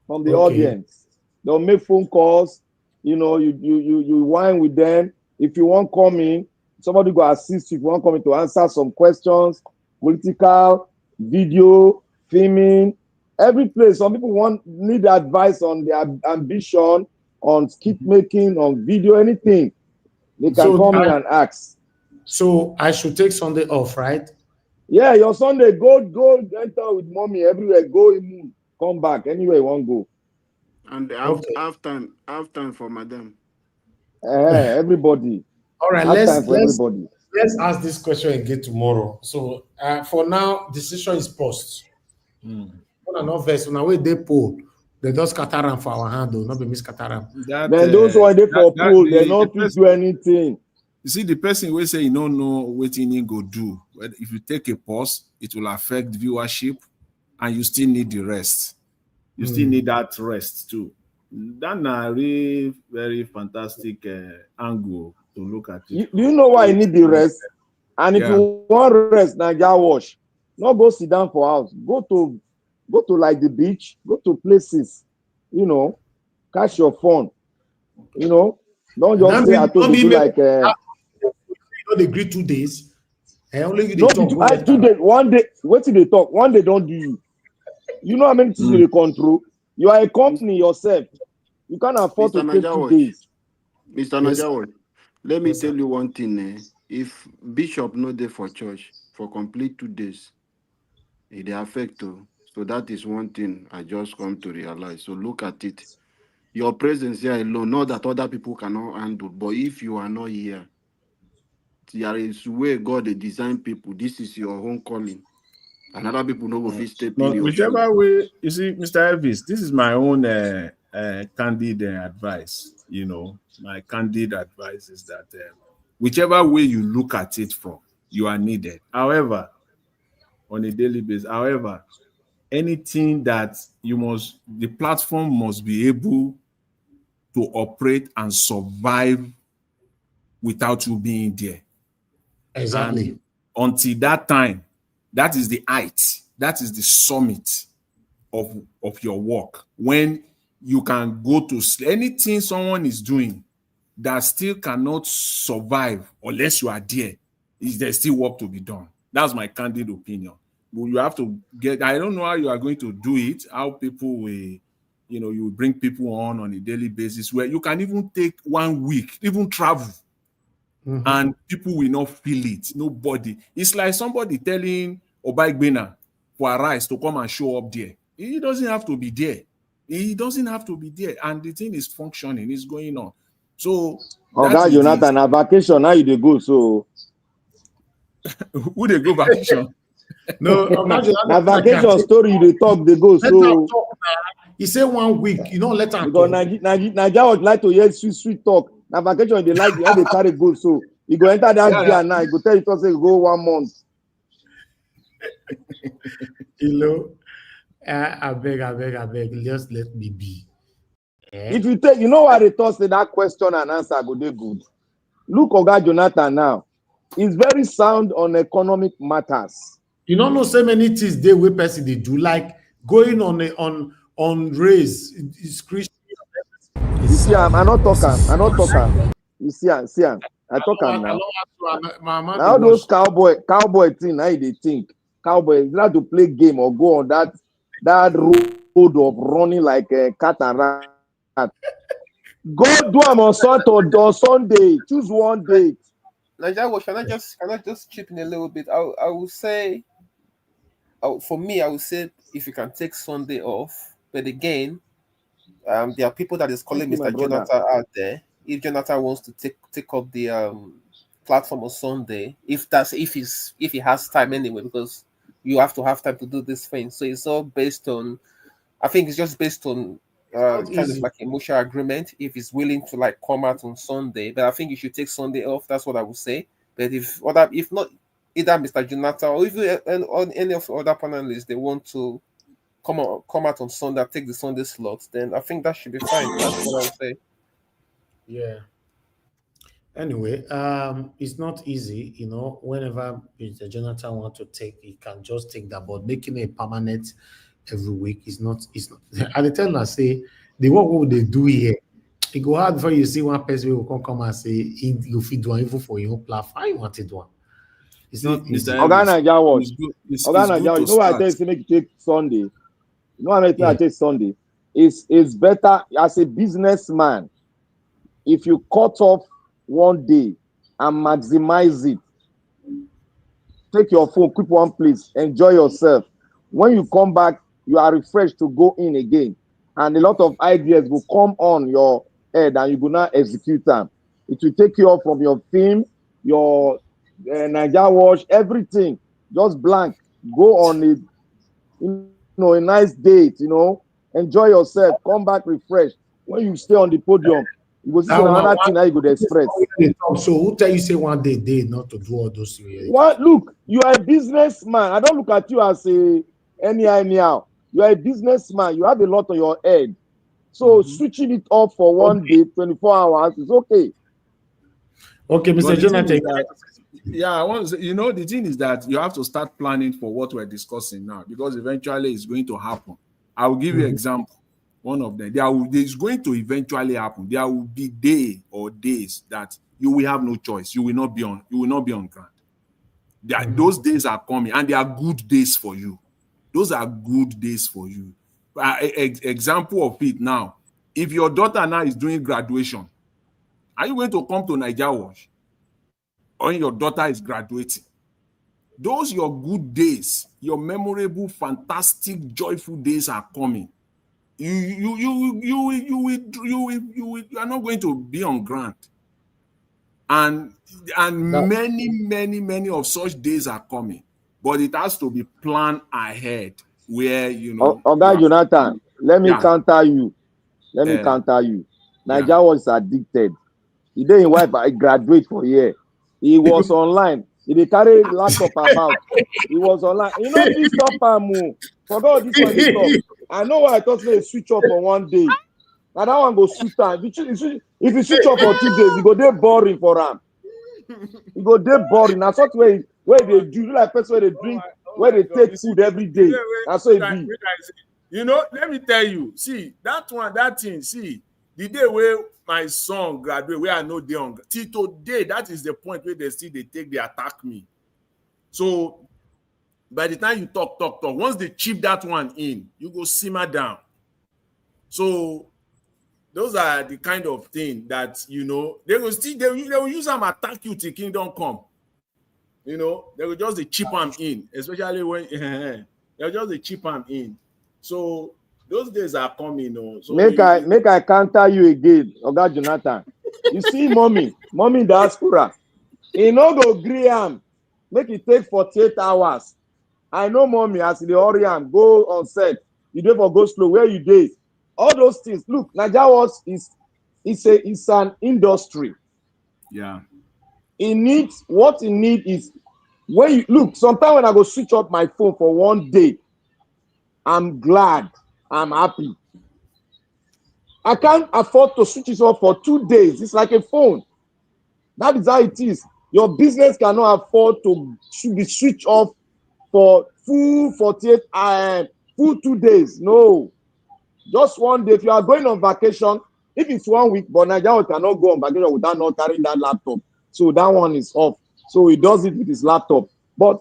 from the audience. They'll make phone calls. You know, you whine with them. If you want come in, somebody go assist you. If you want come in to answer some questions, political, video, filming, every place. Some people need advice on their ambition, on skit making, on video, anything. They can come in and ask. So I should take Sunday off, right? Yeah, your Sunday, go enter with mommy everywhere. Go in, come back anywhere you want go. And have time for madam. Everybody. All right, have time for everybody. Let's ask this question again tomorrow. So for now, decision is post. Not verse. Now they poll. They just scatter for our hand, though, not be miss scatter. Then those who are there for poll, they not fit do anything. You see, the person will say you don't know what you go do. But if you take a pause, it will affect viewership, and you still need the rest. You still need that rest too. That's a really very fantastic angle to look at it. Do you know why you need the rest? And if you want rest, Naija Wash, not go sit down for house. Go to like the beach. Go to places. You know, catch your phone. You know, don't just stay at home. Do like. You don't agree 2 days. And only you no, talk. 2 days. 1 day. What did they talk? 1 day don't do you. You know how many things you control. You are a company yourself. You can't afford Mr. to take 2 days. Mr. Najawa, let me tell you one thing. If Bishop no there for church for complete 2 days, it affect you. So that is one thing I just come to realize. So look at it. Your presence here alone, not that other people cannot handle, but if you are not here, there is where God they design people. This is your own calling. And other people know if stay period. Whichever way, you see, Mr. Elvis, this is my own candid advice. You know, my candid advice is that whichever way you look at it from, you are needed. However, on a daily basis, however, anything that the platform must be able to operate and survive without you being there. Exactly. And until that time, that is the height, that is the summit of your work. When you can go to anything someone is doing that still cannot survive unless you are there, there's still work to be done. That's my candid opinion. But you have to I don't know how you are going to do it, how people will, you will bring people on a daily basis where you can even take 1 week, even travel, and people will not feel it. Nobody. It's like somebody telling Obaigbena for Arise to come and show up there. He doesn't have to be there. He doesn't have to be there. And the thing is functioning, it's going on. So that Oga is Jonathan, na vacation, now you dey go, so who they go vacation? No, na vacation story you dey talk, they go, so he say 1 week, you know, let him because talk. Naija would like to hear sweet talk. Na vacation they like, they carry go, so you go enter that gear now, you go tell you to say go 1 month. Hello, I beg, just let me be. If you take, you know why they thought say that question and answer go dey good. Look, Oga Jonathan now, he's very sound on economic matters. You don't know so many things they way person they do, like going on race. It's Christian. You see, I not talking. You see, I talk now. Now those cowboy thing, now they think cowboy is not to play game or go on that road of running like a cat and rat. Go do them on Sunday. Choose one date. Nigeria, can I just chip in a little bit? I would say, for me, I would say if you can take Sunday off, but again, there are people that is calling Mr. Jonathan out there. If Jonathan wants to take up the platform on Sunday, if he has time anyway, because you have to have time to do this thing. So it's all based on, I think it's just based on kind of like emotional agreement. If he's willing to like come out on Sunday, but I think you should take Sunday off. That's what I would say. But if not, either Mr. Jonathan or even on any of the other panelists, they want to come out on Sunday, take the Sunday slots, then I think that should be fine. That's what I would say. Yeah. Anyway, it's not easy, you know. Whenever Mr. Jonathan want to take, he can just take that. But making it permanent every week is not. It's not. At the time I say, what would they do here? It go hard for you see one person who can come and say you fit do even for your own platform. I want to do one. It's not easy. Oga Naija watch. Oga Naija, you know what I tell you? Say make you take Sunday. You know what I take Sunday? It's better as a businessman if you cut off one day and maximize it. Take your phone, keep one place, enjoy yourself. When you come back, you are refreshed to go in again, and a lot of ideas will come on your head, and you will not execute them. It will take you off from your film, your Naija watch, everything. Just blank. Go on a nice date. Enjoy yourself. Come back refreshed. When you stay on the podium, you go see another thing that you could express. So who tell you say one day not to do all those things? What? Look, you are a businessman. I don't look at you as anyhow. You are a businessman. You have a lot on your head. So switching it off for one day, 24 hours is okay. Okay, Mr. Jonathan. I want to say, the thing is that you have to start planning for what we're discussing now, because eventually it's going to happen. I will give you an example. One of them, there's going to eventually happen. There will be days that you will have no choice. You will not be on ground. Those days are coming, and they are good days for you. Those are good days for you. Example of it now. If your daughter now is doing graduation, are you going to come to Naija Watch when your daughter is graduating? Those your good days, your memorable, fantastic, joyful days are coming. You are not going to be on ground, and many of such days are coming, but it has to be planned ahead. Where Oga Jonathan, let me counter you. Naija was addicted. He did his wife graduate for a year. He was online. He carry laptop about. He was online. You know, this stop him. Forget all this one they talk. I know why I thought they switch up for one day. Now that one go suit time. If you switch up for 2 days, it go dey boring for them. It go dey boring. That's what where they do like person where they drink, where they take food every day. That's what it be. You know, let me tell you. See that thing. See the day where my son graduate, where I know they on till today. That is the point where they attack me. So by the time you talk, once they chip that one in, you go simmer down. So those are the kind of thing that, you know, they will use them attack you till kingdom come. You know, they will just chip them in, especially when they'll just chip them in. So those days are coming, you know. So make I counter you again, Oga Jonathan. You see, mommy diaspora. He no go gree am. Make it take 48 hours. I know mommy as the hurry am go on set. You do for go slow. Where you dey? All those things. Look, Naija it's an industry. Yeah. What he need is when you look. Sometimes when I go switch up my phone for one day, I'm glad. I'm happy. I can't afford to switch it off for 2 days. It's like a phone. That is how it is. Your business cannot afford to be switched off for full 48 full 2 days. No. Just one day. If you are going on vacation, if it's 1 week, but Nigeria cannot go on vacation without not carrying that laptop. So that one is off. So he does it with his laptop. But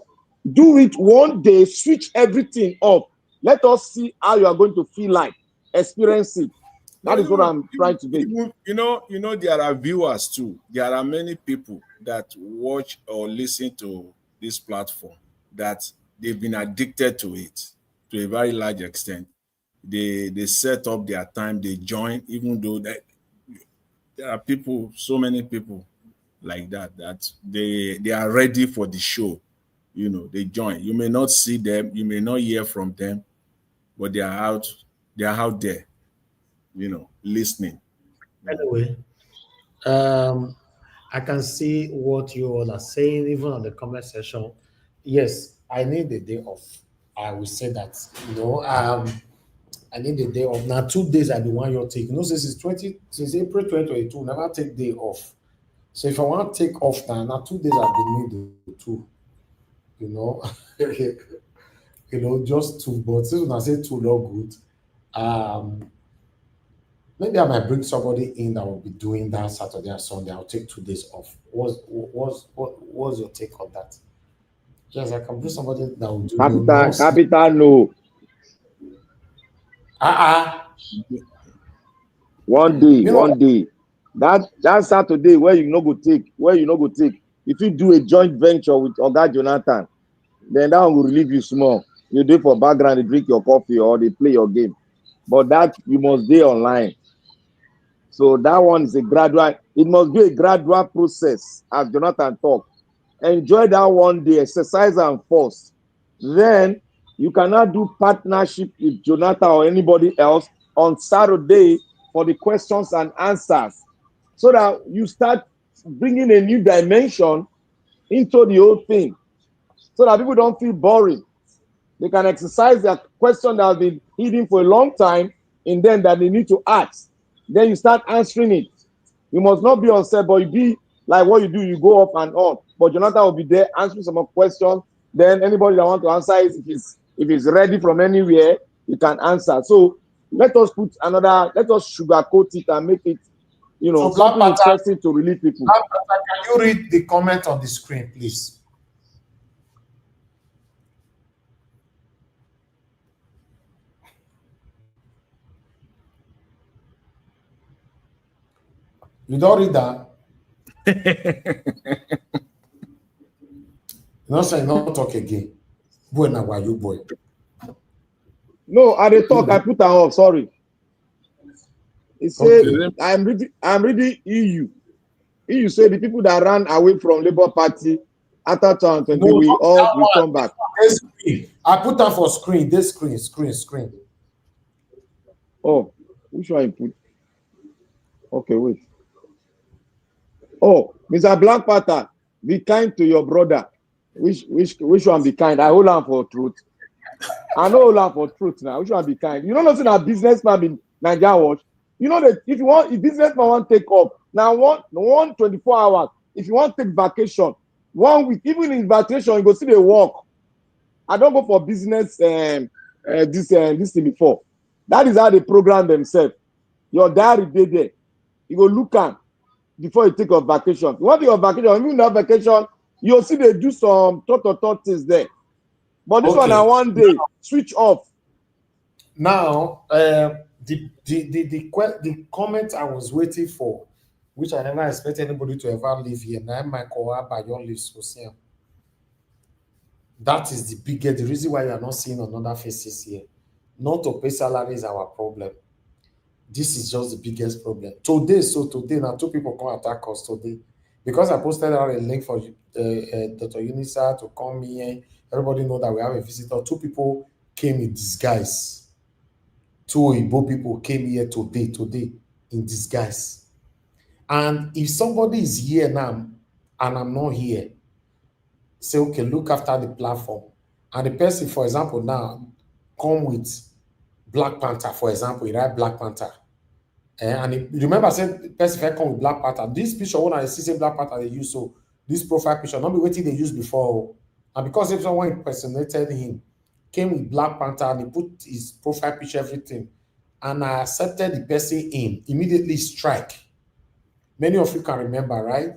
do it one day, switch everything off. Let us see how you are going to feel like. Experience it. That is what I'm trying to do. You know, there are viewers too. There are many people that watch or listen to this platform that they've been addicted to it to a very large extent. They set up their time, they join, even though there are people, so many people like that they are ready for the show. You know, they join. You may not see them, you may not hear from them, but they are out there, you know, listening. Anyway, I can see what you all are saying, even on the comment section. Yes, I need a day off. I will say that. I need a day off. Now, 2 days I do want your take. Since April 2022, never take day off. So if I want to take off now 2 days I've been need to, you know, just two. But since when I say two, not good. Maybe I might bring somebody in that will be doing that Saturday and Sunday. I'll take 2 days off. What's your take on that? Yes, I can bring somebody that will do capital no. One day. That Saturday where you no go take. If you do a joint venture with Oga Jonathan, then that one will relieve you small. You do for background, you drink your coffee or they play your game. But that you must be online. So that one is it must be a gradual process, as Jonathan talked. Enjoy that one day, exercise and force. Then you cannot do partnership with Jonathan or anybody else on Saturday for the questions and answers. So that you start bringing a new dimension into the whole thing. So that people don't feel boring. They can exercise their question that has been hidden for a long time and then that they need to ask. Then you start answering it. You must not be on set, but you be like what you do, you go up and on. But Jonathan will be there answering some more questions. Then anybody that want to answer it, if it's ready from anywhere, you can answer. So let us sugarcoat it and make it, something interesting to relieve people. Can you read the comment on the screen, please? You don't read that? No, say not talk again. Boy, now why you boy? No, I dey talk. I put her off. Sorry. It said, okay. I'm reading EU. EU say the people that ran away from Labour Party after 2020 will all return back. I put that for screen. This screen. Oh, which one you put? Okay, wait. Oh, Mr. Black Panther, be kind to your brother. Which one be kind? I hold on for truth. I know laugh for truth now. Which one be kind? You don't know that businessman in Nigeria watch. You know that if businessman want take off now, one 24 hours. If you want take vacation, 1 week, even in vacation, you go see the work. I don't go for business this thing before. That is how they program themselves. Your diary day there. You go look at before you take your vacation. You want to take your vacation, even that vacation, you'll see they do some thought things there. But this one, now one day, switch off. Now, the comment I was waiting for, which I never expect anybody to ever leave here. Now, Michael Abayon lives here. That is the biggest, the reason why you are not seeing another faces here. Not to pay salary is our problem. This is just the biggest problem. Today, now 2 people come attack us today. Because I posted out a link for Dr. Yunusa to come here. Everybody know that we have a visitor. 2 people came in disguise. 2 Igbo people came here today in disguise. And if somebody is here now and I'm not here, say, okay, look after the platform. And the person, for example, now come with Black Panther, for example, you write Black Panther. And remember, I said the person if I come with Black Panther. This picture, when I see Black Panther, they use so this profile picture, not be waiting they used before. And because if someone impersonated him, came with Black Panther and he put his profile picture, everything, and I accepted the person in, immediately strike. Many of you can remember, right?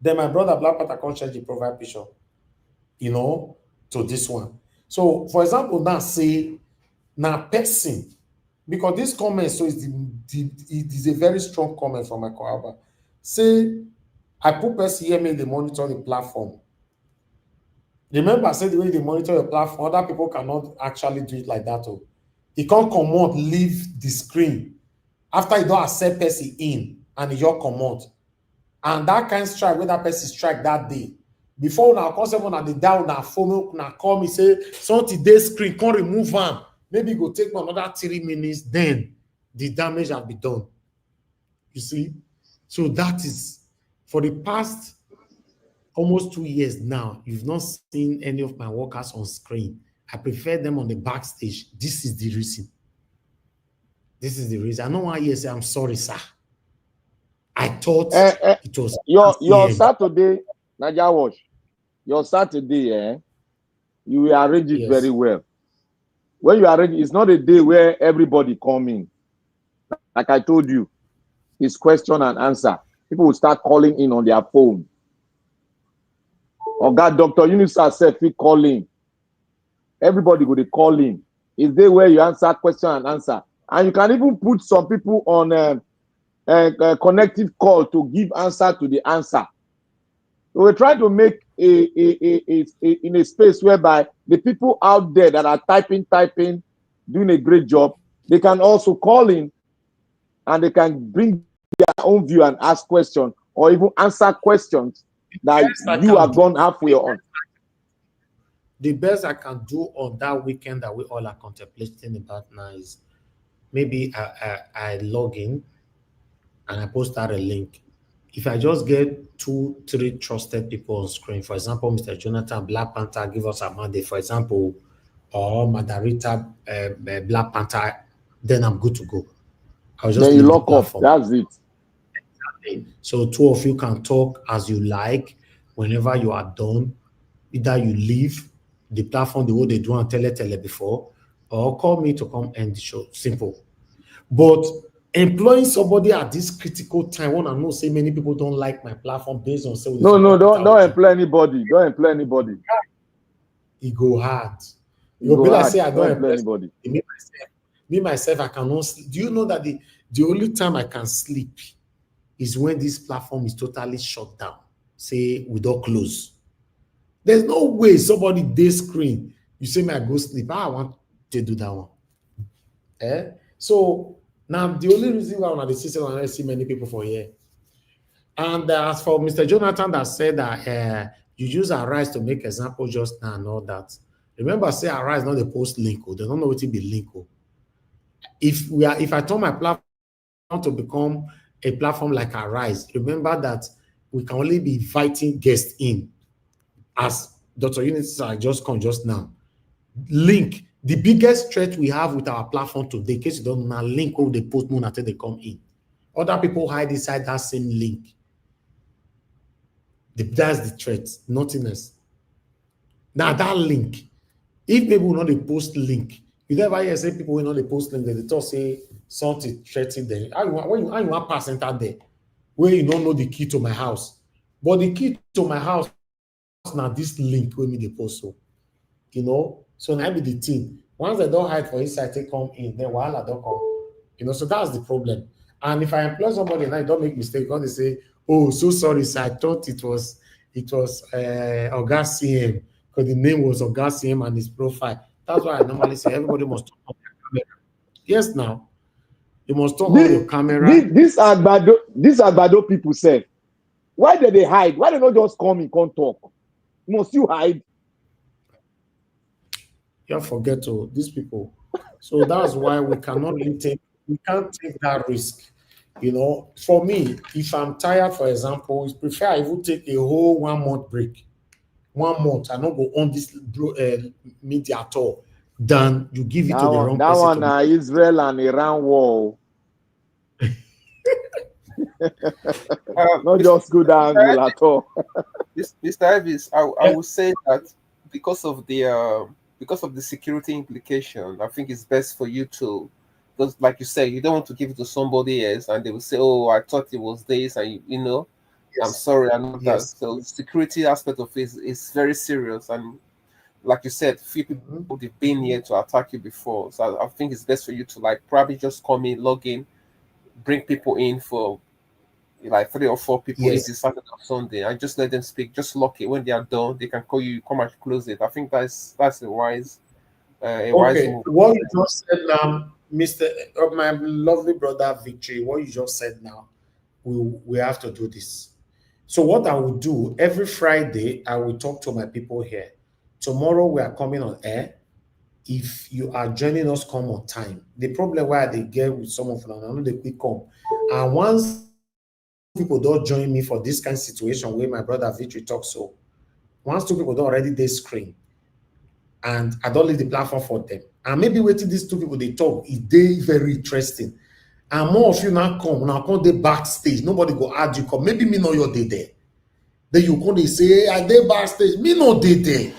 Then my brother Black Panther can't change the profile picture, to this one. So, for example, now say, now person, because this comment, so it is a very strong comment from my Alba. Say, I put person here, make they monitor the platform. Remember, I said the way they monitor the platform, other people cannot actually do it like that. He can't come out, leave the screen after you don't accept person in and you come out. And that kind of strike, where that person strike that day, before now, concept on the down, now phone, now call me, say, something day screen, can't remove them. Maybe go take another 3 minutes, then the damage has been done. You see? So that is, for the past almost 2 years now, you've not seen any of my workers on screen. I prefer them on the backstage. This is the reason. This is the reason. I know why you say, I'm sorry, sir. I thought it was your Saturday, Naija Watch. Your Saturday, you will arrange it very well. When you arrange, it's not a day where everybody come in. Like I told you, it's question and answer. People will start calling in on their phone. Or God, Dr. Yunusa said, we calling. Everybody will call in. It's day where you answer question and answer. And you can even put some people on a connective call to give answer to the answer. So we're trying to make in a space whereby the people out there that are typing, doing a great job, they can also call in and they can bring their own view and ask questions or even answer questions that you have gone halfway on. The best I can do on that weekend that we all are contemplating about now is maybe I log in and I post out a link. If I just get 2, 3 trusted people on screen, for example, Mr. Jonathan, Black Panther, give us a mandate, for example, or Madarita, Black Panther, then I'm good to go. I'll just then you lock up. That's it. So 2 of you can talk as you like. Whenever you are done, either you leave the platform the way they do on tele before, or call me to come end the show. Simple. But employing somebody at this critical time, when I know say many people don't like my platform based on say no, don't employ anybody. Don't employ anybody. It go hard. You'll be like say I don't employ anybody. Me myself, I cannot sleep. Do you know that the only time I can sleep is when this platform is totally shut down? Say we don't close. There's no way somebody day screen. You say me I go sleep. I want to do that one. So now the only reason why on the system I see many people for here. And as for Mr. Jonathan that said that you use Arise to make example just now and all that. Remember, say Arise not the post link. They don't know what it be link. If I turn my platform to become a platform like Arise, remember that we can only be inviting guests in. As Dr. Yunusa just come just now. Link. The biggest threat we have with our platform today, in case you don't know, link over the post moon until they come in. Other people hide inside that same link. That's the threat, nothing else. Now that link, if people will not they post link, you never hear say people will not they post link, they talk say something threatening them. How you want pass enter there where you don't know the key to my house? But the key to my house now this link when me they post so. You know, so now be the thing. Once they don't hide for inside, they come in, then voila, don't come. You know, so that's the problem. And if I employ somebody and I don't make mistake, because they say, "Oh, so sorry, sir, I thought it was Oga CM because the name was Oga CM and his profile." That's why I normally say everybody must turn on their camera. Yes, now you must turn on your camera. This Agbado people say, why did they hide? Why they not just come and come talk? Must you hide? You forget to these people. So that's why we cannot really we can't take that risk. You know, for me, if I'm tired, for example, it's prefer I would take a whole 1 month break. 1 month, I not go on this media at all. Than you give it to the wrong person. That one, Israel and Iran war. Not just good angle at all. Mr. Ivis, I would say that because of the security implication, I think it's best for you to, because like you said, you don't want to give it to somebody else and they will say, "Oh, I thought it was this," and you know, yes. I'm sorry, I'm not that. So the security aspect of it is very serious, and like you said, few people have been here to attack you before. So I think it's best for you to like probably just come in, log in, bring people in for like 3 or 4 people if it's Saturday or Sunday, and just let them speak. Just lock it. When they are done, they can call you, come and close it. I think that's a wise move. What you just said now, Mr. My lovely brother Victory, what you just said now, we have to do this. So what I will do every Friday, I will talk to my people here. Tomorrow we are coming on air. If you are joining us, come on time. The problem where they get with some of them, I know they quick come. And once people don't join me for this kind of situation where my brother Victory talks, so once 2 people don't already they screen, and I don't leave the platform for them. And maybe waiting these 2 people they talk is they very interesting. And more of you now come they backstage. Nobody go add you come. Maybe me know you're there. Then you come they say, "Hey, I they backstage." Me no they there.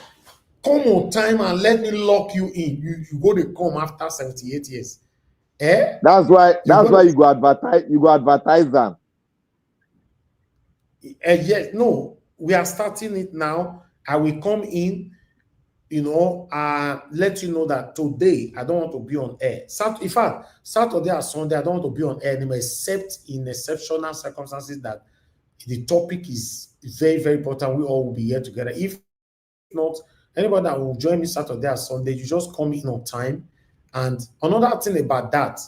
Come on time and let me lock you in. You go to come after 78 years. Eh? That's why you go advertise them. Yes, no, we are starting it now. I will come in, you know, let you know that today I don't want to be on air. In fact, Saturday or Sunday, I don't want to be on air anymore, except in exceptional circumstances that the topic is very, very important. We all will be here together. If not, anybody that will join me Saturday or Sunday, you just come in on time. And another thing about that,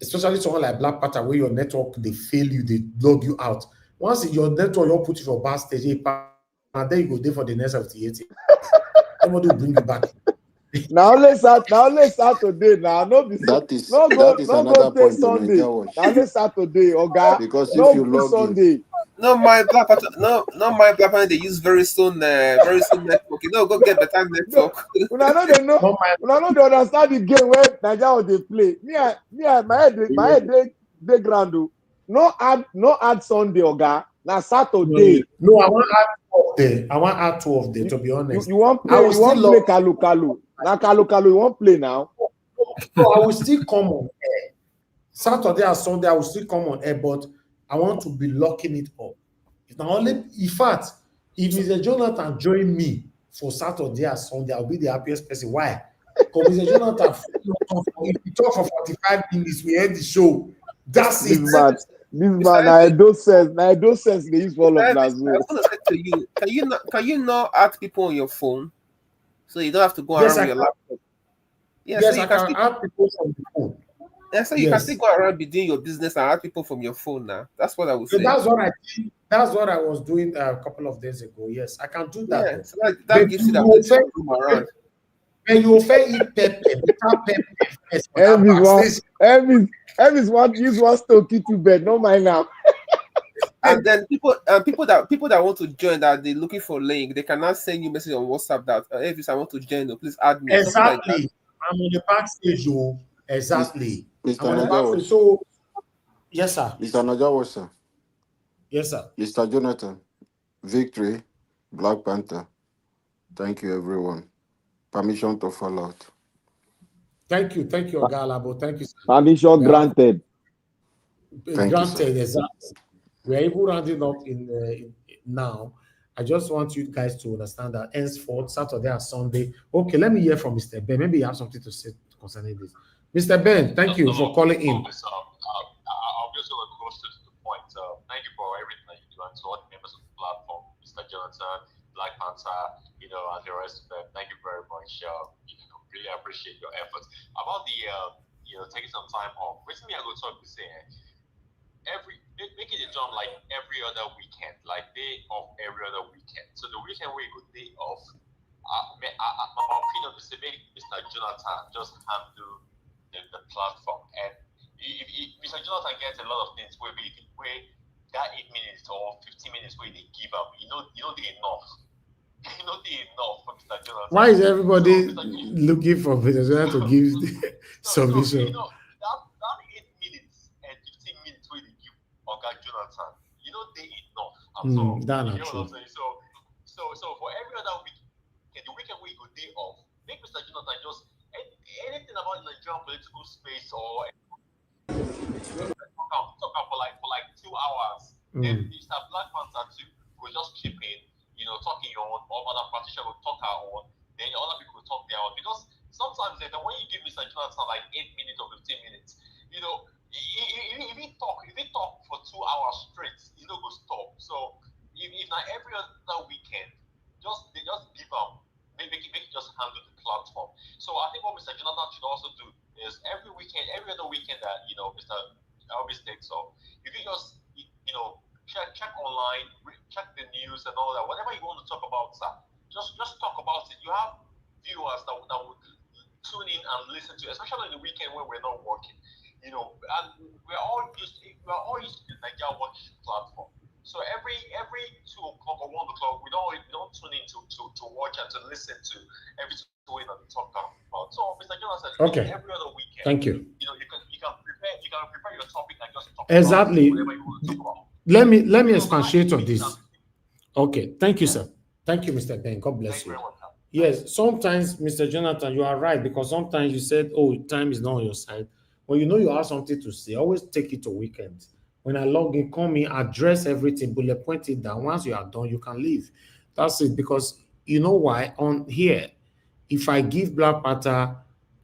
especially someone like Black Panther, where your network, they fail you, they log you out. Once your network, you'll put you for bad stage, and then you go there for the next 78 years. Nobody will bring you back. Now let's Saturday. Now that is another point to Nigeria. Now let's Saturday, Oga. Because if you log Sunday. No, my Black Panther, my Black Panther, they use very soon network. You know, go get better network. When I know they understand the game where Nigeria they play. My head they ground. No add Sunday, Oga. Now Saturday. No, I want add 2 of them. I want add 2 of them, to be honest. You want play Kalu. Now Kalu, you want play now? No, I will still come on air. Saturday or Sunday, I will still come on air, but I want to be locking it up. In fact, if Mr. Jonathan join me for Saturday or Sunday, I'll be the happiest person. Why? Because Mr. Jonathan, if we talk for 45 minutes, we end the show. That's it. This man, I don't sense they use all of that. I was gonna say to you, can you not add people on your phone, so you don't have to go around with your laptop? Yeah, yes, so I can add people from the phone. Yeah, so you can still go around be doing your business and add people from your phone now. That's what I would say. That's what I did. That's what I was doing a couple of days ago. Yes, I can do that. Yeah, so that gives you that room around. When you offer eat pepper, without pepper, Elvis wants to keep to bed. No mind now. and then people that want to join, that they're looking for link, they can now send you message on WhatsApp that if I want to join, please add me. Something like that. Exactly. I'm on the backstage, oh. Exactly. Mr. I'm on the backstage. Najawas. So, yes, sir. Mr. Najawas, sir. Yes, sir. Mr. Jonathan. Victory. Black Panther. Thank you, everyone. Permission to fall out. Thank you, Galabo. Thank you, sir. Permission granted. Granted, exactly. We are even rounding up in now. I just want you guys to understand that henceforth, Saturday and Sunday. Okay, let me hear from Mr. Ben. Maybe you have something to say concerning this. Mr. Ben, thank you for calling in. I'll just go close to the point. Thank you for everything that you do, and to all the members of the platform, Mr. Jonathan, Black Panther, and the rest of them. Thank you very much. Really appreciate your efforts. About the taking some time off. Recently, I go talk to say making the jump like every other weekend, like day off every other weekend. So the weekend we go day off. My opinion is to make Mr. Jonathan just handle the platform, and if Mr. Jonathan gets a lot of things where that 8 minutes or 15 minutes where they give up, they enough. They enough for Mr. Jonathan. Why is everybody looking for Mr. Jonathan to give submission? That 8 minutes and 15 minutes where they give Oga Jonathan, they enough. That's not true. So for every other week, the weekend we go day off, make Mr. Jonathan just anything about the Nigerian political space or talk for like 2 hours. Then Mr. Black Panther too will just chip in, talking your own, or other practitioner will talk our own, then the other people will talk their own. Because sometimes when you give Mr. Jonathan like 8 minutes or 15 minutes, if he talk for 2 hours straight, he no go stop. So if not every other weekend, just give up. Make it just handle the platform. So I think what Mr. Jonathan should also do is every other weekend that Mr. Elvis takes off, if you just check online, check the news and all that. Whatever you want to talk about, sir, just talk about it. You have viewers that would tune in and listen to, especially on the weekend when we're not working. And we're all used to the Nigeria Watch platform. So every 2 o'clock or 1 o'clock, we don't tune in to watch and to listen to everything that we talk about. So Mr. Jonathan, okay, every other weekend, thank you. You can prepare your topic and just talk exactly about whatever you want to talk about. Let me expatiate on this. Okay, thank you, sir. Thank you, Mr. Ben. God bless you. Yes, sometimes, Mr. Jonathan, you are right, because sometimes you said, oh, time is not on your side. When you have something to say, always take it to weekends. When I log in, come in, address everything, bullet point it down. Once you are done, you can leave. That's it. Because you know why? On here, if I give Black Panther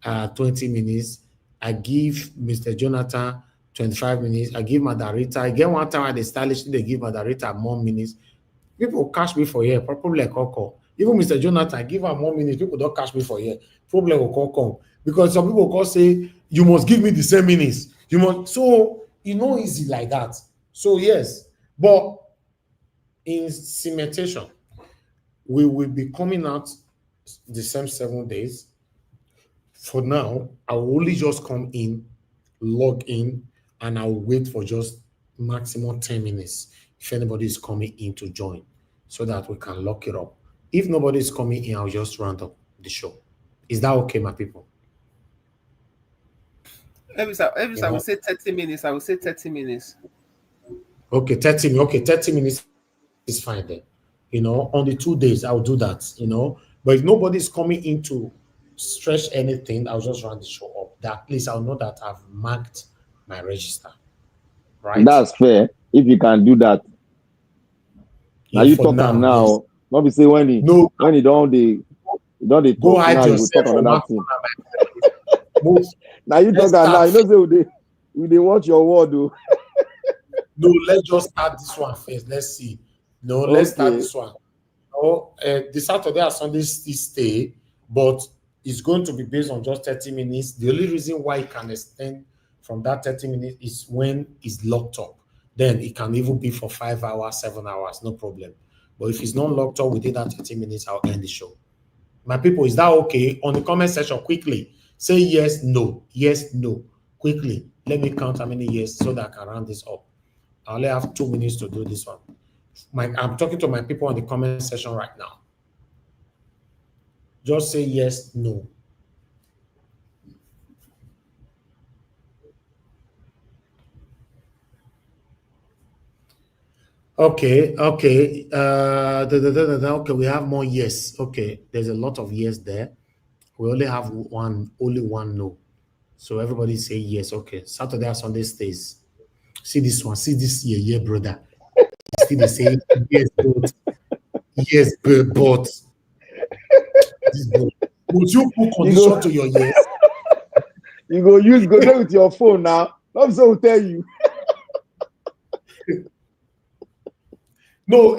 20 minutes, I give Mr. Jonathan 25 minutes, I give Madarita. I get one time at the stylishly, they give Madarita more minutes. People catch me for here, probably like Coco. Even Mr. Jonathan, I give her more minutes, people don't catch me for here. Problem will Coco. Because some people can say, you must give me the same minutes. You must, so easy like that. So yes, but in cementation, we will be coming out the same 7 days. For now, I will only just come in, log in, and I'll wait for just maximum 10 minutes if anybody is coming in to join, so that we can lock it up. If nobody is coming in, I'll just round up the show. Is that okay, my people? Every I will say 30 minutes. I will say 30 minutes. Okay, 30 minutes is fine then. On the 2 days, I'll do that, But if nobody is coming in to stretch anything, I'll just round the show up. That at least I'll know that I've marked my register. Right? That's fair. If you can do that. Now you talk now. Yes. Not be say when he don't go hide yourself on another thing. Now you talk now. You know say they watch your word though. No, let's just start this one first. Let's see. No, let's start this one. The Saturday and Sunday still stay, but it's going to be based on just 30 minutes. The only reason why it can extend from that 30 minutes is when it's locked up. Then it can even be for 5 hours, 7 hours, no problem. But if it's not locked up within that 30 minutes, I'll end the show. My people, is that okay? On the comment section, quickly, say yes, no, quickly. Let me count how many yes so that I can round this up. I only have 2 minutes to do this one. I'm talking to my people on the comment section right now. Just say yes, no. Okay. Okay, we have more yes. Okay, there's a lot of yes there. We only have only one no. So everybody say yes. Okay, Saturday and Sunday stays. See this one. See this yeah, brother. Still they say yes, but yes, but. Would you put condition to your yes? You go there with your phone now. Not so tell you. No,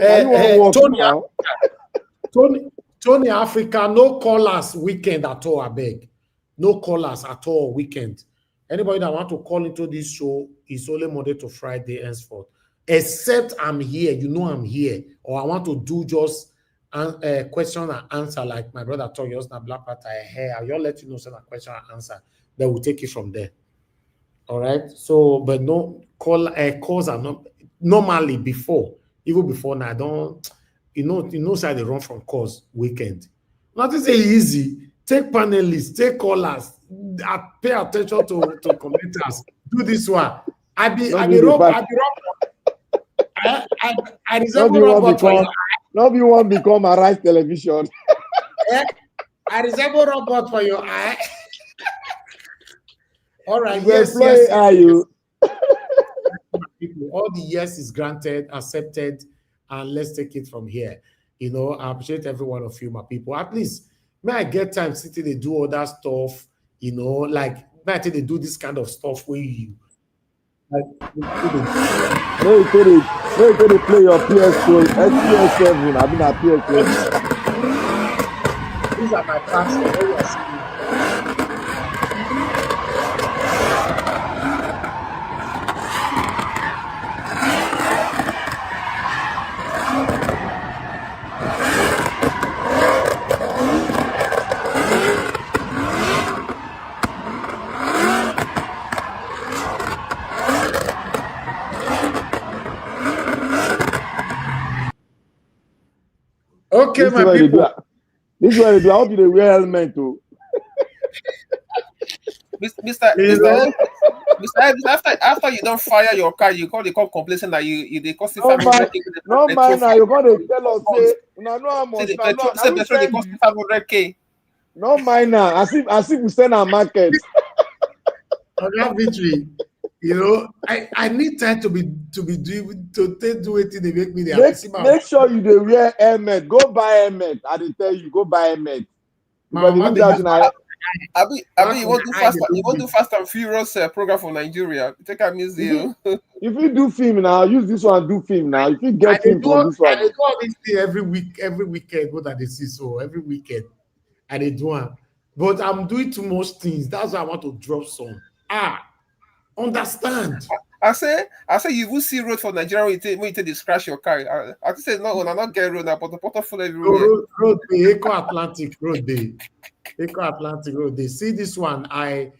Tony Africa, no callers weekend at all, I beg. No callers at all weekend. Anybody that want to call into this show is only Monday to Friday henceforth. Except I'm here, you know I'm here. Or I want to do just a question and answer like my brother told you, Black Panther, I'll let you know some question and answer. Then we'll take it from there. All right. So, but no calls are not normally before, even before now. I don't, say they run from calls weekend. Nothing say easy. Take panelists, take callers, pay attention to commenters. Do this one. I resemble robot for your eye. Not you want become a Rise Television. I resemble robot for your eye. All right, yes. All the yes is granted, accepted, and let's take it from here. I appreciate every one of you, my people. At least, may I get time sitting they do other stuff, like may I think they do this kind of stuff where you like no, you play your PS7. I've been at PS7. These are my passwords. Okay, this my people. This is what they do. I hope they wear helmet too. Mr. After you don't fire your car, you call complacent that they cost you 500K. No man, now you're gonna tell us say, no how much. Say the petrol they cost you 500K. No mind now. As if we send our market. On that victory, I need time to do it. They make me there. Make sure you dey wear helmet. Go buy helmet. I dey tell you, go buy helmet. Because you want to do Fast and Furious program for Nigeria. Take a museum. If you do film now, use this one. Do film now. If you get film from this one, I do all this thing every weekend. What they see so every weekend, and they do one. But I'm doing too much things. That's why I want to drop some. Understand? I say you will see road for Nigeria when you take the scratch your car. I say no, I'm not get road now, but the portal full everywhere. Road day, Eco Atlantic Road day. See this one. I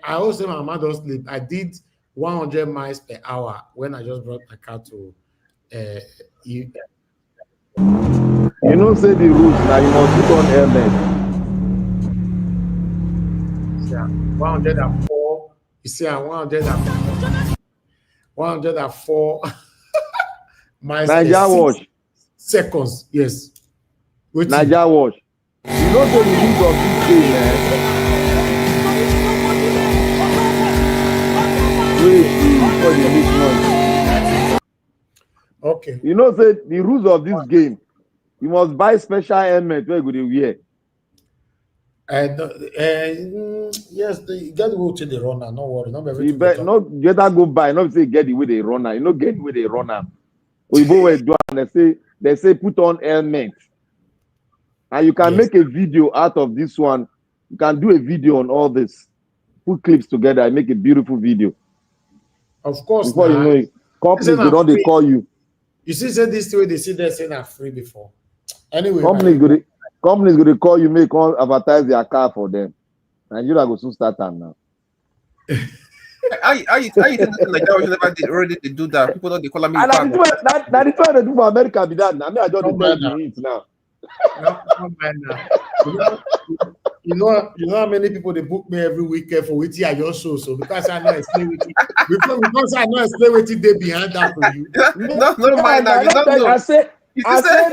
also my mother sleep. I did 100 miles per hour when I just brought my car to you say the rules now. You must put on helmet. Yeah, 104. You see, 104 miles. Niger watch. Seconds, yes. Niger watch. You know the rules of this game, man. Wait, okay. You know the rules of this game. You must buy special helmet where you go wear. Yes, you get to go to the runner. No worry, not everything. You better go buy. Not say get the way they runner. You know get the way they runner. We both do and they say put on helmet. And you can make a video out of this one. You can do a video on all this. Put clips together and make a beautiful video. Of course. Before you know it, companies they call you. You see, say this way they see they saying are free before. Anyway, companies going to call you, make all advertise their car for them. Nigeria go soon start time now. I think Nigeria never did already they do that. People don't they call me And bad. that is why they do for America be that. I mean, I just tell you it now. You know how many people they book me every weekend for waiting at your show. So because I know explain with you, because I know explain what they behind that for you. No mind that. You don't know. I say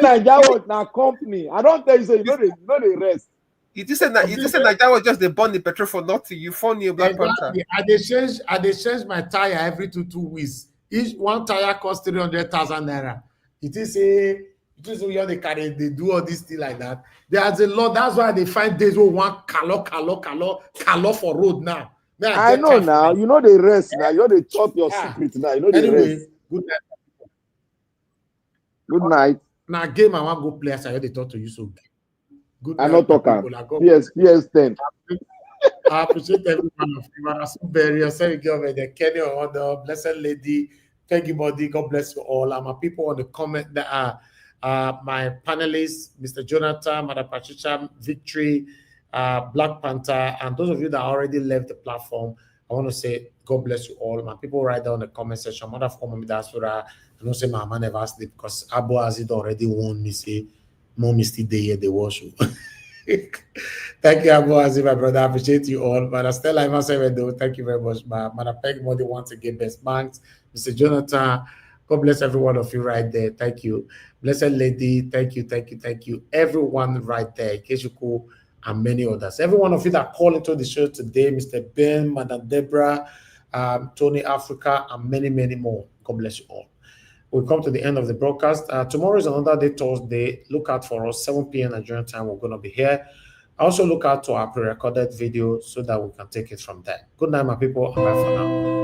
Nigeria was now company. I don't tell you say you know they rest. You just said Nigeria was just they burn the petrol for nothing. You phone your Black Panther. I they change my tire every two weeks. Each one tire costs 300,000 naira. It is where they carry, they do all this thing like that. There's a lot. That's why they find days where one color for road now. I know now. You know they rest now. You know they chop your secret now. You know they rest. Good night. Good night. Now game I want to go play. I heard they talk to you so good. I not talking. PS10. I appreciate every one of you. I'm so very the Kenny or the Blessed Lady, Peggy Body. God bless you all. And my people on the comment that are my panelists, Mr. Jonathan, Madam Patricia, Victory, Black Panther, and those of you that already left the platform. I want to say God bless you all. My people right down in the comment section. Mother for me that's what I don't say my man never sleep because Abu Azid already warned me say Mom is still there, they wash you. Thank you, Abu Azib, my brother. I appreciate you all. But I still like myself, though. Thank you very much, Madam Peg Modi. Once again, best banks, Mr. Jonathan. God bless every one of you right there. Thank you, Blessed Lady. Thank you, everyone right there. Keshuku and many others. Every one of you that called into the show today, Mr. Ben, Madam Deborah, Tony Africa, and many more. God bless you all. We'll come to the end of the broadcast. Tomorrow is another day, Thursday. Look out for us, 7 p.m. Nigerian time. We're going to be here. Also, look out to our pre-recorded video so that we can take it from there. Good night, my people. Bye for now.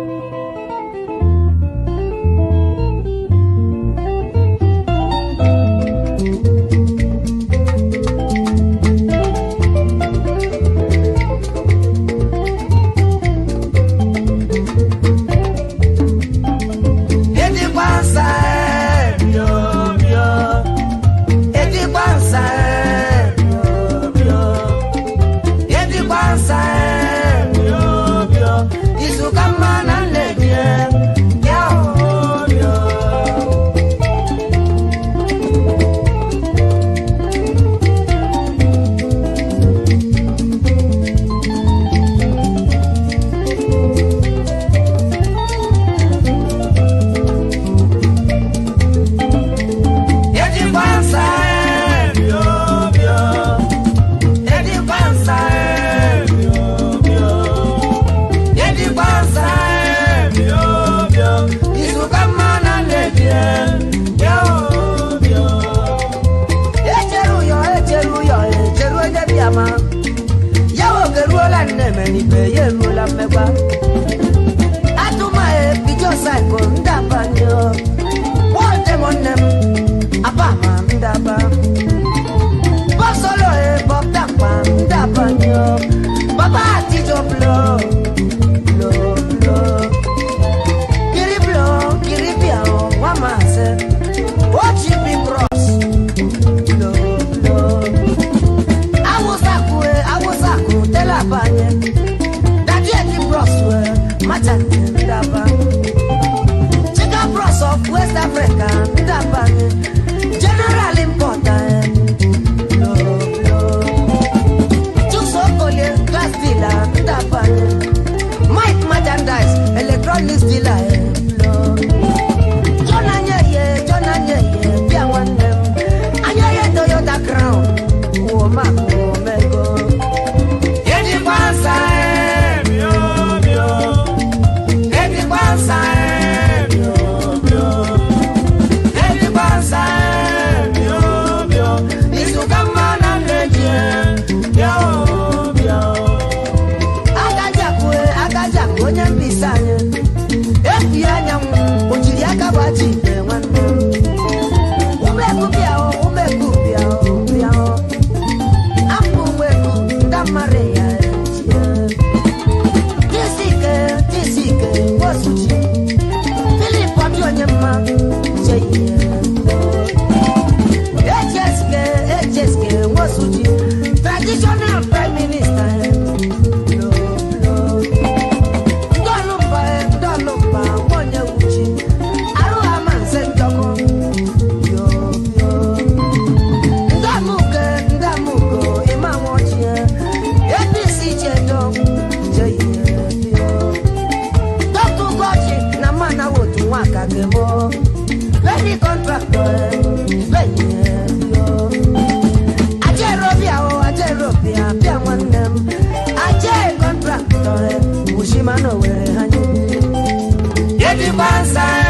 them. Ajay contractor, Mushima no where hanyu. Get the bansa.